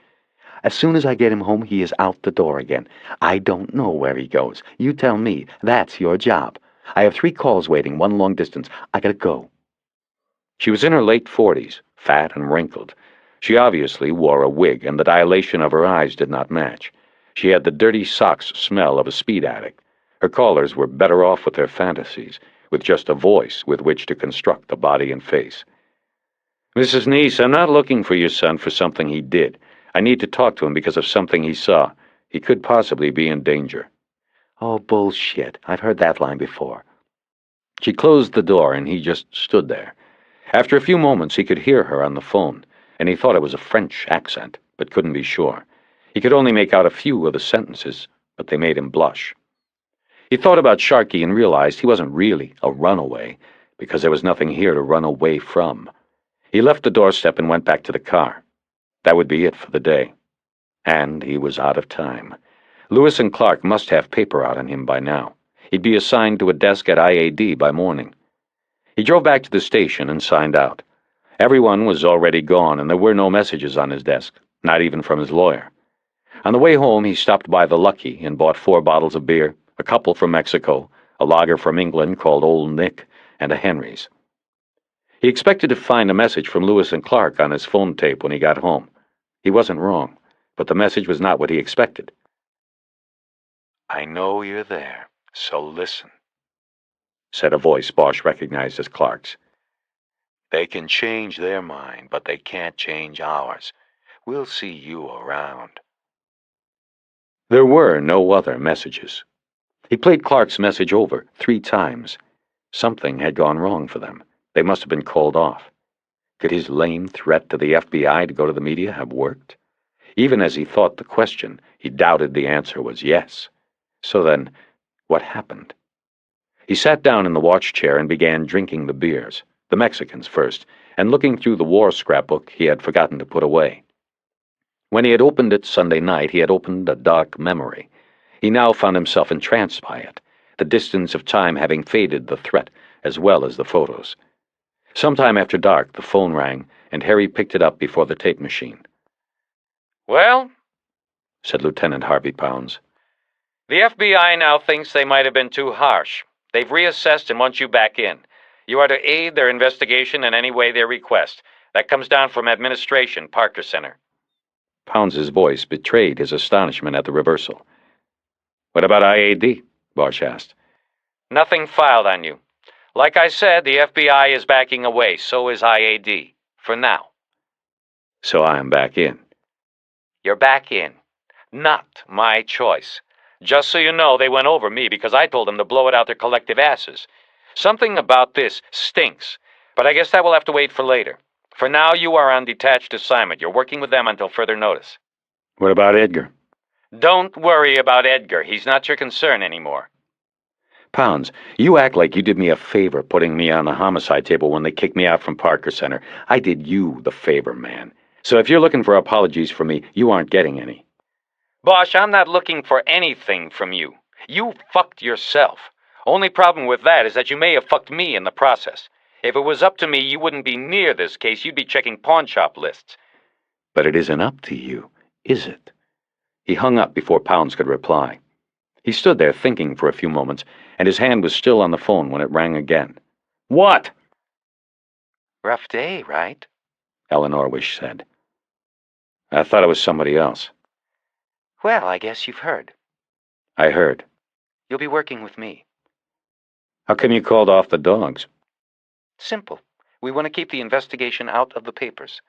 As soon as I get him home, he is out the door again. I don't know where he goes. You tell me. That's your job. I have 3 calls waiting, 1 long distance. I gotta go. She was in her late 40s, fat and wrinkled. She obviously wore a wig, and the dilation of her eyes did not match. She had the dirty socks smell of a speed addict. Her callers were better off with their fantasies, with just a voice with which to construct a body and face. Mrs. Neese, I'm not looking for your son for something he did. I need to talk to him because of something he saw. He could possibly be in danger. Oh, bullshit. I've heard that line before. She closed the door, and he just stood there. After a few moments, he could hear her on the phone, and he thought it was a French accent, but couldn't be sure. He could only make out a few of the sentences, but they made him blush. He thought about Sharky and realized he wasn't really a runaway, because there was nothing here to run away from. He left the doorstep and went back to the car. That would be it for the day. And he was out of time. Lewis and Clark must have paper out on him by now. He'd be assigned to a desk at IAD by morning. He drove back to the station and signed out. Everyone was already gone, and there were no messages on his desk, not even from his lawyer. On the way home, he stopped by the Lucky and bought 4 bottles of beer, a couple from Mexico, a lager from England called Old Nick, and a Henry's. He expected to find a message from Lewis and Clark on his phone tape when he got home. He wasn't wrong, but the message was not what he expected. I know you're there, so listen, said a voice Bosch recognized as Clark's. They can change their mind, but they can't change ours. We'll see you around. There were no other messages. He played Clark's message over 3 times. Something had gone wrong for them. They must have been called off. Could his lame threat to the FBI to go to the media have worked? Even as he thought the question, he doubted the answer was yes. So then, what happened? He sat down in the watch chair and began drinking the beers, the Mexicans first, and looking through the war scrapbook he had forgotten to put away. When he had opened it Sunday night, he had opened a dark memory. He now found himself entranced by it, the distance of time having faded the threat as well as the photos. Sometime after dark, the phone rang, and Harry picked it up before the tape machine. Well, said Lieutenant Harvey Pounds. the FBI now thinks they might have been too harsh. They've reassessed and want you back in. You are to aid their investigation in any way they request. That comes down from administration, Parker Center. Pounds's voice betrayed his astonishment at the reversal. What about IAD? Bosch asked. Nothing filed on you. Like I said, the FBI is backing away. So is IAD. For now. So I am back in. You're back in. Not my choice. Just so you know, they went over me because I told them to blow it out their collective asses. Something about this stinks, but I guess that will have to wait for later. For now, you are on detached assignment. You're working with them until further notice. What about Edgar? Don't worry about Edgar. He's not your concern anymore. Pounds, you act like you did me a favor putting me on the homicide table when they kicked me out from Parker Center. I did you the favor, man. So if you're looking for apologies from me, you aren't getting any. Bosch, I'm not looking for anything from you. You fucked yourself. Only problem with that is that you may have fucked me in the process. If it was up to me, you wouldn't be near this case. You'd be checking pawn shop lists. But it isn't up to you, is it? He hung up before Pounds could reply. He stood there thinking for a few moments, and his hand was still on the phone when it rang again. What? Rough day, right? Eleanor Wish said. I thought it was somebody else. Well, I guess you've heard. I heard. You'll be working with me. How come you called off the dogs? Simple. We want to keep the investigation out of the papers.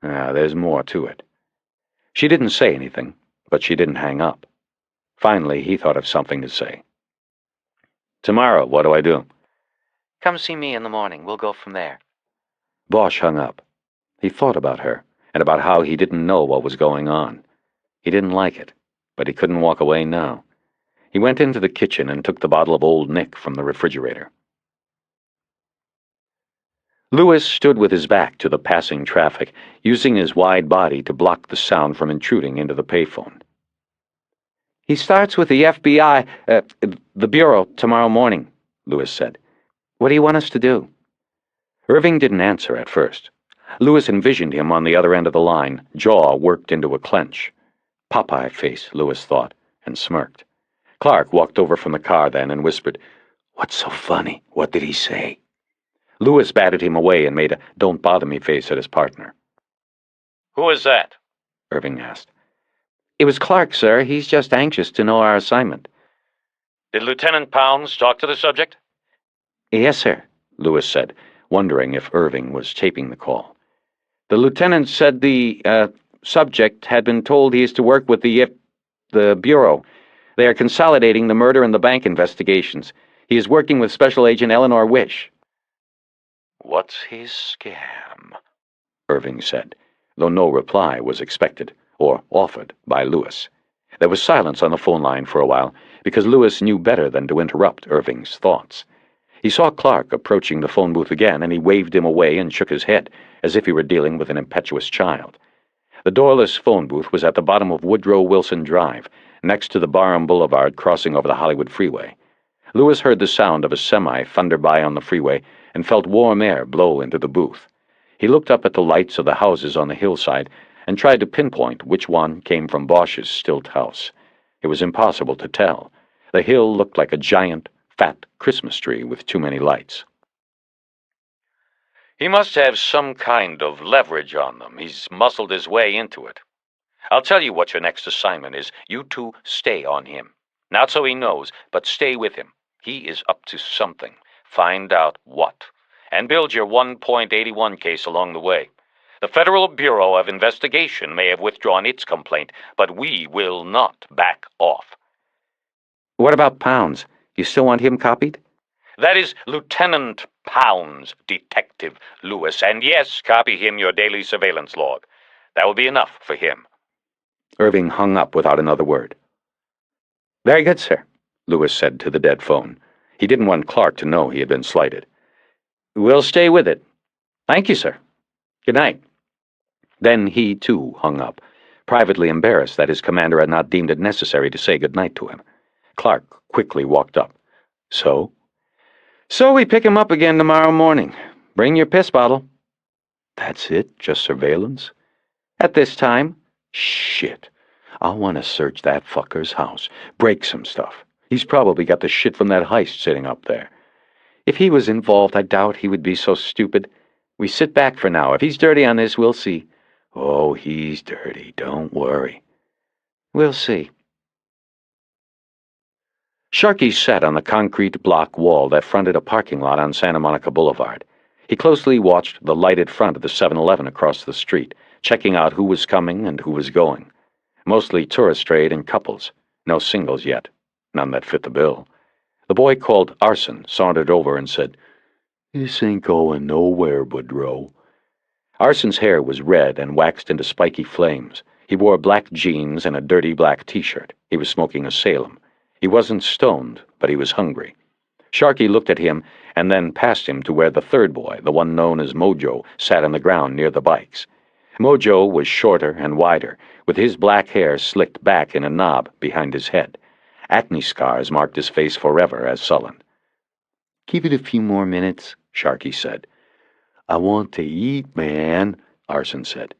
There's more to it. She didn't say anything, but she didn't hang up. Finally, he thought of something to say. Tomorrow, what do I do? Come see me in the morning. We'll go from there. Bosch hung up. He thought about her, and about how he didn't know what was going on. He didn't like it, but he couldn't walk away now. He went into the kitchen and took the bottle of Old Nick from the refrigerator. Lewis stood with his back to the passing traffic, using his wide body to block the sound from intruding into the payphone. "He starts with the FBI, the Bureau, tomorrow morning," Lewis said. "What do you want us to do?" Irving didn't answer at first. Lewis envisioned him on the other end of the line, jaw worked into a clench. Popeye face, Lewis thought, and smirked. Clark walked over from the car then and whispered, "What's so funny? What did he say?" Lewis batted him away and made a "don't bother me" face at his partner. Who is that? Irving asked. "It was Clark, sir. He's just anxious to know our assignment." Did Lieutenant Pounds talk to the subject? "Yes, sir," Lewis said, wondering if Irving was taping the call. "The lieutenant said the subject had been told he is to work with the Bureau. They are consolidating the murder and the bank investigations. He is working with Special Agent Eleanor Wish." What's his scam? Irving said, though no reply was expected, or offered, by Lewis. There was silence on the phone line for a while, because Lewis knew better than to interrupt Irving's thoughts. He saw Clark approaching the phone booth again, and he waved him away and shook his head, as if he were dealing with an impetuous child. The doorless phone booth was at the bottom of Woodrow Wilson Drive, next to the Barham Boulevard crossing over the Hollywood freeway. Lewis heard the sound of a semi thunder by on the freeway and felt warm air blow into the booth. He looked up at the lights of the houses on the hillside and tried to pinpoint which one came from Bosch's stilt house. It was impossible to tell. The hill looked like a giant, fat Christmas tree with too many lights. He must have some kind of leverage on them. He's muscled his way into it. I'll tell you what your next assignment is. You two stay on him. Not so he knows, but stay with him. He is up to something. Find out what. And build your 1.81 case along the way. The Federal Bureau of Investigation may have withdrawn its complaint, but we will not back off. "What about Pounds? You still want him copied?" That is Lieutenant Pounds, Detective Lewis, and yes, copy him your daily surveillance log. That will be enough for him. Irving hung up without another word. "Very good, sir," Lewis said to the dead phone. He didn't want Clark to know he had been slighted. "We'll stay with it." "Thank you, sir. Good night." Then he, too, hung up, privately embarrassed that his commander had not deemed it necessary to say good night to him. Clark quickly walked up. "So?" "So we pick him up again tomorrow morning. Bring your piss bottle." "That's it? Just surveillance?" "At this time." "Shit. I'll want to search that fucker's house. Break some stuff. He's probably got the shit from that heist sitting up there." "If he was involved, I doubt he would be so stupid. We sit back for now. If he's dirty on this, we'll see." "Oh, he's dirty. Don't worry." "We'll see." Sharkey sat on the concrete block wall that fronted a parking lot on Santa Monica Boulevard. He closely watched the lighted front of the 7-Eleven across the street, checking out who was coming and who was going. Mostly tourist trade and couples. No singles yet. None that fit the bill. The boy called Arson sauntered over and said, "This ain't going nowhere, Boudreaux." Arson's hair was red and waxed into spiky flames. He wore black jeans and a dirty black t-shirt. He was smoking a Salem. He wasn't stoned, but he was hungry. Sharkey looked at him and then passed him to where the third boy, the one known as Mojo, sat on the ground near the bikes. Mojo was shorter and wider, with his black hair slicked back in a knob behind his head. Acne scars marked his face forever as sullen. "Give it a few more minutes," Sharkey said. "I want to eat, man," Arson said.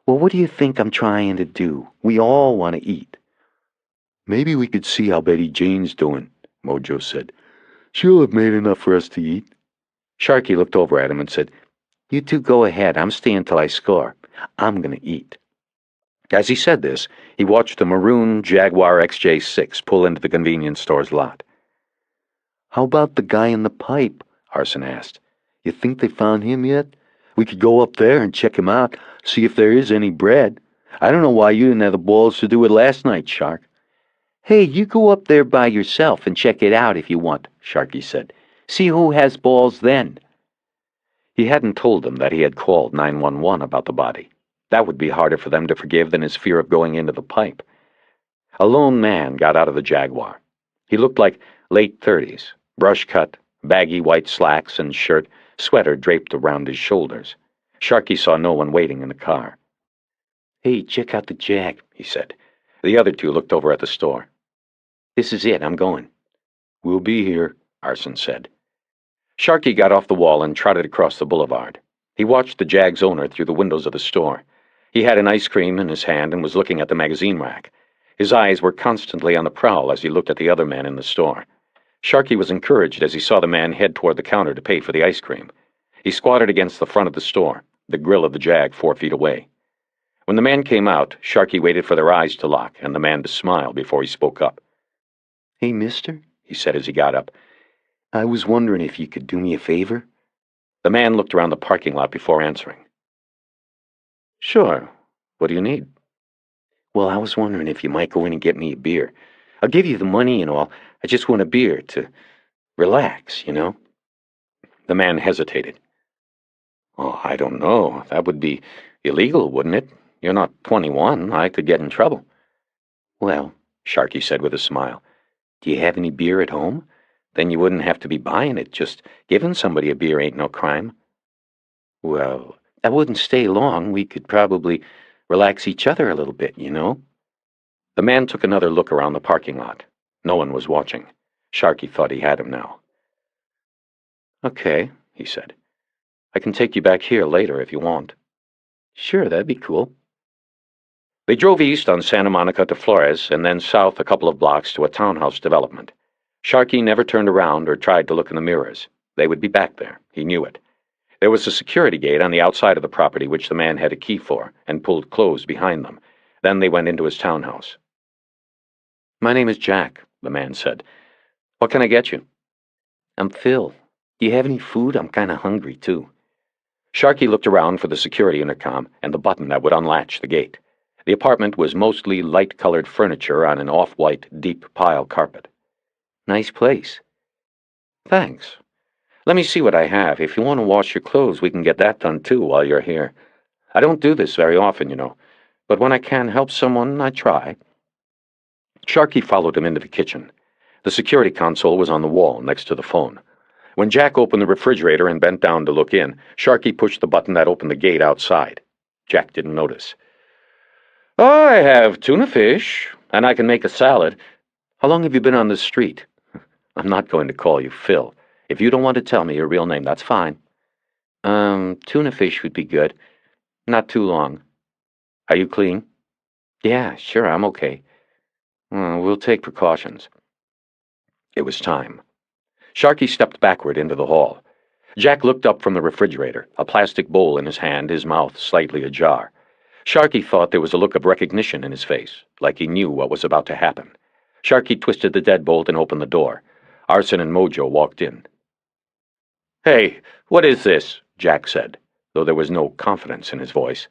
"Well, what do you think I'm trying to do? We all want to eat." "Maybe we could see how Betty Jane's doing," Mojo said. "She'll have made enough for us to eat." Sharkey looked over at him and said, "You two go ahead. I'm staying till I score. I'm going to eat." As he said this, he watched a maroon Jaguar XJ6 pull into the convenience store's lot. "How about the guy in the pipe?" Arson asked. "You think they found him yet? We could go up there and check him out, see if there is any bread. I don't know why you didn't have the balls to do it last night, Shark." "Hey, you go up there by yourself and check it out if you want," Sharkey said. "See who has balls then." He hadn't told them that he had called 911 about the body. That would be harder for them to forgive than his fear of going into the pipe. A lone man got out of the Jaguar. He looked like late 30s, brush cut, baggy white slacks and shirt, sweater draped around his shoulders. Sharkey saw no one waiting in the car. "Hey, check out the Jag," he said. The other two looked over at the store. "This is it, I'm going." "We'll be here," Arson said. Sharkey got off the wall and trotted across the boulevard. He watched the Jag's owner through the windows of the store. He had an ice cream in his hand and was looking at the magazine rack. His eyes were constantly on the prowl as he looked at the other men in the store. Sharkey was encouraged as he saw the man head toward the counter to pay for the ice cream. He squatted against the front of the store, the grill of the Jag 4 feet away. When the man came out, Sharkey waited for their eyes to lock and the man to smile before he spoke up. "Hey, mister," he said as he got up. "I was wondering if you could do me a favor." The man looked around the parking lot before answering. "Sure. What do you need?" "Well, I was wondering if you might go in and get me a beer. I'll give you the money and all. I just want a beer to relax, you know?" The man hesitated. "Oh, I don't know. That would be illegal, wouldn't it? You're not 21. I could get in trouble." "Well," Sharkey said with a smile, "do you have any beer at home? Then you wouldn't have to be buying it. Just giving somebody a beer ain't no crime." "Well, I wouldn't stay long. We could probably relax each other a little bit, you know?" The man took another look around the parking lot. No one was watching. Sharkey thought he had him now. "Okay," he said. "I can take you back here later if you want." "Sure, that'd be cool." They drove east on Santa Monica to Flores and then south a couple of blocks to a townhouse development. Sharkey never turned around or tried to look in the mirrors. They would be back there. He knew it. There was a security gate on the outside of the property which the man had a key for and pulled closed behind them. Then they went into his townhouse. "My name is Jack," the man said. "What can I get you?" "I'm Phil. Do you have any food? I'm kind of hungry, too." Sharkey looked around for the security intercom and the button that would unlatch the gate. The apartment was mostly light-colored furniture on an off-white, deep pile carpet. "Nice place." "Thanks. Let me see what I have. If you want to wash your clothes, we can get that done, too, while you're here. I don't do this very often, you know, but when I can help someone, I try." Sharkey followed him into the kitchen. The security console was on the wall next to the phone. When Jack opened the refrigerator and bent down to look in, Sharkey pushed the button that opened the gate outside. Jack didn't notice. "I have tuna fish, and I can make a salad. How long have you been on this street?" "I'm not going to call you Phil. If you don't want to tell me your real name, that's fine." Tuna fish would be good. Not too long." "Are you clean?" "Yeah, sure, I'm okay." We'll take precautions." It was time. Sharkey stepped backward into the hall. Jack looked up from the refrigerator, a plastic bowl in his hand, his mouth slightly ajar. Sharkey thought there was a look of recognition in his face, like he knew what was about to happen. Sharkey twisted the deadbolt and opened the door. Arson and Mojo walked in. "Hey, what is this?" Jack said, though there was no confidence in his voice.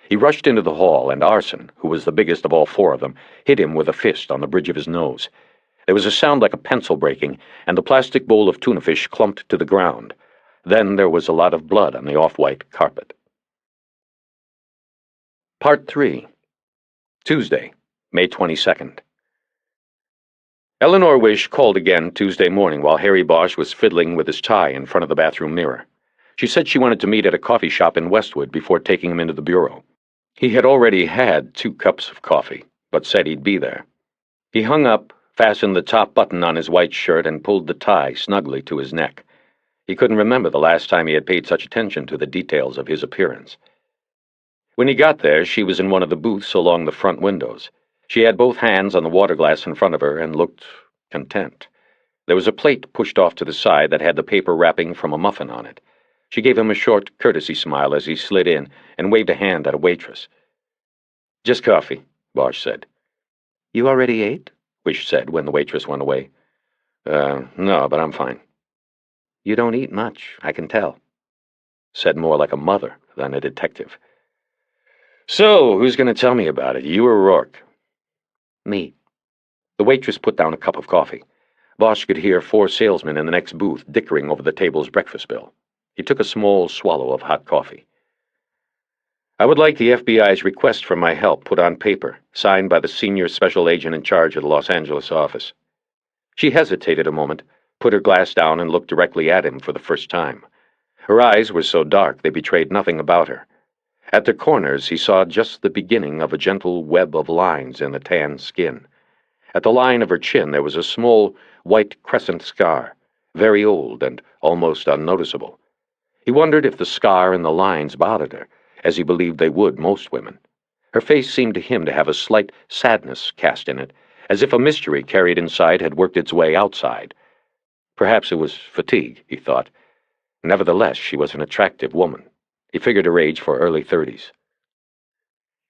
He rushed into the hall, and Arson, who was the biggest of all four of them, hit him with a fist on the bridge of his nose. There was a sound like a pencil breaking, and the plastic bowl of tuna fish clumped to the ground. Then there was a lot of blood on the off-white carpet. Part 3. Tuesday, May 22nd. Eleanor Wish called again Tuesday morning while Harry Bosch was fiddling with his tie in front of the bathroom mirror. She said she wanted to meet at a coffee shop in Westwood before taking him into the bureau. He had already had 2 cups of coffee, but said he'd be there. He hung up, fastened the top button on his white shirt, and pulled the tie snugly to his neck. He couldn't remember the last time he had paid such attention to the details of his appearance. When he got there, she was in one of the booths along the front windows. She had both hands on the water glass in front of her and looked content. There was a plate pushed off to the side that had the paper wrapping from a muffin on it. She gave him a short courtesy smile as he slid in and waved a hand at a waitress. "Just coffee," Bosch said. "You already ate?" Wish said when the waitress went away. No, but I'm fine." "You don't eat much, I can tell." Said more like a mother than a detective. "So, who's going to tell me about it, you or Rourke?" "Me." The waitress put down a cup of coffee. Bosch could hear 4 salesmen in the next booth dickering over the table's breakfast bill. He took a small swallow of hot coffee. "I would like the FBI's request for my help put on paper, signed by the senior special agent in charge of the Los Angeles office." She hesitated a moment, put her glass down, and looked directly at him for the first time. Her eyes were so dark they betrayed nothing about her. At the corners he saw just the beginning of a gentle web of lines in the tan skin. At the line of her chin there was a small white crescent scar, very old and almost unnoticeable. He wondered if the scar and the lines bothered her, as he believed they would most women. Her face seemed to him to have a slight sadness cast in it, as if a mystery carried inside had worked its way outside. Perhaps it was fatigue, he thought. Nevertheless, she was an attractive woman. He figured her age for early 30s.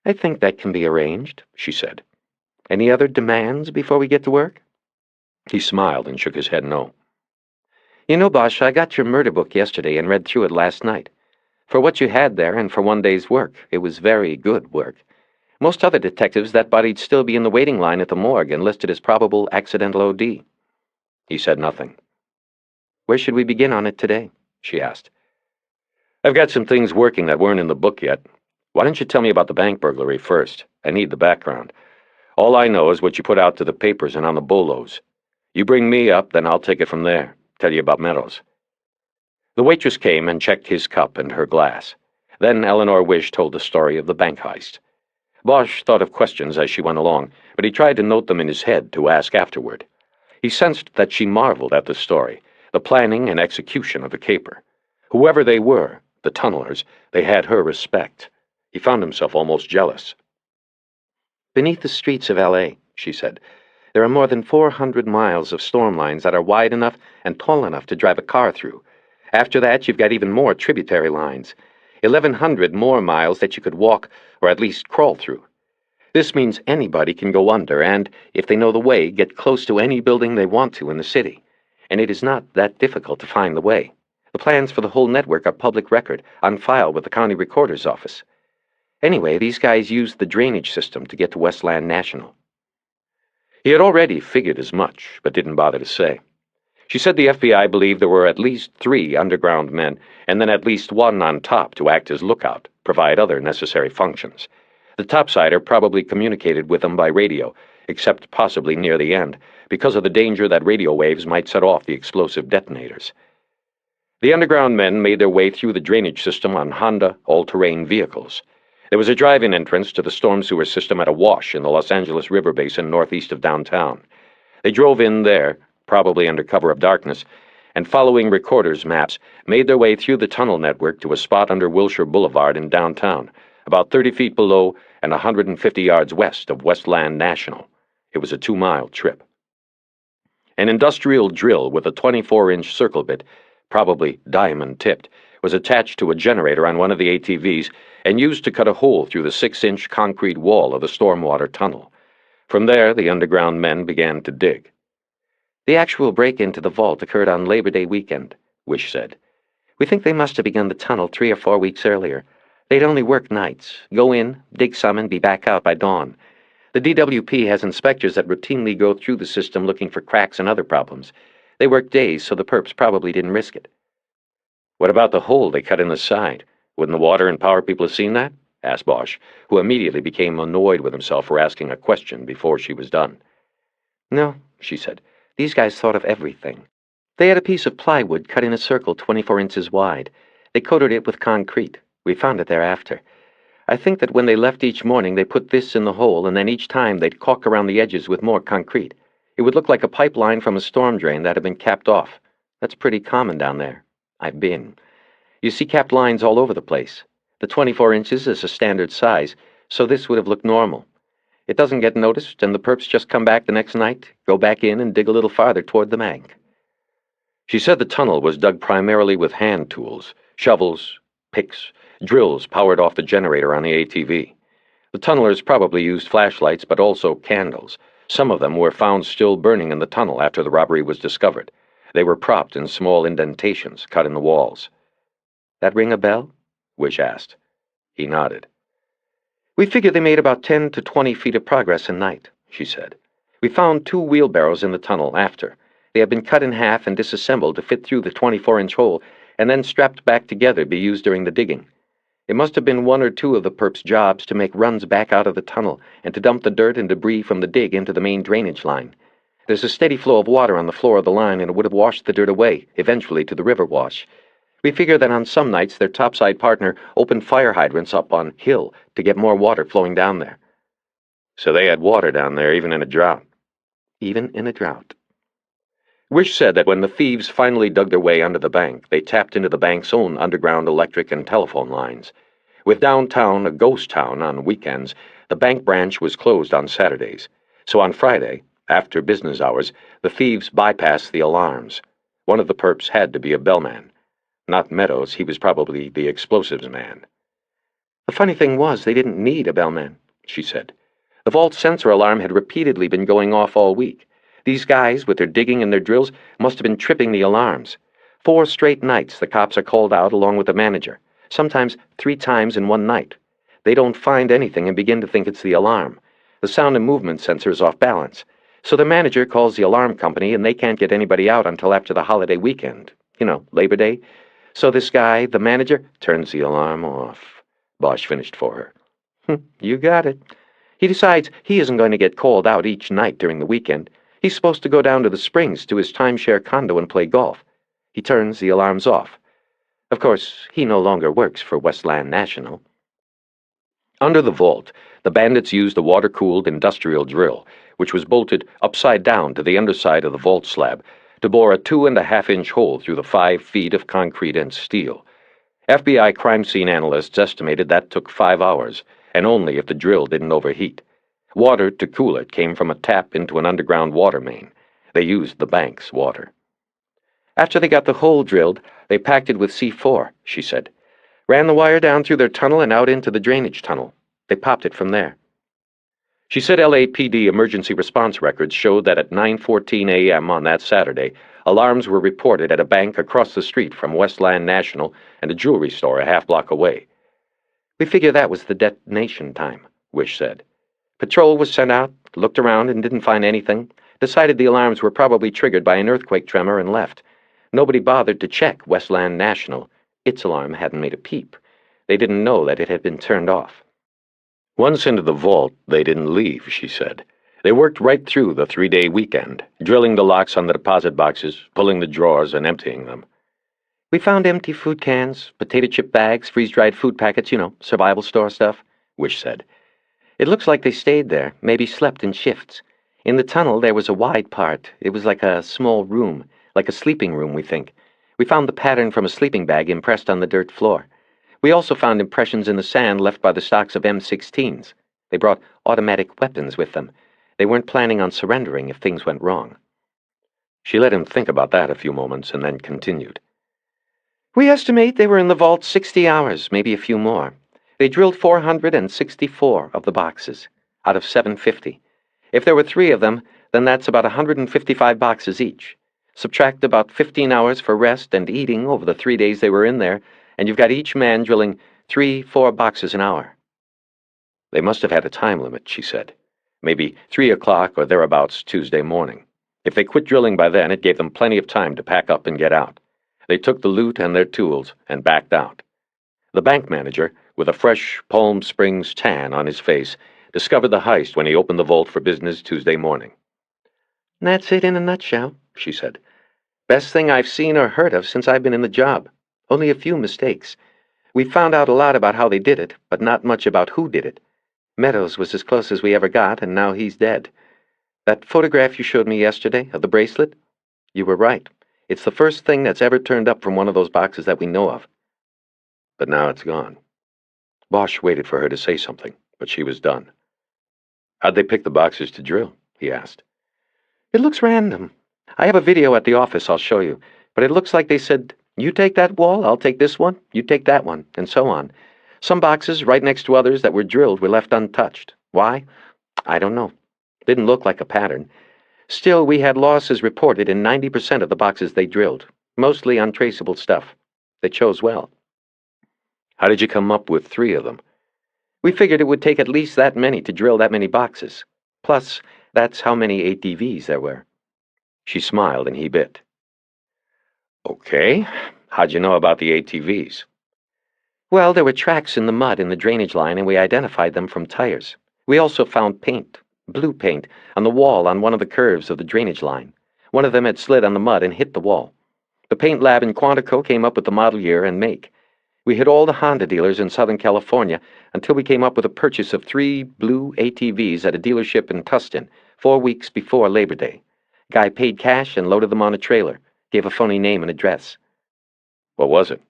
"I think that can be arranged," she said. "Any other demands before we get to work?" He smiled and shook his head no. "You know, Bosch, I got your murder book yesterday and read through it last night. For what you had there and for one day's work, it was very good work. Most other detectives, that body'd still be in the waiting line at the morgue and listed as probable accidental OD." He said nothing. "Where should we begin on it today?" she asked. "I've got some things working that weren't in the book yet. Why don't you tell me about the bank burglary first? I need the background. All I know is what you put out to the papers and on the bolos. You bring me up, then I'll take it from there. Tell you about Meadows." The waitress came and checked his cup and her glass. Then Eleanor Wish told the story of the bank heist. Bosch thought of questions as she went along, but he tried to note them in his head to ask afterward. He sensed that she marveled at the story, the planning and execution of the caper. Whoever they were, the tunnelers, they had her respect. He found himself almost jealous. "Beneath the streets of L.A., she said, there are more than 400 miles of storm lines that are wide enough and tall enough to drive a car through. After that, you've got even more tributary lines. 1,100 more miles that you could walk or at least crawl through. This means anybody can go under and, if they know the way, get close to any building they want to in the city. And it is not that difficult to find the way. The plans for the whole network are public record, on file with the county recorder's office. Anyway, these guys used the drainage system to get to Westland National." He had already figured as much, but didn't bother to say. She said the FBI believed there were at least 3 underground men, and then at least 1 on top to act as lookout, provide other necessary functions. The topsider probably communicated with them by radio, except possibly near the end, because of the danger that radio waves might set off the explosive detonators. The underground men made their way through the drainage system on Honda all-terrain vehicles. There was a drive-in entrance to the storm sewer system at a wash in the Los Angeles River Basin northeast of downtown. They drove in there, probably under cover of darkness, and following recorders' maps, made their way through the tunnel network to a spot under Wilshire Boulevard in downtown, about 30 feet below and 150 yards west of Westland National. It was a 2-mile trip. An industrial drill with a 24-inch circle bit, probably diamond-tipped, was attached to a generator on one of the ATVs and used to cut a hole through the 6-inch concrete wall of the stormwater tunnel. From there, the underground men began to dig. "The actual break into the vault occurred on Labor Day weekend," Wish said. "We think they must have begun the tunnel 3 or 4 weeks earlier. They'd only work nights, go in, dig some, and be back out by dawn. The DWP has inspectors that routinely go through the system looking for cracks and other problems. They work days, so the perps probably didn't risk it." "What about the hole they cut in the side? Wouldn't the water and power people have seen that?" asked Bosch, who immediately became annoyed with himself for asking a question before she was done. "No," she said. "These guys thought of everything. They had a piece of plywood cut in a circle 24 inches wide. They coated it with concrete. We found it thereafter. I think that when they left each morning, they put this in the hole, and then each time they'd caulk around the edges with more concrete. It would look like a pipeline from a storm drain that had been capped off. That's pretty common down there. I've been. You see capped lines all over the place. The 24 inches is a standard size, so this would have looked normal. It doesn't get noticed, and the perps just come back the next night, go back in, and dig a little farther toward the bank." She said the tunnel was dug primarily with hand tools, shovels, picks, drills powered off the generator on the ATV. The tunnelers probably used flashlights, but also candles. Some of them were found still burning in the tunnel after the robbery was discovered. They were propped in small indentations cut in the walls. "That ring a bell?" Wish asked. He nodded. "We figure they made about 10 to 20 feet of progress a night," she said. "We found 2 wheelbarrows in the tunnel after. They had been cut in half and disassembled to fit through the 24-inch hole, and then strapped back together to be used during the digging. It must have been 1 or 2 of the perps' jobs to make runs back out of the tunnel and to dump the dirt and debris from the dig into the main drainage line. There's a steady flow of water on the floor of the line, and it would have washed the dirt away, eventually to the river wash. We figure that on some nights their topside partner opened fire hydrants up on hill to get more water flowing down there. So they had water down there even in a drought. Even in a drought. Wish said that when the thieves finally dug their way under the bank, they tapped into the bank's own underground electric and telephone lines. With downtown a ghost town on weekends, the bank branch was closed on Saturdays. So on Friday, after business hours, the thieves bypassed the alarms. One of the perps had to be a bellman. Not Meadows, he was probably the explosives man. The funny thing was, they didn't need a bellman, she said. The vault sensor alarm had repeatedly been going off all week. These guys, with their digging and their drills, must have been tripping the alarms. 4 straight nights the cops are called out along with the manager, sometimes 3 times in one night. They don't find anything and begin to think it's the alarm. The sound and movement sensor is off balance. So the manager calls the alarm company and they can't get anybody out until after the holiday weekend. Labor Day. So this guy, the manager, turns the alarm off. Bosch finished for her. You got it. He decides he isn't going to get called out each night during the weekend. He's supposed to go down to the Springs to his timeshare condo and play golf. He turns the alarms off. Of course, he no longer works for Westland National. Under the vault, the bandits used a water-cooled industrial drill, which was bolted upside down to the underside of the vault slab, to bore a 2.5-inch hole through the 5 feet of concrete and steel. FBI crime scene analysts estimated that took 5 hours, and only if the drill didn't overheat. Water to cool it came from a tap into an underground water main. They used the bank's water. After they got the hole drilled, they packed it with C4, she said. Ran the wire down through their tunnel and out into the drainage tunnel. They popped it from there. She said LAPD emergency response records showed that at 9:14 a.m. on that Saturday, alarms were reported at a bank across the street from Westland National and a jewelry store a half-block away. We figure that was the detonation time, Wish said. Patrol was sent out, looked around and didn't find anything, decided the alarms were probably triggered by an earthquake tremor and left. Nobody bothered to check Westland National. Its alarm hadn't made a peep. They didn't know that it had been turned off. Once into the vault, they didn't leave, she said. They worked right through the 3-day weekend, drilling the locks on the deposit boxes, pulling the drawers and emptying them. We found empty food cans, potato chip bags, freeze-dried food packets, survival store stuff, Wish said. It looks like they stayed there, maybe slept in shifts. In the tunnel, there was a wide part. It was like a small room, like a sleeping room, we think. We found the pattern from a sleeping bag impressed on the dirt floor. We also found impressions in the sand left by the stocks of M16s. They brought automatic weapons with them. They weren't planning on surrendering if things went wrong. She let him think about that a few moments and then continued. We estimate they were in the vault 60 hours, maybe a few more. They drilled 464 of the boxes, out of 750. If there were 3 of them, then that's about 155 boxes each. Subtract about 15 hours for rest and eating over the 3 days they were in there, and you've got each man drilling 3-4 boxes an hour. They must have had a time limit, she said. Maybe 3 o'clock or thereabouts Tuesday morning. If they quit drilling by then, it gave them plenty of time to pack up and get out. They took the loot and their tools and backed out. The bank manager, with a fresh Palm Springs tan on his face, discovered the heist when he opened the vault for business Tuesday morning. That's it in a nutshell, she said. Best thing I've seen or heard of since I've been in the job. Only a few mistakes. We found out a lot about how they did it, but not much about who did it. Meadows was as close as we ever got, and now he's dead. That photograph you showed me yesterday of the bracelet? You were right. It's the first thing that's ever turned up from one of those boxes that we know of. But now it's gone. Bosch waited for her to say something, but she was done. How'd they pick the boxes to drill? He asked. It looks random. I have a video at the office I'll show you, but it looks like they said, you take that wall, I'll take this one, you take that one, and so on. Some boxes right next to others that were drilled were left untouched. Why? I don't know. Didn't look like a pattern. Still, we had losses reported in 90% of the boxes they drilled, mostly untraceable stuff. They chose well. How did you come up with 3 of them? We figured it would take at least that many to drill that many boxes. Plus, that's how many ATVs there were. She smiled and he bit. Okay. How'd you know about the ATVs? Well, there were tracks in the mud in the drainage line, and we identified them from tires. We also found paint, blue paint, on the wall on one of the curves of the drainage line. One of them had slid on the mud and hit the wall. The paint lab in Quantico came up with the model year and make. We hit all the Honda dealers in Southern California until we came up with a purchase of 3 blue ATVs at a dealership in Tustin 4 weeks before Labor Day. Guy paid cash and loaded them on a trailer, gave a phony name and address. What was it?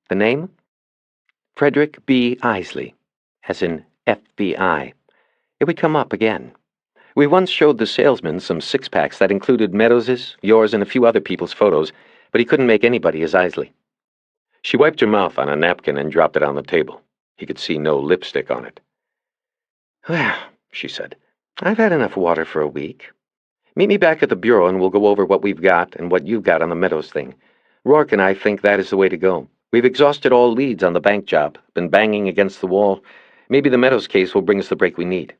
The name? Frederick B. Isley, as in FBI. It would come up again. We once showed the salesman some six-packs that included Meadows's, yours, and a few other people's photos, but he couldn't make anybody as Isley. She wiped her mouth on a napkin and dropped it on the table. He could see no lipstick on it. Well, she said, I've had enough water for a week. Meet me back at the bureau and we'll go over what we've got and what you've got on the Meadows thing. Rourke and I think that is the way to go. We've exhausted all leads on the bank job, been banging against the wall. Maybe the Meadows case will bring us the break we need.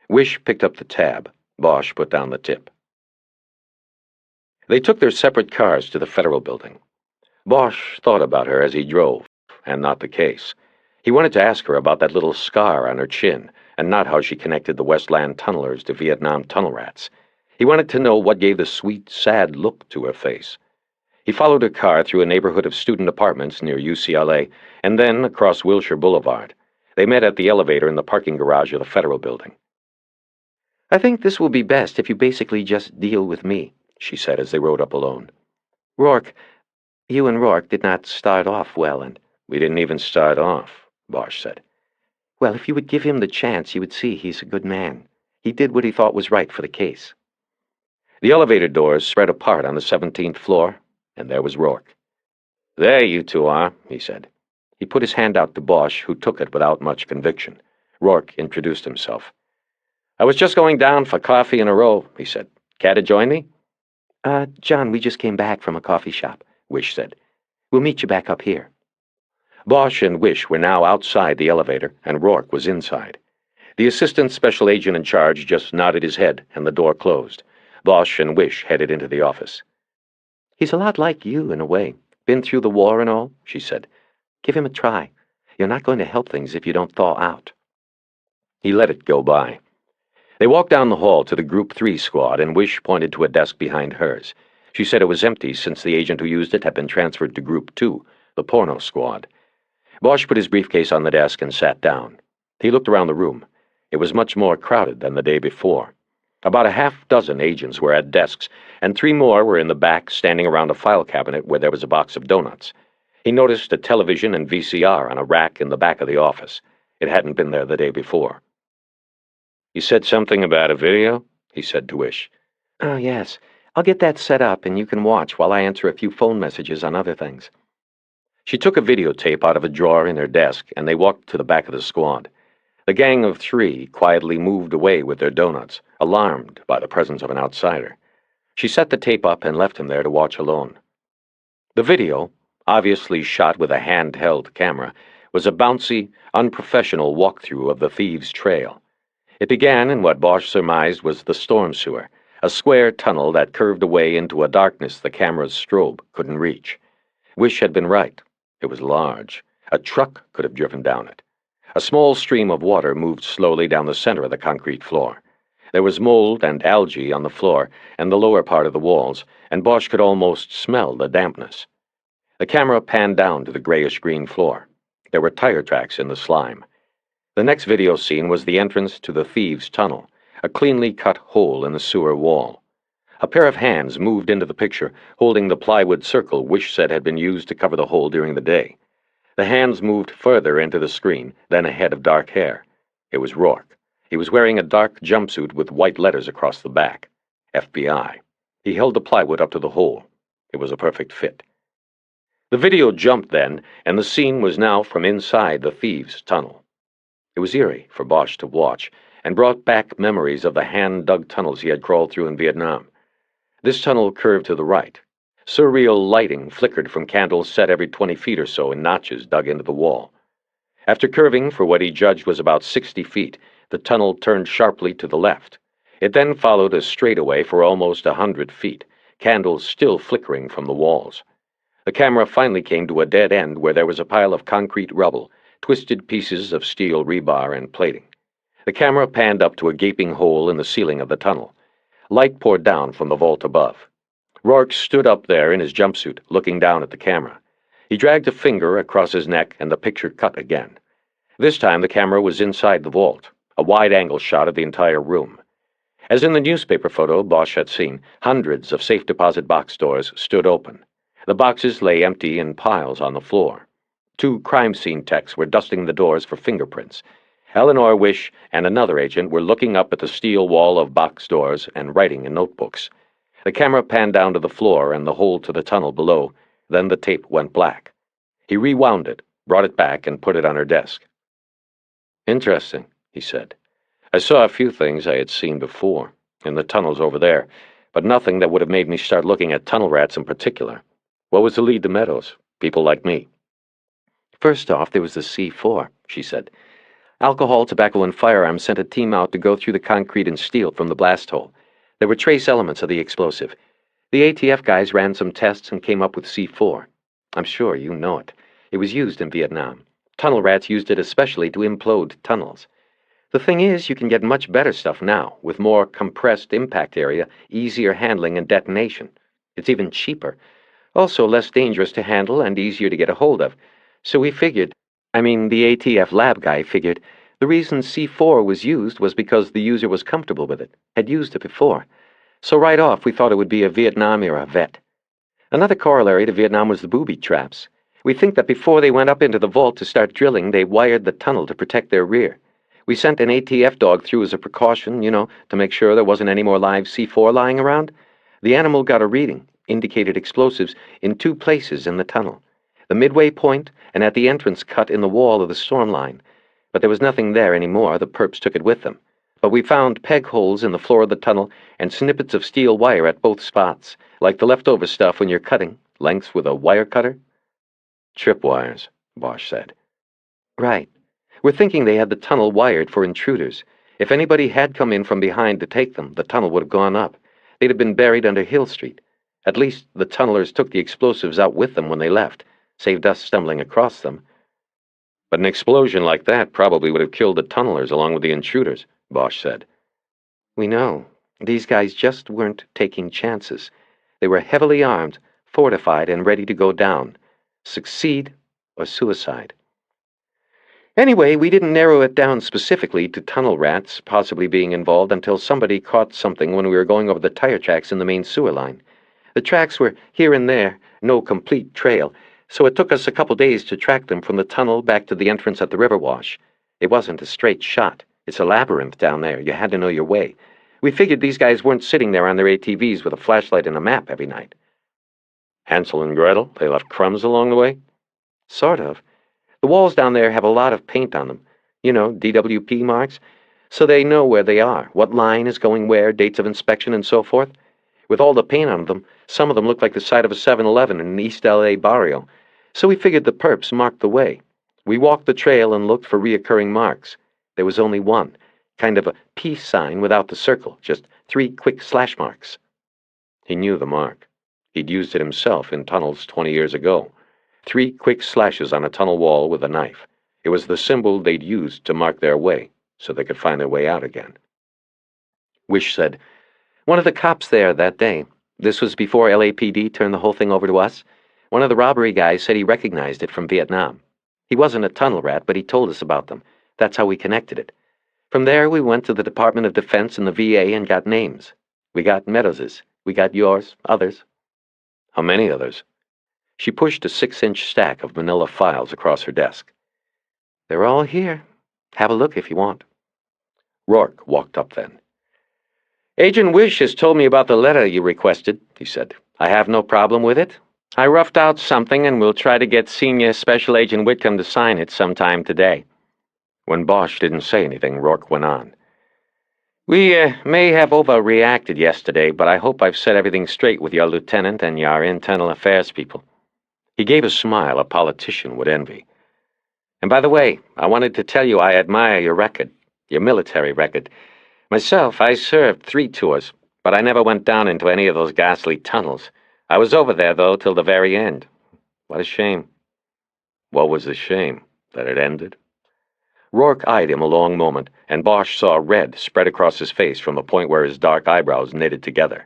Wish picked up the tab. Bosch put down the tip. They took their separate cars to the Federal Building. Bosch thought about her as he drove, and not the case. He wanted to ask her about that little scar on her chin, and not how she connected the Westland tunnelers to Vietnam tunnel rats. He wanted to know what gave the sweet, sad look to her face. He followed her car through a neighborhood of student apartments near UCLA, and then across Wilshire Boulevard. They met at the elevator in the parking garage of the Federal Building. I think this will be best if you basically just deal with me, she said as they rode up alone. Rourke, you and Rourke did not start off well, and... We didn't even start off, Bosch said. Well, if you would give him the chance, you would see he's a good man. He did what he thought was right for the case. The elevator doors spread apart on the 17th floor, and there was Rourke. There you two are, he said. He put his hand out to Bosch, who took it without much conviction. Rourke introduced himself. I was just going down for coffee and a roll, he said. Care to join me? John, we just came back from a coffee shop, Wish said. We'll meet you back up here. Bosch and Wish were now outside the elevator, and Rourke was inside. The assistant special agent in charge just nodded his head, and the door closed. Bosch and Wish headed into the office. He's a lot like you, in a way. Been through the war and all, she said. Give him a try. You're not going to help things if you don't thaw out. He let it go by. They walked down the hall to the Group 3 squad, and Wish pointed to a desk behind hers. She said it was empty since the agent who used it had been transferred to Group 2, the porno squad. Bosch put his briefcase on the desk and sat down. He looked around the room. It was much more crowded than the day before. About a half-dozen agents were at desks, and 3 more were in the back standing around a file cabinet where there was a box of donuts. He noticed a television and VCR on a rack in the back of the office. It hadn't been there the day before. You said something about a video? He said to Wish. Oh, yes. I'll get that set up, and you can watch while I answer a few phone messages on other things. She took a videotape out of a drawer in her desk, and they walked to the back of the squad. The gang of 3 quietly moved away with their donuts, alarmed by the presence of an outsider. She set the tape up and left him there to watch alone. The video, obviously shot with a handheld camera, was a bouncy, unprofessional walkthrough of the thieves' trail. It began in what Bosch surmised was the storm sewer, a square tunnel that curved away into a darkness the camera's strobe couldn't reach. Wish had been right. It was large. A truck could have driven down it. A small stream of water moved slowly down the center of the concrete floor. There was mold and algae on the floor and the lower part of the walls, and Bosch could almost smell the dampness. The camera panned down to the grayish-green floor. There were tire tracks in the slime. The next video scene was the entrance to the thieves' tunnel, a cleanly cut hole in the sewer wall. A pair of hands moved into the picture, holding the plywood circle Wish said had been used to cover the hole during the day. The hands moved further into the screen, then a head of dark hair. It was Rourke. He was wearing a dark jumpsuit with white letters across the back. FBI. He held the plywood up to the hole. It was a perfect fit. The video jumped then, and the scene was now from inside the thieves' tunnel. It was eerie for Bosch to watch, and brought back memories of the hand-dug tunnels he had crawled through in Vietnam. This tunnel curved to the right. Surreal lighting flickered from candles set every 20 feet or so in notches dug into the wall. After curving for what he judged was about 60 feet, the tunnel turned sharply to the left. It then followed a straightaway for almost 100 feet, candles still flickering from the walls. The camera finally came to a dead end where there was a pile of concrete rubble, twisted pieces of steel rebar and plating. The camera panned up to a gaping hole in the ceiling of the tunnel. Light poured down from the vault above. Rourke stood up there in his jumpsuit, looking down at the camera. He dragged a finger across his neck, and the picture cut again. This time the camera was inside the vault, a wide-angle shot of the entire room. As in the newspaper photo Bosch had seen, hundreds of safe deposit box doors stood open. The boxes lay empty in piles on the floor. 2 crime scene techs were dusting the doors for fingerprints. Eleanor Wish and another agent were looking up at the steel wall of box doors and writing in notebooks. The camera panned down to the floor and the hole to the tunnel below. Then the tape went black. He rewound it, brought it back, and put it on her desk. "Interesting," he said. "I saw a few things I had seen before, in the tunnels over there, but nothing that would have made me start looking at tunnel rats in particular. What was the lead to Meadows? People like me." "First off, there was the C4, she said. Alcohol, tobacco, and firearms sent a team out to go through the concrete and steel from the blast hole. There were trace elements of the explosive. The ATF guys ran some tests and came up with C4. I'm sure you know it. It was used in Vietnam. Tunnel rats used it especially to implode tunnels. The thing is, you can get much better stuff now, with more compressed impact area, easier handling and detonation. It's even cheaper. Also less dangerous to handle and easier to get a hold of. So we figured, the ATF lab guy figured, the reason C4 was used was because the user was comfortable with it, had used it before. So right off, we thought it would be a Vietnam-era vet. Another corollary to Vietnam was the booby traps. We think that before they went up into the vault to start drilling, they wired the tunnel to protect their rear. We sent an ATF dog through as a precaution, to make sure there wasn't any more live C4 lying around. The animal got a reading, indicated explosives, in 2 places in the tunnel. The midway point and at the entrance cut in the wall of the storm line. But there was nothing there anymore. The perps took it with them. But we found peg holes in the floor of the tunnel and snippets of steel wire at both spots, like the leftover stuff when you're cutting, lengths with a wire cutter." "Tripwires," Bosch said. "Right. We're thinking they had the tunnel wired for intruders. If anybody had come in from behind to take them, the tunnel would have gone up. They'd have been buried under Hill Street. At least the tunnelers took the explosives out with them when they left, saved us stumbling across them." "But an explosion like that probably would have killed the tunnelers along with the intruders," Bosch said. "We know. These guys just weren't taking chances. They were heavily armed, fortified, and ready to go down. Succeed or suicide. Anyway, we didn't narrow it down specifically to tunnel rats possibly being involved until somebody caught something when we were going over the tire tracks in the main sewer line. The tracks were here and there, no complete trail, so it took us a couple days to track them from the tunnel back to the entrance at the river wash. It wasn't a straight shot. It's a labyrinth down there. You had to know your way. We figured these guys weren't sitting there on their ATVs with a flashlight and a map every night." "Hansel and Gretel? They left crumbs along the way?" "Sort of. The walls down there have a lot of paint on them. DWP marks. So they know where they are, what line is going where, dates of inspection, and so forth. With all the paint on them, some of them look like the side of a 7-Eleven in an East LA barrio. So we figured the perps marked the way. We walked the trail and looked for reoccurring marks. There was only one, kind of a peace sign without the circle, just 3 quick slash marks." He knew the mark. He'd used it himself in tunnels 20 years ago. 3 quick slashes on a tunnel wall with a knife. It was the symbol they'd used to mark their way, so they could find their way out again. Wish said, "One of the cops there that day, this was before LAPD turned the whole thing over to us, one of the robbery guys said he recognized it from Vietnam. He wasn't a tunnel rat, but he told us about them. That's how we connected it. From there, we went to the Department of Defense and the VA and got names. We got Meadows's. We got yours, others." "How many others?" She pushed a 6-inch stack of manila files across her desk. "They're all here. Have a look if you want." Rourke walked up then. "Agent Wish has told me about the letter you requested," he said. "I have no problem with it. I roughed out something and we'll try to get Senior Special Agent Whitcomb to sign it sometime today." When Bosch didn't say anything, Rourke went on. "We may have overreacted yesterday, but I hope I've set everything straight with your lieutenant and your internal affairs people." He gave a smile a politician would envy. "And by the way, I wanted to tell you I admire your record, your military record. Myself, I served 3 tours, but I never went down into any of those ghastly tunnels. I was over there, though, till the very end. What a shame." "What was the shame? That it ended?" Rourke eyed him a long moment, and Bosch saw red spread across his face from the point where his dark eyebrows knitted together.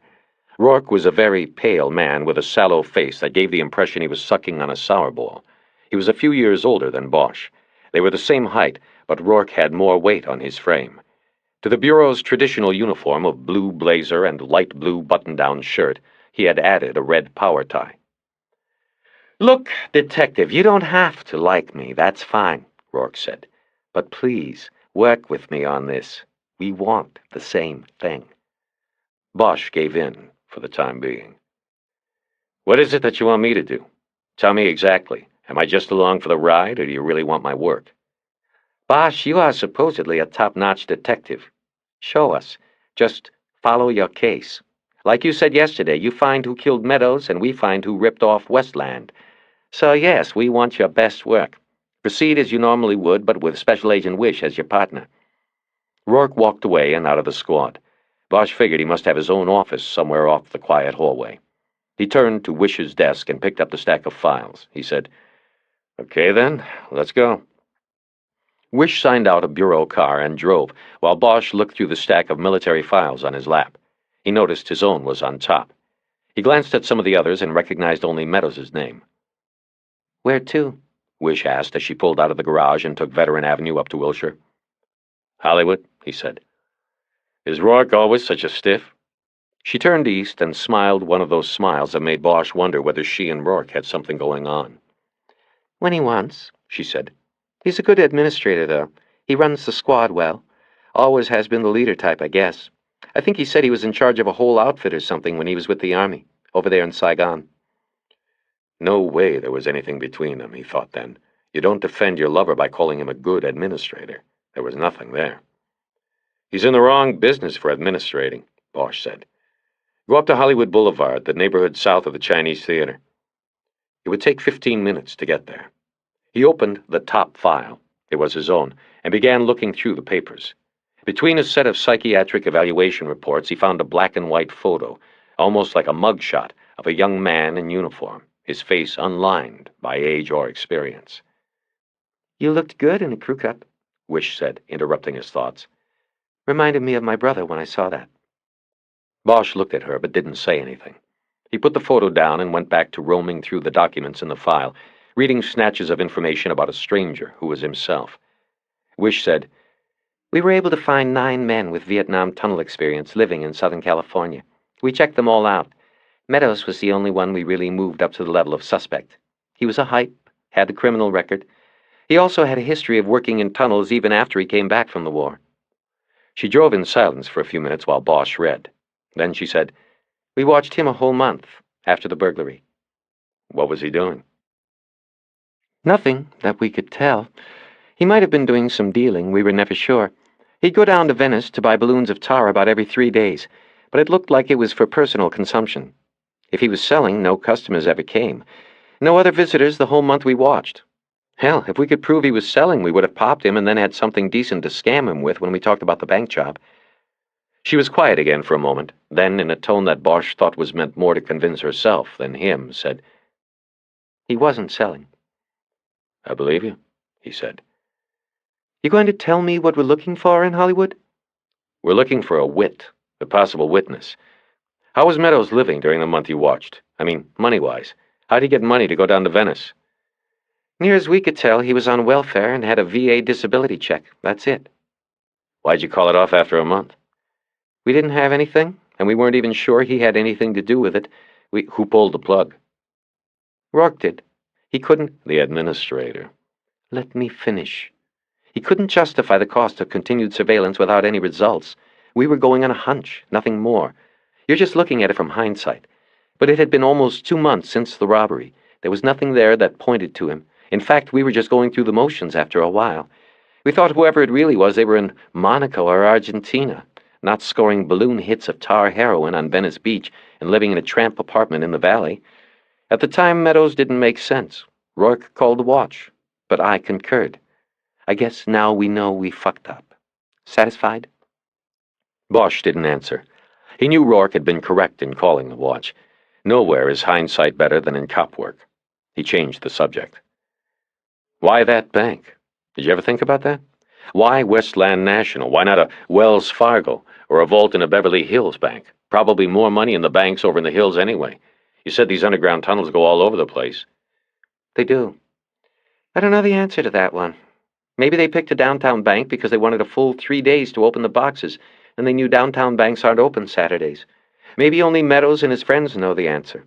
Rourke was a very pale man with a sallow face that gave the impression he was sucking on a sour ball. He was a few years older than Bosch. They were the same height, but Rourke had more weight on his frame. To the Bureau's traditional uniform of blue blazer and light blue button-down shirt, he had added a red power tie. "Look, Detective, you don't have to like me, that's fine," Rourke said. "But please, work with me on this. We want the same thing." Bosch gave in, for the time being. "What is it that you want me to do? Tell me exactly. Am I just along for the ride, or do you really want my work?" "Bosch, you are supposedly a top-notch detective. Show us. Just follow your case. Like you said yesterday, you find who killed Meadows, and we find who ripped off Westland. So yes, we want your best work. Proceed as you normally would, but with Special Agent Wish as your partner." Rourke walked away and out of the squad. Bosch figured he must have his own office somewhere off the quiet hallway. He turned to Wish's desk and picked up the stack of files. He said, "Okay then, let's go." Wish signed out a bureau car and drove, while Bosch looked through the stack of military files on his lap. He noticed his own was on top. He glanced at some of the others and recognized only Meadows' name. "Where to?" Wish asked as she pulled out of the garage and took Veteran Avenue up to Wilshire. "Hollywood," he said. "Is Rourke always such a stiff?" She turned east and smiled one of those smiles that made Bosch wonder whether she and Rourke had something going on. "When he wants," she said. "He's a good administrator, though. He runs the squad well. Always has been the leader type, I guess. I think he said he was in charge of a whole outfit or something when he was with the Army, over there in Saigon." No way there was anything between them, he thought then. You don't defend your lover by calling him a good administrator. There was nothing there. "He's in the wrong business for administrating," Bosch said. "Go up to Hollywood Boulevard, the neighborhood south of the Chinese Theater." It would take 15 minutes to get there. He opened the top file. It was his own, and began looking through the papers. Between a set of psychiatric evaluation reports, he found a black and white photo, almost like a mugshot, of a young man in uniform, his face unlined by age or experience. "You looked good in a crew cut," Wish said, interrupting his thoughts. "Reminded me of my brother when I saw that." Bosch looked at her but didn't say anything. He put the photo down and went back to roaming through the documents in the file, reading snatches of information about a stranger who was himself. Wish said, "We were able to find 9 men with Vietnam tunnel experience living in Southern California. We checked them all out. Meadows was the only one we really moved up to the level of suspect. He was a hype, had the criminal record. He also had a history of working in tunnels even after he came back from the war." She drove in silence for a few minutes while Bosch read. Then she said, "We watched him a whole month after the burglary." "What was he doing?" "Nothing that we could tell. He might have been doing some dealing, we were never sure. He'd go down to Venice to buy balloons of tar about every 3 days, but it looked like it was for personal consumption. If he was selling, no customers ever came. No other visitors the whole month we watched. Hell, if we could prove he was selling, we would have popped him and then had something decent to scam him with when we talked about the bank job." She was quiet again for a moment, then, in a tone that Bosch thought was meant more to convince herself than him, said, "He wasn't selling." "I believe you," he said. "You going to tell me what we're looking for in Hollywood?" "We're looking for a wit, a possible witness. How was Meadows living during the month you watched? I mean, money-wise. How'd he get money to go down to Venice?" "Near as we could tell, he was on welfare and had a VA disability check. That's it." "Why'd you call it off after a month?" "We didn't have anything, and we weren't even sure he had anything to do with it. Who pulled the plug?" Rourke did. He couldn't... "The administrator." Let me finish. He couldn't justify the cost of continued surveillance without any results. We were going on a hunch, nothing more. You're just looking at it from hindsight. But it had been almost 2 months since the robbery. There was nothing there that pointed to him. In fact, we were just going through the motions after a while. We thought whoever it really was, they were in Monaco or Argentina, not scoring balloon hits of tar heroin on Venice Beach and living in a tramp apartment in the valley. At the time, Meadows didn't make sense. Rourke called the watch, but I concurred. I guess now we know we fucked up. Satisfied?" Bosch didn't answer. He knew Rourke had been correct in calling the watch. Nowhere is hindsight better than in cop work. He changed the subject. "Why that bank? Did you ever think about that? Why Westland National? Why not a Wells Fargo? Or a vault in a Beverly Hills bank. Probably more money in the banks over in the hills anyway. You said these underground tunnels go all over the place. They do. I don't know the answer to that one. Maybe they picked a downtown bank because they wanted a full 3 days to open the boxes, and they knew downtown banks aren't open Saturdays. Maybe only Meadows and his friends know the answer.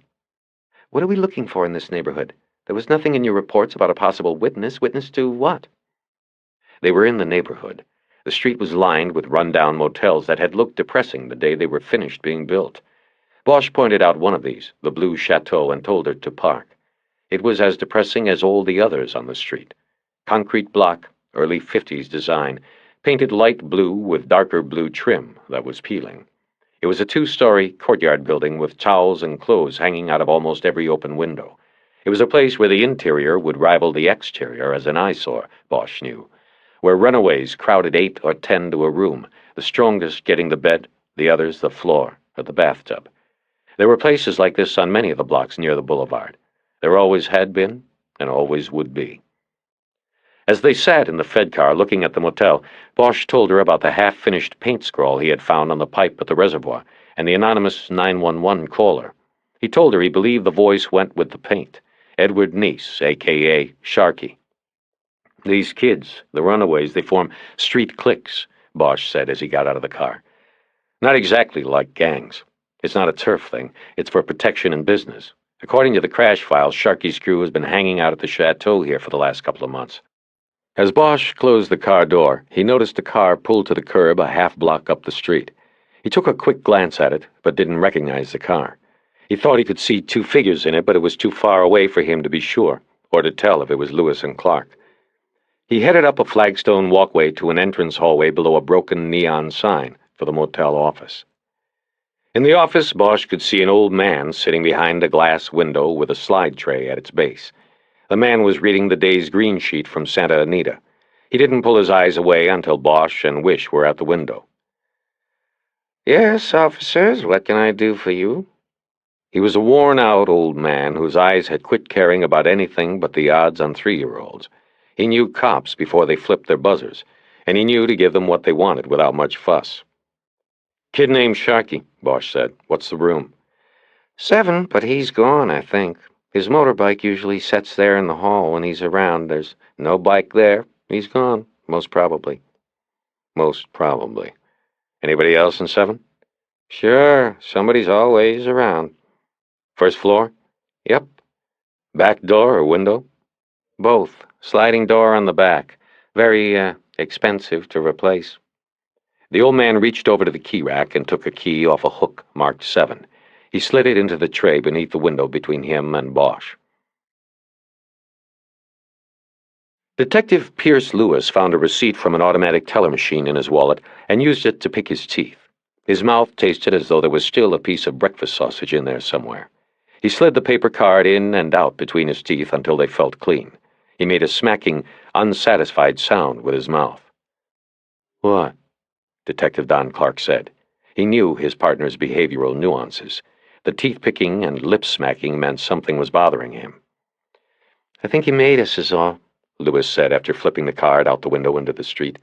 What are we looking for in this neighborhood? There was nothing in your reports about a possible witness. Witness to what? They were in the neighborhood. The street was lined with run-down motels that had looked depressing the day they were finished being built. Bosch pointed out one of these, the Blue Chateau, and told her to park. It was as depressing as all the others on the street. Concrete block, early 50s design, painted light blue with darker blue trim that was peeling. It was a 2-story courtyard building with towels and clothes hanging out of almost every open window. It was a place where the interior would rival the exterior as an eyesore, Bosch knew, where runaways crowded 8 or 10 to a room, the strongest getting the bed, the others the floor or the bathtub. There were places like this on many of the blocks near the boulevard. There always had been, and always would be. As they sat in the Fed car looking at the motel, Bosch told her about the half-finished paint scrawl he had found on the pipe at the reservoir and the anonymous 911 caller. He told her he believed the voice went with the paint. Edward Neese, a.k.a. Sharkey. These kids, the runaways, they form street cliques, Bosch said as he got out of the car. Not exactly like gangs. It's not a turf thing. It's for protection in business. According to the crash files, Sharkey's crew has been hanging out at the chateau here for the last couple of months. As Bosch closed the car door, he noticed a car pulled to the curb a half-block up the street. He took a quick glance at it, but didn't recognize the car. He thought he could see 2 figures in it, but it was too far away for him to be sure, or to tell if it was Lewis and Clark. He headed up a flagstone walkway to an entrance hallway below a broken neon sign for the motel office. In the office, Bosch could see an old man sitting behind a glass window with a slide tray at its base. The man was reading the day's green sheet from Santa Anita. He didn't pull his eyes away until Bosch and Wish were at the window. "Yes, officers, what can I do for you?" He was a worn-out old man whose eyes had quit caring about anything but the odds on 3-year-olds. He knew cops before they flipped their buzzers, and he knew to give them what they wanted without much fuss. "Kid named Sharkey," Bosch said. "What's the room?" 7, but he's gone, I think. His motorbike usually sits there in the hall when he's around. There's no bike there. He's gone, most probably. Most probably. Anybody else in 7? Sure, somebody's always around. First floor? Yep. Back door or window? Both. Sliding door on the back. Very, expensive to replace. The old man reached over to the key rack and took a key off a hook marked 7. He slid it into the tray beneath the window between him and Bosch. Detective Pierce Lewis found a receipt from an automatic teller machine in his wallet and used it to pick his teeth. His mouth tasted as though there was still a piece of breakfast sausage in there somewhere. He slid the paper card in and out between his teeth until they felt clean. He made a smacking, unsatisfied sound with his mouth. "What?" Detective Don Clark said. He knew his partner's behavioral nuances. The teeth-picking and lip-smacking meant something was bothering him. "I think he made us, is all," Lewis said after flipping the card out the window into the street.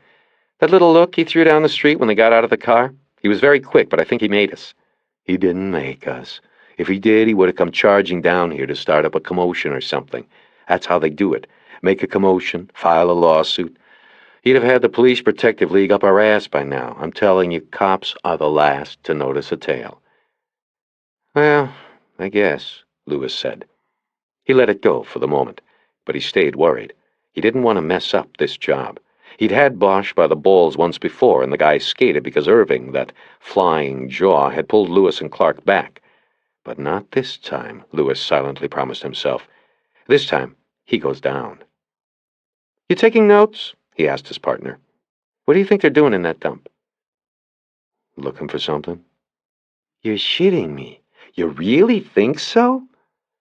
"That little look he threw down the street when they got out of the car? He was very quick, but I think he made us." "He didn't make us. If he did, he would have come charging down here to start up a commotion or something. That's how they do it. Make a commotion, file a lawsuit. He'd have had the Police Protective League up our ass by now. I'm telling you, cops are the last to notice a tale." "Well, I guess," Lewis said. He let it go for the moment, but he stayed worried. He didn't want to mess up this job. He'd had Bosch by the balls once before, and the guy skated because Irving, that flying jaw, had pulled Lewis and Clark back. But not this time, Lewis silently promised himself. This time, he goes down. "You taking notes?" he asked his partner. "What do you think they're doing in that dump?" "Looking for something." "You're shitting me. You really think so?"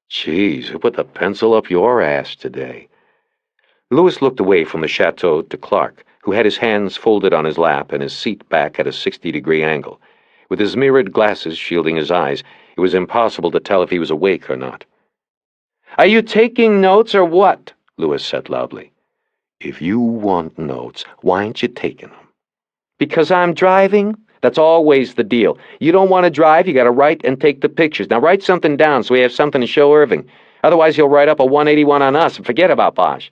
"Geez, who put the pencil up your ass today?" Lewis looked away from the chateau to Clark, who had his hands folded on his lap and his seat back at a 60-degree angle. With his mirrored glasses shielding his eyes, it was impossible to tell if he was awake or not. "Are you taking notes or what?" Lewis said loudly. "If you want notes, why aren't you taking them?" "Because I'm driving? That's always the deal. You don't want to drive, you got to write and take the pictures. Now write something down so we have something to show Irving. Otherwise he'll write up a 181 on us and forget about Bosch.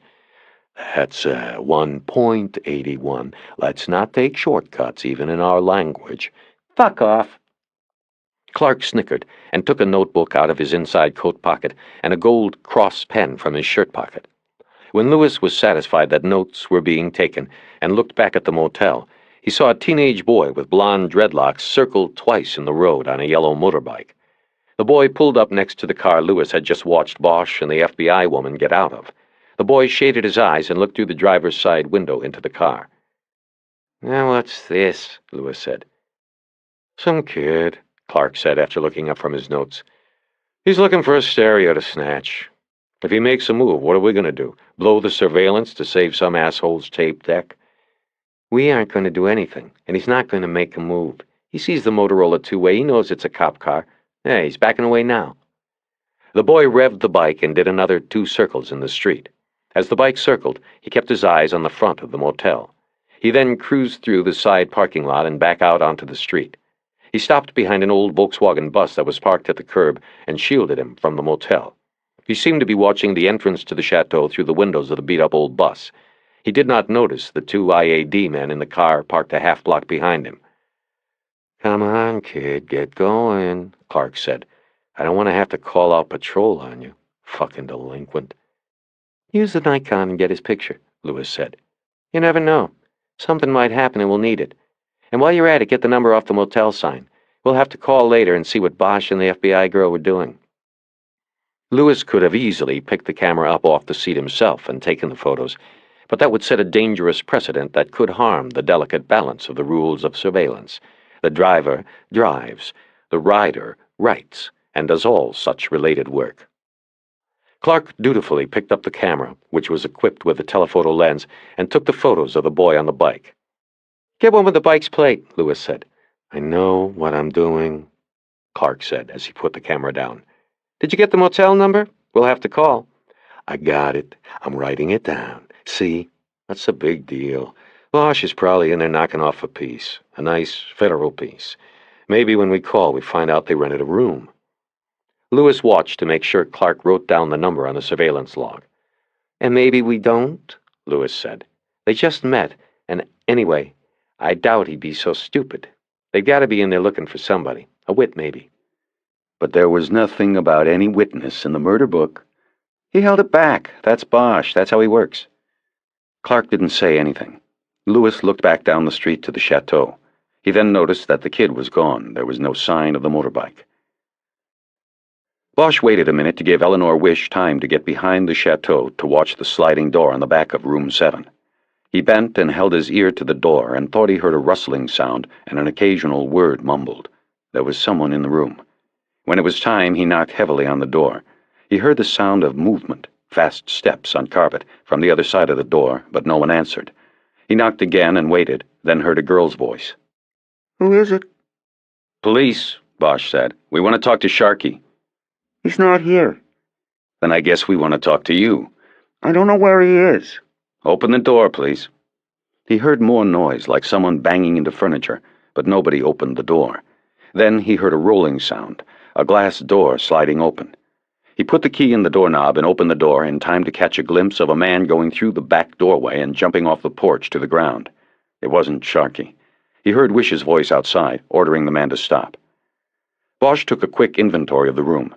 That's 1.81. Let's not take shortcuts, even in our language. Fuck off. Clark snickered and took a notebook out of his inside coat pocket and a gold cross pen from his shirt pocket. When Lewis was satisfied that notes were being taken and looked back at the motel, he saw a teenage boy with blonde dreadlocks circle twice in the road on a yellow motorbike. The boy pulled up next to the car Lewis had just watched Bosch and the FBI woman get out of. The boy shaded his eyes and looked through the driver's side window into the car. Now what's this? Lewis said. Some kid, Clark said after looking up from his notes. He's looking for a stereo to snatch. If he makes a move, what are we going to do? Blow the surveillance to save some asshole's tape deck? We aren't going to do anything, and he's not going to make a move. He sees the Motorola two-way. He knows it's a cop car. Hey, he's backing away now. The boy revved the bike and did another 2 circles in the street. As the bike circled, he kept his eyes on the front of the motel. He then cruised through the side parking lot and back out onto the street. He stopped behind an old Volkswagen bus that was parked at the curb and shielded him from the motel. He seemed to be watching the entrance to the chateau through the windows of the beat-up old bus. He did not notice the 2 IAD men in the car parked a half-block behind him. Come on, kid, get going, Clark said. I don't want to have to call out patrol on you, fucking delinquent. Use the Nikon and get his picture, Lewis said. You never know. Something might happen and we'll need it. And while you're at it, get the number off the motel sign. We'll have to call later and see what Bosch and the FBI girl were doing. Lewis could have easily picked the camera up off the seat himself and taken the photos, but that would set a dangerous precedent that could harm the delicate balance of the rules of surveillance. The driver drives, the rider writes, and does all such related work. Clark dutifully picked up the camera, which was equipped with a telephoto lens, and took the photos of the boy on the bike. Get one with the bike's plate, Lewis said. I know what I'm doing, Clark said as he put the camera down. Did you get the motel number? We'll have to call. I got it. I'm writing it down. See? That's a big deal. Bosch is probably in there knocking off a piece. A nice federal piece. Maybe when we call, we find out they rented a room. Lewis watched to make sure Clark wrote down the number on the surveillance log. And maybe we don't, Lewis said. They just met, and anyway, I doubt he'd be so stupid. They've got to be in there looking for somebody. A wit, maybe. But there was nothing about any witness in the murder book. He held it back. That's Bosch. That's how he works. Clark didn't say anything. Lewis looked back down the street to the chateau. He then noticed that the kid was gone. There was no sign of the motorbike. Bosch waited a minute to give Eleanor Wish time to get behind the chateau to watch the sliding door on the back of room 7. He bent and held his ear to the door and thought he heard a rustling sound and an occasional word mumbled. There was someone in the room. When it was time, he knocked heavily on the door. He heard the sound of movement, fast steps on carpet, from the other side of the door, but no one answered. He knocked again and waited, then heard a girl's voice. Who is it? Police, Bosch said. We want to talk to Sharkey. He's not here. Then I guess we want to talk to you. I don't know where he is. Open the door, please. He heard more noise, like someone banging into furniture, but nobody opened the door. Then he heard a rolling sound, a glass door sliding open. He put the key in the doorknob and opened the door in time to catch a glimpse of a man going through the back doorway and jumping off the porch to the ground. It wasn't Sharkey. He heard Wish's voice outside, ordering the man to stop. Bosch took a quick inventory of the room.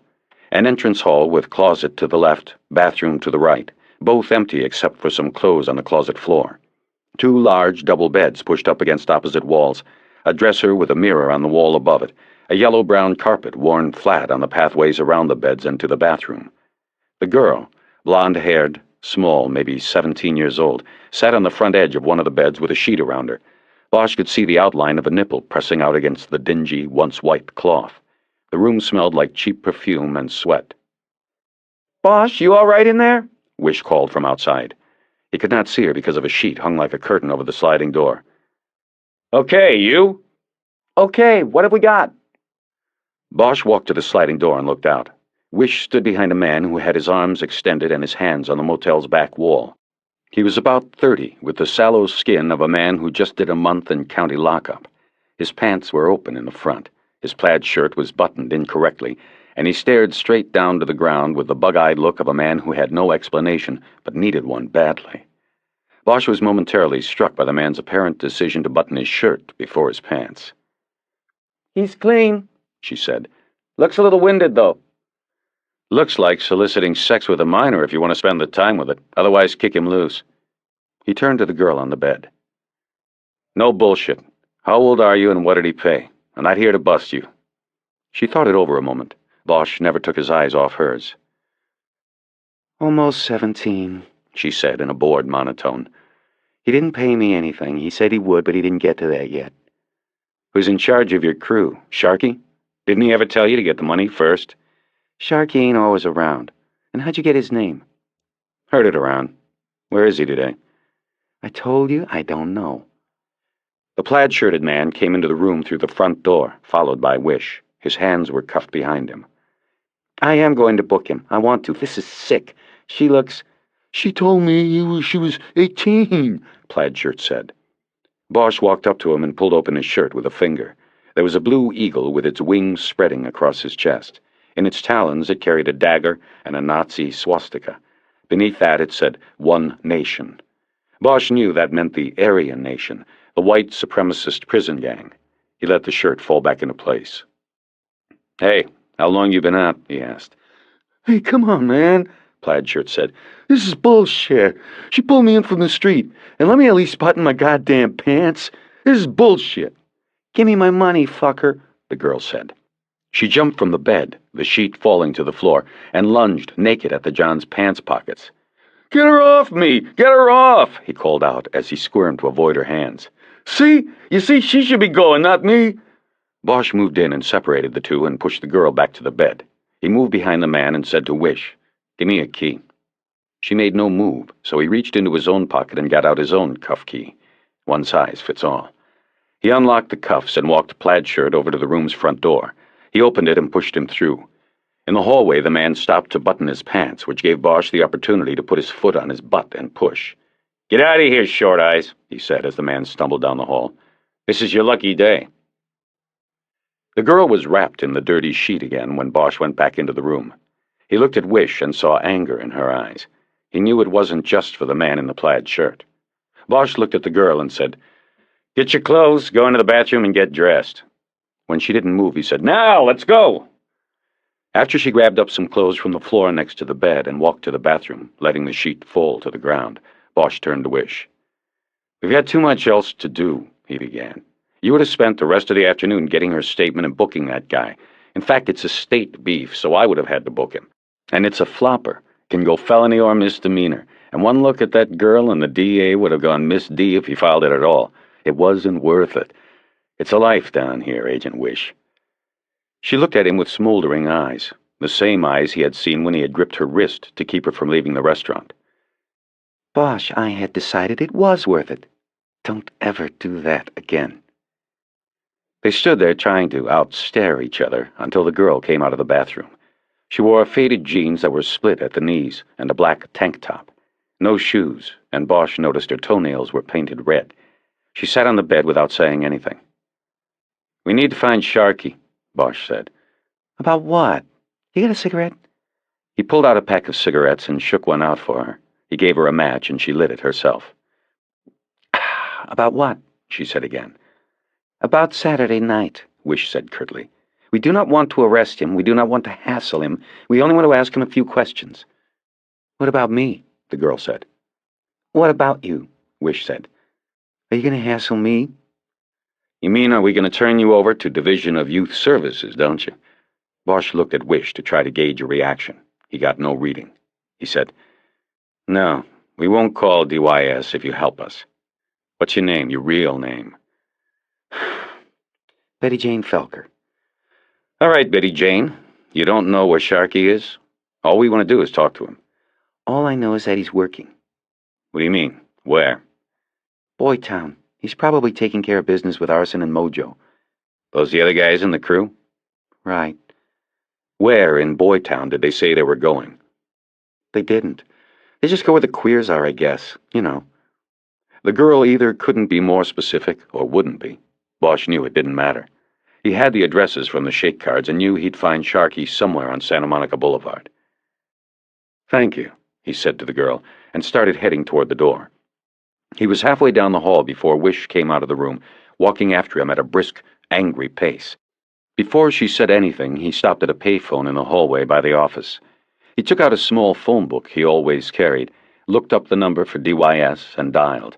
An entrance hall with closet to the left, bathroom to the right, both empty except for some clothes on the closet floor. 2 large double beds pushed up against opposite walls, a dresser with a mirror on the wall above it, a yellow-brown carpet worn flat on the pathways around the beds and to the bathroom. The girl, blonde-haired, small, maybe 17 years old, sat on the front edge of one of the beds with a sheet around her. Bosch could see the outline of a nipple pressing out against the dingy, once-white cloth. The room smelled like cheap perfume and sweat. Bosch, you all right in there? Wish called from outside. He could not see her because of a sheet hung like a curtain over the sliding door. Okay, you? Okay, what have we got? Bosch walked to the sliding door and looked out. Wish stood behind a man who had his arms extended and his hands on the motel's back wall. He was about 30, with the sallow skin of a man who just did a month in county lockup. His pants were open in the front, his plaid shirt was buttoned incorrectly, and he stared straight down to the ground with the bug-eyed look of a man who had no explanation but needed one badly. Bosch was momentarily struck by the man's apparent decision to button his shirt before his pants. "He's clean," she said. "Looks a little winded, though." "Looks like soliciting sex with a minor if you want to spend the time with it. Otherwise, kick him loose." He turned to the girl on the bed. "No bullshit. How old are you and what did he pay? I'm not here to bust you." She thought it over a moment. Bosch never took his eyes off hers. "Almost 17, she said in a bored monotone. "He didn't pay me anything. He said he would, but he didn't get to that yet." "Who's in charge of your crew? Sharky? Didn't he ever tell you to get the money first?" "Sharky ain't always around. And how'd you get his name?" "Heard it around. Where is he today?" "I told you I don't know." The plaid-shirted man came into the room through the front door, followed by Wish. His hands were cuffed behind him. "I am going to book him. I want to. This is sick. She looks—" "She told me she was 18, Plaid-shirt said. Bosch walked up to him and pulled open his shirt with a finger. There was a blue eagle with its wings spreading across his chest. In its talons it carried a dagger and a Nazi swastika. Beneath that it said, "One Nation." Bosch knew that meant the Aryan Nation, the white supremacist prison gang. He let the shirt fall back into place. "Hey, how long you been out?" he asked. "Hey, come on, man," Plaid-shirt said. "This is bullshit. She pulled me in from the street, and let me at least button my goddamn pants. This is bullshit." "Give me my money, fucker," the girl said. She jumped from the bed, the sheet falling to the floor, and lunged naked at the John's pants pockets. "Get her off me! Get her off!" he called out as he squirmed to avoid her hands. "See? You see, she should be going, not me." Bosch moved in and separated the two and pushed the girl back to the bed. He moved behind the man and said to Wish, "Give me a key." She made no move, so he reached into his own pocket and got out his own cuff key. One size fits all. He unlocked the cuffs and walked Plaid-shirt over to the room's front door. He opened it and pushed him through. In the hallway, the man stopped to button his pants, which gave Bosch the opportunity to put his foot on his butt and push. "Get out of here, Short Eyes," he said as the man stumbled down the hall. "This is your lucky day." The girl was wrapped in the dirty sheet again when Bosch went back into the room. He looked at Wish and saw anger in her eyes. He knew it wasn't just for the man in the plaid shirt. Bosch looked at the girl and said, "Get your clothes, go into the bathroom, and get dressed." When she didn't move, he said, "Now, let's go!" After she grabbed up some clothes from the floor next to the bed and walked to the bathroom, letting the sheet fall to the ground, Bosch turned to Wish. "We've had too much else to do," he began. "You would have spent the rest of the afternoon getting her statement and booking that guy. In fact, it's a state beef, so I would have had to book him. And it's a flopper. Can go felony or misdemeanor. And one look at that girl and the DA would have gone Miss D if he filed it at all. It wasn't worth it. It's a life down here, Agent Wish." She looked at him with smoldering eyes, the same eyes he had seen when he had gripped her wrist to keep her from leaving the restaurant. "Bosch, I had decided it was worth it. Don't ever do that again." They stood there trying to outstare each other until the girl came out of the bathroom. She wore faded jeans that were split at the knees and a black tank top. No shoes, and Bosch noticed her toenails were painted red. She sat on the bed without saying anything. "We need to find Sharky," Bosch said. "About what? You got a cigarette?" He pulled out a pack of cigarettes and shook one out for her. He gave her a match and she lit it herself. "About what?" she said again. "About Saturday night," Wish said curtly. "We do not want to arrest him. We do not want to hassle him. We only want to ask him a few questions." "What about me?" the girl said. "What about you?" Wish said. "Are you going to hassle me?" "You mean, are we going to turn you over to Division of Youth Services, don't you?" Bosch looked at Wish to try to gauge a reaction. He got no reading. He said, "No, we won't call DYS if you help us. What's your name, your real name?" "Betty Jane Felker." "All right, Betty Jane. You don't know where Sharky is? All we want to do is talk to him." "All I know is that he's working." "What do you mean? Where?" "Boytown. He's probably taking care of business with Arson and Mojo." "Those the other guys in the crew?" "Right." "Where in Boytown did they say they were going?" "They didn't. They just go where the queers are, I guess. You know." The girl either couldn't be more specific or wouldn't be. Bosch knew it didn't matter. He had the addresses from the shake cards and knew he'd find Sharkey somewhere on Santa Monica Boulevard. "Thank you," he said to the girl, and started heading toward the door. He was halfway down the hall before Wish came out of the room, walking after him at a brisk, angry pace. Before she said anything, he stopped at a payphone in the hallway by the office. He took out a small phone book he always carried, looked up the number for DYS, and dialed.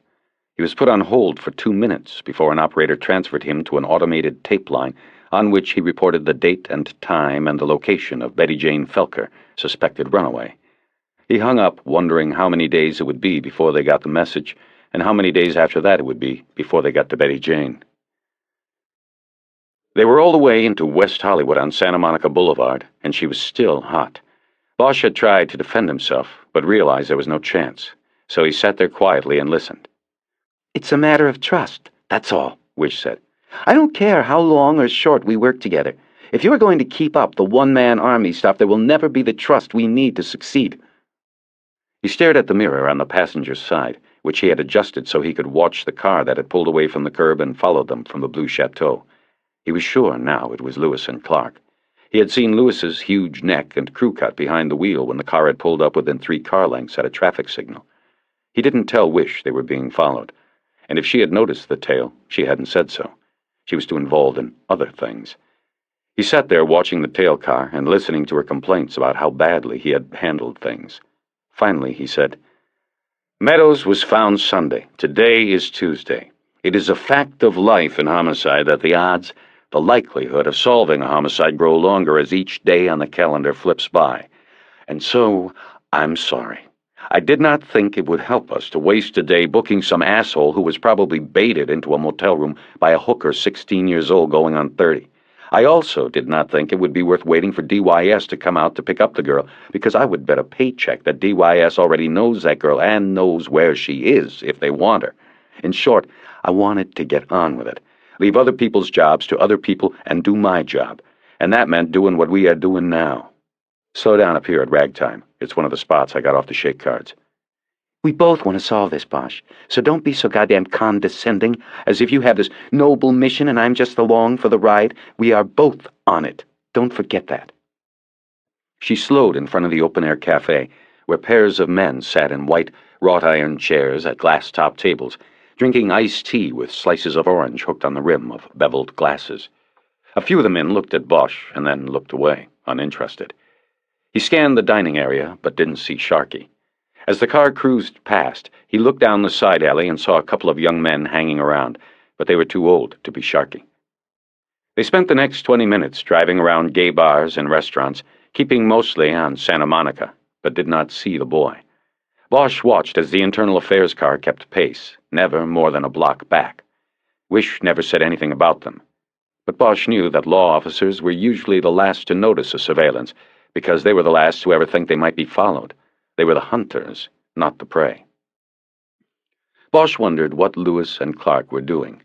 He was put on hold for 2 minutes before an operator transferred him to an automated tape line on which he reported the date and time and the location of Betty Jane Felker, suspected runaway. He hung up, wondering how many days it would be before they got the message, and how many days after that it would be before they got to Betty Jane. They were all the way into West Hollywood on Santa Monica Boulevard, and she was still hot. Bosch had tried to defend himself, but realized there was no chance, so he sat there quietly and listened. "It's a matter of trust, that's all," Wish said. "I don't care how long or short we work together. If you're going to keep up the one-man army stuff, there will never be the trust we need to succeed." He stared at the mirror on the passenger's side, which he had adjusted so he could watch the car that had pulled away from the curb and followed them from the blue chateau. He was sure now it was Lewis and Clark. He had seen Lewis's huge neck and crew cut behind the wheel when the car had pulled up within 3 car lengths at a traffic signal. He didn't tell Wish they were being followed, and if she had noticed the tail, she hadn't said so. She was too involved in other things. He sat there watching the tail car and listening to her complaints about how badly he had handled things. Finally, he said, "Meadows was found Sunday. Today is Tuesday. It is a fact of life in homicide that the odds, the likelihood of solving a homicide grow longer as each day on the calendar flips by. And so, I'm sorry. I did not think it would help us to waste a day booking some asshole who was probably baited into a motel room by a hooker 16 years old going on 30. I also did not think it would be worth waiting for DYS to come out to pick up the girl, because I would bet a paycheck that DYS already knows that girl and knows where she is if they want her. In short, I wanted to get on with it, leave other people's jobs to other people and do my job, and that meant doing what we are doing now. Slow down up here at Ragtime. It's one of the spots I got off the shake cards." "We both want to solve this, Bosch, so don't be so goddamn condescending, as if you have this noble mission and I'm just along for the ride. We are both on it. Don't forget that." She slowed in front of the open-air cafe, where pairs of men sat in white, wrought-iron chairs at glass-top tables, drinking iced tea with slices of orange hooked on the rim of beveled glasses. A few of the men looked at Bosch and then looked away, uninterested. He scanned the dining area, but didn't see Sharkey. As the car cruised past, he looked down the side alley and saw a couple of young men hanging around, but they were too old to be Sharkey. They spent the next 20 minutes driving around gay bars and restaurants, keeping mostly on Santa Monica, but did not see the boy. Bosch watched as the internal affairs car kept pace, never more than a block back. Wish never said anything about them, but Bosch knew that law officers were usually the last to notice a surveillance, because they were the last to ever think they might be followed. They were the hunters, not the prey. Bosch wondered what Lewis and Clark were doing.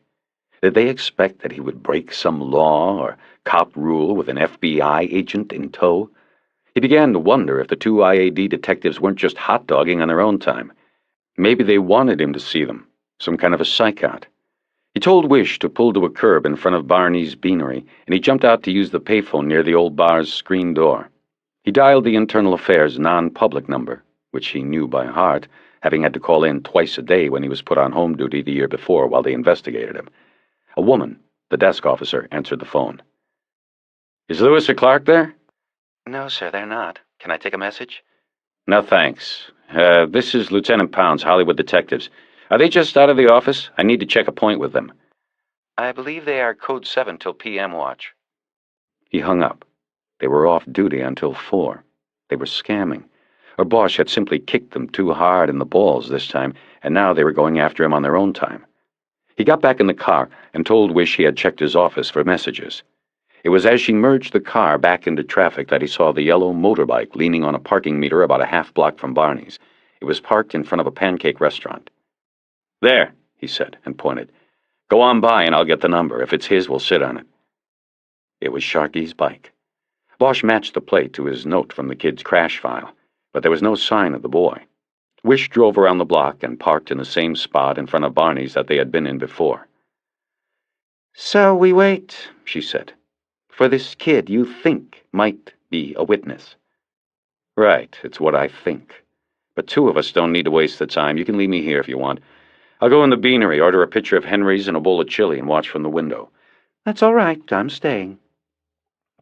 Did they expect that he would break some law or cop rule with an FBI agent in tow? He began to wonder if the 2 IAD detectives weren't just hot-dogging on their own time. Maybe they wanted him to see them, some kind of a psych-out. He told Wish to pull to a curb in front of Barney's Beanery, and he jumped out to use the payphone near the old bar's screen door. He dialed the Internal Affairs non-public number, which he knew by heart, having had to call in twice a day when he was put on home duty the year before while they investigated him. A woman, the desk officer, answered the phone. "Is Lewis or Clark there?" "No, sir, they're not. Can I take a message?" "No, thanks. This is Lieutenant Pounds, Hollywood Detectives. Are they just out of the office? I need to check a point with them." "I believe they are Code 7 till PM watch." He hung up. They were off duty until 4. They were scamming. Or Bosch had simply kicked them too hard in the balls this time, and now they were going after him on their own time. He got back in the car and told Wish he had checked his office for messages. It was as she merged the car back into traffic that he saw the yellow motorbike leaning on a parking meter about a half block from Barney's. It was parked in front of a pancake restaurant. "There," he said, and pointed. "Go on by and I'll get the number. If it's his, we'll sit on it." It was Sharkey's bike. Bosch matched the plate to his note from the kid's crash file, but there was no sign of the boy. Wish drove around the block and parked in the same spot in front of Barney's that they had been in before. So we wait, she said, for this kid you think might be a witness. Right, it's what I think. But two of us don't need to waste the time. You can leave me here if you want. I'll go in the beanery, order a pitcher of Henry's and a bowl of chili, and watch from the window. That's all right, I'm staying.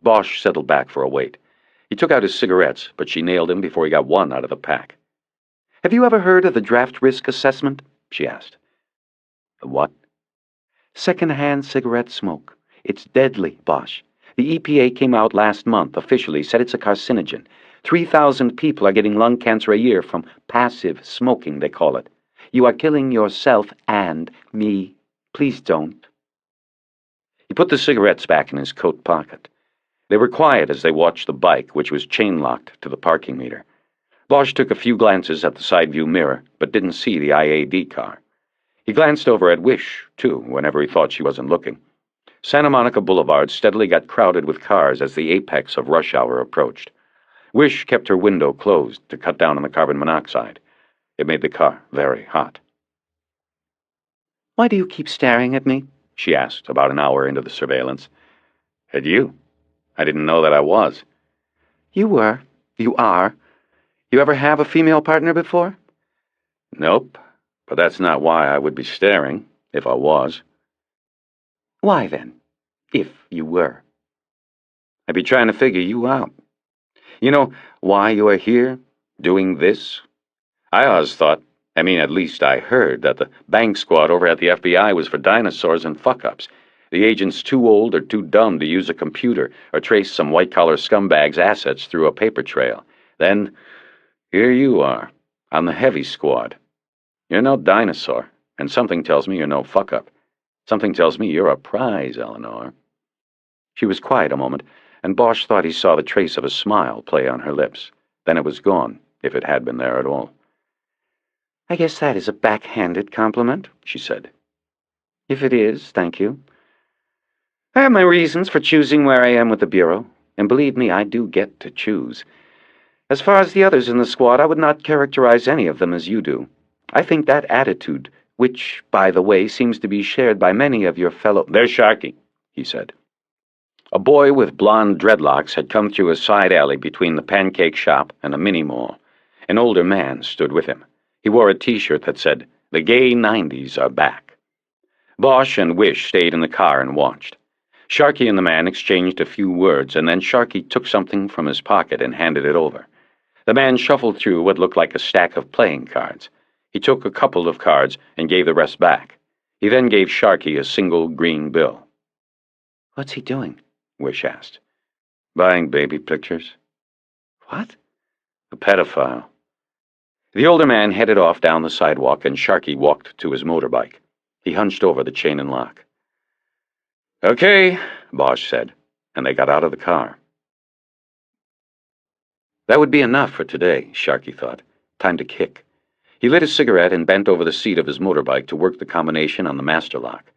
Bosch settled back for a wait. He took out his cigarettes, but she nailed him before he got one out of the pack. Have you ever heard of the draft risk assessment? She asked. The what? Second-hand cigarette smoke. It's deadly, Bosch. The EPA came out last month, officially said it's a carcinogen. 3,000 people are getting lung cancer a year from passive smoking, they call it. You are killing yourself and me. Please don't. He put the cigarettes back in his coat pocket. They were quiet as they watched the bike, which was chain-locked to the parking meter. Bosch took a few glances at the side-view mirror, but didn't see the IAD car. He glanced over at Wish, too, whenever he thought she wasn't looking. Santa Monica Boulevard steadily got crowded with cars as the apex of rush hour approached. Wish kept her window closed to cut down on the carbon monoxide. It made the car very hot. Why do you keep staring at me? She asked about an hour into the surveillance. At you? I didn't know that I was. You were. You are. You ever have a female partner before? Nope, but that's not why I would be staring, if I was. Why then, if you were? I'd be trying to figure you out. You know why you are here, doing this? I always thought, at least I heard, that the bank squad over at the FBI was for dinosaurs and fuck-ups. The agents too old or too dumb to use a computer or trace some white-collar scumbag's assets through a paper trail. Then, here you are, on the heavy squad. You're no dinosaur, and something tells me you're no fuck-up. Something tells me you're a prize, Eleanor. She was quiet a moment, and Bosch thought he saw the trace of a smile play on her lips. Then it was gone, if it had been there at all. I guess that is a backhanded compliment, she said. If it is, thank you. I have my reasons for choosing where I am with the Bureau, and believe me, I do get to choose. As far as the others in the squad, I would not characterize any of them as you do. I think that attitude, which, by the way, seems to be shared by many of your fellow— There's Sharky, he said. A boy with blonde dreadlocks had come through a side alley between the pancake shop and a mini-mall. An older man stood with him. He wore a T-shirt that said, "The gay 90s are back." Bosch and Wish stayed in the car and watched. Sharky and the man exchanged a few words, and then Sharky took something from his pocket and handed it over. The man shuffled through what looked like a stack of playing cards. He took a couple of cards and gave the rest back. He then gave Sharky a single green bill. What's he doing? Wish asked. Buying baby pictures. What? A pedophile. The older man headed off down the sidewalk, and Sharky walked to his motorbike. He hunched over the chain and lock. Okay, Bosch said, and they got out of the car. That would be enough for today, Sharky thought. Time to kick. He lit a cigarette and bent over the seat of his motorbike to work the combination on the master lock.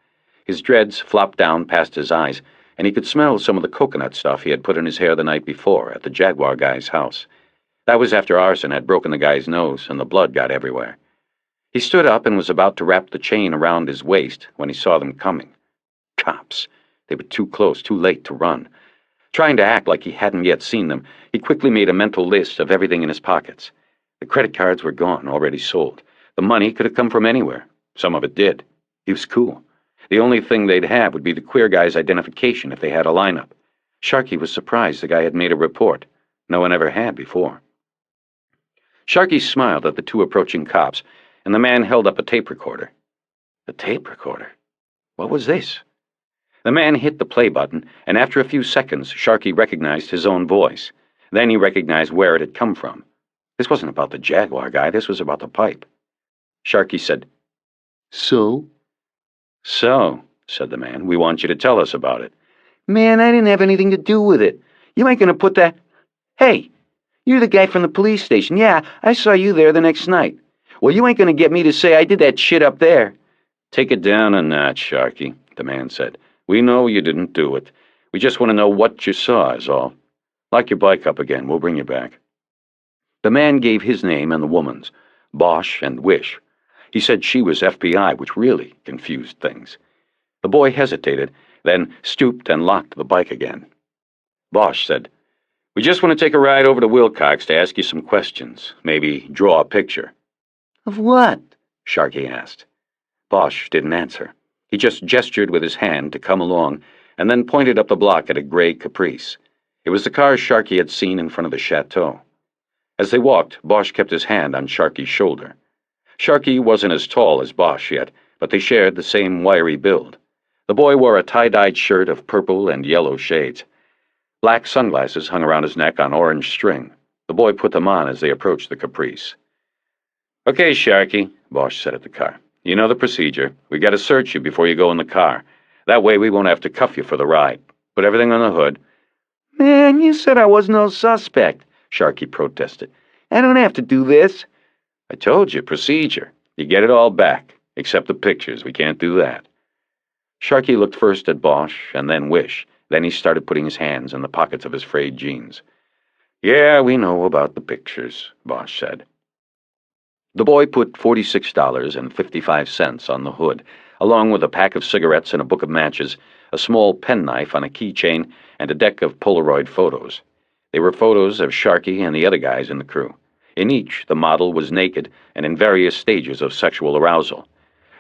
His dreads flopped down past his eyes, and he could smell some of the coconut stuff he had put in his hair the night before at the Jaguar guy's house. That was after arson had broken the guy's nose and the blood got everywhere. He stood up and was about to wrap the chain around his waist when he saw them coming. Cops. They were too close, too late to run. Trying to act like he hadn't yet seen them, he quickly made a mental list of everything in his pockets. The credit cards were gone, already sold. The money could have come from anywhere. Some of it did. He was cool. The only thing they'd have would be the queer guy's identification if they had a lineup. Sharky was surprised the guy had made a report. No one ever had before. Sharky smiled at the two approaching cops, and the man held up a tape recorder. A tape recorder? What was this? The man hit the play button, and after a few seconds, Sharky recognized his own voice. Then he recognized where it had come from. This wasn't about the Jaguar guy, this was about the pipe. Sharky said, So? So, said the man, we want you to tell us about it. Man, I didn't have anything to do with it. You ain't gonna put that— Hey, you're the guy from the police station. Yeah, I saw you there the next night. Well, you ain't gonna get me to say I did that shit up there. Take it down a notch, Sharky, the man said. We know you didn't do it. We just want to know what you saw, is all. Lock your bike up again, we'll bring you back. The man gave his name and the woman's, Bosch and Wish. He said she was FBI, which really confused things. The boy hesitated, then stooped and locked the bike again. Bosch said, "We just want to take a ride over to Wilcox to ask you some questions, maybe draw a picture." Of what? Sharkey asked. Bosch didn't answer. He just gestured with his hand to come along, and then pointed up the block at a gray Caprice. It was the car Sharkey had seen in front of the chateau. As they walked, Bosch kept his hand on Sharkey's shoulder. Sharkey wasn't as tall as Bosch yet, but they shared the same wiry build. The boy wore a tie-dyed shirt of purple and yellow shades. Black sunglasses hung around his neck on orange string. The boy put them on as they approached the Caprice. "Okay, Sharkey," Bosch said at the car. "You know the procedure. We got to search you before you go in the car. That way we won't have to cuff you for the ride. Put everything on the hood." Man, you said I was no suspect, Sharkey protested. I don't have to do this. "I told you, procedure. You get it all back, except the pictures. We can't do that." Sharkey looked first at Bosch and then Wish. Then he started putting his hands in the pockets of his frayed jeans. "Yeah, we know about the pictures," Bosch said. The boy put $46.55 on the hood, along with a pack of cigarettes and a book of matches, a small penknife on a keychain, and a deck of Polaroid photos. They were photos of Sharkey and the other guys in the crew. In each, the model was naked and in various stages of sexual arousal.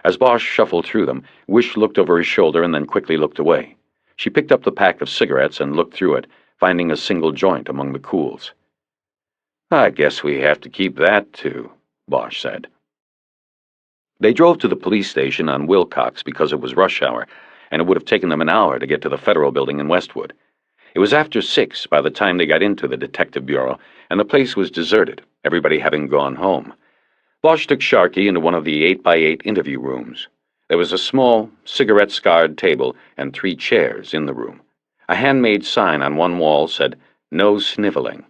As Bosch shuffled through them, Wish looked over his shoulder and then quickly looked away. She picked up the pack of cigarettes and looked through it, finding a single joint among the cools. "I guess we have to keep that, too," Bosch said. They drove to the police station on Wilcox because it was rush hour, and it would have taken them an hour to get to the Federal Building in Westwood. It was after 6 by the time they got into the Detective Bureau, and the place was deserted, everybody having gone home. Bosch took Sharkey into one of the 8x8 interview rooms. There was a small, cigarette-scarred table and 3 chairs in the room. A handmade sign on one wall said, "No sniveling."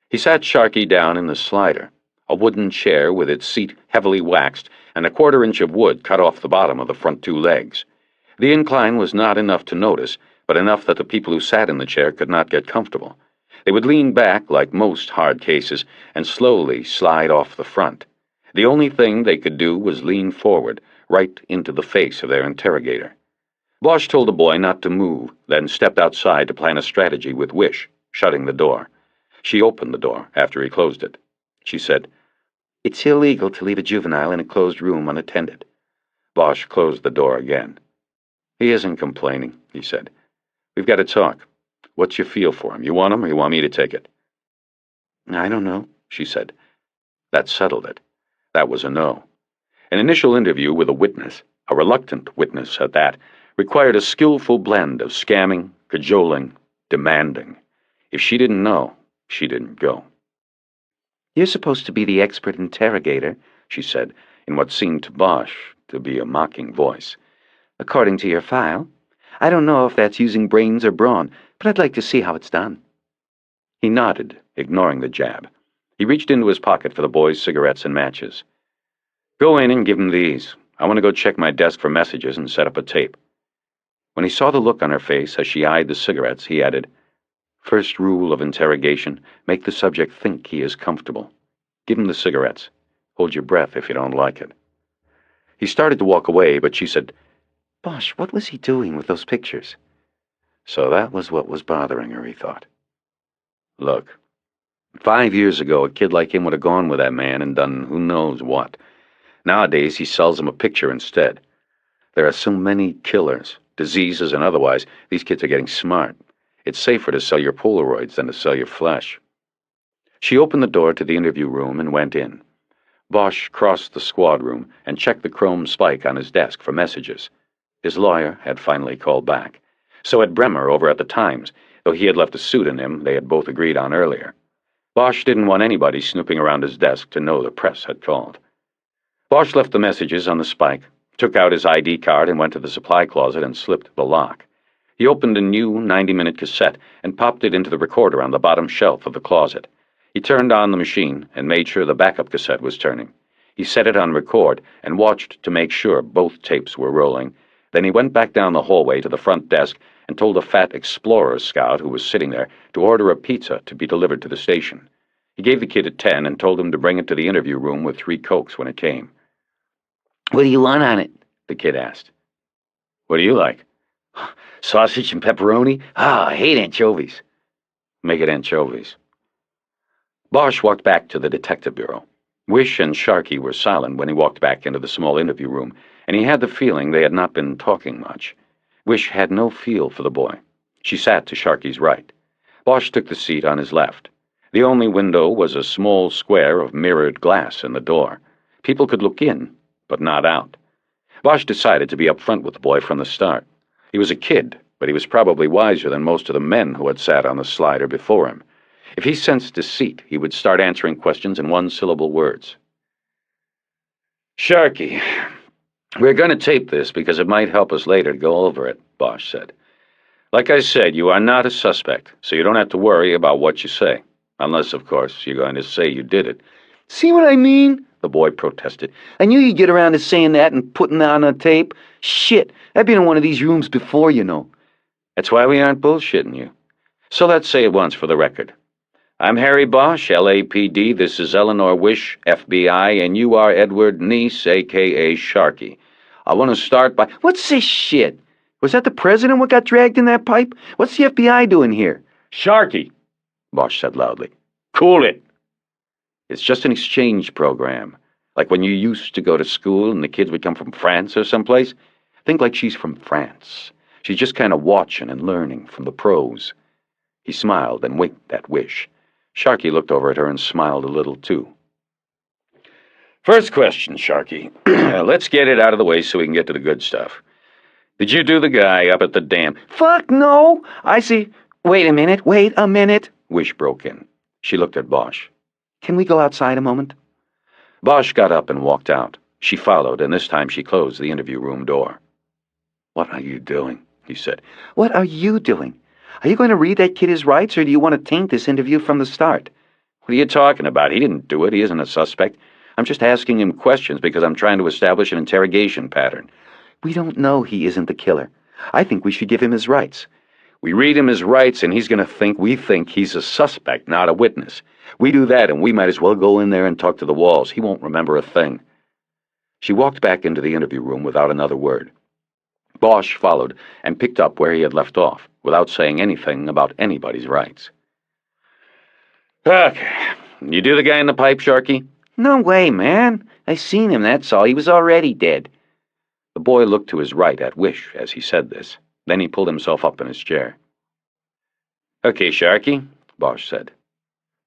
He sat Sharkey down in the slider, a wooden chair with its seat heavily waxed and a 1/4 inch of wood cut off the bottom of the front 2 legs. The incline was not enough to notice, but enough that the people who sat in the chair could not get comfortable. They would lean back, like most hard cases, and slowly slide off the front. The only thing they could do was lean forward, right into the face of their interrogator. Bosch told the boy not to move, then stepped outside to plan a strategy with Wish, shutting the door. She opened the door after he closed it. She said, "It's illegal to leave a juvenile in a closed room unattended." Bosch closed the door again. "He isn't complaining," he said. "We've got to talk. What's your feel for him? You want him or you want me to take it?" "I don't know," she said. That settled it. That was a no. An initial interview with a witness, a reluctant witness at that, required a skillful blend of scamming, cajoling, demanding. If she didn't know, she didn't go. "You're supposed to be the expert interrogator," she said, in what seemed to Bosch to be a mocking voice. "According to your file. I don't know if that's using brains or brawn, but I'd like to see how it's done." He nodded, ignoring the jab. He reached into his pocket for the boy's cigarettes and matches. "Go in and give him these. I want to go check my desk for messages and set up a tape." When he saw the look on her face as she eyed the cigarettes, he added, "First rule of interrogation, make the subject think he is comfortable. Give him the cigarettes. Hold your breath if you don't like it." He started to walk away, but she said, "Bosch, what was he doing with those pictures?" So that was what was bothering her, he thought. Look, 5 years ago, a kid like him would have gone with that man and done who knows what. Nowadays, he sells them a picture instead. There are so many killers, diseases and otherwise, these kids are getting smart. It's safer to sell your Polaroids than to sell your flesh. She opened the door to the interview room and went in. Bosch crossed the squad room and checked the chrome spike on his desk for messages. His lawyer had finally called back. So had Bremer over at the Times, though he had left a pseudonym they had both agreed on earlier. Bosch didn't want anybody snooping around his desk to know the press had called. Bosch left the messages on the spike, took out his ID card and went to the supply closet and slipped the lock. He opened a new 90-minute cassette and popped it into the recorder on the bottom shelf of the closet. He turned on the machine and made sure the backup cassette was turning. He set it on record and watched to make sure both tapes were rolling. Then he went back down the hallway to the front desk and told a fat explorer scout who was sitting there to order a pizza to be delivered to the station. He gave the kid a 10 and told him to bring it to the interview room with 3 Cokes when it came. "What do you want on it?" the kid asked. "What do you like?" Sausage and pepperoni? Ah, I hate anchovies. Make it anchovies. Bosch walked back to the detective bureau. Wish and Sharkey were silent when he walked back into the small interview room, and he had the feeling they had not been talking much. Wish had no feel for the boy. She sat to Sharkey's right. Bosch took the seat on his left. The only window was a small square of mirrored glass in the door. People could look in, but not out. Bosch decided to be up front with the boy from the start. He was a kid, but he was probably wiser than most of the men who had sat on the slider before him. If he sensed deceit, he would start answering questions in one-syllable words. Sharkey, we're going to tape this because it might help us later to go over it, Bosch said. Like I said, you are not a suspect, so you don't have to worry about what you say. Unless, of course, you're going to say you did it. See what I mean? The boy protested. I knew you'd get around to saying that and putting that on a tape. Shit, I've been in one of these rooms before, you know. That's why we aren't bullshitting you. So let's say it once for the record. I'm Harry Bosch, LAPD. This is Eleanor Wish, FBI, and you are Edward Neese, a.k.a. Sharkey. I want to start by... What's this shit? Was that the president what got dragged in that pipe? What's the FBI doing here? Sharkey, Bosch said loudly. Cool it. It's just an exchange program. Like when you used to go to school and the kids would come from France or someplace. Think like she's from France. She's just kind of watching and learning from the pros. He smiled and winked at Wish. Sharkey looked over at her and smiled a little, too. First question, Sharkey. Let's get it out of the way so we can get to the good stuff. Did you do the guy up at the dam? Fuck no! I see. Wait a minute, Wish broke in. She looked at Bosch. Can we go outside a moment? Bosch got up and walked out. She followed, and this time she closed the interview room door. What are you doing? He said. What are you doing? Are you going to read that kid his rights, or do you want to taint this interview from the start? What are you talking about? He didn't do it. He isn't a suspect. I'm just asking him questions because I'm trying to establish an interrogation pattern. We don't know he isn't the killer. I think we should give him his rights. We read him his rights, and he's going to think we think he's a suspect, not a witness. We do that, and we might as well go in there and talk to the walls. He won't remember a thing. She walked back into the interview room without another word. Bosch followed and picked up where he had left off, without saying anything about anybody's rights. Okay. You do the guy in the pipe, Sharkey? No way, man. I seen him, that's all. He was already dead. The boy looked to his right at Wish as he said this. Then he pulled himself up in his chair. Okay, Sharkey, Bosch said.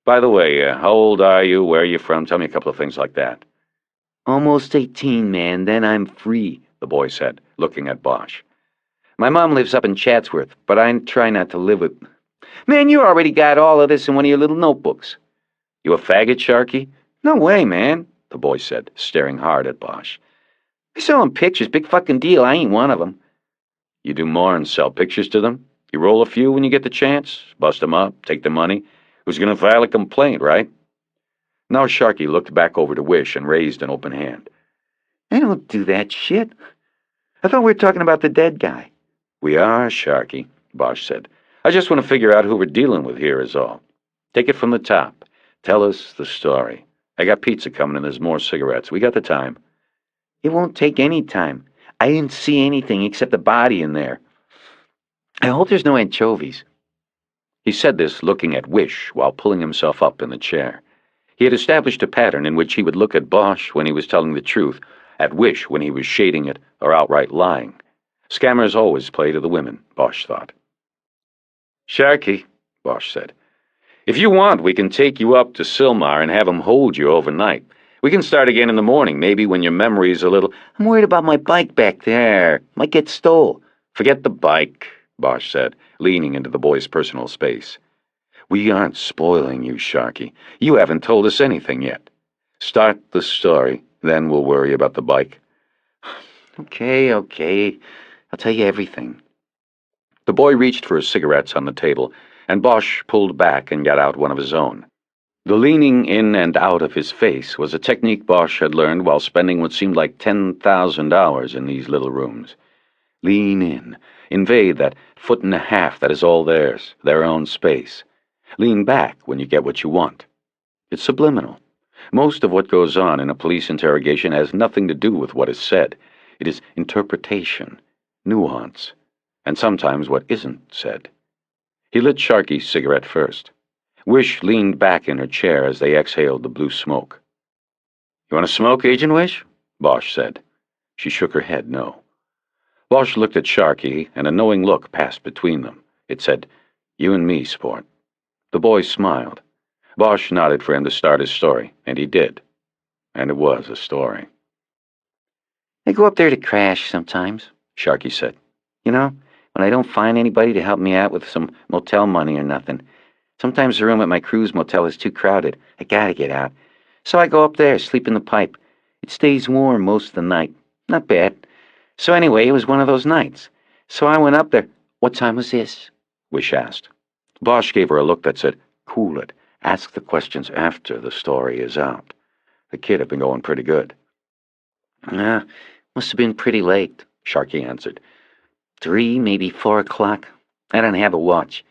By the way, how old are you? Where are you from? Tell me a couple of things like that. Almost 18, man. Then I'm free, the boy said, looking at Bosch. My mom lives up in Chatsworth, but I try not to live with... Man, you already got all of this in one of your little notebooks. You a faggot, Sharkey? No way, man, the boy said, staring hard at Bosch. They sell them pictures, big fucking deal. I ain't one of them. You do more than sell pictures to them? You roll a few when you get the chance? Bust them up, take the money? Who's going to file a complaint, right? Now Sharkey looked back over to Wish and raised an open hand. I don't do that shit. I thought we were talking about the dead guy. We are, Sharkey, Bosch said. I just want to figure out who we're dealing with here is all. Take it from the top. Tell us the story. I got pizza coming and there's more cigarettes. We got the time. It won't take any time. I didn't see anything except the body in there. I hope there's no anchovies. He said this looking at Wish while pulling himself up in the chair. He had established a pattern in which he would look at Bosch when he was telling the truth, at Wish when he was shading it or outright lying. Scammers always play to the women, Bosch thought. Sharkey, Bosch said, if you want, we can take you up to Silmar and have him hold you overnight. We can start again in the morning, maybe when your memory's a little... I'm worried about my bike back there. Might get stole. Forget the bike, Bosch said, leaning into the boy's personal space. We aren't spoiling you, Sharkey. You haven't told us anything yet. Start the story, then we'll worry about the bike. Okay. I'll tell you everything. The boy reached for his cigarettes on the table, and Bosch pulled back and got out one of his own. The leaning in and out of his face was a technique Bosch had learned while spending what seemed like 10,000 hours in these little rooms. Lean in, invade that foot and a half that is all theirs, their own space. Lean back when you get what you want. It's subliminal. Most of what goes on in a police interrogation has nothing to do with what is said. It is interpretation, nuance. and sometimes what isn't said. He lit Sharky's cigarette first. Wish leaned back in her chair as they exhaled the blue smoke. "You want to smoke, Agent Wish?" Bosch said. She shook her head no. Bosch looked at Sharky, and a knowing look passed between them. It said, "You and me, sport." The boy smiled. Bosch nodded for him to start his story, and he did. And it was a story. I go up there to crash sometimes, Sharky said. You know, when I don't find anybody to help me out with some motel money or nothing. Sometimes the room at my cruise motel is too crowded. I gotta get out. So I go up there, sleep in the pipe. It stays warm most of the night. Not bad. So anyway, it was one of those nights. So I went up there. What time was this? Wish asked. Bosch gave her a look that said, "Cool it. Ask the questions after the story is out." The kid had been going pretty good. Must have been pretty late, Sharky answered. 3, maybe 4 o'clock. I don't have a watch.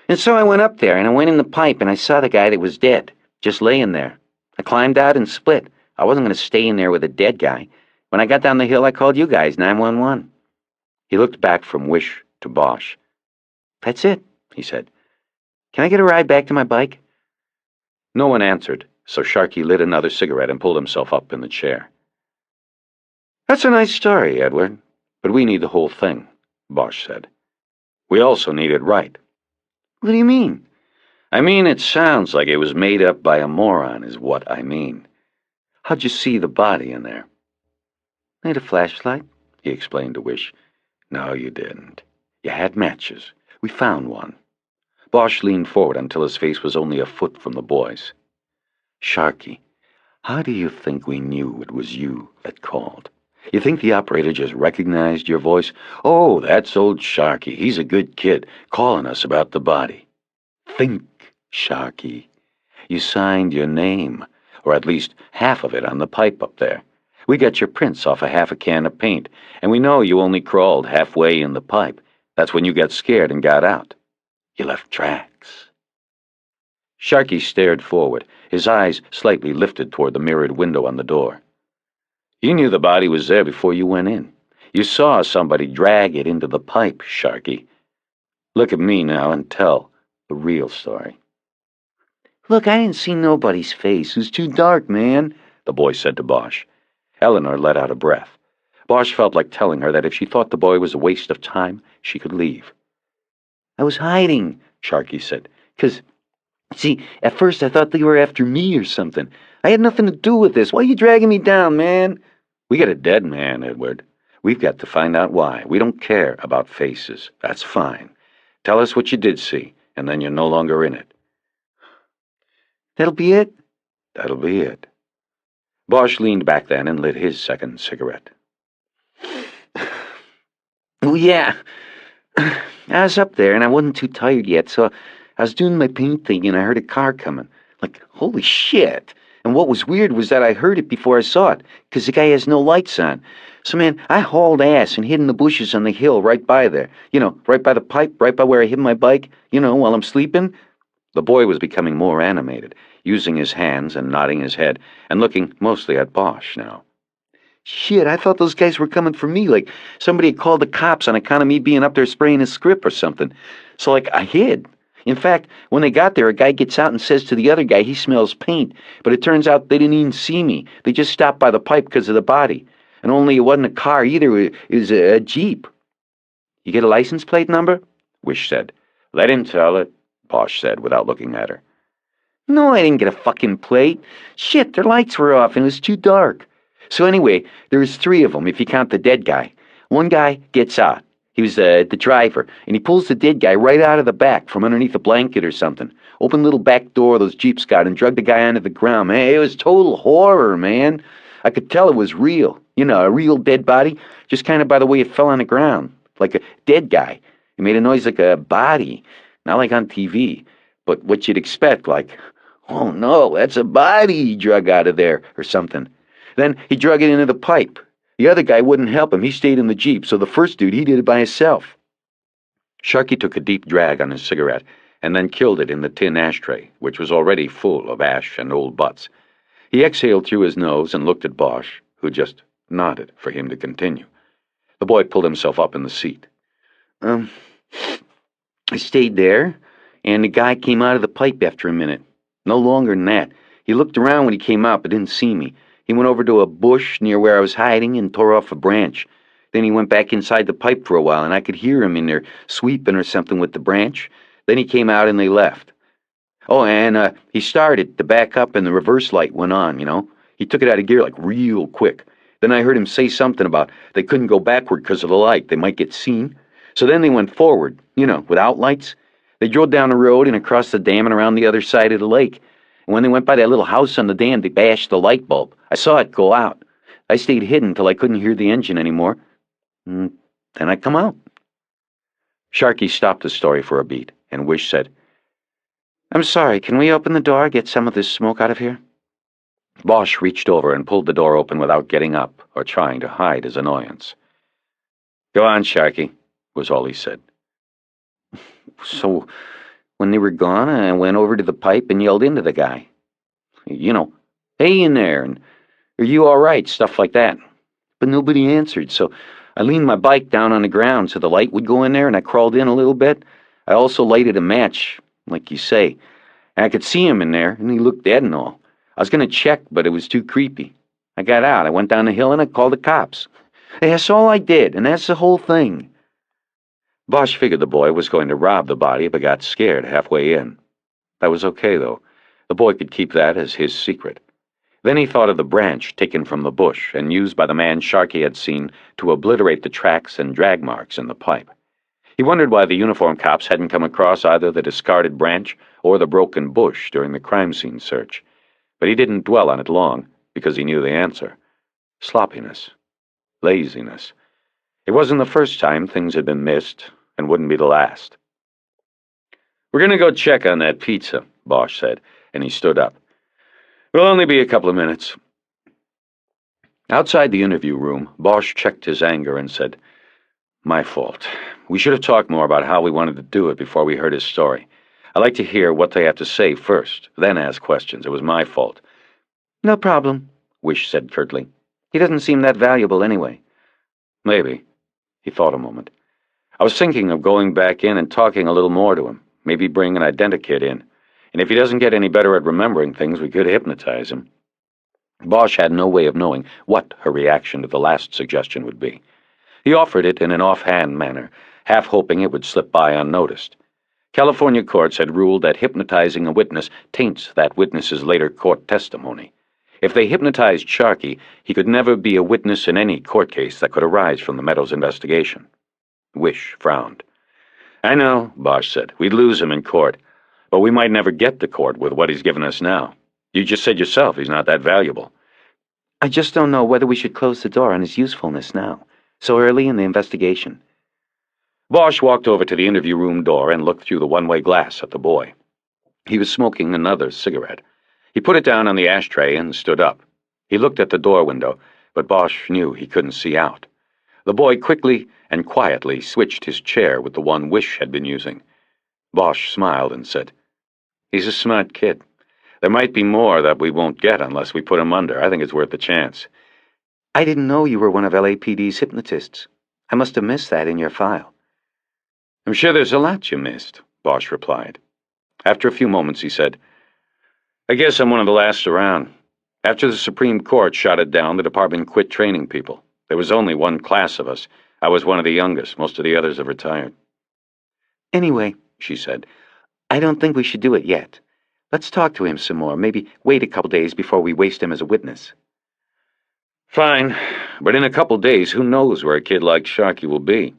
And so I went up there, and I went in the pipe, and I saw the guy that was dead, just laying there. I climbed out and split. I wasn't going to stay in there with a dead guy. When I got down the hill, I called you guys, 911. He looked back from Wish to Bosch. That's it, he said. Can I get a ride back to my bike? No one answered, so Sharky lit another cigarette and pulled himself up in the chair. That's a nice story, Edward, but we need the whole thing, Bosch said. We also need it right. What do you mean? I mean, it sounds like it was made up by a moron, is what I mean. How'd you see the body in there? I had a flashlight, he explained to Wish. No, you didn't. You had matches. We found one. Bosch leaned forward until his face was only a foot from the boy's. Sharky, how do you think we knew it was you that called? You think the operator just recognized your voice? Oh, that's old Sharky. He's a good kid, calling us about the body. Think, Sharky. You signed your name, or at least half of it on the pipe up there. We got your prints off half a can of paint, and we know you only crawled halfway in the pipe. That's when you got scared and got out. You left tracks. Sharky stared forward, his eyes slightly lifted toward the mirrored window on the door. You knew the body was there before you went in. You saw somebody drag it into the pipe, Sharky. Look at me now and tell the real story. Look, I didn't see nobody's face. It was too dark, man, the boy said to Bosch. Eleanor let out a breath. Bosch felt like telling her that if she thought the boy was a waste of time, she could leave. I was hiding, Sharky said, 'cause, see, at first I thought they were after me or something. I had nothing to do with this. Why are you dragging me down, man? We got a dead man, Edward. We've got to find out why. We don't care about faces. That's fine. Tell us what you did see, and then you're no longer in it. That'll be it? That'll be it. Bosch leaned back then and lit his second cigarette. Oh, yeah. I was up there, and I wasn't too tired yet, so I was doing my paint thing, and I heard a car coming. Like, holy shit. And what was weird was that I heard it before I saw it, 'cause the guy has no lights on. So, man, I hauled ass and hid in the bushes on the hill right by there. You know, right by the pipe, right by where I hid my bike, you know, while I'm sleeping. The boy was becoming more animated, using his hands and nodding his head, and looking mostly at Bosch now. Shit, I thought those guys were coming for me, like somebody had called the cops on account of me being up there spraying a script or something. So, like, I hid. In fact, when they got there, a guy gets out and says to the other guy he smells paint, but it turns out they didn't even see me. They just stopped by the pipe because of the body. And only it wasn't a car either, it was a Jeep. You get a license plate number? Wish said. Let him tell it, Bosch said without looking at her. No, I didn't get a fucking plate. Shit, their lights were off and it was too dark. So anyway, there was 3 of them if you count the dead guy. One guy gets out. He was the driver, and he pulls the dead guy right out of the back from underneath a blanket or something. Open little back door those Jeeps got and drug the guy onto the ground. Man, it was total horror, man. I could tell it was real. You know, a real dead body, just kind of by the way it fell on the ground. Like a dead guy. It made a noise like a body, not like on TV, but what you'd expect, like, oh no, that's a body he drug out of there, or something. Then he drug it into the pipe. The other guy wouldn't help him. He stayed in the Jeep, so the first dude, he did it by himself. Sharky took a deep drag on his cigarette and then killed it in the tin ashtray, which was already full of ash and old butts. He exhaled through his nose and looked at Bosch, who just nodded for him to continue. The boy pulled himself up in the seat. I stayed there, and the guy came out of the pipe after a minute. No longer than that. He looked around when he came out, but didn't see me. He went over to a bush near where I was hiding and tore off a branch. Then he went back inside the pipe for a while, and I could hear him in there sweeping or something with the branch. Then he came out and they left. Oh, and he started to back up and the reverse light went on, you know. He took it out of gear like real quick. Then I heard him say something about they couldn't go backward because of the light. They might get seen. So then they went forward, you know, without lights. They drove down the road and across the dam and around the other side of the lake. And when they went by that little house on the dam, they bashed the light bulb. I saw it go out. I stayed hidden till I couldn't hear the engine anymore. And then I come out. Sharky stopped the story for a beat, and Wish said, I'm sorry, can we open the door, get some of this smoke out of here? Bosch reached over and pulled the door open without getting up or trying to hide his annoyance. Go on, Sharky, was all he said. So, when they were gone, I went over to the pipe and yelled into the guy. You know, hey in there, and are you all right, stuff like that. But nobody answered, so I leaned my bike down on the ground so the light would go in there, and I crawled in a little bit. I also lighted a match, like you say, and I could see him in there, and he looked dead and all. I was going to check, but it was too creepy. I got out, I went down the hill, and I called the cops. That's all I did, and that's the whole thing. Bosch figured the boy was going to rob the body if I got scared halfway in. That was okay, though. The boy could keep that as his secret. Then he thought of the branch taken from the bush and used by the man Sharky had seen to obliterate the tracks and drag marks in the pipe. He wondered why the uniformed cops hadn't come across either the discarded branch or the broken bush during the crime scene search. But he didn't dwell on it long, because he knew the answer. Sloppiness. Laziness. It wasn't the first time things had been missed, and wouldn't be the last. We're going to go check on that pizza, Bosch said, and he stood up. It'll only be a couple of minutes. Outside the interview room, Bosch checked his anger and said, My fault. We should have talked more about how we wanted to do it before we heard his story. I'd like to hear what they have to say first, then ask questions. It was my fault. No problem, Wish said curtly. He doesn't seem that valuable anyway. Maybe. He thought a moment. I was thinking of going back in and talking a little more to him. Maybe bring an identikit in. And if he doesn't get any better at remembering things, we could hypnotize him. Bosch had no way of knowing what her reaction to the last suggestion would be. He offered it in an offhand manner, half hoping it would slip by unnoticed. California courts had ruled that hypnotizing a witness taints that witness's later court testimony. If they hypnotized Sharky, he could never be a witness in any court case that could arise from the Meadows investigation. Wish frowned. I know, Bosch said. We'd lose him in court. But we might never get to court with what he's given us now. You just said yourself he's not that valuable. I just don't know whether we should close the door on his usefulness now, so early in the investigation. Bosch walked over to the interview room door and looked through the one-way glass at the boy. He was smoking another cigarette. He put it down on the ashtray and stood up. He looked at the door window, but Bosch knew he couldn't see out. The boy quickly and quietly switched his chair with the one Wish had been using. Bosch smiled and said, He's a smart kid. There might be more that we won't get unless we put him under. I think it's worth the chance. I didn't know you were one of LAPD's hypnotists. I must have missed that in your file. I'm sure there's a lot you missed, Bosch replied. After a few moments, he said, I guess I'm one of the last around. After the Supreme Court shot it down, the department quit training people. There was only one class of us. I was one of the youngest. Most of the others have retired. Anyway, she said, I don't think we should do it yet. Let's talk to him some more. Maybe wait a couple days before we waste him as a witness. Fine, but in a couple days, who knows where a kid like Sharky will be?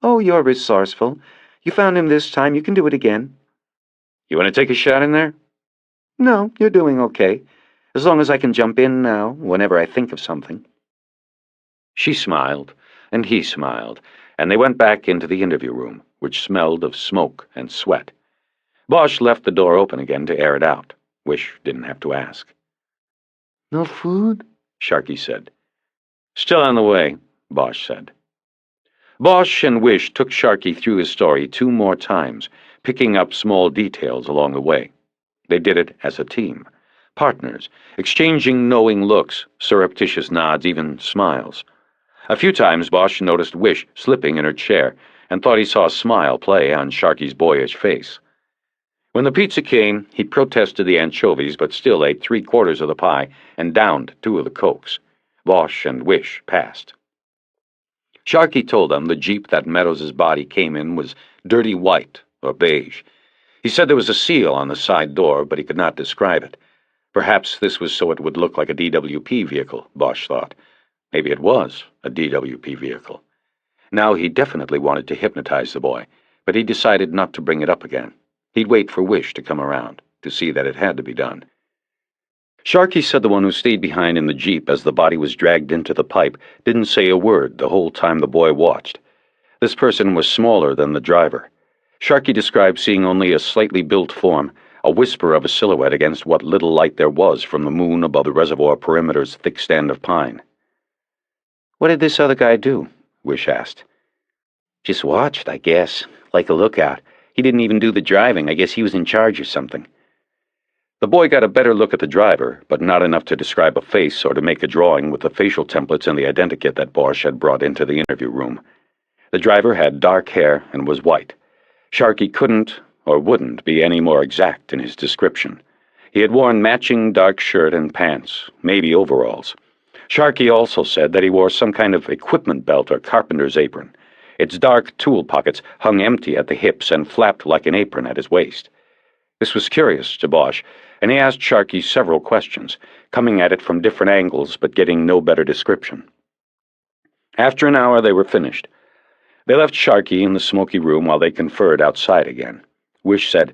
Oh, you're resourceful. You found him this time. You can do it again. You want to take a shot in there? No, you're doing okay. As long as I can jump in now, whenever I think of something. She smiled, and he smiled, and they went back into the interview room, which smelled of smoke and sweat. Bosch left the door open again to air it out. Wish didn't have to ask. No food? Sharky said. Still on the way, Bosch said. Bosch and Wish took Sharky through his story 2 more times, picking up small details along the way. They did it as a team, partners, exchanging knowing looks, surreptitious nods, even smiles. A few times Bosch noticed Wish slipping in her chair, and thought he saw a smile play on Sharky's boyish face. When the pizza came, he protested the anchovies but still ate 3/4 of the pie and downed 2 of the Cokes. Bosch and Wish passed. Sharky told them the Jeep that Meadows' body came in was dirty white or beige. He said there was a seal on the side door, but he could not describe it. Perhaps this was so it would look like a DWP vehicle, Bosch thought. Maybe it was a DWP vehicle. Now he definitely wanted to hypnotize the boy, but he decided not to bring it up again. He'd wait for Wish to come around, to see that it had to be done. Sharky said the one who stayed behind in the Jeep as the body was dragged into the pipe didn't say a word the whole time the boy watched. This person was smaller than the driver. Sharky described seeing only a slightly built form, a whisper of a silhouette against what little light there was from the moon above the reservoir perimeter's thick stand of pine. What did this other guy do? Wish asked. Just watched, I guess, like a lookout. He didn't even do the driving. I guess he was in charge or something. The boy got a better look at the driver, but not enough to describe a face or to make a drawing with the facial templates and the identikit that Bosch had brought into the interview room. The driver had dark hair and was white. Sharky couldn't or wouldn't be any more exact in his description. He had worn matching dark shirt and pants, maybe overalls. Sharky also said that he wore some kind of equipment belt or carpenter's apron. Its dark tool pockets hung empty at the hips and flapped like an apron at his waist. This was curious to Bosch, and he asked Sharky several questions, coming at it from different angles but getting no better description. After an hour, they were finished. They left Sharky in the smoky room while they conferred outside again. Wish said,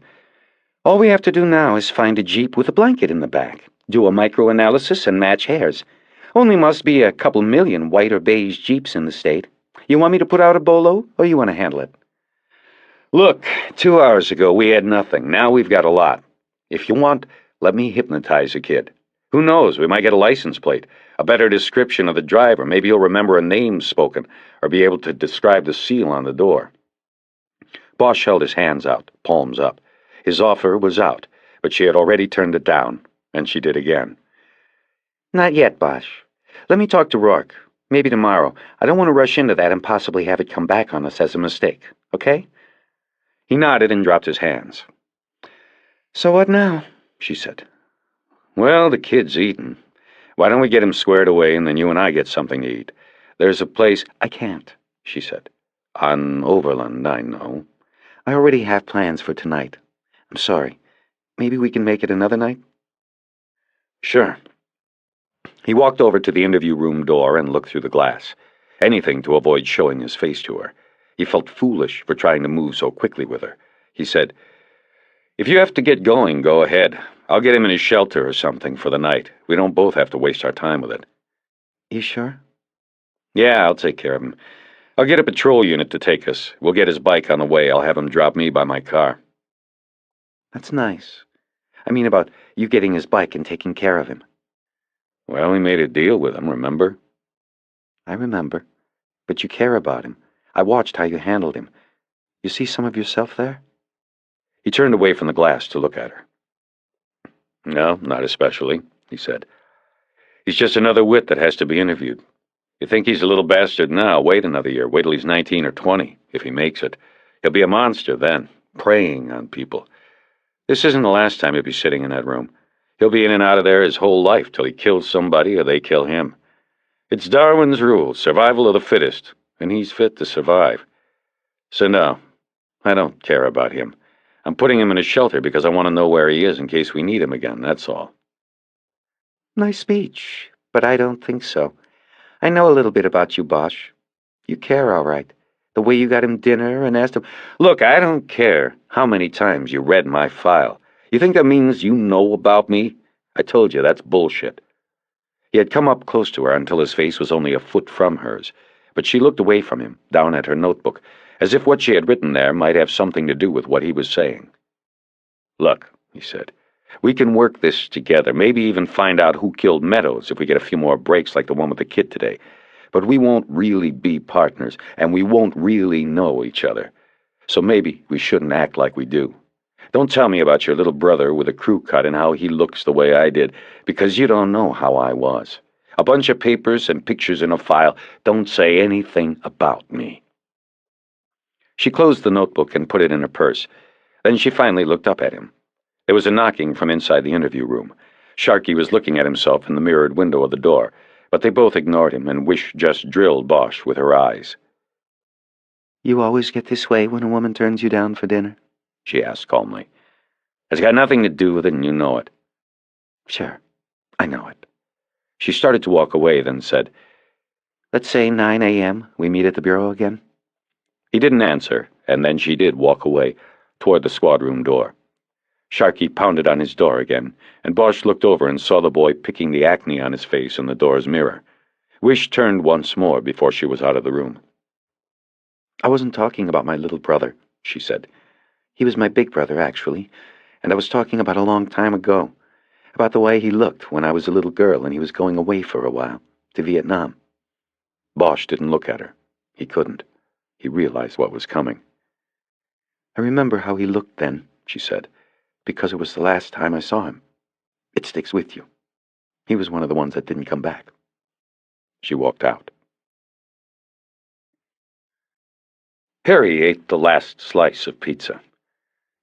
All we have to do now is find a Jeep with a blanket in the back, do a microanalysis, and match hairs. Only must be a couple million white or beige Jeeps in the state. You want me to put out a bolo, or you want to handle it? Look, 2 hours ago we had nothing. Now we've got a lot. If you want, let me hypnotize a kid. Who knows, we might get a license plate, a better description of the driver. Maybe he'll remember a name spoken, or be able to describe the seal on the door. Bosch held his hands out, palms up. His offer was out, but she had already turned it down, and she did again. Not yet, Bosch. Let me talk to Rourke. Maybe tomorrow. I don't want to rush into that and possibly have it come back on us as a mistake, okay? He nodded and dropped his hands. So what now? She said. Well, the kid's eating. Why don't we get him squared away and then you and I get something to eat? There's a place... I can't, she said. On Overland, I know. I already have plans for tonight. I'm sorry. Maybe we can make it another night? Sure. He walked over to the interview room door and looked through the glass. Anything to avoid showing his face to her. He felt foolish for trying to move so quickly with her. He said, If you have to get going, go ahead. I'll get him in his shelter or something for the night. We don't both have to waste our time with it. You sure? Yeah, I'll take care of him. I'll get a patrol unit to take us. We'll get his bike on the way. I'll have him drop me by my car. That's nice. I mean about you getting his bike and taking care of him. Well, we made a deal with him, remember? I remember. But you care about him. I watched how you handled him. You see some of yourself there? He turned away from the glass to look at her. No, not especially, he said. He's just another wit that has to be interviewed. You think he's a little bastard now, wait another year. Wait till he's 19 or 20, if he makes it. He'll be a monster then, preying on people. This isn't the last time he'll be sitting in that room. He'll be in and out of there his whole life till he kills somebody or they kill him. It's Darwin's rule, survival of the fittest, and he's fit to survive. So no, I don't care about him. I'm putting him in a shelter because I want to know where he is in case we need him again, that's all. Nice speech, but I don't think so. I know a little bit about you, Bosch. You care, all right. The way you got him dinner and asked him... Look, I don't care how many times you read my file. You think that means you know about me? I told you, that's bullshit. He had come up close to her until his face was only a foot from hers, but she looked away from him, down at her notebook, as if what she had written there might have something to do with what he was saying. Look, he said, we can work this together, maybe even find out who killed Meadows if we get a few more breaks like the one with the kid today. But we won't really be partners, and we won't really know each other. So maybe we shouldn't act like we do. Don't tell me about your little brother with a crew cut and how he looks the way I did, because you don't know how I was. A bunch of papers and pictures in a file don't say anything about me. She closed the notebook and put it in her purse. Then she finally looked up at him. There was a knocking from inside the interview room. Sharkey was looking at himself in the mirrored window of the door, but they both ignored him, and Wish just drilled Bosch with her eyes. "You always get this way when a woman turns you down for dinner?" she asked calmly. "It's got nothing to do with it, and you know it." "Sure, I know it." She started to walk away, then said, "Let's say 9 a.m. we meet at the bureau again." He didn't answer, and then she did walk away, toward the squad room door. Sharkey pounded on his door again, and Bosch looked over and saw the boy picking the acne on his face in the door's mirror. Wish turned once more before she was out of the room. "I wasn't talking about my little brother," she said. "He was my big brother, actually, and I was talking about a long time ago, about the way he looked when I was a little girl and he was going away for a while, to Vietnam." Bosch didn't look at her. He couldn't. He realized what was coming. "I remember how he looked then," she said, "because it was the last time I saw him. It sticks with you. He was one of the ones that didn't come back." She walked out. Harry ate the last slice of pizza.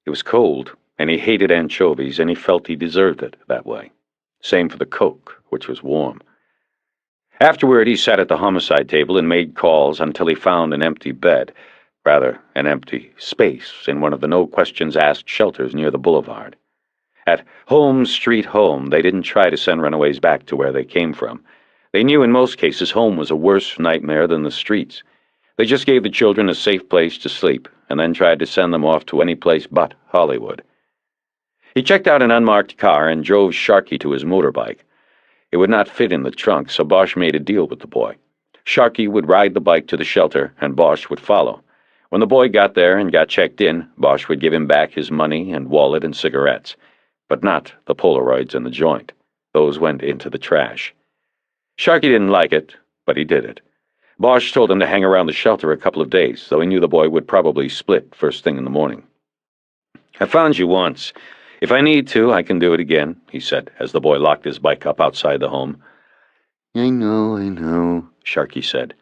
It was cold, and he hated anchovies, and he felt he deserved it that way. Same for the Coke, which was warm. Afterward, he sat at the homicide table and made calls until he found an empty bed, rather, an empty space in one of the no-questions-asked shelters near the boulevard. At Home Street Home, they didn't try to send runaways back to where they came from. They knew in most cases home was a worse nightmare than the streets. They just gave the children a safe place to sleep, and then tried to send them off to any place but Hollywood. He checked out an unmarked car and drove Sharkey to his motorbike. It would not fit in the trunk, so Bosch made a deal with the boy. Sharkey would ride the bike to the shelter, and Bosch would follow. When the boy got there and got checked in, Bosch would give him back his money and wallet and cigarettes, but not the Polaroids and the joint. Those went into the trash. Sharkey didn't like it, but he did it. Bosch told him to hang around the shelter a couple of days, though he knew the boy would probably split first thing in the morning. "I found you once. If I need to, I can do it again," he said, as the boy locked his bike up outside the home. I know, Sharkey said.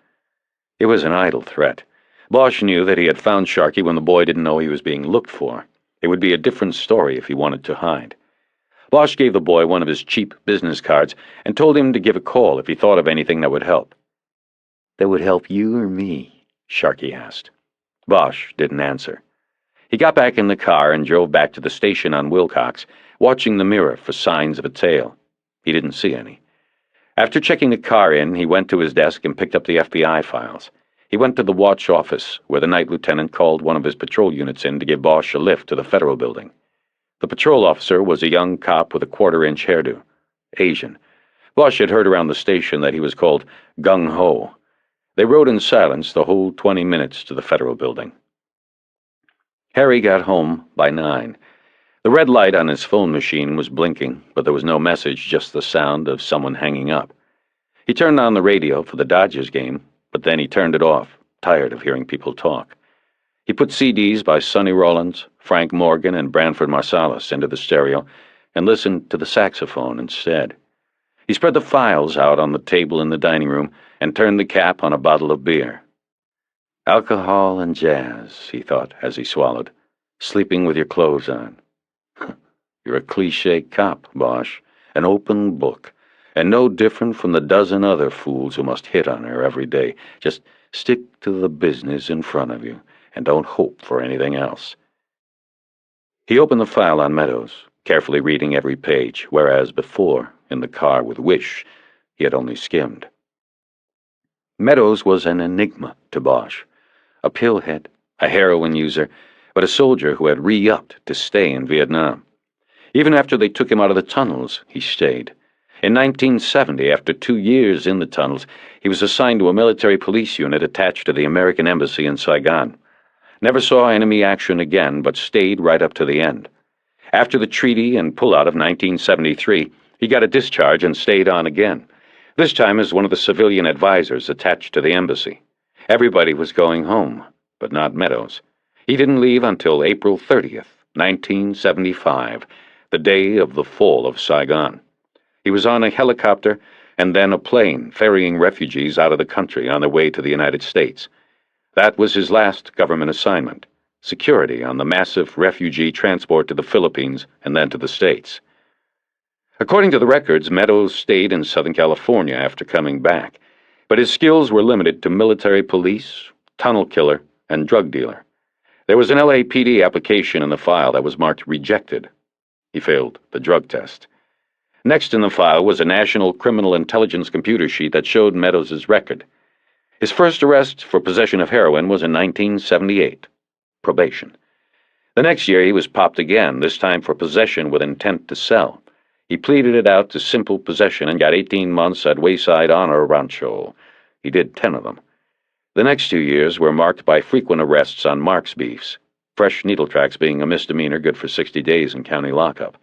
It was an idle threat. Bosch knew that he had found Sharkey when the boy didn't know he was being looked for. It would be a different story if he wanted to hide. Bosch gave the boy one of his cheap business cards and told him to give a call if he thought of anything that would help. "That would help you or me?" Sharkey asked. Bosch didn't answer. He got back in the car and drove back to the station on Wilcox, watching the mirror for signs of a tail. He didn't see any. After checking the car in, he went to his desk and picked up the FBI files. He went to the watch office, where the night lieutenant called one of his patrol units in to give Bosch a lift to the federal building. The patrol officer was a young cop with a quarter-inch hairdo. Asian. Bosch had heard around the station that he was called Gung-Ho. They rode in silence the whole 20 minutes to the federal building. Harry got home by 9. The red light on his phone machine was blinking, but there was no message, just the sound of someone hanging up. He turned on the radio for the Dodgers game, but then he turned it off, tired of hearing people talk. He put CDs by Sonny Rollins, Frank Morgan, and Branford Marsalis into the stereo and listened to the saxophone instead. He spread the files out on the table in the dining room and turned the cap on a bottle of beer. Alcohol and jazz, he thought as he swallowed. Sleeping with your clothes on. You're a cliché cop, Bosch, an open book, and no different from the dozen other fools who must hit on her every day. Just stick to the business in front of you, and don't hope for anything else. He opened the file on Meadows, carefully reading every page, whereas before, in the car with Wish, he had only skimmed. Meadows was an enigma to Bosch. A pillhead, a heroin user, but a soldier who had re-upped to stay in Vietnam. Even after they took him out of the tunnels, he stayed. In 1970, after 2 years in the tunnels, he was assigned to a military police unit attached to the American Embassy in Saigon. Never saw enemy action again, but stayed right up to the end. After the treaty and pullout of 1973, he got a discharge and stayed on again, this time as one of the civilian advisors attached to the embassy. Everybody was going home, but not Meadows. He didn't leave until April 30th, 1975, the day of the fall of Saigon. He was on a helicopter and then a plane ferrying refugees out of the country on their way to the United States. That was his last government assignment, security on the massive refugee transport to the Philippines and then to the States. According to the records, Meadows stayed in Southern California after coming back, but his skills were limited to military police, tunnel killer, and drug dealer. There was an LAPD application in the file that was marked rejected. He failed the drug test. Next in the file was a National Criminal Intelligence computer sheet that showed Meadows' record. His first arrest for possession of heroin was in 1978. Probation. The next year he was popped again, this time for possession with intent to sell. He pleaded it out to simple possession and got 18 months at Wayside Honor Rancho. He did 10 of them. The next 2 years were marked by frequent arrests on Mark's beefs, fresh needle tracks being a misdemeanor good for 60 days in county lockup.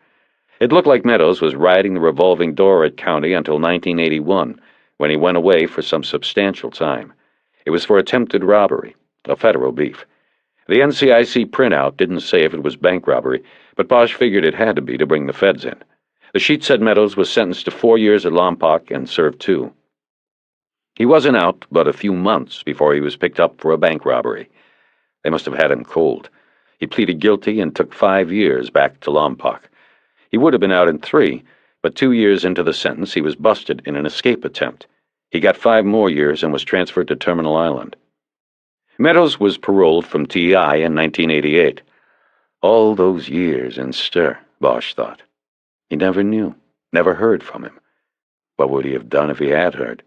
It looked like Meadows was riding the revolving door at county until 1981, when he went away for some substantial time. It was for attempted robbery, a federal beef. The NCIC printout didn't say if it was bank robbery, but Bosch figured it had to be to bring the feds in. The sheet said Meadows was sentenced to 4 years at Lompoc and served 2. He wasn't out but a few months before he was picked up for a bank robbery. They must have had him cold. He pleaded guilty and took 5 years back to Lompoc. He would have been out in 3, but 2 years into the sentence he was busted in an escape attempt. He got 5 more years and was transferred to Terminal Island. Meadows was paroled from TI in 1988. All those years in stir, Bosch thought. He never knew, never heard from him. What would he have done if he had heard?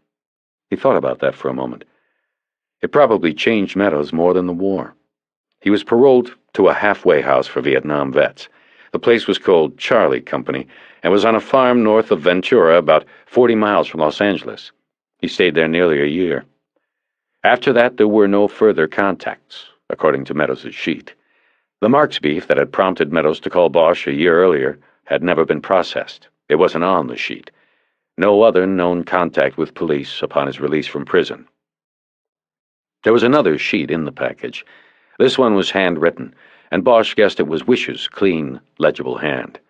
He thought about that for a moment. It probably changed Meadows more than the war. He was paroled to a halfway house for Vietnam vets. The place was called Charlie Company and was on a farm north of Ventura, about 40 miles from Los Angeles. He stayed there nearly a year. After that, there were no further contacts, according to Meadows' sheet. The Marks beef that had prompted Meadows to call Bosch a year earlier had never been processed. It wasn't on the sheet. No other known contact with police upon his release from prison. There was another sheet in the package. This one was handwritten, and Bosch guessed it was Wish's clean, legible hand.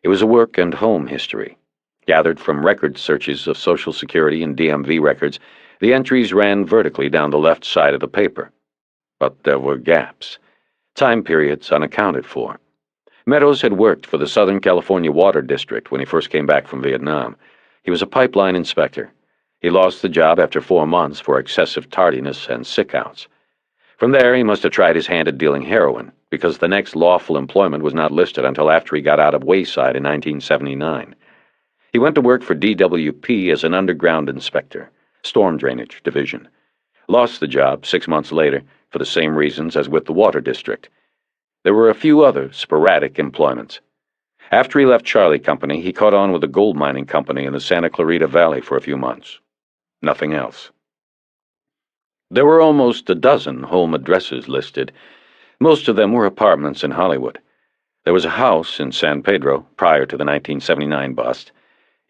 It was a work and home history. Gathered from record searches of Social Security and DMV records, the entries ran vertically down the left side of the paper. But there were gaps. Time periods unaccounted for. Meadows had worked for the Southern California Water District when he first came back from Vietnam. He was a pipeline inspector. He lost the job after 4 months for excessive tardiness and sick-outs. From there, he must have tried his hand at dealing heroin, because the next lawful employment was not listed until after he got out of Wayside in 1979. He went to work for DWP as an underground inspector, storm drainage division. Lost the job 6 months later for the same reasons as with the Water District. There were a few other sporadic employments. After he left Charlie Company, he caught on with a gold mining company in the Santa Clarita Valley for a few months. Nothing else. There were almost a dozen home addresses listed. Most of them were apartments in Hollywood. There was a house in San Pedro prior to the 1979 bust.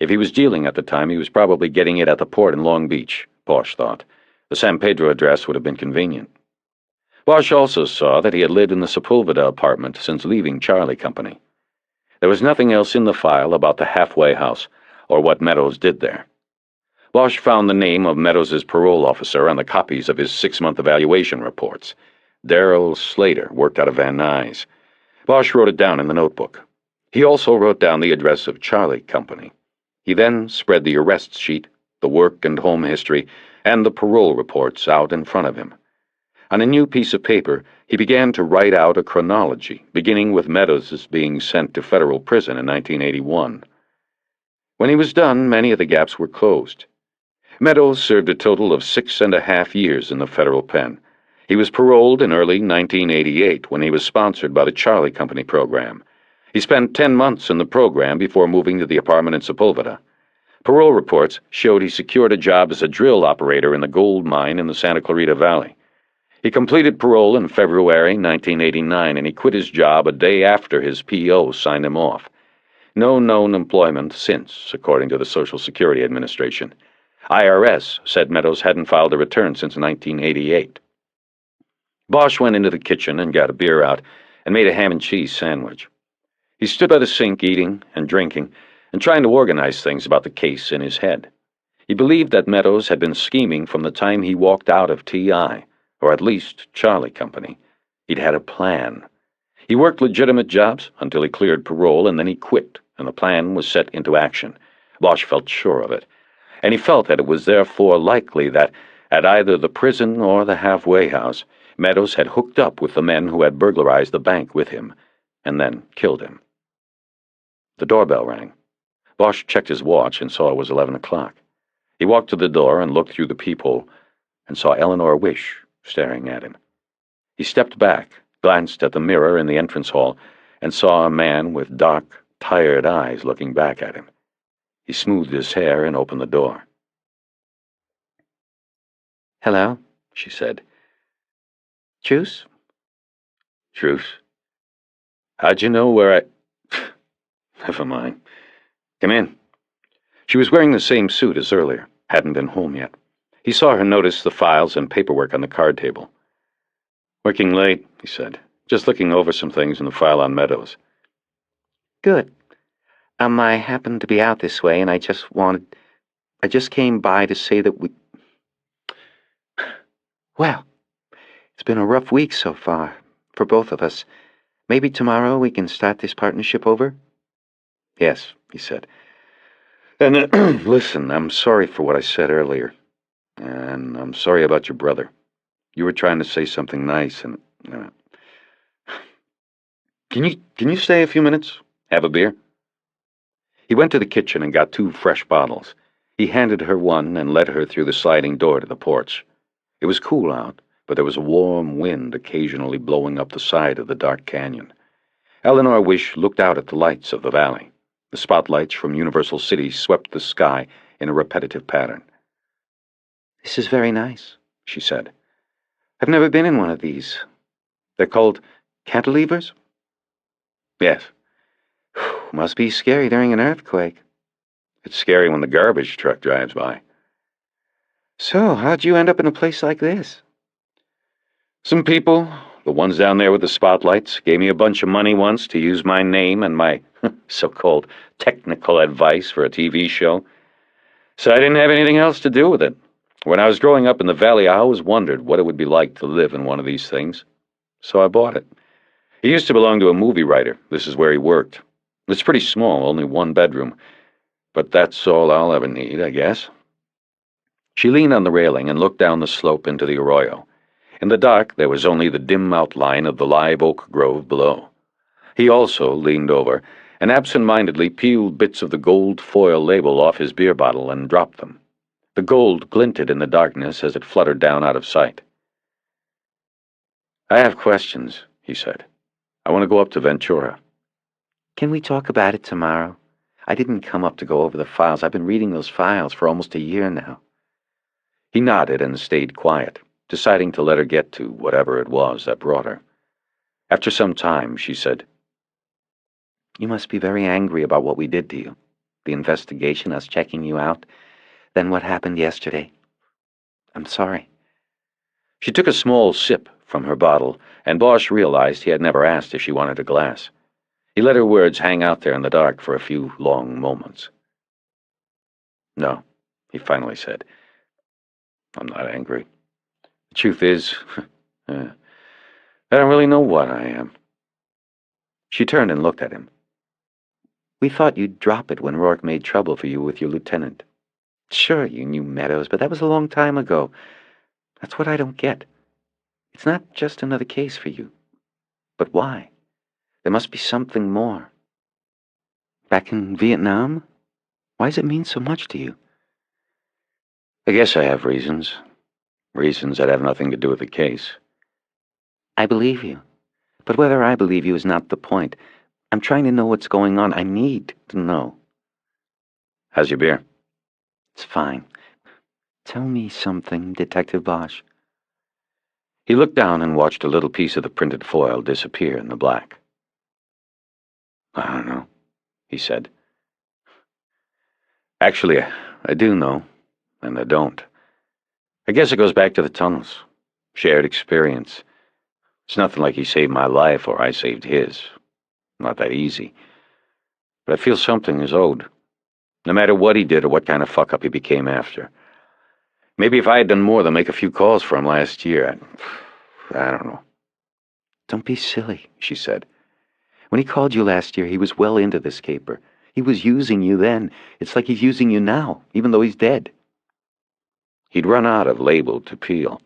If he was dealing at the time, he was probably getting it at the port in Long Beach, Bosch thought. The San Pedro address would have been convenient. Bosch also saw that he had lived in the Sepulveda apartment since leaving Charlie Company. There was nothing else in the file about the halfway house or what Meadows did there. Bosch found the name of Meadows' parole officer on the copies of his 6-month evaluation reports. Darrell Slater worked out of Van Nuys. Bosch wrote it down in the notebook. He also wrote down the address of Charlie Company. He then spread the arrest sheet, the work and home history, and the parole reports out in front of him. On a new piece of paper, he began to write out a chronology, beginning with Meadows' being sent to federal prison in 1981. When he was done, many of the gaps were closed. Meadows served a total of 6.5 years in the federal pen. He was paroled in early 1988 when he was sponsored by the Charlie Company program. He spent 10 months in the program before moving to the apartment in Sepulveda. Parole reports showed he secured a job as a drill operator in the gold mine in the Santa Clarita Valley. He completed parole in February 1989, and he quit his job a day after his PO signed him off. No known employment since, according to the Social Security Administration. IRS said Meadows hadn't filed a return since 1988. Bosch went into the kitchen and got a beer out and made a ham and cheese sandwich. He stood by the sink eating and drinking and trying to organize things about the case in his head. He believed that Meadows had been scheming from the time he walked out of TI. Or at least Charlie Company. He'd had a plan. He worked legitimate jobs until he cleared parole, and then he quit, and the plan was set into action. Bosch felt sure of it, and he felt that it was therefore likely that, at either the prison or the halfway house, Meadows had hooked up with the men who had burglarized the bank with him, and then killed him. The doorbell rang. Bosch checked his watch and saw it was 11 o'clock. He walked to the door and looked through the peephole and saw Eleanor Wish staring at him. He stepped back, glanced at the mirror in the entrance hall, and saw a man with dark, tired eyes looking back at him. He smoothed his hair and opened the door. "Hello," she said. "Truce?" Truce. How'd you know where I... Never mind. Come in. She was wearing the same suit as earlier, hadn't been home yet. He saw her notice the files and paperwork on the card table. "Working late," he said. "Just looking over some things in the file on Meadows." "Good. I happened to be out this way, and I just came by to say that well, it's been a rough week so far, for both of us. Maybe tomorrow we can start this partnership over?" "Yes," he said. "And listen, I'm sorry for what I said earlier. And I'm sorry about your brother. You were trying to say something nice, and... Can you stay a few minutes? Have a beer?" He went to the kitchen and got 2 fresh bottles. He handed her one and led her through the sliding door to the porch. It was cool out, but there was a warm wind occasionally blowing up the side of the dark canyon. Eleanor Wish looked out at the lights of the valley. The spotlights from Universal City swept the sky in a repetitive pattern. "This is very nice," she said. "I've never been in one of these. They're called cantilevers?" "Yes. Must be scary during an earthquake." It's scary when the garbage truck drives by." "So, how'd you end up in a place like this?" "Some people, the ones down there with the spotlights, gave me a bunch of money once to use my name and my so-called technical advice for a TV show. So I didn't have anything else to do with it. When I was growing up in the valley, I always wondered what it would be like to live in one of these things. So I bought it. He used to belong to a movie writer. This is where he worked. It's pretty small, only 1 bedroom. But that's all I'll ever need, I guess." She leaned on the railing and looked down the slope into the arroyo. In the dark, there was only the dim outline of the live oak grove below. He also leaned over and absent-mindedly peeled bits of the gold foil label off his beer bottle and dropped them. The gold glinted in the darkness as it fluttered down out of sight. "I have questions," he said. "I want to go up to Ventura." "Can we talk about it tomorrow? I didn't come up to go over the files. I've been reading those files for almost a year now." He nodded and stayed quiet, deciding to let her get to whatever it was that brought her. After some time, she said, "You must be very angry about what we did to you. The investigation, us checking you out, then what happened yesterday. I'm sorry." She took a small sip from her bottle, and Bosch realized he had never asked if she wanted a glass. He let her words hang out there in the dark for a few long moments. "No," he finally said. "I'm not angry. The truth is, I don't really know what I am." She turned and looked at him. "We thought you'd drop it when Rourke made trouble for you with your lieutenant. Sure, you knew Meadows, but that was a long time ago. That's what I don't get. It's not just another case for you. But why? There must be something more. Back in Vietnam? Why does it mean so much to you?" "I guess I have reasons. Reasons that have nothing to do with the case." "I believe you. But whether I believe you is not the point. I'm trying to know what's going on. I need to know." "How's your beer?" "It's fine. Tell me something, Detective Bosch." He looked down and watched a little piece of the printed foil disappear in the black. "I don't know," he said. "Actually, I do know, and I don't. I guess it goes back to the tunnels. Shared experience. It's nothing like he saved my life or I saved his. Not that easy. But I feel something is owed, no matter what he did or what kind of fuck-up he became after. Maybe if I had done more than make a few calls for him last year, I don't know. Don't be silly, she said. When he called you last year, he was well into this caper. He was using you then. It's like he's using you now, even though he's dead. He'd run out of label to peel.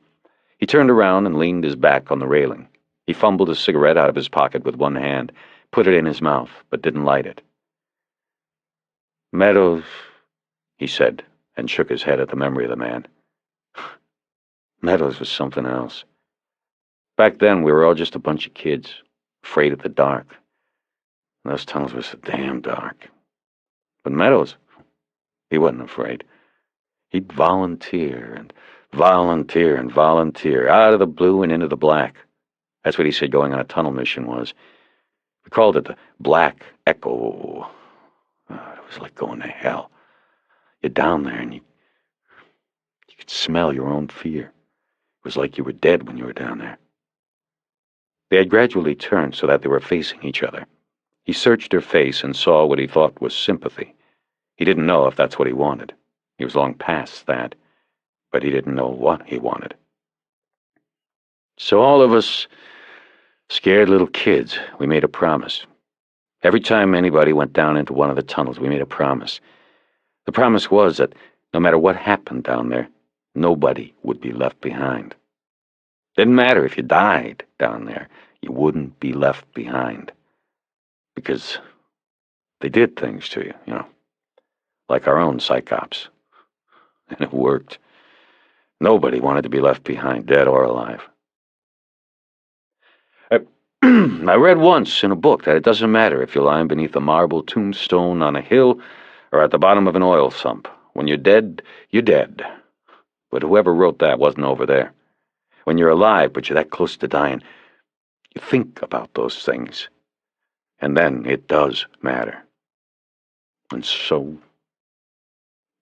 He turned around and leaned his back on the railing. He fumbled a cigarette out of his pocket with one hand, put it in his mouth, but didn't light it. "Meadows," he said, and shook his head at the memory of the man. Meadows was something else. Back then, we were all just a bunch of kids, afraid of the dark. Those tunnels were so damn dark. But Meadows, he wasn't afraid. He'd volunteer and volunteer and volunteer, out of the blue and into the black. That's what he said going on a tunnel mission was. We called it the Black Echo. It was like going to hell. You're down there and you could smell your own fear. It was like you were dead when you were down there. They had gradually turned so that they were facing each other. He searched her face and saw what he thought was sympathy. He didn't know if that's what he wanted. He was long past that, but he didn't know what he wanted. So all of us, scared little kids, we made a promise. Every time anybody went down into one of the tunnels, we made a promise. The promise was that no matter what happened down there, nobody would be left behind. Didn't matter if you died down there, you wouldn't be left behind. Because they did things to you, like our own psychops. And it worked. Nobody wanted to be left behind, dead or alive. I read once in a book that it doesn't matter if you're lying beneath a marble tombstone on a hill or at the bottom of an oil sump. When you're dead, you're dead. But whoever wrote that wasn't over there. When you're alive, but you're that close to dying, you think about those things. And then it does matter. And so,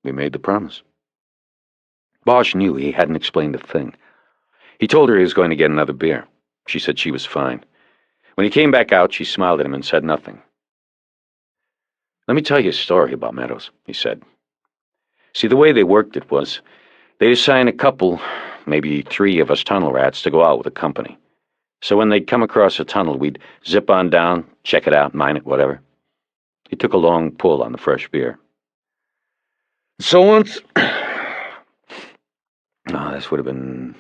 we made the promise. Bosch knew he hadn't explained a thing. He told her he was going to get another beer. She said she was fine. When he came back out, she smiled at him and said nothing. "Let me tell you a story about Meadows," he said. "See, the way they worked it was, they'd assign a couple, maybe 3 of us tunnel rats to go out with a company. So when they'd come across a tunnel, we'd zip on down, check it out, mine it, whatever." He took a long pull on the fresh beer. "So once..." This would have been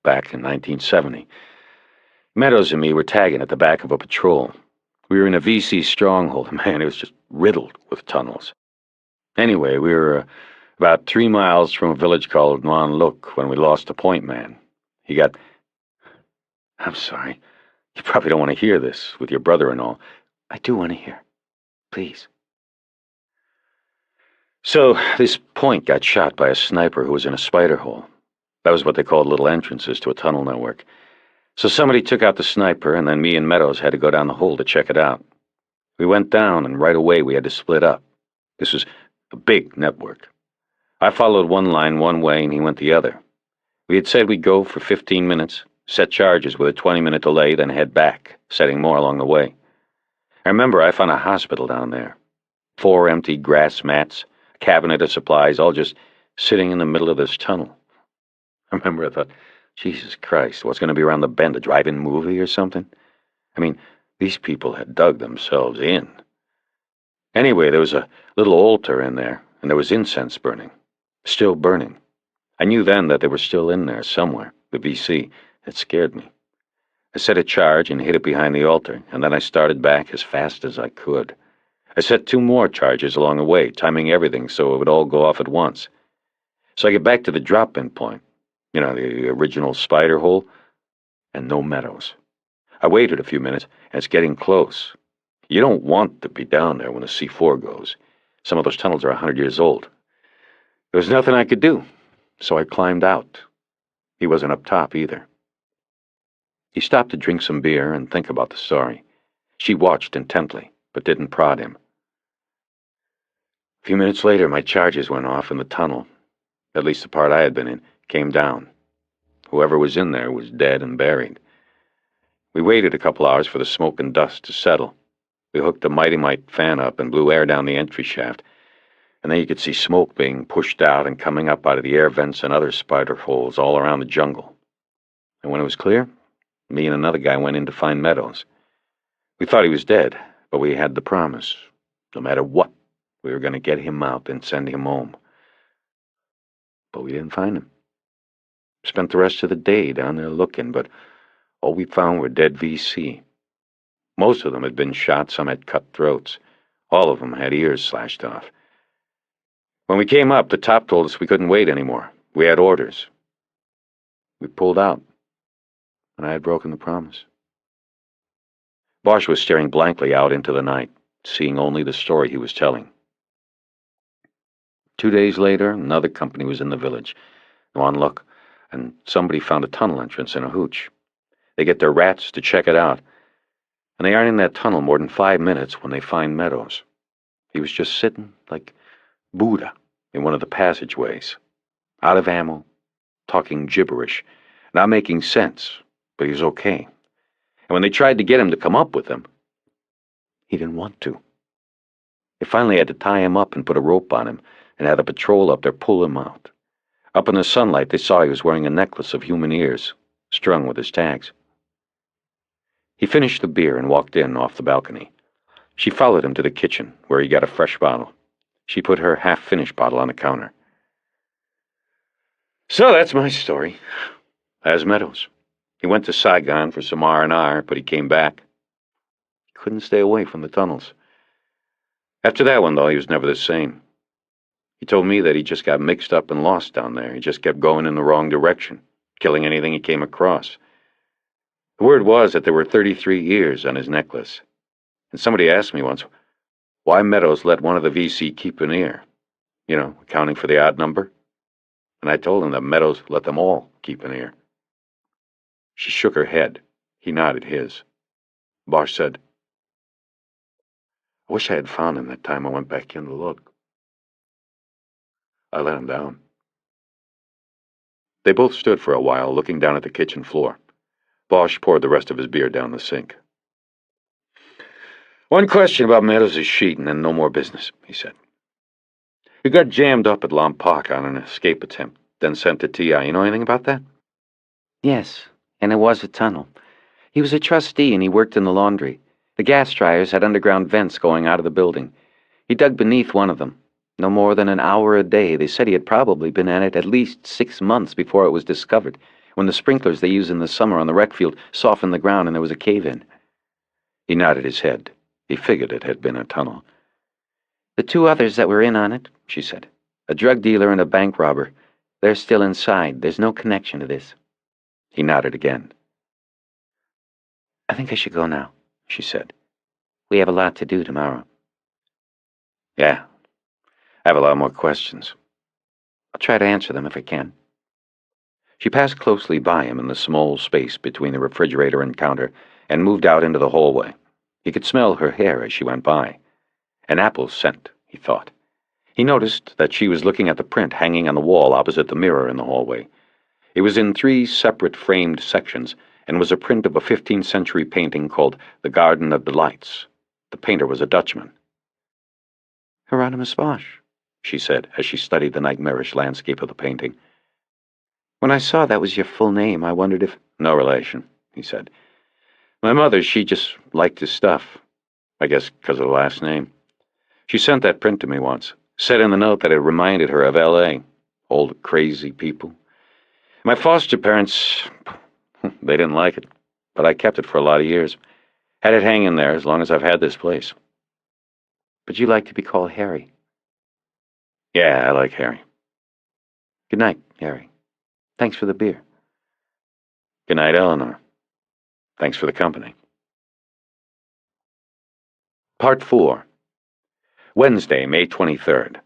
back in 1970. Meadows and me were tagging at the back of a patrol. We were in a VC stronghold. Man, it was just riddled with tunnels. Anyway, we were about 3 miles from a village called Look when we lost a point man. He got... I'm sorry. You probably don't want to hear this with your brother and all. I do want to hear. Please. So, this point got shot by a sniper who was in a spider hole. That was what they called little entrances to a tunnel network. So somebody took out the sniper, and then me and Meadows had to go down the hole to check it out. We went down, and right away we had to split up. This was a big network. I followed one line one way, and he went the other. We had said we'd go for 15 minutes, set charges with a 20-minute delay, then head back, setting more along the way. I remember I found a hospital down there. 4 empty grass mats, a cabinet of supplies, all just sitting in the middle of this tunnel. I remember I thought, Jesus Christ, what's going to be around the bend, a drive-in movie or something? I mean, these people had dug themselves in. Anyway, there was a little altar in there, and there was incense burning. Still burning. I knew then that they were still in there somewhere, the VC. It scared me. I set a charge and hid it behind the altar, and then I started back as fast as I could. I set 2 more charges along the way, timing everything so it would all go off at once. So I get back to the drop-in point. The original spider hole, and no Meadows. I waited a few minutes, and it's getting close. You don't want to be down there when the C4 goes. Some of those tunnels are 100 years old. There was nothing I could do, so I climbed out. He wasn't up top either. He stopped to drink some beer and think about the story. She watched intently, but didn't prod him. A few minutes later, my charges went off in the tunnel. At least the part I had been in came down. Whoever was in there was dead and buried. We waited a couple hours for the smoke and dust to settle. We hooked the Mighty Mite fan up and blew air down the entry shaft. and then you could see smoke being pushed out and coming up out of the air vents and other spider holes all around the jungle. And when it was clear, me and another guy went in to find Meadows. We thought he was dead, but we had the promise. No matter what, we were going to get him out and send him home. But we didn't find him. Spent the rest of the day down there looking, but all we found were dead VC. Most of them had been shot, some had cut throats. All of them had ears slashed off. When we came up, the top told us we couldn't wait anymore. We had orders. We pulled out, and I had broken the promise. Bosch was staring blankly out into the night, seeing only the story he was telling. 2 days later, another company was in the village. On look, and somebody found a tunnel entrance in a hooch. They get their rats to check it out, and they aren't in that tunnel more than 5 minutes when they find Meadows. He was just sitting like Buddha in one of the passageways, out of ammo, talking gibberish, not making sense, but he was okay. And when they tried to get him to come up with them, he didn't want to. They finally had to tie him up and put a rope on him and had a patrol up there pull him out. Up in the sunlight, they saw he was wearing a necklace of human ears, strung with his tags. He finished the beer and walked in off the balcony. She followed him to the kitchen, where he got a fresh bottle. She put her half-finished bottle on the counter. So that's my story. As Meadows. He went to Saigon for some R&R, but he came back. He couldn't stay away from the tunnels. After that one, though, he was never the same. He told me that he just got mixed up and lost down there. He just kept going in the wrong direction, killing anything he came across. The word was that there were 33 ears on his necklace. And somebody asked me once, why Meadows let one of the VC keep an ear? You know, accounting for the odd number. And I told him that Meadows let them all keep an ear. She shook her head. He nodded his. Bosch said, I wish I had found him that time I went back in to look. I let him down. They both stood for a while, looking down at the kitchen floor. Bosch poured the rest of his beer down the sink. One question about Meadows' sheet and then no more business, he said. He got jammed up at Lompoc on an escape attempt, then sent to TI. You know anything about that? Yes, and it was a tunnel. He was a trustee and he worked in the laundry. The gas dryers had underground vents going out of the building. He dug beneath one of them. No more than an hour a day. They said he had probably been at it at least 6 months before it was discovered, when the sprinklers they use in the summer on the rec field softened the ground and there was a cave-in. He nodded his head. He figured it had been a tunnel. The 2 others that were in on it, she said. A drug dealer and a bank robber. They're still inside. There's no connection to this. He nodded again. I think I should go now, she said. We have a lot to do tomorrow. Yeah, I have a lot more questions. I'll try to answer them if I can. She passed closely by him in the small space between the refrigerator and counter and moved out into the hallway. He could smell her hair as she went by. An apple scent, he thought. He noticed that she was looking at the print hanging on the wall opposite the mirror in the hallway. It was in 3 separate framed sections and was a print of a 15th century painting called The Garden of Delights. The painter was a Dutchman. Hieronymus Bosch, she said as she studied the nightmarish landscape of the painting. When I saw that was your full name, I wondered if... No relation, he said. My mother, she just liked his stuff. I guess because of the last name. She sent that print to me once. Said in the note that it reminded her of L.A. Old crazy people. My foster parents, they didn't like it, but I kept it for a lot of years. Had it hanging there as long as I've had this place. But you like to be called Harry. Yeah, I like Harry. Good night, Harry. Thanks for the beer. Good night, Eleanor. Thanks for the company. Part 4. Wednesday, May 23rd.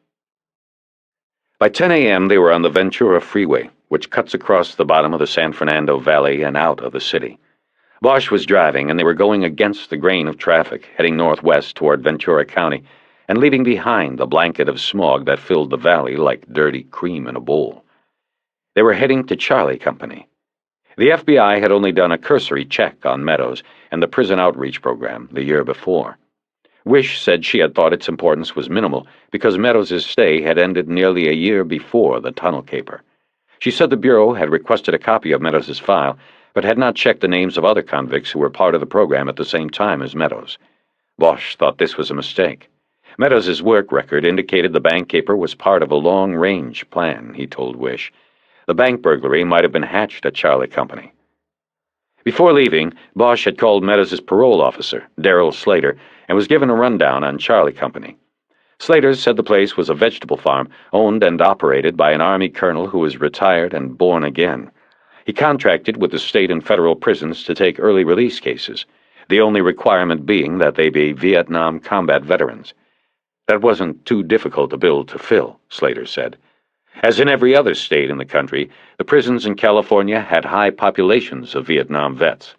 By 10 a.m., they were on the Ventura Freeway, which cuts across the bottom of the San Fernando Valley and out of the city. Bosch was driving, and they were going against the grain of traffic, heading northwest toward Ventura County, and leaving behind the blanket of smog that filled the valley like dirty cream in a bowl. They were heading to Charlie Company. The FBI had only done a cursory check on Meadows and the prison outreach program the year before. Wish said she had thought its importance was minimal because Meadows' stay had ended nearly a year before the tunnel caper. She said the Bureau had requested a copy of Meadows' file, but had not checked the names of other convicts who were part of the program at the same time as Meadows. Bosch thought this was a mistake. Meadows' work record indicated the bank caper was part of a long-range plan, he told Wish. The bank burglary might have been hatched at Charlie Company. Before leaving, Bosch had called Meadows' parole officer, Darrell Slater, and was given a rundown on Charlie Company. Slater said the place was a vegetable farm owned and operated by an Army colonel who was retired and born again. He contracted with the state and federal prisons to take early release cases, the only requirement being that they be Vietnam combat veterans. That wasn't too difficult a bill to fill, Slater said. As in every other state in the country, the prisons in California had high populations of Vietnam vets.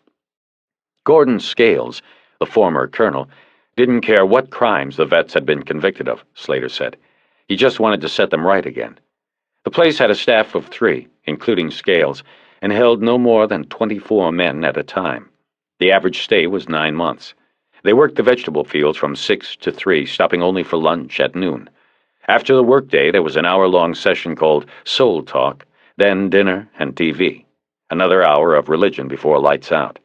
Gordon Scales, the former colonel, didn't care what crimes the vets had been convicted of, Slater said. He just wanted to set them right again. The place had a staff of 3, including Scales, and held no more than 24 men at a time. The average stay was 9 months. They worked the vegetable fields from 6 to 3, stopping only for lunch at noon. After the workday, there was an hour-long session called Soul Talk, then dinner and TV. Another hour of religion before lights out.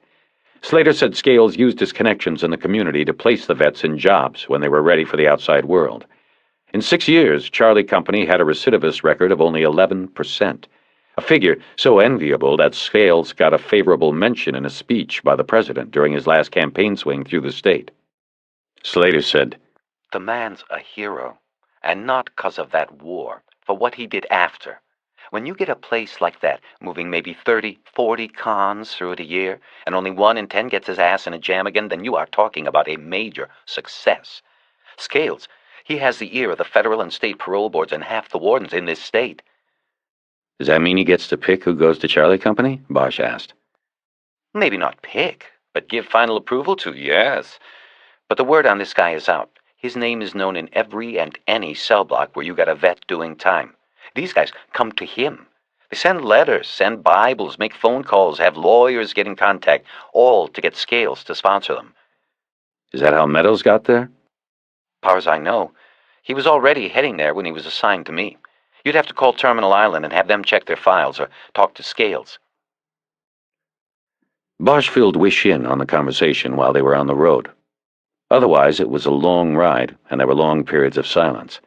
Slater said Scales used his connections in the community to place the vets in jobs when they were ready for the outside world. In 6 years, Charlie Company had a recidivist record of only 11%, a figure so enviable that Scales got a favorable mention in a speech by the president during his last campaign swing through the state. Slater said, "The man's a hero, and not 'cause of that war, for what he did after. When you get a place like that, moving maybe 30, 40 cons through it a year, and only 1 in 10 gets his ass in a jam again, then you are talking about a major success. Scales, he has the ear of the federal and state parole boards and half the wardens in this state." "Does that mean he gets to pick who goes to Charlie Company?" Bosch asked. "Maybe not pick, but give final approval to, yes. But the word on this guy is out. His name is known in every and any cell block where you got a vet doing time. These guys come to him. They send letters, send Bibles, make phone calls, have lawyers get in contact, all to get Scales to sponsor them." "Is that how Meadows got there?" Far as I know, he was already heading there when he was assigned to me. You'd have to call Terminal Island and have them check their files or talk to Scales. Bosch filled Wish in on the conversation while they were on the road. Otherwise, it was a long ride, and there were long periods of silence.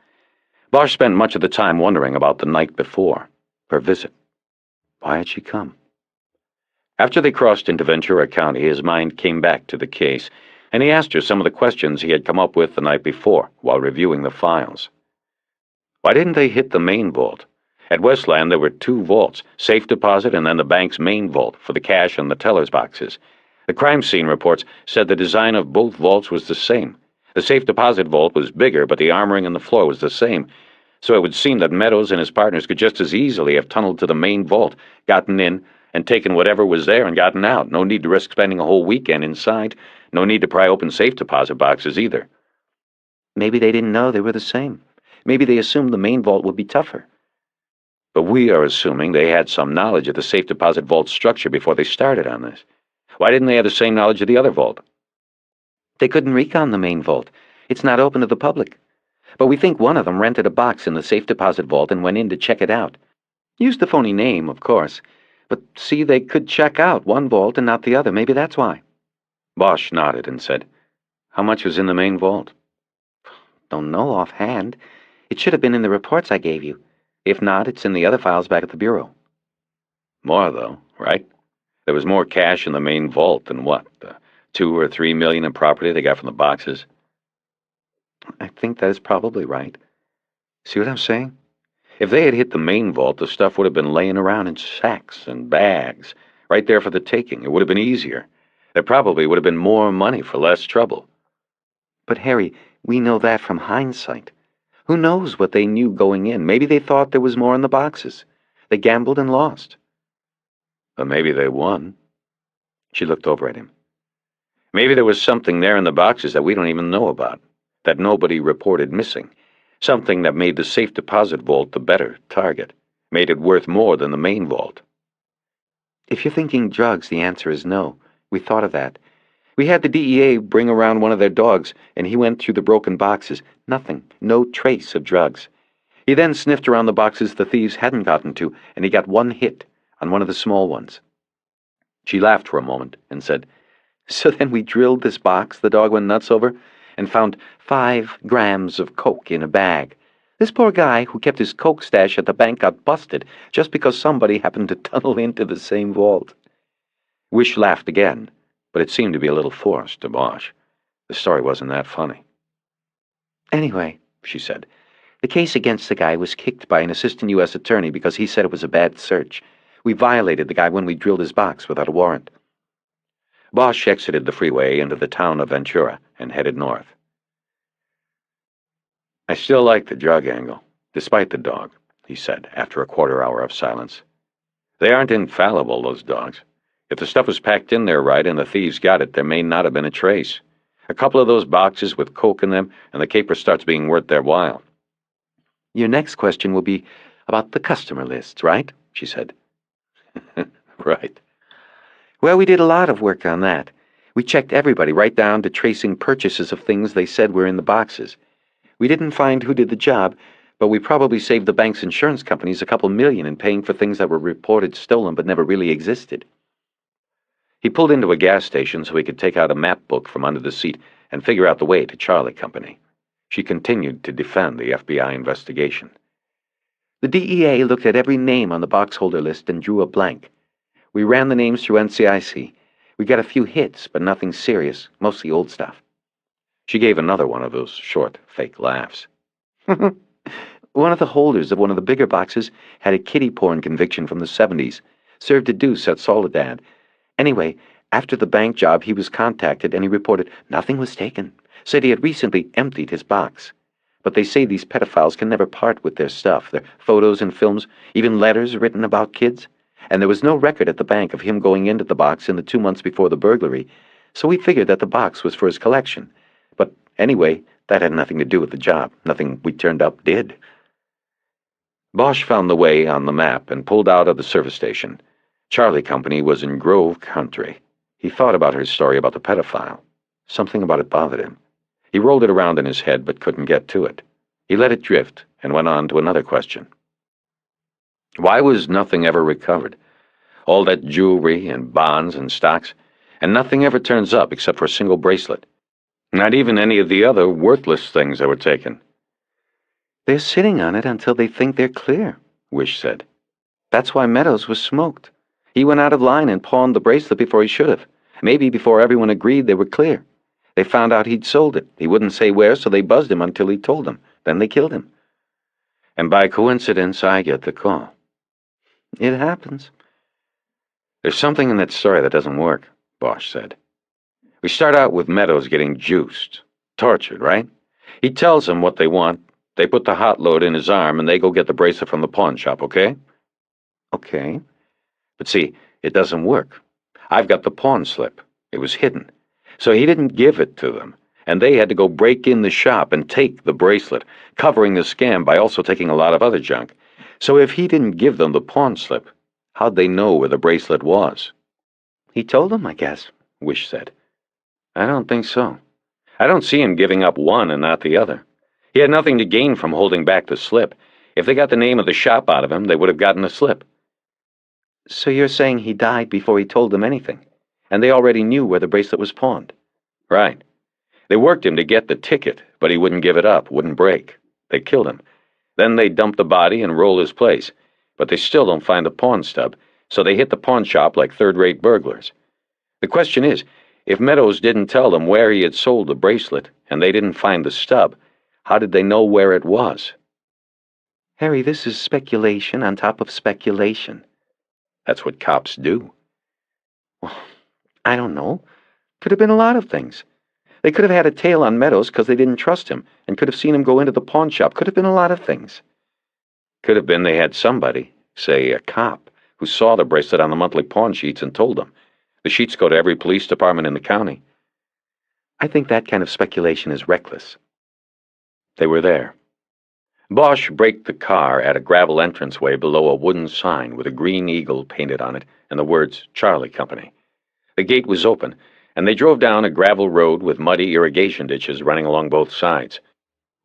Bosch spent much of the time wondering about the night before, her visit. Why had she come? After they crossed into Ventura County, his mind came back to the case, and he asked her some of the questions he had come up with the night before while reviewing the files. Why didn't they hit the main vault? At Westland, there were 2 vaults, safe deposit and then the bank's main vault for the cash and the teller's boxes. The crime scene reports said the design of both vaults was the same. The safe deposit vault was bigger, but the armoring and the floor was the same, so it would seem that Meadows and his partners could just as easily have tunneled to the main vault, gotten in, and taken whatever was there and gotten out. No need to risk spending a whole weekend inside. No need to pry open safe deposit boxes either. Maybe they didn't know they were the same. Maybe they assumed the main vault would be tougher. But we are assuming they had some knowledge of the safe deposit vault structure before they started on this. Why didn't they have the same knowledge of the other vault? They couldn't recon the main vault. It's not open to the public. But we think one of them rented a box in the safe deposit vault and went in to check it out. Used the phony name, of course. But see, they could check out one vault and not the other. Maybe that's why. Bosch nodded and said, "How much was in the main vault?" "Don't know offhand. It should have been in the reports I gave you. If not, it's in the other files back at the Bureau." More, though, right? There was more cash in the main vault than what? The 2 or 3 million in property they got from the boxes? I think that is probably right. See what I'm saying? If they had hit the main vault, the stuff would have been laying around in sacks and bags, right there for the taking. It would have been easier. There probably would have been more money for less trouble. But Harry, we know that from hindsight. Who knows what they knew going in? Maybe they thought there was more in the boxes. They gambled and lost. But maybe they won. She looked over at him. Maybe there was something there in the boxes that we don't even know about, that nobody reported missing. Something that made the safe deposit vault the better target, made it worth more than the main vault. If you're thinking drugs, the answer is no. We thought of that. We had the DEA bring around one of their dogs, and he went through the broken boxes. Nothing, no trace of drugs. He then sniffed around the boxes the thieves hadn't gotten to, and he got one hit on one of the small ones. She laughed for a moment and said, "So then we drilled this box the dog went nuts over, and found 5 grams of coke in a bag. This poor guy who kept his coke stash at the bank got busted just because somebody happened to tunnel into the same vault." Wish laughed again, but it seemed to be a little forced to Bosch. The story wasn't that funny. "Anyway," she said, "the case against the guy was kicked by an assistant U.S. attorney because he said it was a bad search. We violated the guy when we drilled his box without a warrant." Bosch exited the freeway into the town of Ventura and headed north. "I still like the drug angle, despite the dog," he said after a quarter-hour of silence. "They aren't infallible, those dogs. If the stuff was packed in there right and the thieves got it, there may not have been a trace. A couple of those boxes with coke in them, and the caper starts being worth their while." "Your next question will be about the customer lists, right?" she said. "Right." "Well, we did a lot of work on that. We checked everybody right down to tracing purchases of things they said were in the boxes. We didn't find who did the job, but we probably saved the bank's insurance companies a couple million in paying for things that were reported stolen but never really existed." He pulled into a gas station so he could take out a map book from under the seat and figure out the way to Charlie Company. She continued to defend the FBI investigation. "The DEA looked at every name on the box holder list and drew a blank. We ran the names through NCIC. We got a few hits, but nothing serious, mostly old stuff." She gave another one of those short, fake laughs. "One of the holders of one of the bigger boxes had a kiddie porn conviction from the 70s, served a deuce at Soledad. Anyway, after the bank job, he was contacted and he reported nothing was taken, said he had recently emptied his box. But they say these pedophiles can never part with their stuff, their photos and films, even letters written about kids. And there was no record at the bank of him going into the box in the 2 months before the burglary, so we figured that the box was for his collection. But anyway, that had nothing to do with the job. Nothing we turned up did." Bosch found the way on the map and pulled out of the service station. Charlie Company was in Grove Country. He thought about her story about the pedophile. Something about it bothered him. He rolled it around in his head but couldn't get to it. He let it drift and went on to another question. Why was nothing ever recovered? All that jewelry and bonds and stocks, and nothing ever turns up except for a single bracelet. Not even any of the other worthless things that were taken. "They're sitting on it until they think they're clear," Wish said. "That's why Meadows was smoked. He went out of line and pawned the bracelet before he should have. Maybe before everyone agreed they were clear. They found out he'd sold it. He wouldn't say where, so they buzzed him until he told them. Then they killed him. And by coincidence, I get the call." "It happens." "There's something in that story that doesn't work," Bosch said. "We start out with Meadows getting juiced, tortured, right? He tells them what they want. They put the hot load in his arm, and they go get the bracelet from the pawn shop, okay?" "Okay." "But see, it doesn't work. I've got the pawn slip. It was hidden. So he didn't give it to them, and they had to go break in the shop and take the bracelet, covering the scam by also taking a lot of other junk. So if he didn't give them the pawn slip, how'd they know where the bracelet was?" "He told them, I guess," Wish said. "I don't think so. I don't see him giving up one and not the other. He had nothing to gain from holding back the slip. If they got the name of the shop out of him, they would have gotten the slip." "So you're saying he died before he told them anything, and they already knew where the bracelet was pawned?" "Right. They worked him to get the ticket, but he wouldn't give it up, wouldn't break. They killed him. Then they dump the body and roll his place, but they still don't find the pawn stub, so they hit the pawn shop like third-rate burglars. The question is, if Meadows didn't tell them where he had sold the bracelet, and they didn't find the stub, how did they know where it was?" "Harry, this is speculation on top of speculation." "That's what cops do." "Well, I don't know. Could have been a lot of things. They could have had a tail on Meadows because they didn't trust him, and could have seen him go into the pawn shop. Could have been a lot of things." "Could have been they had somebody, say a cop, who saw the bracelet on the monthly pawn sheets and told them. The sheets go to every police department in the county." "I think that kind of speculation is reckless." They were there. Bosch braked the car at a gravel entranceway below a wooden sign with a green eagle painted on it and the words Charlie Company. The gate was open, and they drove down a gravel road with muddy irrigation ditches running along both sides.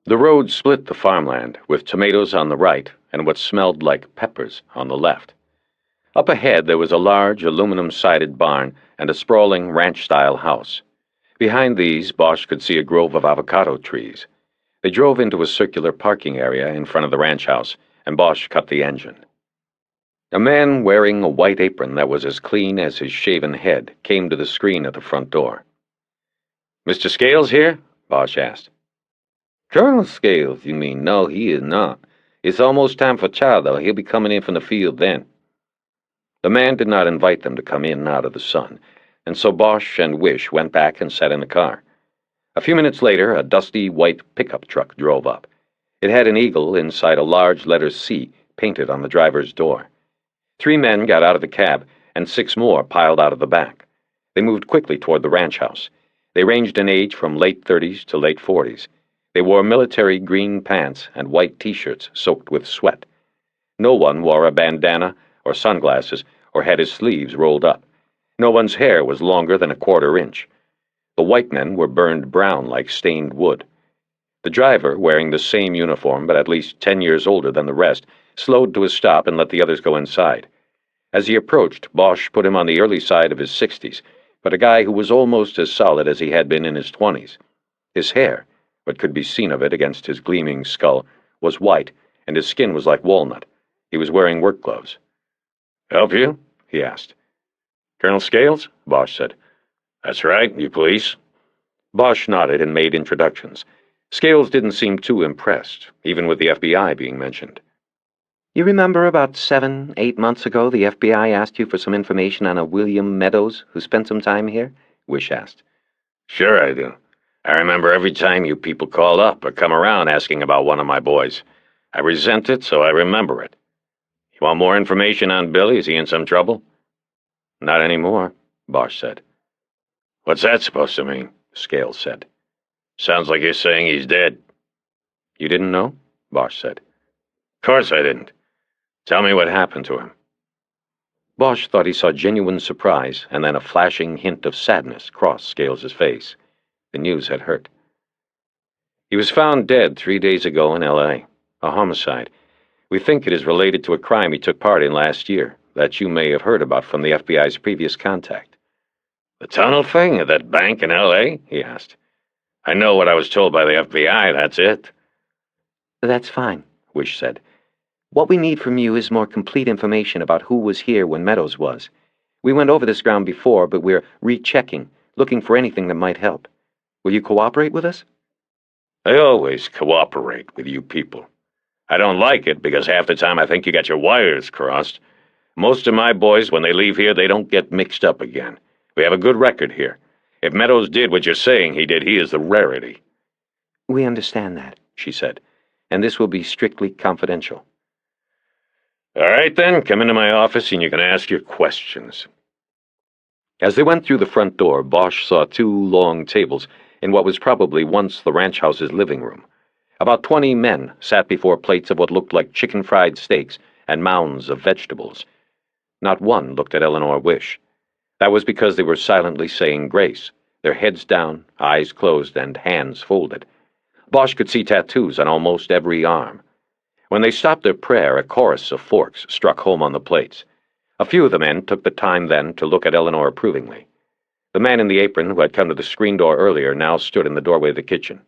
The road split the farmland, with tomatoes on the right and what smelled like peppers on the left. Up ahead there was a large aluminum-sided barn and a sprawling ranch-style house. Behind these, Bosch could see a grove of avocado trees. They drove into a circular parking area in front of the ranch house, and Bosch cut the engine. A man wearing a white apron that was as clean as his shaven head came to the screen at the front door. "Mr. Scales here?" Bosch asked. Colonel Scales, you mean? No, he is not. It's almost time for chow, though. He'll be coming in from the field then." The man did not invite them to come in out of the sun, and so Bosch and Wish went back and sat in the car. A few minutes later, a dusty white pickup truck drove up. It had an eagle inside a large letter C painted on the driver's door. 3 men got out of the cab, and 6 more piled out of the back. They moved quickly toward the ranch house. They ranged in age from late 30s to late 40s. They wore military green pants and white T-shirts soaked with sweat. No one wore a bandana or sunglasses or had his sleeves rolled up. No one's hair was longer than a 1/4 inch. The white men were burned brown like stained wood. The driver, wearing the same uniform but at least 10 years older than the rest, slowed to a stop and let the others go inside. As he approached, Bosch put him on the early side of his 60s, but a guy who was almost as solid as he had been in his 20s. His hair, what could be seen of it against his gleaming skull, was white, and his skin was like walnut. He was wearing work gloves. "Help you?" he asked. "Colonel Scales?" Bosch said. "That's right. You police?" Bosch nodded and made introductions. Scales didn't seem too impressed, even with the FBI being mentioned. "You remember about 7, 8 months ago the FBI asked you for some information on a William Meadows who spent some time here?" Wish asked. "Sure I do. I remember every time you people call up or come around asking about one of my boys. I resent it, so I remember it. You want more information on Billy? Is he in some trouble?" "Not anymore," Bosch said. "What's that supposed to mean?" Scales said. "Sounds like you're saying he's dead." "You didn't know?" Bosch said. "Of course I didn't. Tell me what happened to him." Bosch thought he saw genuine surprise and then a flashing hint of sadness cross Scales's face. The news had hurt. "He was found dead 3 days ago in L.A. A homicide. We think it is related to a crime he took part in last year that you may have heard about from the FBI's previous contact." "The tunnel thing at that bank in L.A.? he asked. "I know what I was told by the FBI, that's it." "That's fine," Wish said. "What we need from you is more complete information about who was here when Meadows was. We went over this ground before, but we're rechecking, looking for anything that might help. Will you cooperate with us?" "I always cooperate with you people. I don't like it because half the time I think you got your wires crossed. Most of my boys, when they leave here, they don't get mixed up again. We have a good record here. If Meadows did what you're saying he did, he is the rarity." "We understand that," she said, "and this will be strictly confidential." "All right, then. Come into my office and you can ask your questions." As they went through the front door, Bosch saw 2 long tables in what was probably once the ranch house's living room. About 20 men sat before plates of what looked like chicken-fried steaks and mounds of vegetables. Not one looked at Eleanor Wish. That was because they were silently saying grace, their heads down, eyes closed, and hands folded. Bosch could see tattoos on almost every arm. When they stopped their prayer, a chorus of forks struck home on the plates. A few of the men took the time then to look at Eleanor approvingly. The man in the apron who had come to the screen door earlier now stood in the doorway of the kitchen.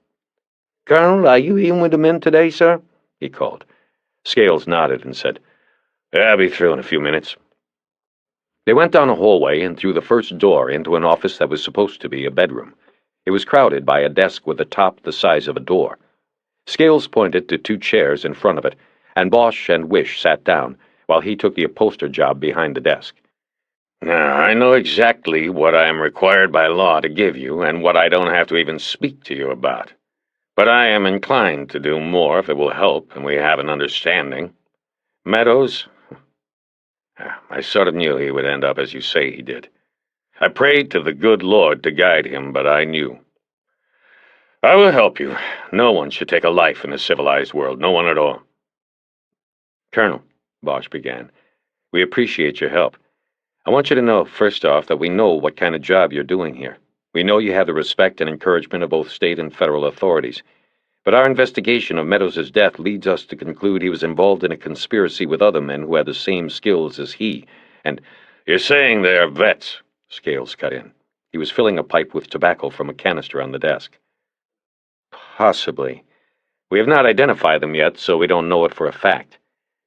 "Colonel, are you eating with the men today, sir?" he called. Scales nodded and said, "Yeah, I'll be through in a few minutes." They went down a hallway and through the first door into an office that was supposed to be a bedroom. It was crowded by a desk with a top the size of a door. Scales pointed to 2 chairs in front of it, and Bosch and Wish sat down, while he took the upholster job behind the desk. "Now, I know exactly what I am required by law to give you and what I don't have to even speak to you about. But I am inclined to do more if it will help and we have an understanding. Meadows, I sort of knew he would end up as you say he did. I prayed to the good Lord to guide him, but I knew. I will help you. No one should take a life in a civilized world, no one at all." "Colonel," Bosch began, "we appreciate your help. I want you to know, first off, that we know what kind of job you're doing here. We know you have the respect and encouragement of both state and federal authorities. But our investigation of Meadows' death leads us to conclude he was involved in a conspiracy with other men who had the same skills as he, and—" "You're saying they're vets," Scales cut in. He was filling a pipe with tobacco from a canister on the desk. "Possibly. We have not identified them yet, so we don't know it for a fact.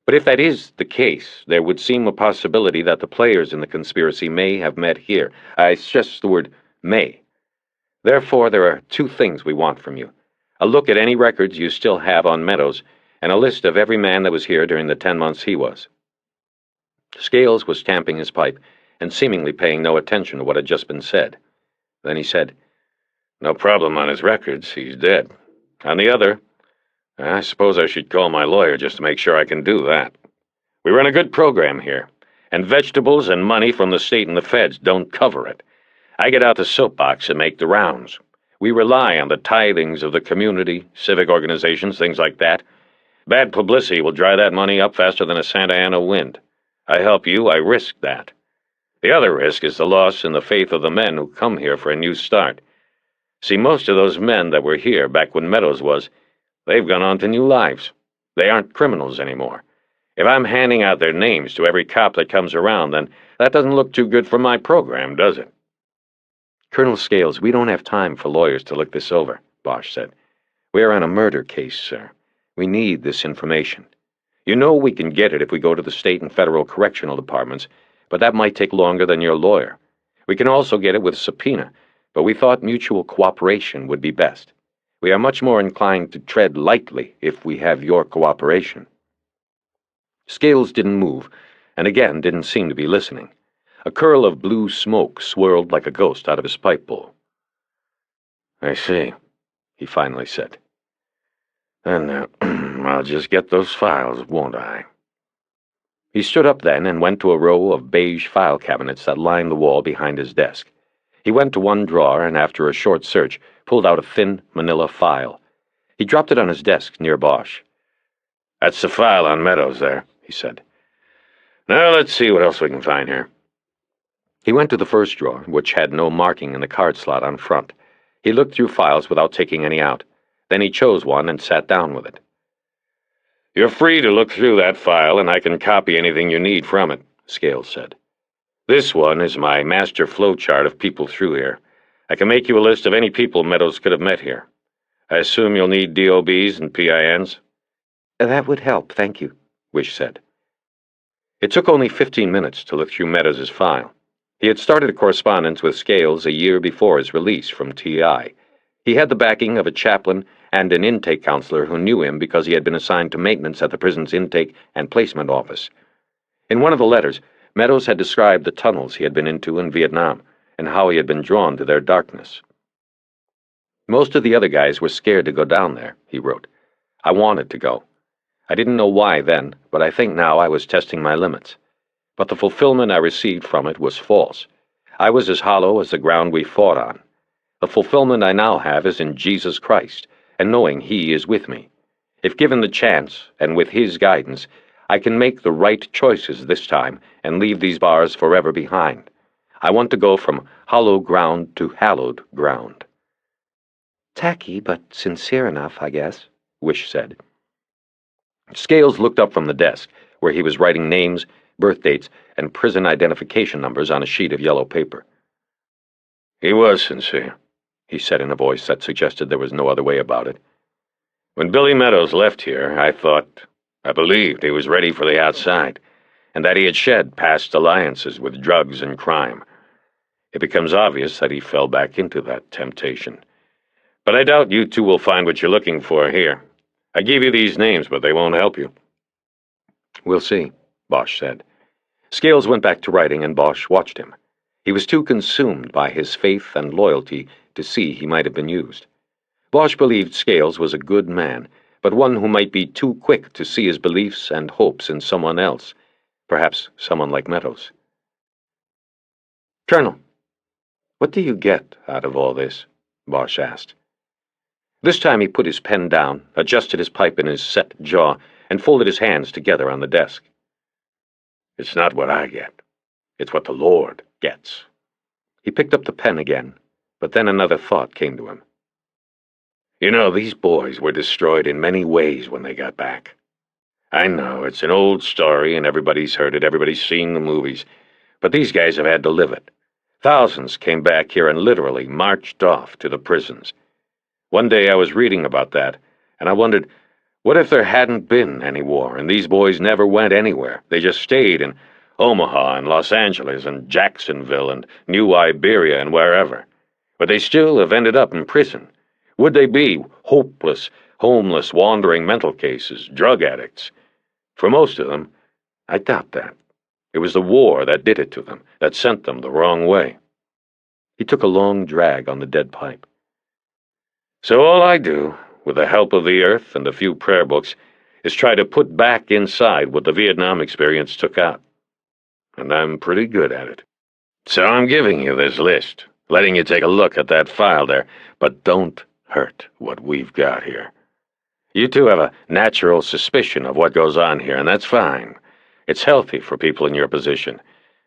But if that is the case, there would seem a possibility that the players in the conspiracy may have met here. I stress the word may. Therefore, there are two things we want from you. A look at any records you still have on Meadows, and a list of every man that was here during the 10 months he was." Scales was tamping his pipe and seemingly paying no attention to what had just been said. Then he said, "No problem on his records. He's dead. On the other, I suppose I should call my lawyer just to make sure I can do that. We run a good program here, and vegetables and money from the state and the feds don't cover it. I get out the soapbox and make the rounds. We rely on the tithings of the community, civic organizations, things like that. Bad publicity will dry that money up faster than a Santa Ana wind. I help you, I risk that. The other risk is the loss in the faith of the men who come here for a new start. See, most of those men that were here back when Meadows was, they've gone on to new lives. They aren't criminals anymore. If I'm handing out their names to every cop that comes around, then that doesn't look too good for my program, does it?" "Colonel Scales, we don't have time for lawyers to look this over," Bosch said. "We are on a murder case, sir. We need this information. You know we can get it if we go to the state and federal correctional departments, but that might take longer than your lawyer. We can also get it with subpoena, but we thought mutual cooperation would be best. We are much more inclined to tread lightly if we have your cooperation." Scales didn't move, and again didn't seem to be listening. A curl of blue smoke swirled like a ghost out of his pipe bowl. "I see," he finally said. "Then I'll just get those files, won't I?" He stood up then and went to a row of beige file cabinets that lined the wall behind his desk. He went to one drawer and, after a short search, pulled out a thin manila file. He dropped it on his desk near Bosch. "That's the file on Meadows there," he said. "Now let's see what else we can find here." He went to the first drawer, which had no marking in the card slot on front. He looked through files without taking any out. Then he chose one and sat down with it. "You're free to look through that file, and I can copy anything you need from it," Scales said. "This one is my master flow chart of people through here. I can make you a list of any people Meadows could have met here. I assume you'll need DOBs and PINs?" "That would help, thank you," Wish said. It took only 15 minutes to look through Meadows' file. He had started a correspondence with Scales a year before his release from TI. He had the backing of a chaplain and an intake counselor who knew him because he had been assigned to maintenance at the prison's intake and placement office. In one of the letters, Meadows had described the tunnels he had been into in Vietnam and how he had been drawn to their darkness. "Most of the other guys were scared to go down there," he wrote. "I wanted to go. I didn't know why then, but I think now I was testing my limits. But the fulfillment I received from it was false. I was as hollow as the ground we fought on. The fulfillment I now have is in Jesus Christ, and knowing He is with me. If given the chance, and with His guidance, I can make the right choices this time and leave these bars forever behind. I want to go from hollow ground to hallowed ground." "Tacky, but sincere enough, I guess," Wish said. Scales looked up from the desk, where he was writing names, birth dates, and prison identification numbers on a sheet of yellow paper. "He was sincere," he said in a voice that suggested there was no other way about it. "When Billy Meadows left here, I believed he was ready for the outside, and that he had shed past alliances with drugs and crime. It becomes obvious that he fell back into that temptation. But I doubt you two will find what you're looking for here. I gave you these names, but they won't help you." "We'll see," Bosch said. Scales went back to writing, and Bosch watched him. He was too consumed by his faith and loyalty to see he might have been used. Bosch believed Scales was a good man, but one who might be too quick to see his beliefs and hopes in someone else, perhaps someone like Meadows. "Colonel, what do you get out of all this?" Bosch asked. This time he put his pen down, adjusted his pipe in his set jaw, and folded his hands together on the desk. "It's not what I get. It's what the Lord gets." He picked up the pen again, But then another thought came to him. You know, these boys were destroyed in many ways when they got back. I know, it's an old story and everybody's heard it, everybody's seen the movies, but these guys have had to live it. Thousands came back here and literally marched off to the prisons. One day I was reading about that, and I wondered, what if there hadn't been any war and these boys never went anywhere? They just stayed in Omaha and Los Angeles and Jacksonville and New Iberia and wherever. But they still have ended up in prison. Would they be hopeless, homeless, wandering mental cases, drug addicts? For most of them, I doubt that. It was the war that did it to them, that sent them the wrong way. He took a long drag on the dead pipe. So all I do, with the help of the earth and a few prayer books, is try to put back inside what the Vietnam experience took out. And I'm pretty good at it. So I'm giving you this list, letting you take a look at that file there, but don't hurt what we've got here. You two have a natural suspicion of what goes on here, and that's fine. It's healthy for people in your position,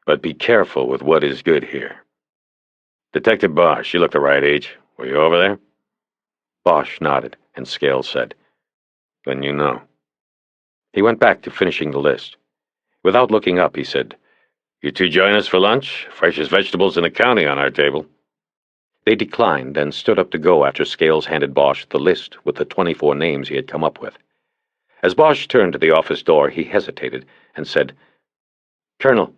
but be careful with what is good here. Detective Bosch, you look the right age. Were you over there? Bosch nodded, and Scales said, Then you know. He went back to finishing the list. Without looking up, he said, You two join us for lunch? Freshest vegetables in the county on our table. They declined and stood up to go after Scales handed Bosch the list with the 24 names he had come up with. As Bosch turned to the office door, he hesitated and said, Colonel,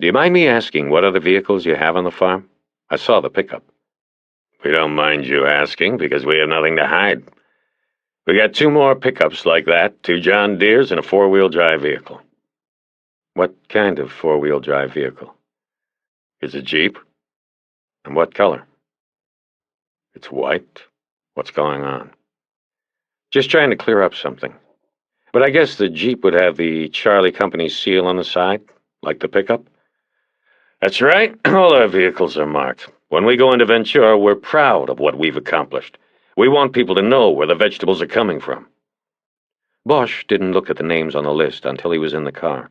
do you mind me asking what other vehicles you have on the farm? I saw the pickup. We don't mind you asking because we have nothing to hide. We got 2 more pickups like that, 2 John Deeres and a 4-wheel drive vehicle. What kind of 4-wheel drive vehicle? It's a Jeep. And what color? It's white. What's going on? Just trying to clear up something. But I guess the Jeep would have the Charlie Company seal on the side, like the pickup? That's right. All our vehicles are marked. When we go into Ventura, we're proud of what we've accomplished. We want people to know where the vegetables are coming from. Bosch didn't look at the names on the list until he was in the car.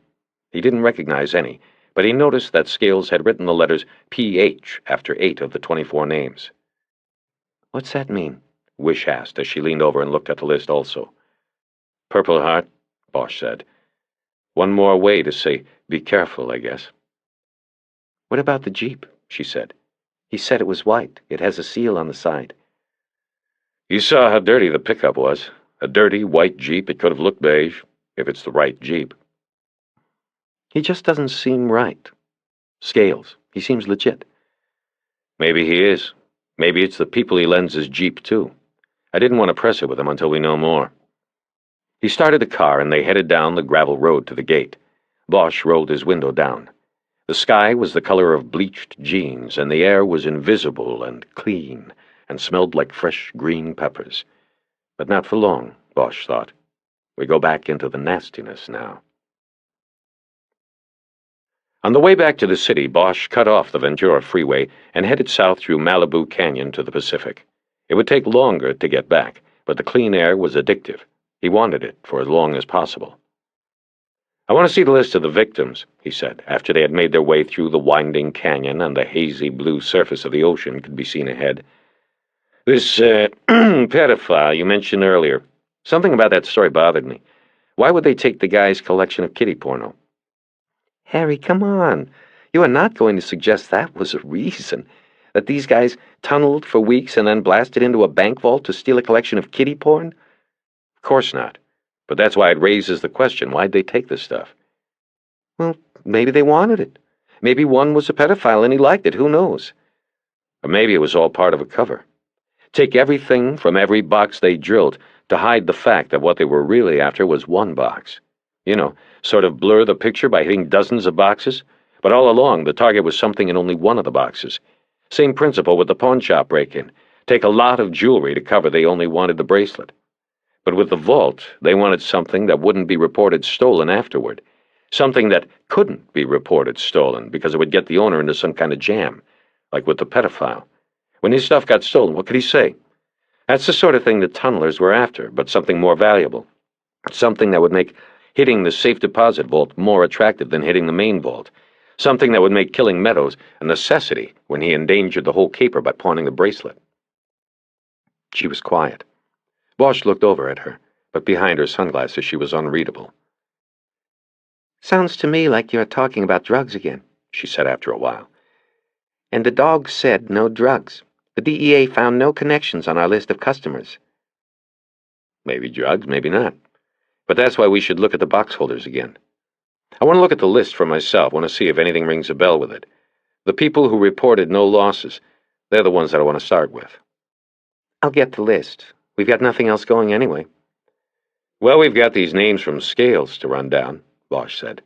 He didn't recognize any, but he noticed that Scales had written the letters P.H. after 8 of the 24 names. What's that mean? Wish asked as she leaned over and looked at the list also. Purple Heart, Bosch said. One more way to say, be careful, I guess. What about the Jeep? She said. He said it was white. It has a seal on the side. You saw how dirty the pickup was. A dirty, white Jeep. It could have looked beige, if it's the right Jeep. He just doesn't seem right. Scales. He seems legit. Maybe he is. Maybe it's the people he lends his Jeep to. I didn't want to press it with him until we know more. He started the car and they headed down the gravel road to the gate. Bosch rolled his window down. The sky was the color of bleached jeans, and the air was invisible and clean, and smelled like fresh green peppers. But not for long, Bosch thought. We go back into the nastiness now. On the way back to the city, Bosch cut off the Ventura Freeway and headed south through Malibu Canyon to the Pacific. It would take longer to get back, but the clean air was addictive. He wanted it for as long as possible. I want to see the list of the victims, he said, after they had made their way through the winding canyon and the hazy blue surface of the ocean could be seen ahead. This pedophile you mentioned earlier, something about that story bothered me. Why would they take the guy's collection of kiddie porno? Harry, come on. You are not going to suggest that was a reason, that these guys tunneled for weeks and then blasted into a bank vault to steal a collection of kiddie porn? Of course not. But that's why it raises the question, why'd they take this stuff? Well, maybe they wanted it. Maybe one was a pedophile and he liked it, who knows? Or maybe it was all part of a cover. Take everything from every box they drilled to hide the fact that what they were really after was one box. You know, sort of blur the picture by hitting dozens of boxes. But all along, the target was something in only one of the boxes. Same principle with the pawn shop break-in. Take a lot of jewelry to cover they only wanted the bracelet. But with the vault, they wanted something that wouldn't be reported stolen afterward. Something that couldn't be reported stolen because it would get the owner into some kind of jam, like with the pedophile. When his stuff got stolen, what could he say? That's the sort of thing the tunnelers were after, but something more valuable. Something that would make hitting the safe deposit vault more attractive than hitting the main vault. Something that would make killing Meadows a necessity when he endangered the whole caper by pawning the bracelet. She was quiet. Bosch looked over at her, but behind her sunglasses she was unreadable. "Sounds to me like you're talking about drugs again," she said after a while. "And the dog said no drugs. The DEA found no connections on our list of customers." Maybe drugs, maybe not. But that's why we should look at the box holders again. I want to look at the list for myself. I want to see if anything rings a bell with it. The people who reported no losses, they're the ones that I want to start with. "I'll get the list. We've got nothing else going anyway." Well, we've got these names from scales to run down, Bosch said.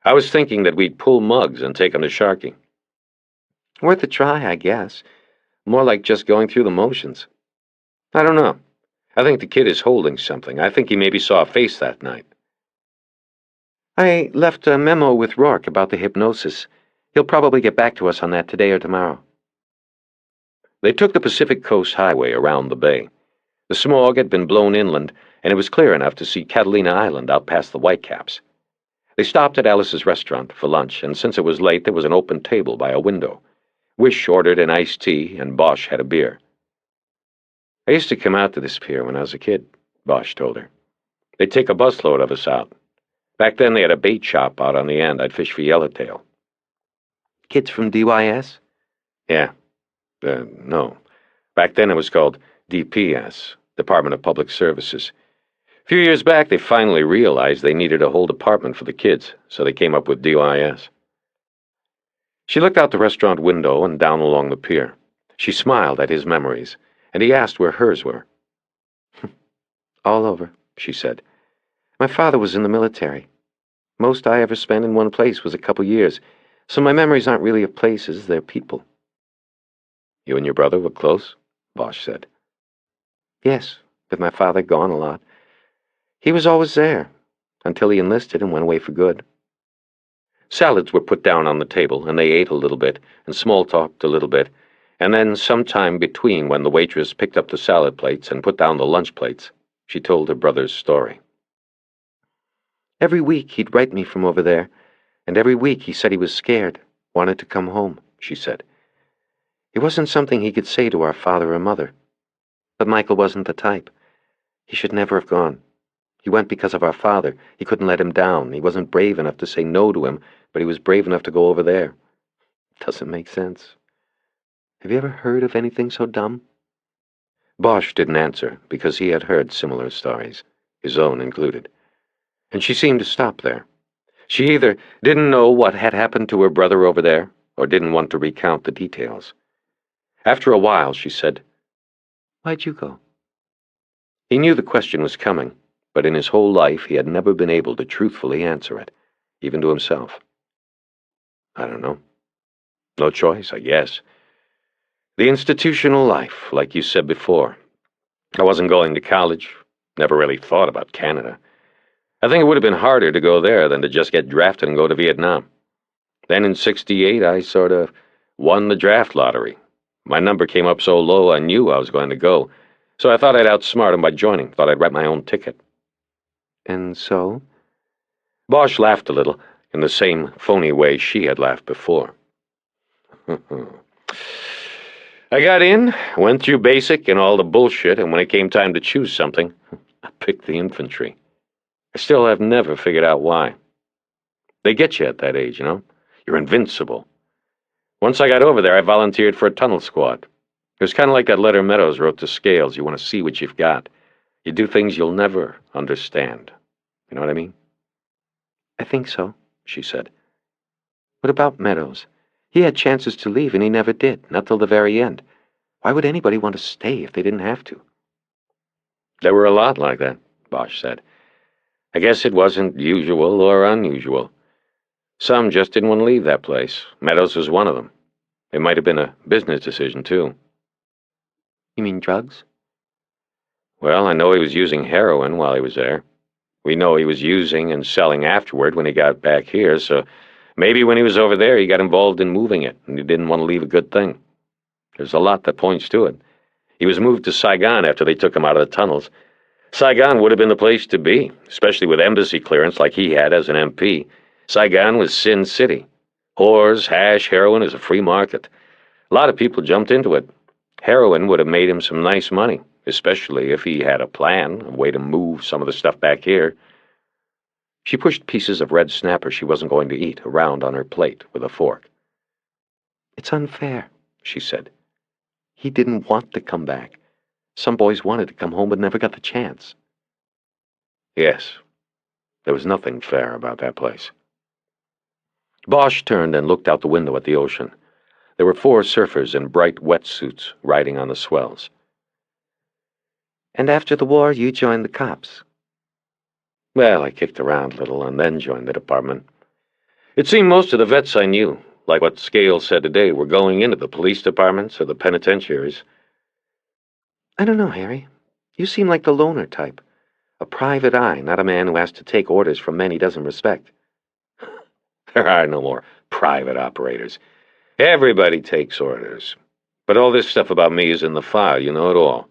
I was thinking that we'd pull mugs and take them to Sharkey. "Worth a try, I guess. More like just going through the motions." I don't know. I think the kid is holding something. I think he maybe saw a face that night. "I left a memo with Rourke about the hypnosis. He'll probably get back to us on that today or tomorrow." They took the Pacific Coast Highway around the bay. The smog had been blown inland, and it was clear enough to see Catalina Island out past the Whitecaps. They stopped at Alice's restaurant for lunch, and since it was late, there was an open table by a window. Wish ordered an iced tea, and Bosch had a beer. "I used to come out to this pier when I was a kid," Bosch told her. "They'd take a busload of us out. Back then they had a bait shop out on the end. I'd fish for yellowtail." "Kids from DYS?" "Yeah. No. Back then it was called DPS, Department of Public Services. A few years back they finally realized they needed a whole department for the kids, so they came up with DYS. She looked out the restaurant window and down along the pier. She smiled at his memories, and he asked where hers were. "All over," she said. "My father was in the military. Most I ever spent in one place was a couple years, so my memories aren't really of places, they're people." "You and your brother were close?" Bosch said. "Yes, with my father gone a lot. He was always there, until he enlisted and went away for good." Salads were put down on the table, and they ate a little bit, and small-talked a little bit, and then sometime between when the waitress picked up the salad plates and put down the lunch plates, she told her brother's story. "Every week he'd write me from over there, and every week he said he was scared, wanted to come home," she said. "It wasn't something he could say to our father or mother. But Michael wasn't the type. He should never have gone. He went because of our father. He couldn't let him down. He wasn't brave enough to say no to him, but he was brave enough to go over there. Doesn't make sense. Have you ever heard of anything so dumb?" Bosch didn't answer because he had heard similar stories, his own included. And she seemed to stop there. She either didn't know what had happened to her brother over there, or didn't want to recount the details. After a while, she said, "Why'd you go?" He knew the question was coming, but in his whole life he had never been able to truthfully answer it, even to himself. "I don't know. No choice, I guess. The institutional life, like you said before. I wasn't going to college, never really thought about Canada. I think it would have been harder to go there than to just get drafted and go to Vietnam. Then in '68, I sort of won the draft lottery. My number came up so low I knew I was going to go, so I thought I'd outsmart him by joining, thought I'd write my own ticket." "And so?" Bosch laughed a little, in the same phony way she had laughed before. "I got in, went through basic and all the bullshit, and when it came time to choose something, I picked the infantry. I still have never figured out why. They get you at that age, you know? You're invincible. Once I got over there, I volunteered for a tunnel squad. It was kind of like that letter Meadows wrote to Scales. You want to see what you've got. You do things you'll never understand. You know what I mean?" "I think so," she said. "What about Meadows? He had chances to leave, and he never did, not till the very end. Why would anybody want to stay if they didn't have to?" "There were a lot like that," Bosch said. "I guess it wasn't usual or unusual. Some just didn't want to leave that place. Meadows was one of them. It might have been a business decision, too." "You mean drugs?" "Well, I know he was using heroin while he was there. We know he was using and selling afterward when he got back here, so maybe when he was over there he got involved in moving it, and he didn't want to leave a good thing. There's a lot that points to it. He was moved to Saigon after they took him out of the tunnels. Saigon would have been the place to be, especially with embassy clearance like he had as an MP. Saigon was Sin City. Whores, hash, heroin is a free market. A lot of people jumped into it. Heroin would have made him some nice money, especially if he had a plan, a way to move some of the stuff back here. She pushed pieces of red snapper she wasn't going to eat around on her plate with a fork. "It's unfair," she said. "He didn't want to come back. Some boys wanted to come home but never got the chance." Yes, there was nothing fair about that place. Bosch turned and looked out the window at the ocean. There were 4 surfers in bright wetsuits riding on the swells. "And after the war, you joined the cops." "Well, I kicked around a little and then joined the department. It seemed most of the vets I knew, like what Scales said today, were going into the police departments or the penitentiaries." "I don't know, Harry. You seem like the loner type. A private eye, not a man who has to take orders from men he doesn't respect." "There are no more private operators. Everybody takes orders. But all this stuff about me is in the file, you know it all."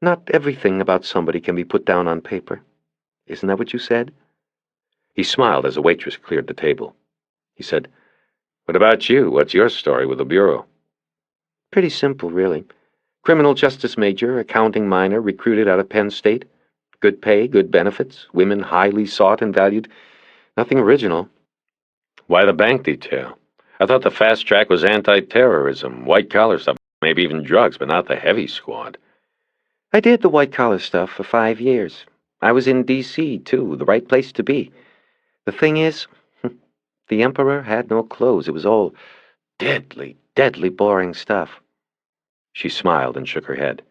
"Not everything about somebody can be put down on paper. Isn't that what you said?" He smiled as a waitress cleared the table. He said, "What about you? What's your story with the Bureau?" "Pretty simple, really. Criminal justice major, accounting minor, recruited out of Penn State. Good pay, good benefits, women highly sought and valued. Nothing original." "Why the bank detail? I thought the fast track was anti-terrorism, white-collar stuff, maybe even drugs, but not the heavy squad." "I did the white-collar stuff for 5 years. I was in D.C., too, the right place to be. The thing is, the Emperor had no clothes. It was all deadly, deadly boring stuff." She smiled and shook her head.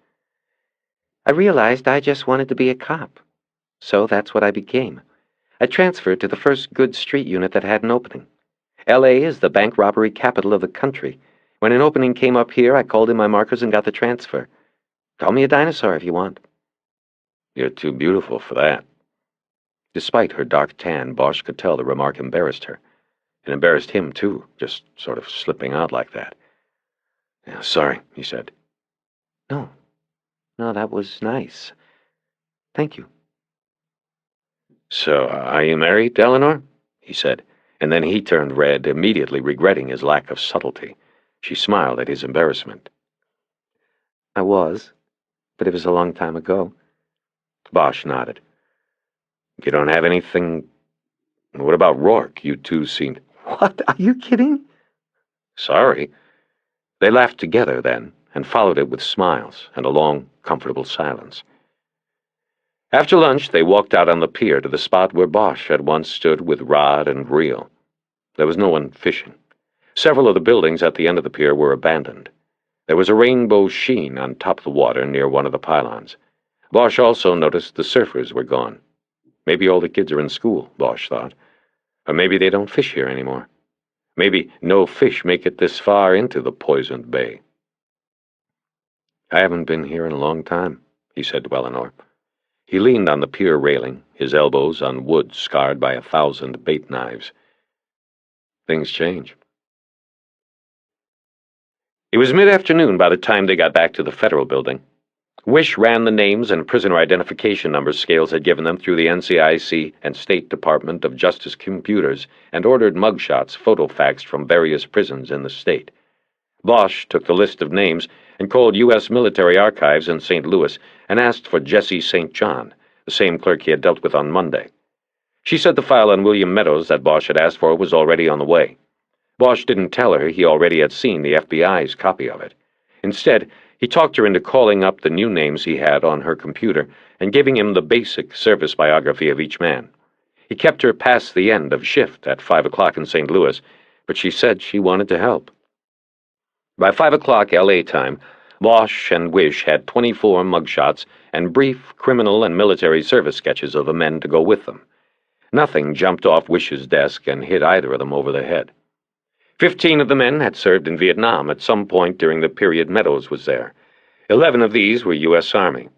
"I realized I just wanted to be a cop. So that's what I became. I transferred to the first good street unit that had an opening. L.A. is the bank robbery capital of the country. When an opening came up here, I called in my markers and got the transfer. Call me a dinosaur if you want." "You're too beautiful for that." Despite her dark tan, Bosch could tell the remark embarrassed her. It embarrassed him, too, just sort of slipping out like that. "Yeah, sorry," he said. No, that was nice. Thank you." "So, are you married, Eleanor?" he said, and then he turned red, immediately regretting his lack of subtlety. She smiled at his embarrassment. "I was, but it was a long time ago." Bosch nodded. "You don't have anything... What about Rourke? You two seemed..." "What? Are you kidding?" "Sorry." They laughed together then, and followed it with smiles and a long, comfortable silence. After lunch, they walked out on the pier to the spot where Bosch had once stood with rod and reel. There was no one fishing. Several of the buildings at the end of the pier were abandoned. There was a rainbow sheen on top of the water near one of the pylons. Bosch also noticed the surfers were gone. Maybe all the kids are in school, Bosch thought. Or maybe they don't fish here anymore. Maybe no fish make it this far into the poisoned bay. "I haven't been here in a long time," he said to Eleanor. He leaned on the pier railing, his elbows on wood scarred by 1,000 bait knives. Things change. It was mid-afternoon by the time they got back to the Federal Building. Wish ran the names and prisoner identification numbers Scales had given them through the NCIC and State Department of Justice computers and ordered mugshots photofaxed from various prisons in the state. Bosch took the list of names and called U.S. Military Archives in St. Louis and asked for Jesse St. John, the same clerk he had dealt with on Monday. She said the file on William Meadows that Bosch had asked for was already on the way. Bosch didn't tell her he already had seen the FBI's copy of it. Instead, he talked her into calling up the new names he had on her computer and giving him the basic service biography of each man. He kept her past the end of shift at 5 o'clock in St. Louis, but she said she wanted to help. By 5 o'clock L.A. time, Bosch and Wish had 24 mugshots and brief criminal and military service sketches of the men to go with them. Nothing jumped off Wish's desk and hit either of them over the head. 15 of the men had served in Vietnam at some point during the period Meadows was there. 11 of these were U.S. Army.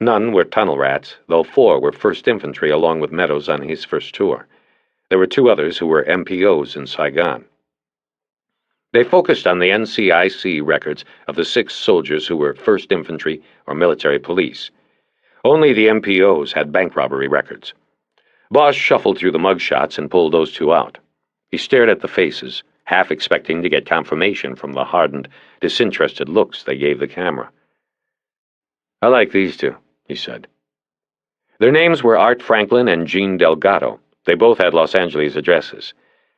None were tunnel rats, though 4 were 1st Infantry along with Meadows on his first tour. There were 2 others who were MPOs in Saigon. They focused on the NCIC records of the 6 soldiers who were 1st Infantry or military police. Only the MPOs had bank robbery records. Bosch shuffled through the mugshots and pulled those 2 out. He stared at the faces, half expecting to get confirmation from the hardened, disinterested looks they gave the camera. "I like these two," he said. Their names were Art Franklin and Jean Delgado. They both had Los Angeles addresses.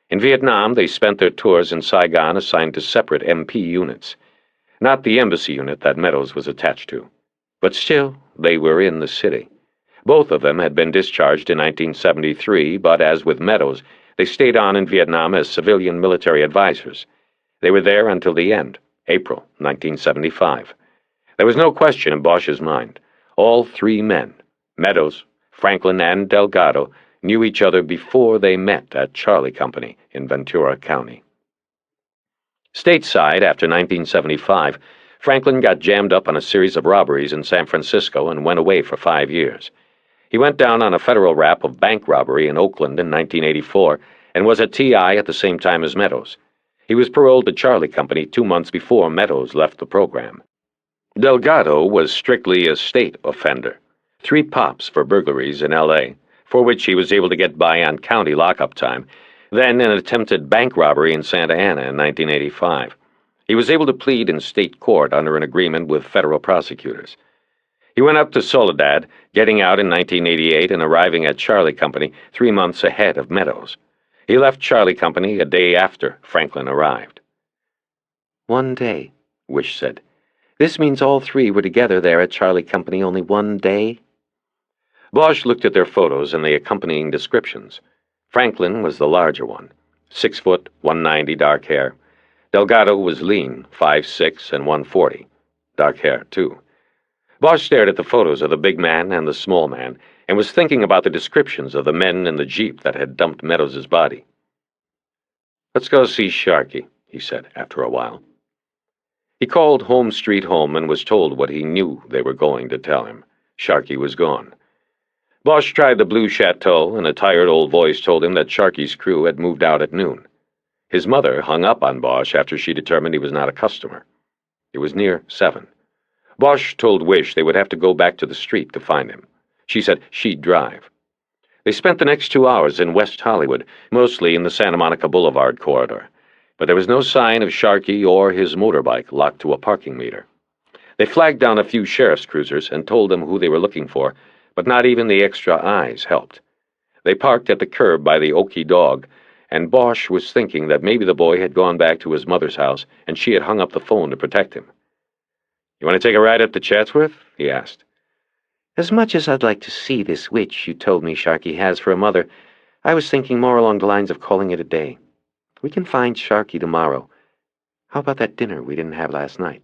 In Vietnam, they spent their tours in Saigon assigned to separate MP units. Not the embassy unit that Meadows was attached to. But still, they were in the city. Both of them had been discharged in 1973, but as with Meadows, they stayed on in Vietnam as civilian military advisors. They were there until the end, April 1975. There was no question in Bosch's mind. All three men, Meadows, Franklin, and Delgado, knew each other before they met at Charlie Company in Ventura County. Stateside, after 1975, Franklin got jammed up on a series of robberies in San Francisco and went away for 5 years. He went down on a federal rap of bank robbery in Oakland in 1984 and was at TI at the same time as Meadows. He was paroled to Charlie Company 2 months before Meadows left the program. Delgado was strictly a state offender. 3 pops for burglaries in L.A., for which he was able to get by on county lockup time, then an attempted bank robbery in Santa Ana in 1985. He was able to plead in state court under an agreement with federal prosecutors. He went up to Soledad, getting out in 1988 and arriving at Charlie Company 3 months ahead of Meadows. He left Charlie Company a day after Franklin arrived. "1 day," Wish said. "This means all 3 were together there at Charlie Company only 1 day?" Bosch looked at their photos and the accompanying descriptions. Franklin was the larger one, 6 foot, 190, dark hair. Delgado was lean, 5'6", and 140, dark hair, too. Bosch stared at the photos of the big man and the small man and was thinking about the descriptions of the men in the jeep that had dumped Meadows' body. "Let's go see Sharky," he said after a while. He called Home Street Home and was told what he knew they were going to tell him. Sharky was gone. Bosch tried the Blue Chateau, and a tired old voice told him that Sharky's crew had moved out at noon. His mother hung up on Bosch after she determined he was not a customer. It was near 7. Bosch told Wish they would have to go back to the street to find him. She said she'd drive. They spent the next 2 hours in West Hollywood, mostly in the Santa Monica Boulevard corridor, but there was no sign of Sharky or his motorbike locked to a parking meter. They flagged down a few sheriff's cruisers and told them who they were looking for, but not even the extra eyes helped. They parked at the curb by the Okie Dog, and Bosch was thinking that maybe the boy had gone back to his mother's house and she had hung up the phone to protect him. "You want to take a ride up to Chatsworth?" he asked. "As much as I'd like to see this witch you told me Sharky has for a mother, I was thinking more along the lines of calling it a day. We can find Sharky tomorrow. How about that dinner we didn't have last night?"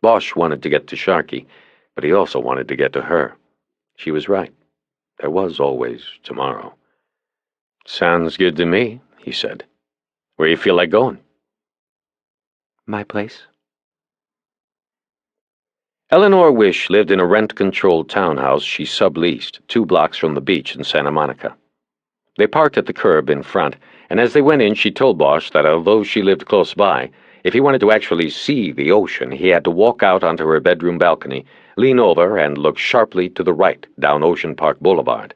Bosch wanted to get to Sharky, but he also wanted to get to her. She was right. There was always tomorrow. "Sounds good to me," he said. "Where you feel like going?" "My place." Eleanor Wish lived in a rent-controlled townhouse she subleased 2 blocks from the beach in Santa Monica. They parked at the curb in front, and as they went in she told Bosch that although she lived close by, if he wanted to actually see the ocean, he had to walk out onto her bedroom balcony, lean over, and look sharply to the right down Ocean Park Boulevard.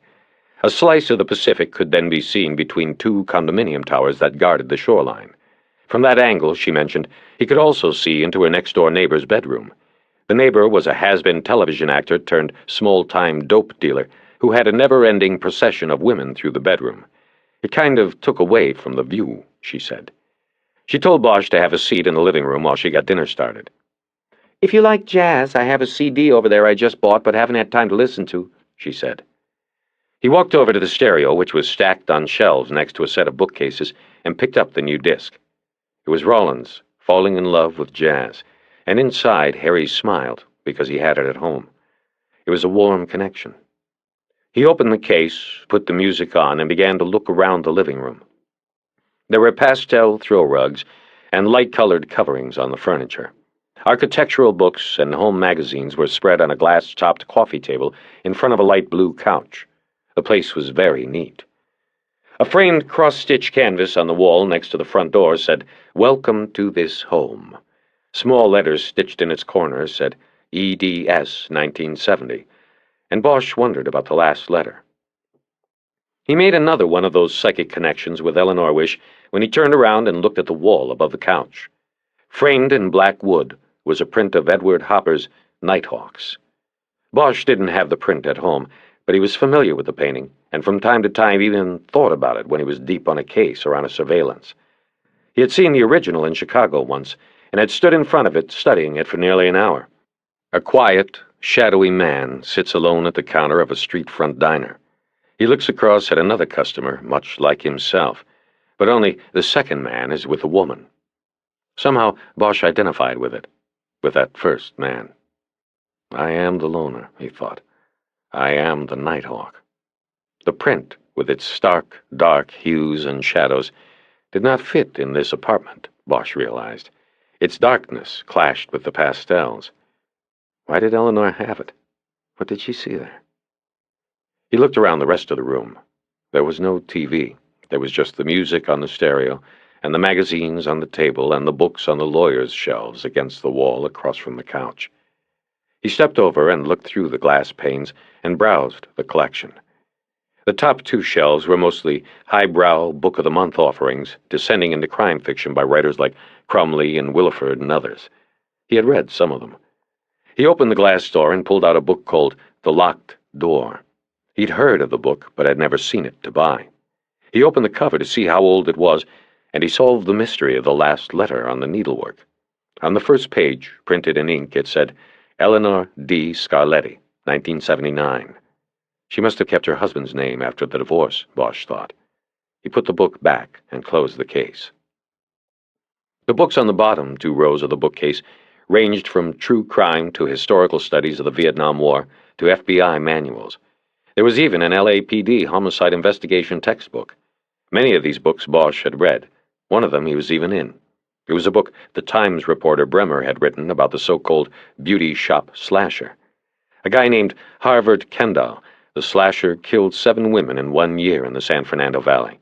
A slice of the Pacific could then be seen between 2 condominium towers that guarded the shoreline. From that angle, she mentioned, he could also see into her next-door neighbor's bedroom. The neighbor was a has-been television actor turned small-time dope dealer who had a never-ending procession of women through the bedroom. It kind of took away from the view, she said. She told Bosch to have a seat in the living room while she got dinner started. "If you like jazz, I have a CD over there I just bought but haven't had time to listen to," she said. He walked over to the stereo, which was stacked on shelves next to a set of bookcases, and picked up the new disc. It was Rollins, Falling in Love with Jazz, and inside Harry smiled because he had it at home. It was a warm connection. He opened the case, put the music on, and began to look around the living room. There were pastel throw rugs and light-colored coverings on the furniture. Architectural books and home magazines were spread on a glass-topped coffee table in front of a light blue couch. The place was very neat. A framed cross-stitch canvas on the wall next to the front door said, "Welcome to this home." Small letters stitched in its corners said, EDS 1970, and Bosch wondered about the last letter. He made another one of those psychic connections with Eleanor Wish when he turned around and looked at the wall above the couch. Framed in black wood was a print of Edward Hopper's Nighthawks. Bosch didn't have the print at home, but he was familiar with the painting, and from time to time even thought about it when he was deep on a case or on a surveillance. He had seen the original in Chicago once, and had stood in front of it studying it for nearly an hour. A quiet, shadowy man sits alone at the counter of a street-front diner. He looks across at another customer, much like himself, but only the second man is with a woman. Somehow Bosch identified with it, with that first man. I am the loner, he thought. I am the Nighthawk. The print, with its stark, dark hues and shadows, did not fit in this apartment, Bosch realized. Its darkness clashed with the pastels. Why did Eleanor have it? What did she see there? He looked around the rest of the room. There was no TV. There was just the music on the stereo, and the magazines on the table, and the books on the lawyer's shelves against the wall across from the couch. He stepped over and looked through the glass panes and browsed the collection. The top two shelves were mostly highbrow Book of the Month offerings, descending into crime fiction by writers like Crumley and Willeford and others. He had read some of them. He opened the glass door and pulled out a book called The Locked Door. He'd heard of the book, but had never seen it to buy. He opened the cover to see how old it was, and he solved the mystery of the last letter on the needlework. On the first page, printed in ink, it said, Eleanor D. Scarletti, 1979. She must have kept her husband's name after the divorce, Bosch thought. He put the book back and closed the case. The books on the bottom two rows of the bookcase ranged from true crime to historical studies of the Vietnam War to FBI manuals. There was even an LAPD homicide investigation textbook. Many of these books Bosch had read. One of them he was even in. It was a book the Times reporter Bremer had written about the so-called beauty shop slasher. A guy named Harvard Kendall, the slasher killed 7 women in 1 year in the San Fernando Valley.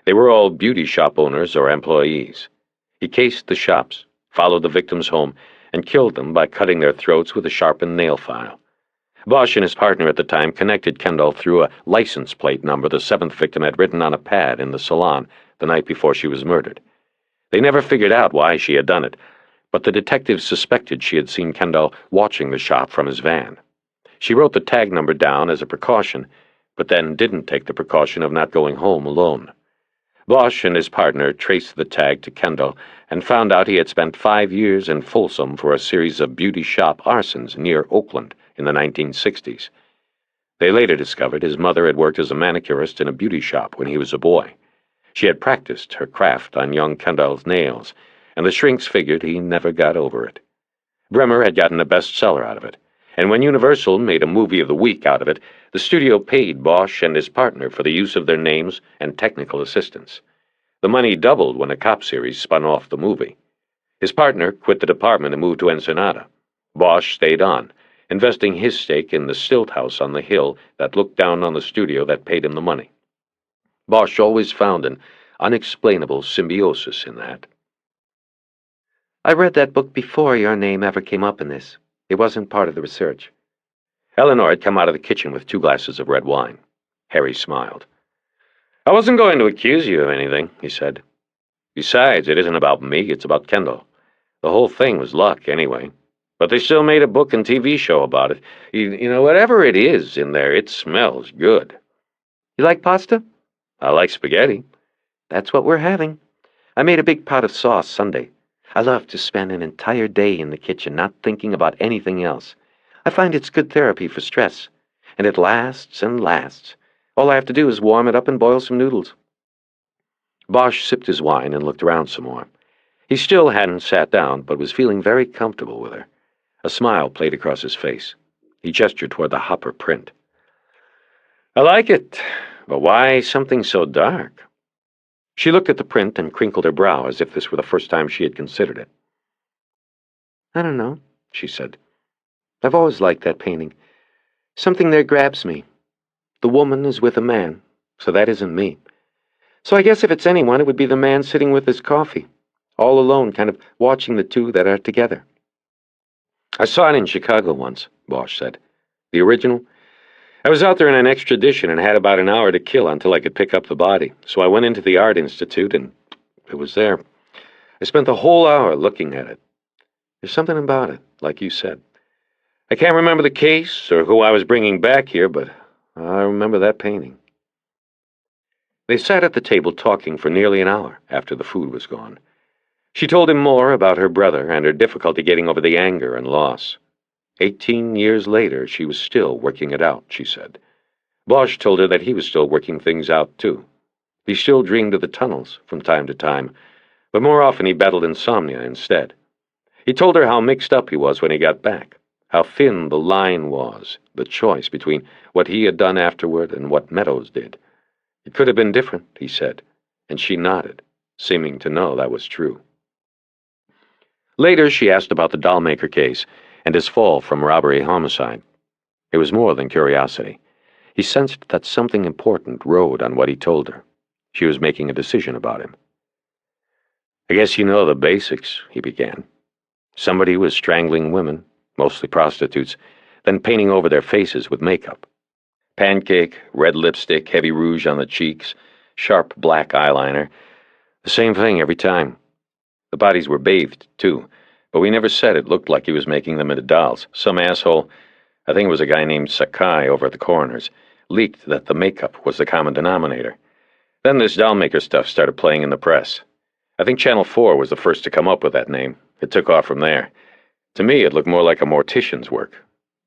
They were all beauty shop owners or employees. He cased the shops, followed the victims home, and killed them by cutting their throats with a sharpened nail file. Bosch and his partner at the time connected Kendall through a license plate number the 7th victim had written on a pad in the salon the night before she was murdered. They never figured out why she had done it, but the detectives suspected she had seen Kendall watching the shop from his van. She wrote the tag number down as a precaution, but then didn't take the precaution of not going home alone. Bosch and his partner traced the tag to Kendall and found out he had spent 5 years in Folsom for a series of beauty shop arsons near Oakland in the 1960s. They later discovered his mother had worked as a manicurist in a beauty shop when he was a boy. She had practiced her craft on young Kendall's nails, and the shrinks figured he never got over it. Bremer had gotten a bestseller out of it, and when Universal made a movie of the week out of it, the studio paid Bosch and his partner for the use of their names and technical assistance. The money doubled when a cop series spun off the movie. His partner quit the department and moved to Ensenada. Bosch stayed on, investing his stake in the stilt house on the hill that looked down on the studio that paid him the money. Bosch always found an unexplainable symbiosis in that. I read that book before your name ever came up in this. It wasn't part of the research. Eleanor had come out of the kitchen with 2 glasses of red wine. Harry smiled. I wasn't going to accuse you of anything, he said. Besides, it isn't about me, it's about Kendall. The whole thing was luck, anyway. But they still made a book and TV show about it. You know, whatever it is in there, it smells good. You like pasta? I like spaghetti. That's what we're having. I made a big pot of sauce Sunday. I love to spend an entire day in the kitchen not thinking about anything else. I find it's good therapy for stress, and it lasts and lasts. All I have to do is warm it up and boil some noodles. Bosch sipped his wine and looked around some more. He still hadn't sat down, but was feeling very comfortable with her. A smile played across his face. He gestured toward the Hopper print. I like it, but why something so dark? She looked at the print and crinkled her brow as if this were the first time she had considered it. I don't know, she said. I've always liked that painting. Something there grabs me. The woman is with a man, so that isn't me. So I guess if it's anyone, it would be the man sitting with his coffee, all alone, kind of watching the two that are together. I saw it in Chicago once, Bosch said. The original? I was out there in an extradition and had about an hour to kill until I could pick up the body, so I went into the Art Institute and, It was there. I spent the whole hour looking at it. There's something about it, like you said. I can't remember the case or who I was bringing back here, but I remember that painting. They sat at the table talking for nearly an hour after the food was gone. She told him more about her brother and her difficulty getting over the anger and loss. 18 years later, she was still working it out, she said. Bosch told her that he was still working things out, too. He still dreamed of the tunnels from time to time, but more often he battled insomnia instead. He told her how mixed up he was when he got back, how thin the line was, the choice between what he had done afterward and what Meadows did. It could have been different, he said, and she nodded, seeming to know that was true. Later, she asked about the dollmaker case and his fall from robbery-homicide. It was more than curiosity. He sensed that something important rode on what he told her. She was making a decision about him. I guess you know the basics, he began. Somebody was strangling women, mostly prostitutes, then painting over their faces with makeup. Pancake, red lipstick, heavy rouge on the cheeks, sharp black eyeliner. The same thing every time. The bodies were bathed, too, but we never said it looked like he was making them into dolls. Some asshole, I think it was a guy named Sakai over at the coroner's, leaked that the makeup was the common denominator. Then this dollmaker stuff started playing in the press. I think Channel 4 was the first to come up with that name. It took off from there. To me, it looked more like a mortician's work.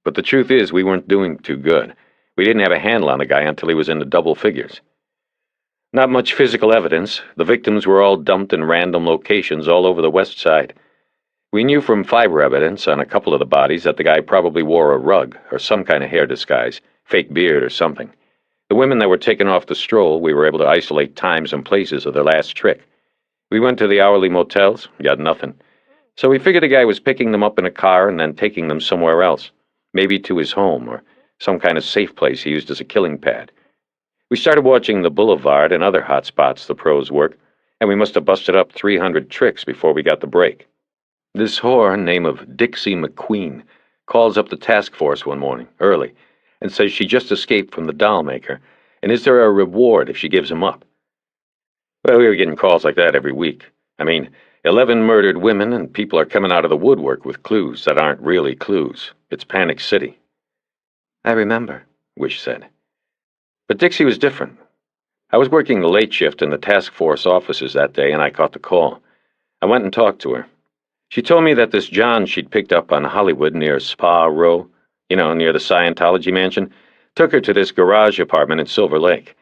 But the truth is, we weren't doing too good. We didn't have a handle on the guy until he was into double figures. Not much physical evidence. The victims were all dumped in random locations all over the west side. We knew from fiber evidence on a couple of the bodies that the guy probably wore a rug or some kind of hair disguise, fake beard or something. The women that were taken off the stroll, we were able to isolate times and places of their last trick. We went to the hourly motels, got nothing. So we figured the guy was picking them up in a car and then taking them somewhere else, maybe to his home or some kind of safe place he used as a killing pad. We started watching the Boulevard and other hot spots the pros work, and we must have busted up 300 tricks before we got the break. This whore, name of Dixie McQueen, calls up the task force one morning, early, and says she just escaped from the doll maker, and is there a reward if she gives him up? Well, we were getting calls like that every week. 11 murdered women, and people are coming out of the woodwork with clues that aren't really clues. It's Panic City. I remember, Wish said. But Dixie was different. I was working the late shift in the task force offices that day, and I caught the call. I went and talked to her. She told me that this John she'd picked up on Hollywood near Spa Row, near the Scientology mansion, took her to this garage apartment in Silver Lake.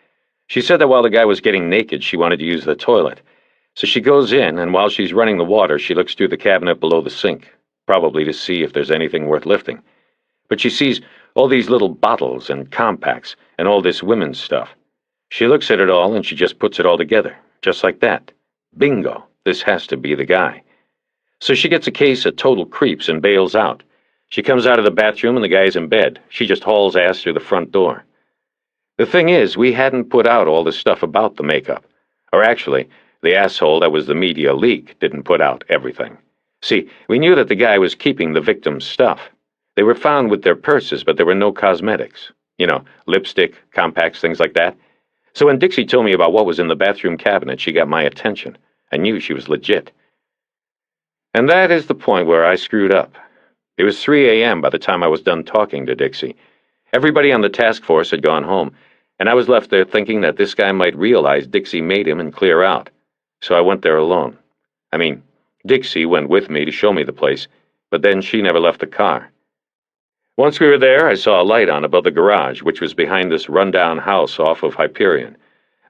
She said that while the guy was getting naked, she wanted to use the toilet. So she goes in, and while she's running the water, she looks through the cabinet below the sink, probably to see if there's anything worth lifting. But she sees all these little bottles and compacts and all this women's stuff. She looks at it all, and she just puts it all together, just like that. Bingo, this has to be the guy. So she gets a case of total creeps and bails out. She comes out of the bathroom, and the guy's in bed. She just hauls ass through the front door. The thing is, we hadn't put out all the stuff about the makeup. Or actually, the asshole that was the media leak didn't put out everything. See, we knew that the guy was keeping the victim's stuff. They were found with their purses, but there were no cosmetics. Lipstick, compacts, things like that. So when Dixie told me about what was in the bathroom cabinet, she got my attention. I knew she was legit. And that is the point where I screwed up. It was 3 a.m. by the time I was done talking to Dixie. Everybody on the task force had gone home, and I was left there thinking that this guy might realize Dixie made him and clear out. So I went there alone. Dixie went with me to show me the place, but then she never left the car. Once we were there, I saw a light on above the garage, which was behind this rundown house off of Hyperion.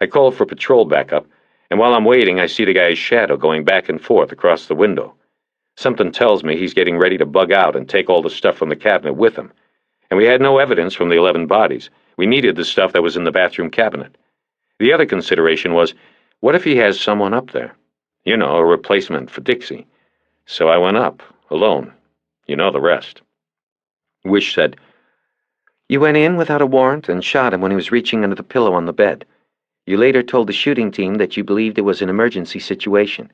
I called for patrol backup, and while I'm waiting, I see the guy's shadow going back and forth across the window. Something tells me he's getting ready to bug out and take all the stuff from the cabinet with him. And we had no evidence from the 11 bodies. We needed the stuff that was in the bathroom cabinet. The other consideration was, what if he has someone up there? A replacement for Dixie. So I went up, alone. You know the rest. Wish said, You went in without a warrant and shot him when he was reaching under the pillow on the bed. You later told the shooting team that you believed it was an emergency situation.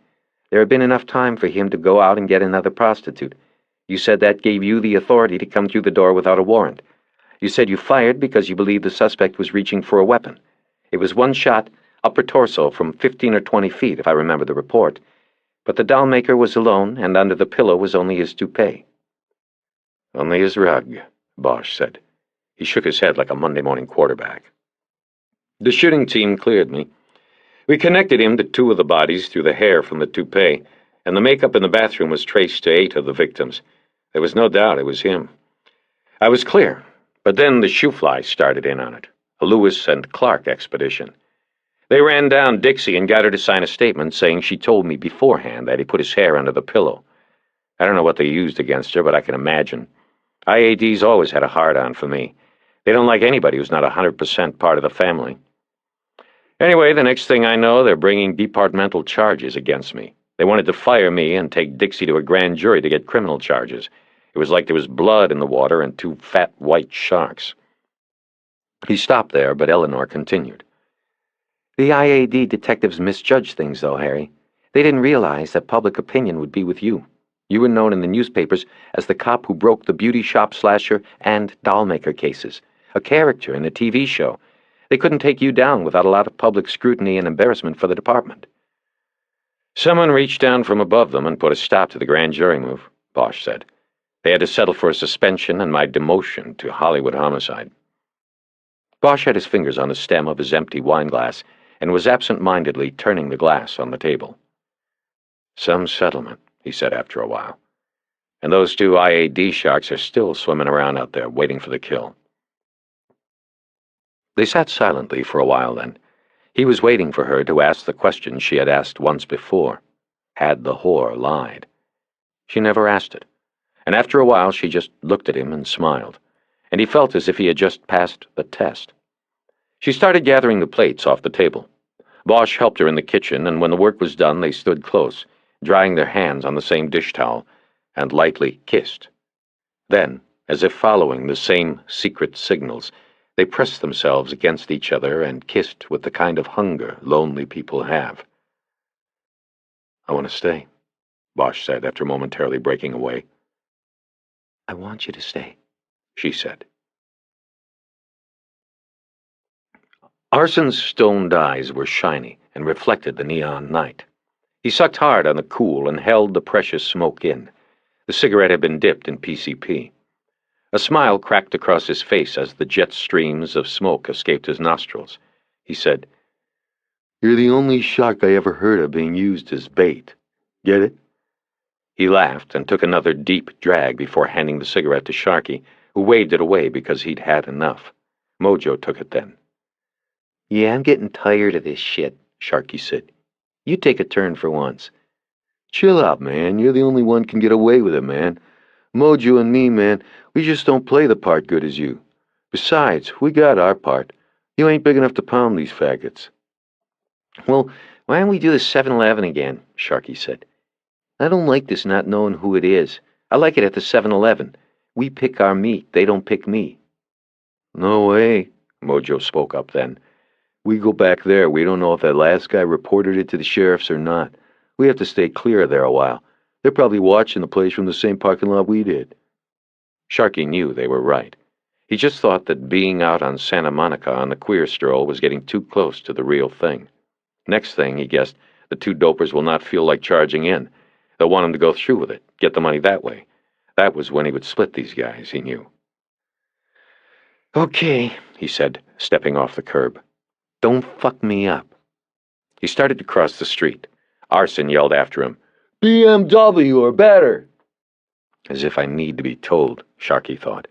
There had been enough time for him to go out and get another prostitute. You said that gave you the authority to come through the door without a warrant. You said you fired because you believed the suspect was reaching for a weapon. It was one shot, upper torso from 15 or 20 feet, if I remember the report. But the doll maker was alone, and under the pillow was only his toupee. Only his rug, Bosch said. He shook his head like a Monday morning quarterback. The shooting team cleared me. We connected him to 2 of the bodies through the hair from the toupee, and the makeup in the bathroom was traced to 8 of the victims. There was no doubt it was him. I was clear, but then the shoe-fly started in on it, a Lewis and Clark expedition. They ran down Dixie and got her to sign a statement saying she told me beforehand that he put his hair under the pillow. I don't know what they used against her, but I can imagine. IAD's always had a hard-on for me. They don't like anybody who's not 100% part of the family. Anyway, the next thing I know, they're bringing departmental charges against me. They wanted to fire me and take Dixie to a grand jury to get criminal charges. It was like there was blood in the water and 2 fat white sharks. He stopped there, but Eleanor continued. The IAD detectives misjudged things, though, Harry. They didn't realize that public opinion would be with you. You were known in the newspapers as the cop who broke the beauty shop slasher and dollmaker cases, a character in a TV show. They couldn't take you down without a lot of public scrutiny and embarrassment for the department. Someone reached down from above them and put a stop to the grand jury move, Bosch said. They had to settle for a suspension and my demotion to Hollywood homicide. Bosch had his fingers on the stem of his empty wine glass and was absent-mindedly turning the glass on the table. Some settlement, he said after a while. And those 2 IAD sharks are still swimming around out there waiting for the kill. They sat silently for a while then. He was waiting for her to ask the question she had asked once before. Had the whore lied? She never asked it, and after a while she just looked at him and smiled, and he felt as if he had just passed the test. She started gathering the plates off the table. Bosch helped her in the kitchen, and when the work was done they stood close, drying their hands on the same dish towel, and lightly kissed. Then, as if following the same secret signals, they pressed themselves against each other and kissed with the kind of hunger lonely people have. I want to stay, Bosch said after momentarily breaking away. I want you to stay, she said. Arson's stoned eyes were shiny and reflected the neon night. He sucked hard on the cool and held the precious smoke in. The cigarette had been dipped in PCP. A smile cracked across his face as the jet streams of smoke escaped his nostrils. He said, You're the only shark I ever heard of being used as bait. Get it? He laughed and took another deep drag before handing the cigarette to Sharky, who waved it away because he'd had enough. Mojo took it then. Yeah, I'm getting tired of this shit, Sharky said. You take a turn for once. Chill out, man. You're the only one can get away with it, man. Mojo and me, man, we just don't play the part good as you. Besides, we got our part. You ain't big enough to pound these faggots. Well, why don't we do the 7-Eleven again, Sharky said. I don't like this not knowing who it is. I like it at the 7-Eleven. We pick our meat, they don't pick me. No way, Mojo spoke up then. We go back there, we don't know if that last guy reported it to the sheriffs or not. We have to stay clear of there a while. They're probably watching the place from the same parking lot we did. Sharky knew they were right. He just thought that being out on Santa Monica on the queer stroll was getting too close to the real thing. Next thing, he guessed, the 2 dopers will not feel like charging in. They'll want him to go through with it, get the money that way. That was when he would split these guys, he knew. Okay, he said, stepping off the curb. Don't fuck me up. He started to cross the street. Arson yelled after him, BMW or better. As if I need to be told, Sharky thought.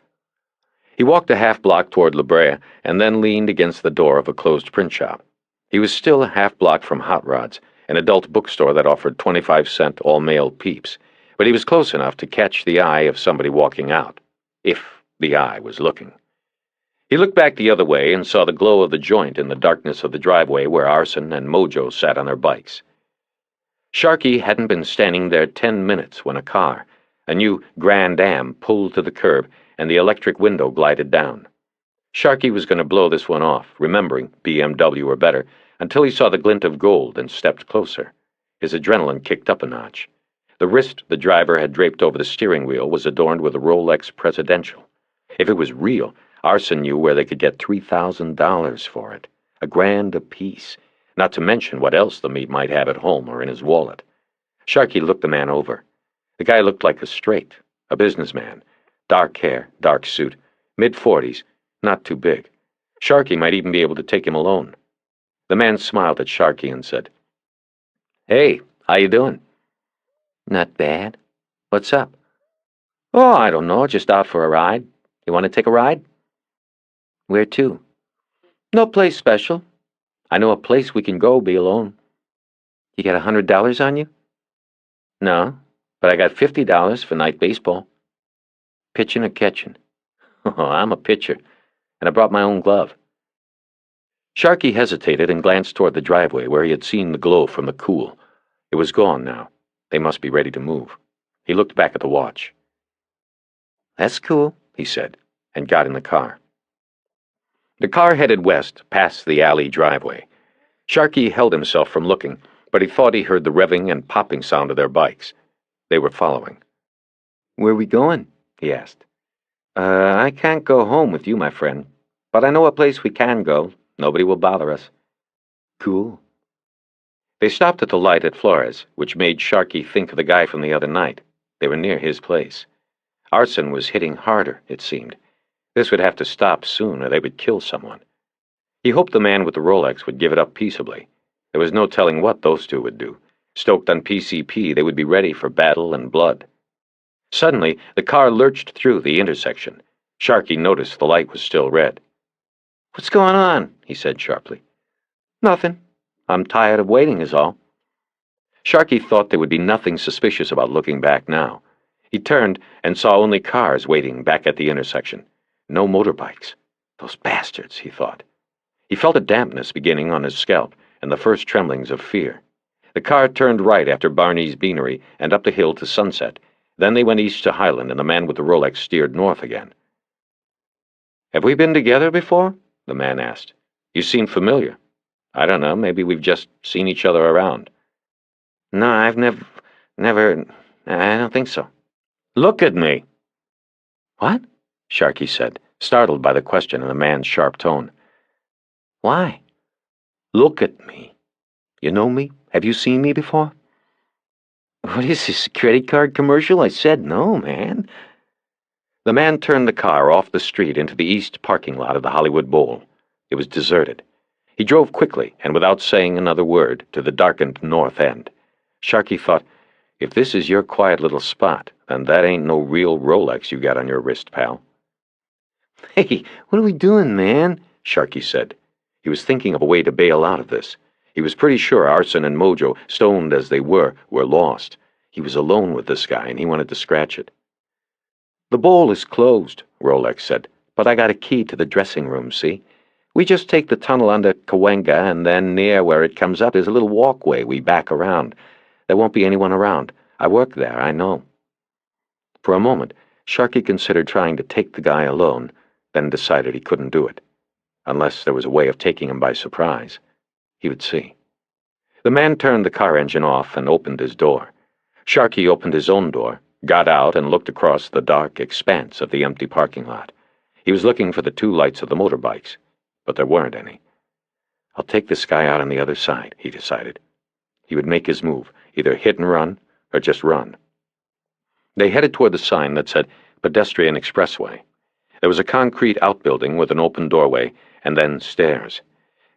He walked a half-block toward La Brea and then leaned against the door of a closed print shop. He was still a half-block from Hot Rods, an adult bookstore that offered 25-cent all-male peeps, but he was close enough to catch the eye of somebody walking out, if the eye was looking. He looked back the other way and saw the glow of the joint in the darkness of the driveway where Arson and Mojo sat on their bikes. Sharky hadn't been standing there 10 minutes when a new Grand Am, pulled to the curb and the electric window glided down. Sharky was going to blow this one off, remembering BMW or better, until he saw the glint of gold and stepped closer. His adrenaline kicked up a notch. The wrist the driver had draped over the steering wheel was adorned with a Rolex Presidential. If it was real, Arson knew where they could get $3,000 for it, $1,000 apiece. not to mention what else the meat might have at home or in his wallet. Sharkey looked the man over. The guy looked like a straight, a businessman. Dark hair, dark suit, mid-40s, not too big. Sharkey might even be able to take him alone. The man smiled at Sharkey and said, "Hey, how you doing?" "Not bad. What's up?" "Oh, I don't know, just out for a ride. You want to take a ride?" "Where to?" "No place special. I know a place we can go be alone." "You got $100 on you?" "No, but I got $50 for night baseball." "Pitching or catching?" "Oh, I'm a pitcher, and I brought my own glove." Sharkey hesitated and glanced toward the driveway where he had seen the glow from the cool. It was gone now. They must be ready to move. He looked back at the watch. "That's cool," he said, and got in the car. The car headed west, past the alley driveway. Sharkey held himself from looking, but he thought he heard the revving and popping sound of their bikes. They were following. "Where we going?" he asked. I can't go home with you, my friend, but I know a place we can go. Nobody will bother us." "Cool." They stopped at the light at Flores, which made Sharkey think of the guy from the other night. They were near his place. Arson was hitting harder, it seemed. This would have to stop soon, or they would kill someone. He hoped the man with the Rolex would give it up peaceably. There was no telling what those two would do. Stoked on PCP, they would be ready for battle and blood. Suddenly, the car lurched through the intersection. Sharkey noticed the light was still red. "What's going on?" he said sharply. "Nothing. I'm tired of waiting is all." Sharkey thought there would be nothing suspicious about looking back now. He turned and saw only cars waiting back at the intersection. No motorbikes. Those bastards, he thought. He felt a dampness beginning on his scalp and the first tremblings of fear. The car turned right after Barney's Beanery and up the hill to Sunset. Then they went east to Highland, and the man with the Rolex steered north again. "Have we been together before?" the man asked. "You seem familiar. I don't know, maybe we've just seen each other around." "No, I've never, I don't think so." "Look at me." "What?" Sharkey said, startled by the question in the man's sharp tone. "Why?" "Look at me. You know me? Have you seen me before?" "What is this, a credit card commercial?" I said, "No, man." The man turned the car off the street into the east parking lot of the Hollywood Bowl. It was deserted. He drove quickly, and without saying another word, to the darkened north end. Sharkey thought, if this is your quiet little spot, then that ain't no real Rolex you got on your wrist, pal. "Hey, what are we doing, man?" Sharkey said. He was thinking of a way to bail out of this. He was pretty sure Arson and Mojo, stoned as they were lost. He was alone with this guy, and he wanted to scratch it. "The bowl is closed," Rolex said, "but I got a key to the dressing room, see? We just take the tunnel under Cahuenga, and then near where it comes up is a little walkway we back around. There won't be anyone around. I work there, I know." For a moment, Sharkey considered trying to take the guy alone, then decided he couldn't do it. Unless there was a way of taking him by surprise. He would see. The man turned the car engine off and opened his door. Sharkey opened his own door, got out, and looked across the dark expanse of the empty parking lot. He was looking for the two lights of the motorbikes, but there weren't any. "I'll take this guy out on the other side," he decided. He would make his move, either hit and run, or just run. They headed toward the sign that said Pedestrian Expressway. There was a concrete outbuilding with an open doorway, and then stairs.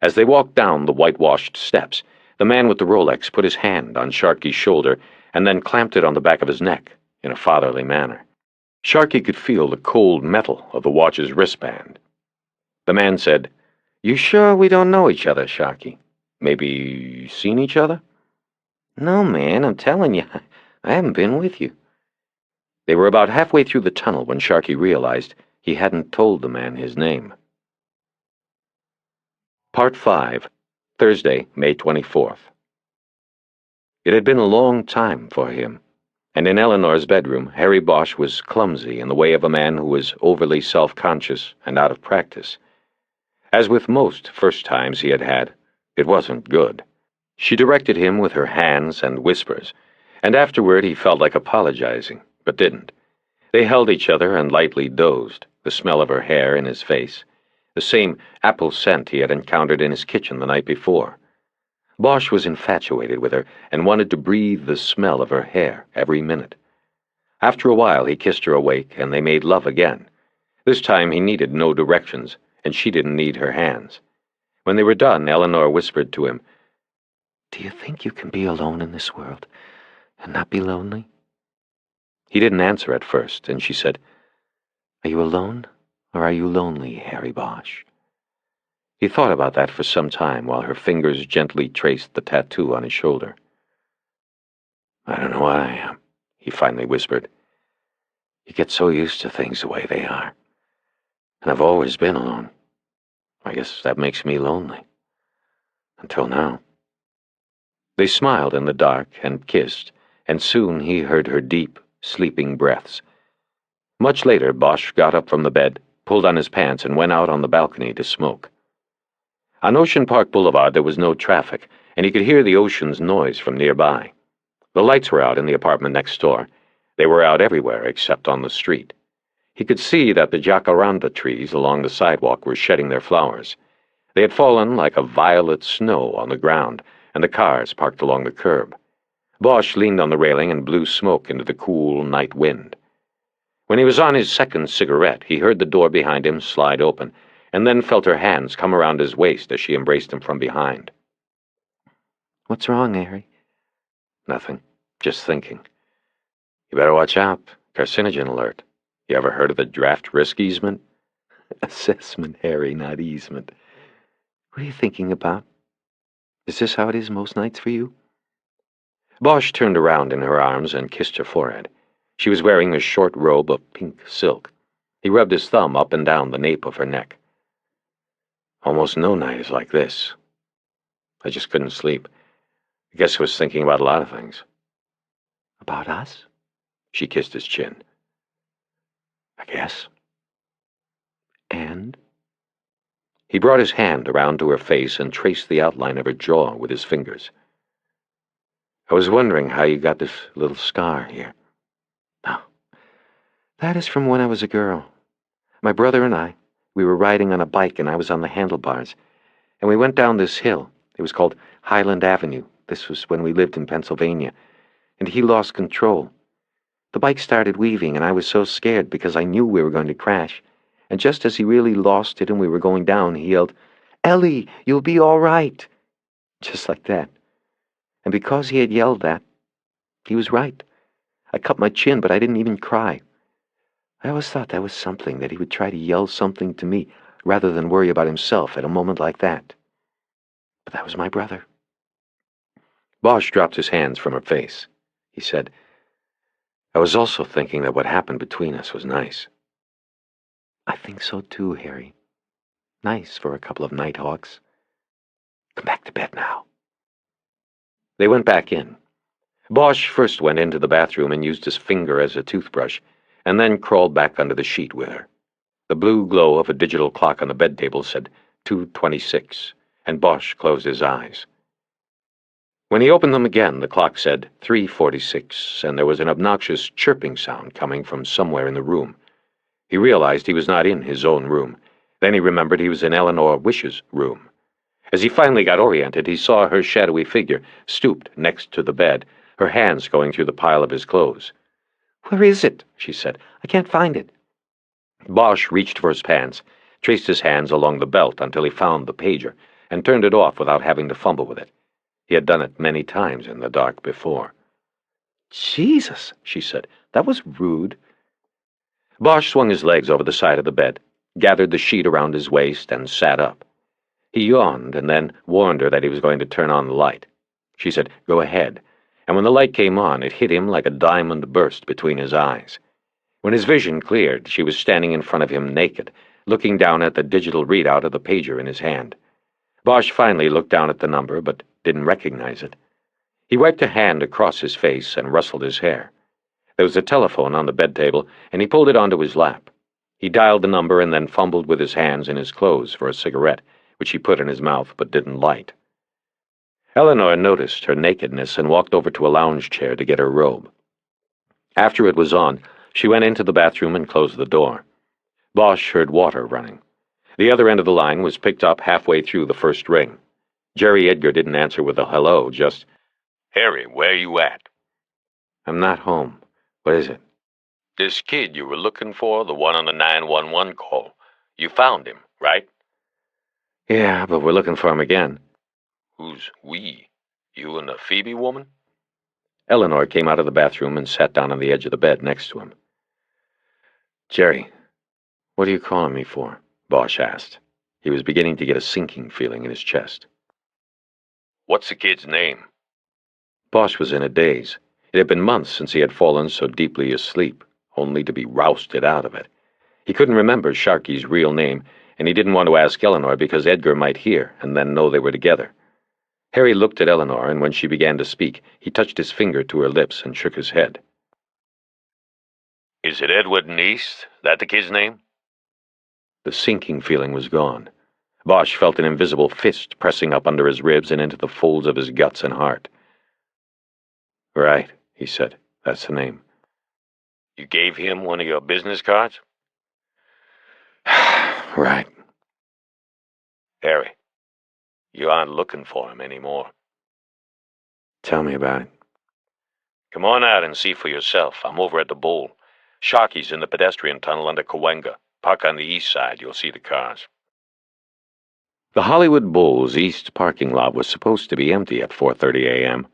As they walked down the whitewashed steps, the man with the Rolex put his hand on Sharkey's shoulder and then clamped it on the back of his neck in a fatherly manner. Sharkey could feel the cold metal of the watch's wristband. The man said, "You sure we don't know each other, Sharkey? Maybe seen each other?" "No, man, I'm telling you, I haven't been with you." They were about halfway through the tunnel when Sharkey realized he hadn't told the man his name. Part 5, Thursday, May 24th. It had been a long time for him, and in Eleanor's bedroom, Harry Bosch was clumsy in the way of a man who was overly self-conscious and out of practice. As with most first times he had had, it wasn't good. She directed him with her hands and whispers, and afterward he felt like apologizing, but didn't. They held each other and lightly dozed, the smell of her hair in his face, the same apple scent he had encountered in his kitchen the night before. Bosch was infatuated with her and wanted to breathe the smell of her hair every minute. After a while, he kissed her awake, and they made love again. This time he needed no directions, and she didn't need her hands. When they were done, Eleanor whispered to him, "Do you think you can be alone in this world and not be lonely?" He didn't answer at first, and she said, "Are you alone, or are you lonely, Harry Bosch?" He thought about that for some time while her fingers gently traced the tattoo on his shoulder. "I don't know what I am," he finally whispered. "You get so used to things the way they are. And I've always been alone. I guess that makes me lonely. Until now." They smiled in the dark and kissed, and soon he heard her deep, sleeping breaths. Much later, Bosch got up from the bed, pulled on his pants, and went out on the balcony to smoke. On Ocean Park Boulevard there was no traffic, and he could hear the ocean's noise from nearby. The lights were out in the apartment next door. They were out everywhere except on the street. He could see that the jacaranda trees along the sidewalk were shedding their flowers. They had fallen like a violet snow on the ground, and the cars parked along the curb. Bosch leaned on the railing and blew smoke into the cool night wind. When he was on his second cigarette, he heard the door behind him slide open, and then felt her hands come around his waist as she embraced him from behind. "What's wrong, Harry?" "Nothing. Just thinking. You better watch out. Carcinogen alert. You ever heard of the draft risk easement?" "Assessment, Harry, not easement. What are you thinking about? Is this how it is most nights for you?" Bosch turned around in her arms and kissed her forehead. She was wearing a short robe of pink silk. He rubbed his thumb up and down the nape of her neck. "Almost no night is like this. I just couldn't sleep. I guess I was thinking about a lot of things." "About us?" She kissed his chin. "I guess." "And?" He brought his hand around to her face and traced the outline of her jaw with his fingers. "I was wondering how you got this little scar here." "Oh, that is from when I was a girl. My brother and we were riding on a bike and I was on the handlebars, and we went down this hill. It was called Highland Avenue. This was when we lived in Pennsylvania, and he lost control. The bike started weaving, and I was so scared because I knew we were going to crash. And just as he really lost it and we were going down, he yelled, 'Ellie, you'll be all right.' Just like that. And because he had yelled that, he was right. I cut my chin, but I didn't even cry. I always thought that was something, that he would try to yell something to me rather than worry about himself at a moment like that. But that was my brother." Bosch dropped his hands from her face. He said, "I was also thinking that what happened between us was nice." "I think so too, Harry. Nice for a couple of nighthawks. Come back to bed now." They went back in. Bosch first went into the bathroom and used his finger as a toothbrush, and then crawled back under the sheet with her. The blue glow of a digital clock on the bed table said 2:26, and Bosch closed his eyes. When he opened them again, the clock said 3:46, and there was an obnoxious chirping sound coming from somewhere in the room. He realized he was not in his own room. Then he remembered he was in Eleanor Wish's room. As he finally got oriented, he saw her shadowy figure stooped next to the bed, her hands going through the pile of his clothes. "Where is it?" she said. "I can't find it." Bosch reached for his pants, traced his hands along the belt until he found the pager, and turned it off without having to fumble with it. He had done it many times in the dark before. "Jesus," she said. "That was rude." Bosch swung his legs over the side of the bed, gathered the sheet around his waist, and sat up. He yawned and then warned her that he was going to turn on the light. She said, "Go ahead," and when the light came on, it hit him like a diamond burst between his eyes. When his vision cleared, she was standing in front of him naked, looking down at the digital readout of the pager in his hand. Bosch finally looked down at the number, but didn't recognize it. He wiped a hand across his face and rustled his hair. There was a telephone on the bed table, and he pulled it onto his lap. He dialed the number and then fumbled with his hands in his clothes for a cigarette, which he put in his mouth but didn't light. Eleanor noticed her nakedness and walked over to a lounge chair to get her robe. After it was on, she went into the bathroom and closed the door. Bosch heard water running. The other end of the line was picked up halfway through the first ring. Jerry Edgar didn't answer with a hello, just, Harry, where you at? I'm not home. What is it? This kid you were looking for, the one on the 911 call. You found him, right? Yeah, but we're looking for him again. Who's we? You and the Phoebe woman? Eleanor came out of the bathroom and sat down on the edge of the bed next to him. Jerry, what are you calling me for? Bosch asked. He was beginning to get a sinking feeling in his chest. What's the kid's name? Bosch was in a daze. It had been months since he had fallen so deeply asleep, only to be rousted out of it. He couldn't remember Sharky's real name, and he didn't want to ask Eleanor because Edgar might hear and then know they were together. Harry looked at Eleanor, and when she began to speak, he touched his finger to her lips and shook his head. Is it Edward Neist? That the kid's name? The sinking feeling was gone. Bosch felt an invisible fist pressing up under his ribs and into the folds of his guts and heart. Right, he said. That's the name. You gave him one of your business cards? Right. Harry, you aren't looking for him anymore. Tell me about it. Come on out and see for yourself. I'm over at the Bowl. Sharky's in the pedestrian tunnel under Cahuenga. Park on the east side. You'll see the cars. The Hollywood Bowl's east parking lot was supposed to be empty at 4:30 a.m.,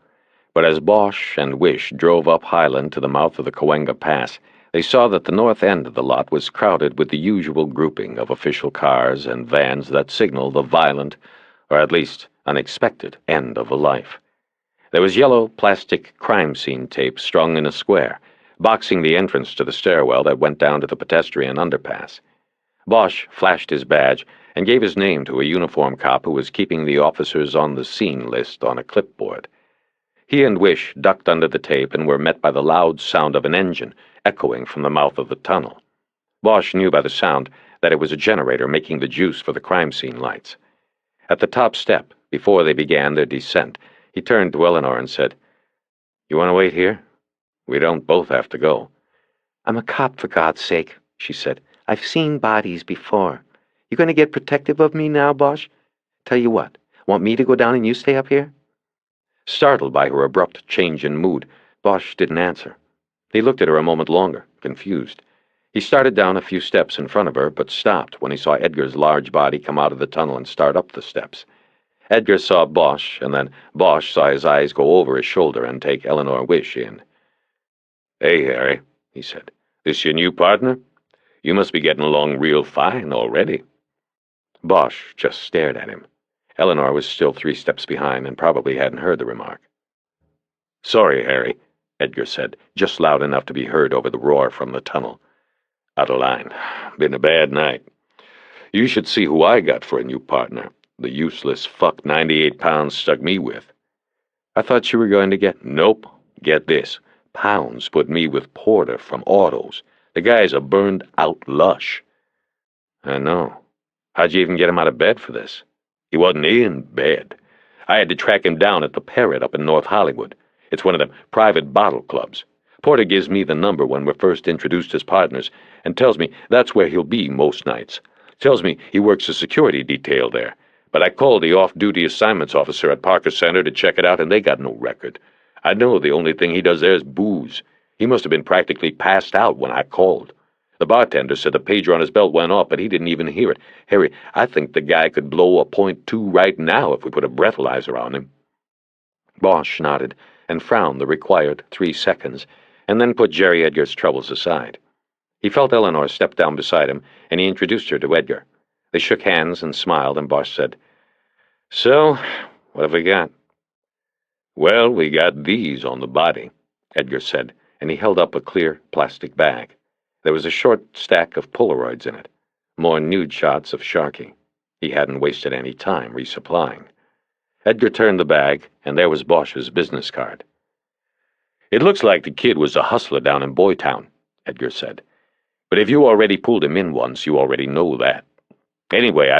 but as Bosch and Wish drove up Highland to the mouth of the Cahuenga Pass, they saw that the north end of the lot was crowded with the usual grouping of official cars and vans that signal the violent, or at least unexpected, end of a life. There was yellow plastic crime scene tape strung in a square, boxing the entrance to the stairwell that went down to the pedestrian underpass. Bosch flashed his badge and gave his name to a uniformed cop who was keeping the officers on the scene list on a clipboard. He and Wish ducked under the tape and were met by the loud sound of an engine echoing from the mouth of the tunnel. Bosch knew by the sound that it was a generator making the juice for the crime scene lights. At the top step, before they began their descent, he turned to Eleanor and said, "You want to wait here? We don't both have to go." "I'm a cop, for God's sake," she said. "I've seen bodies before. You going to get protective of me now, Bosch? Tell you what, want me to go down and you stay up here?" Startled by her abrupt change in mood, Bosch didn't answer. He looked at her a moment longer, confused. He started down a few steps in front of her, but stopped when he saw Edgar's large body come out of the tunnel and start up the steps. Edgar saw Bosch, and then Bosch saw his eyes go over his shoulder and take Eleanor Wish in. "Hey, Harry," he said. "This your new partner? You must be getting along real fine already." Bosch just stared at him. Eleanor was still 3 steps behind and probably hadn't heard the remark. "Sorry, Harry," Edgar said, just loud enough to be heard over the roar from the tunnel. "Out of line. Been a bad night. You should see who I got for a new partner. The useless fuck 98 pounds stuck me with." "I thought you were going to get—" "Nope. Get this. Pounds put me with Porter from Autos. The guy's a burned-out lush." "I know. How'd you even get him out of bed for this?" "He wasn't in bed. I had to track him down at the Parrot up in North Hollywood. It's one of them private bottle clubs. Porter gives me the number when we're first introduced as partners and tells me that's where he'll be most nights. Tells me he works a security detail there. But I called the off-duty assignments officer at Parker Center to check it out, and they got no record. I know the only thing he does there is booze. He must have been practically passed out when I called. The bartender said the pager on his belt went off, but he didn't even hear it. Harry, I think the guy could blow a .2 right now if we put a breathalyzer on him." Bosch nodded and frowned the required 3 seconds, and then put Jerry Edgar's troubles aside. He felt Eleanor step down beside him, and he introduced her to Edgar. They shook hands and smiled, and Bosch said, "So, what have we got?" "Well, we got these on the body," Edgar said, and he held up a clear plastic bag. There was a short stack of Polaroids in it, more nude shots of Sharky. He hadn't wasted any time resupplying. Edgar turned the bag, and there was Bosch's business card. "It looks like the kid was a hustler down in Boytown," Edgar said. "But if you already pulled him in once, you already know that. Anyway,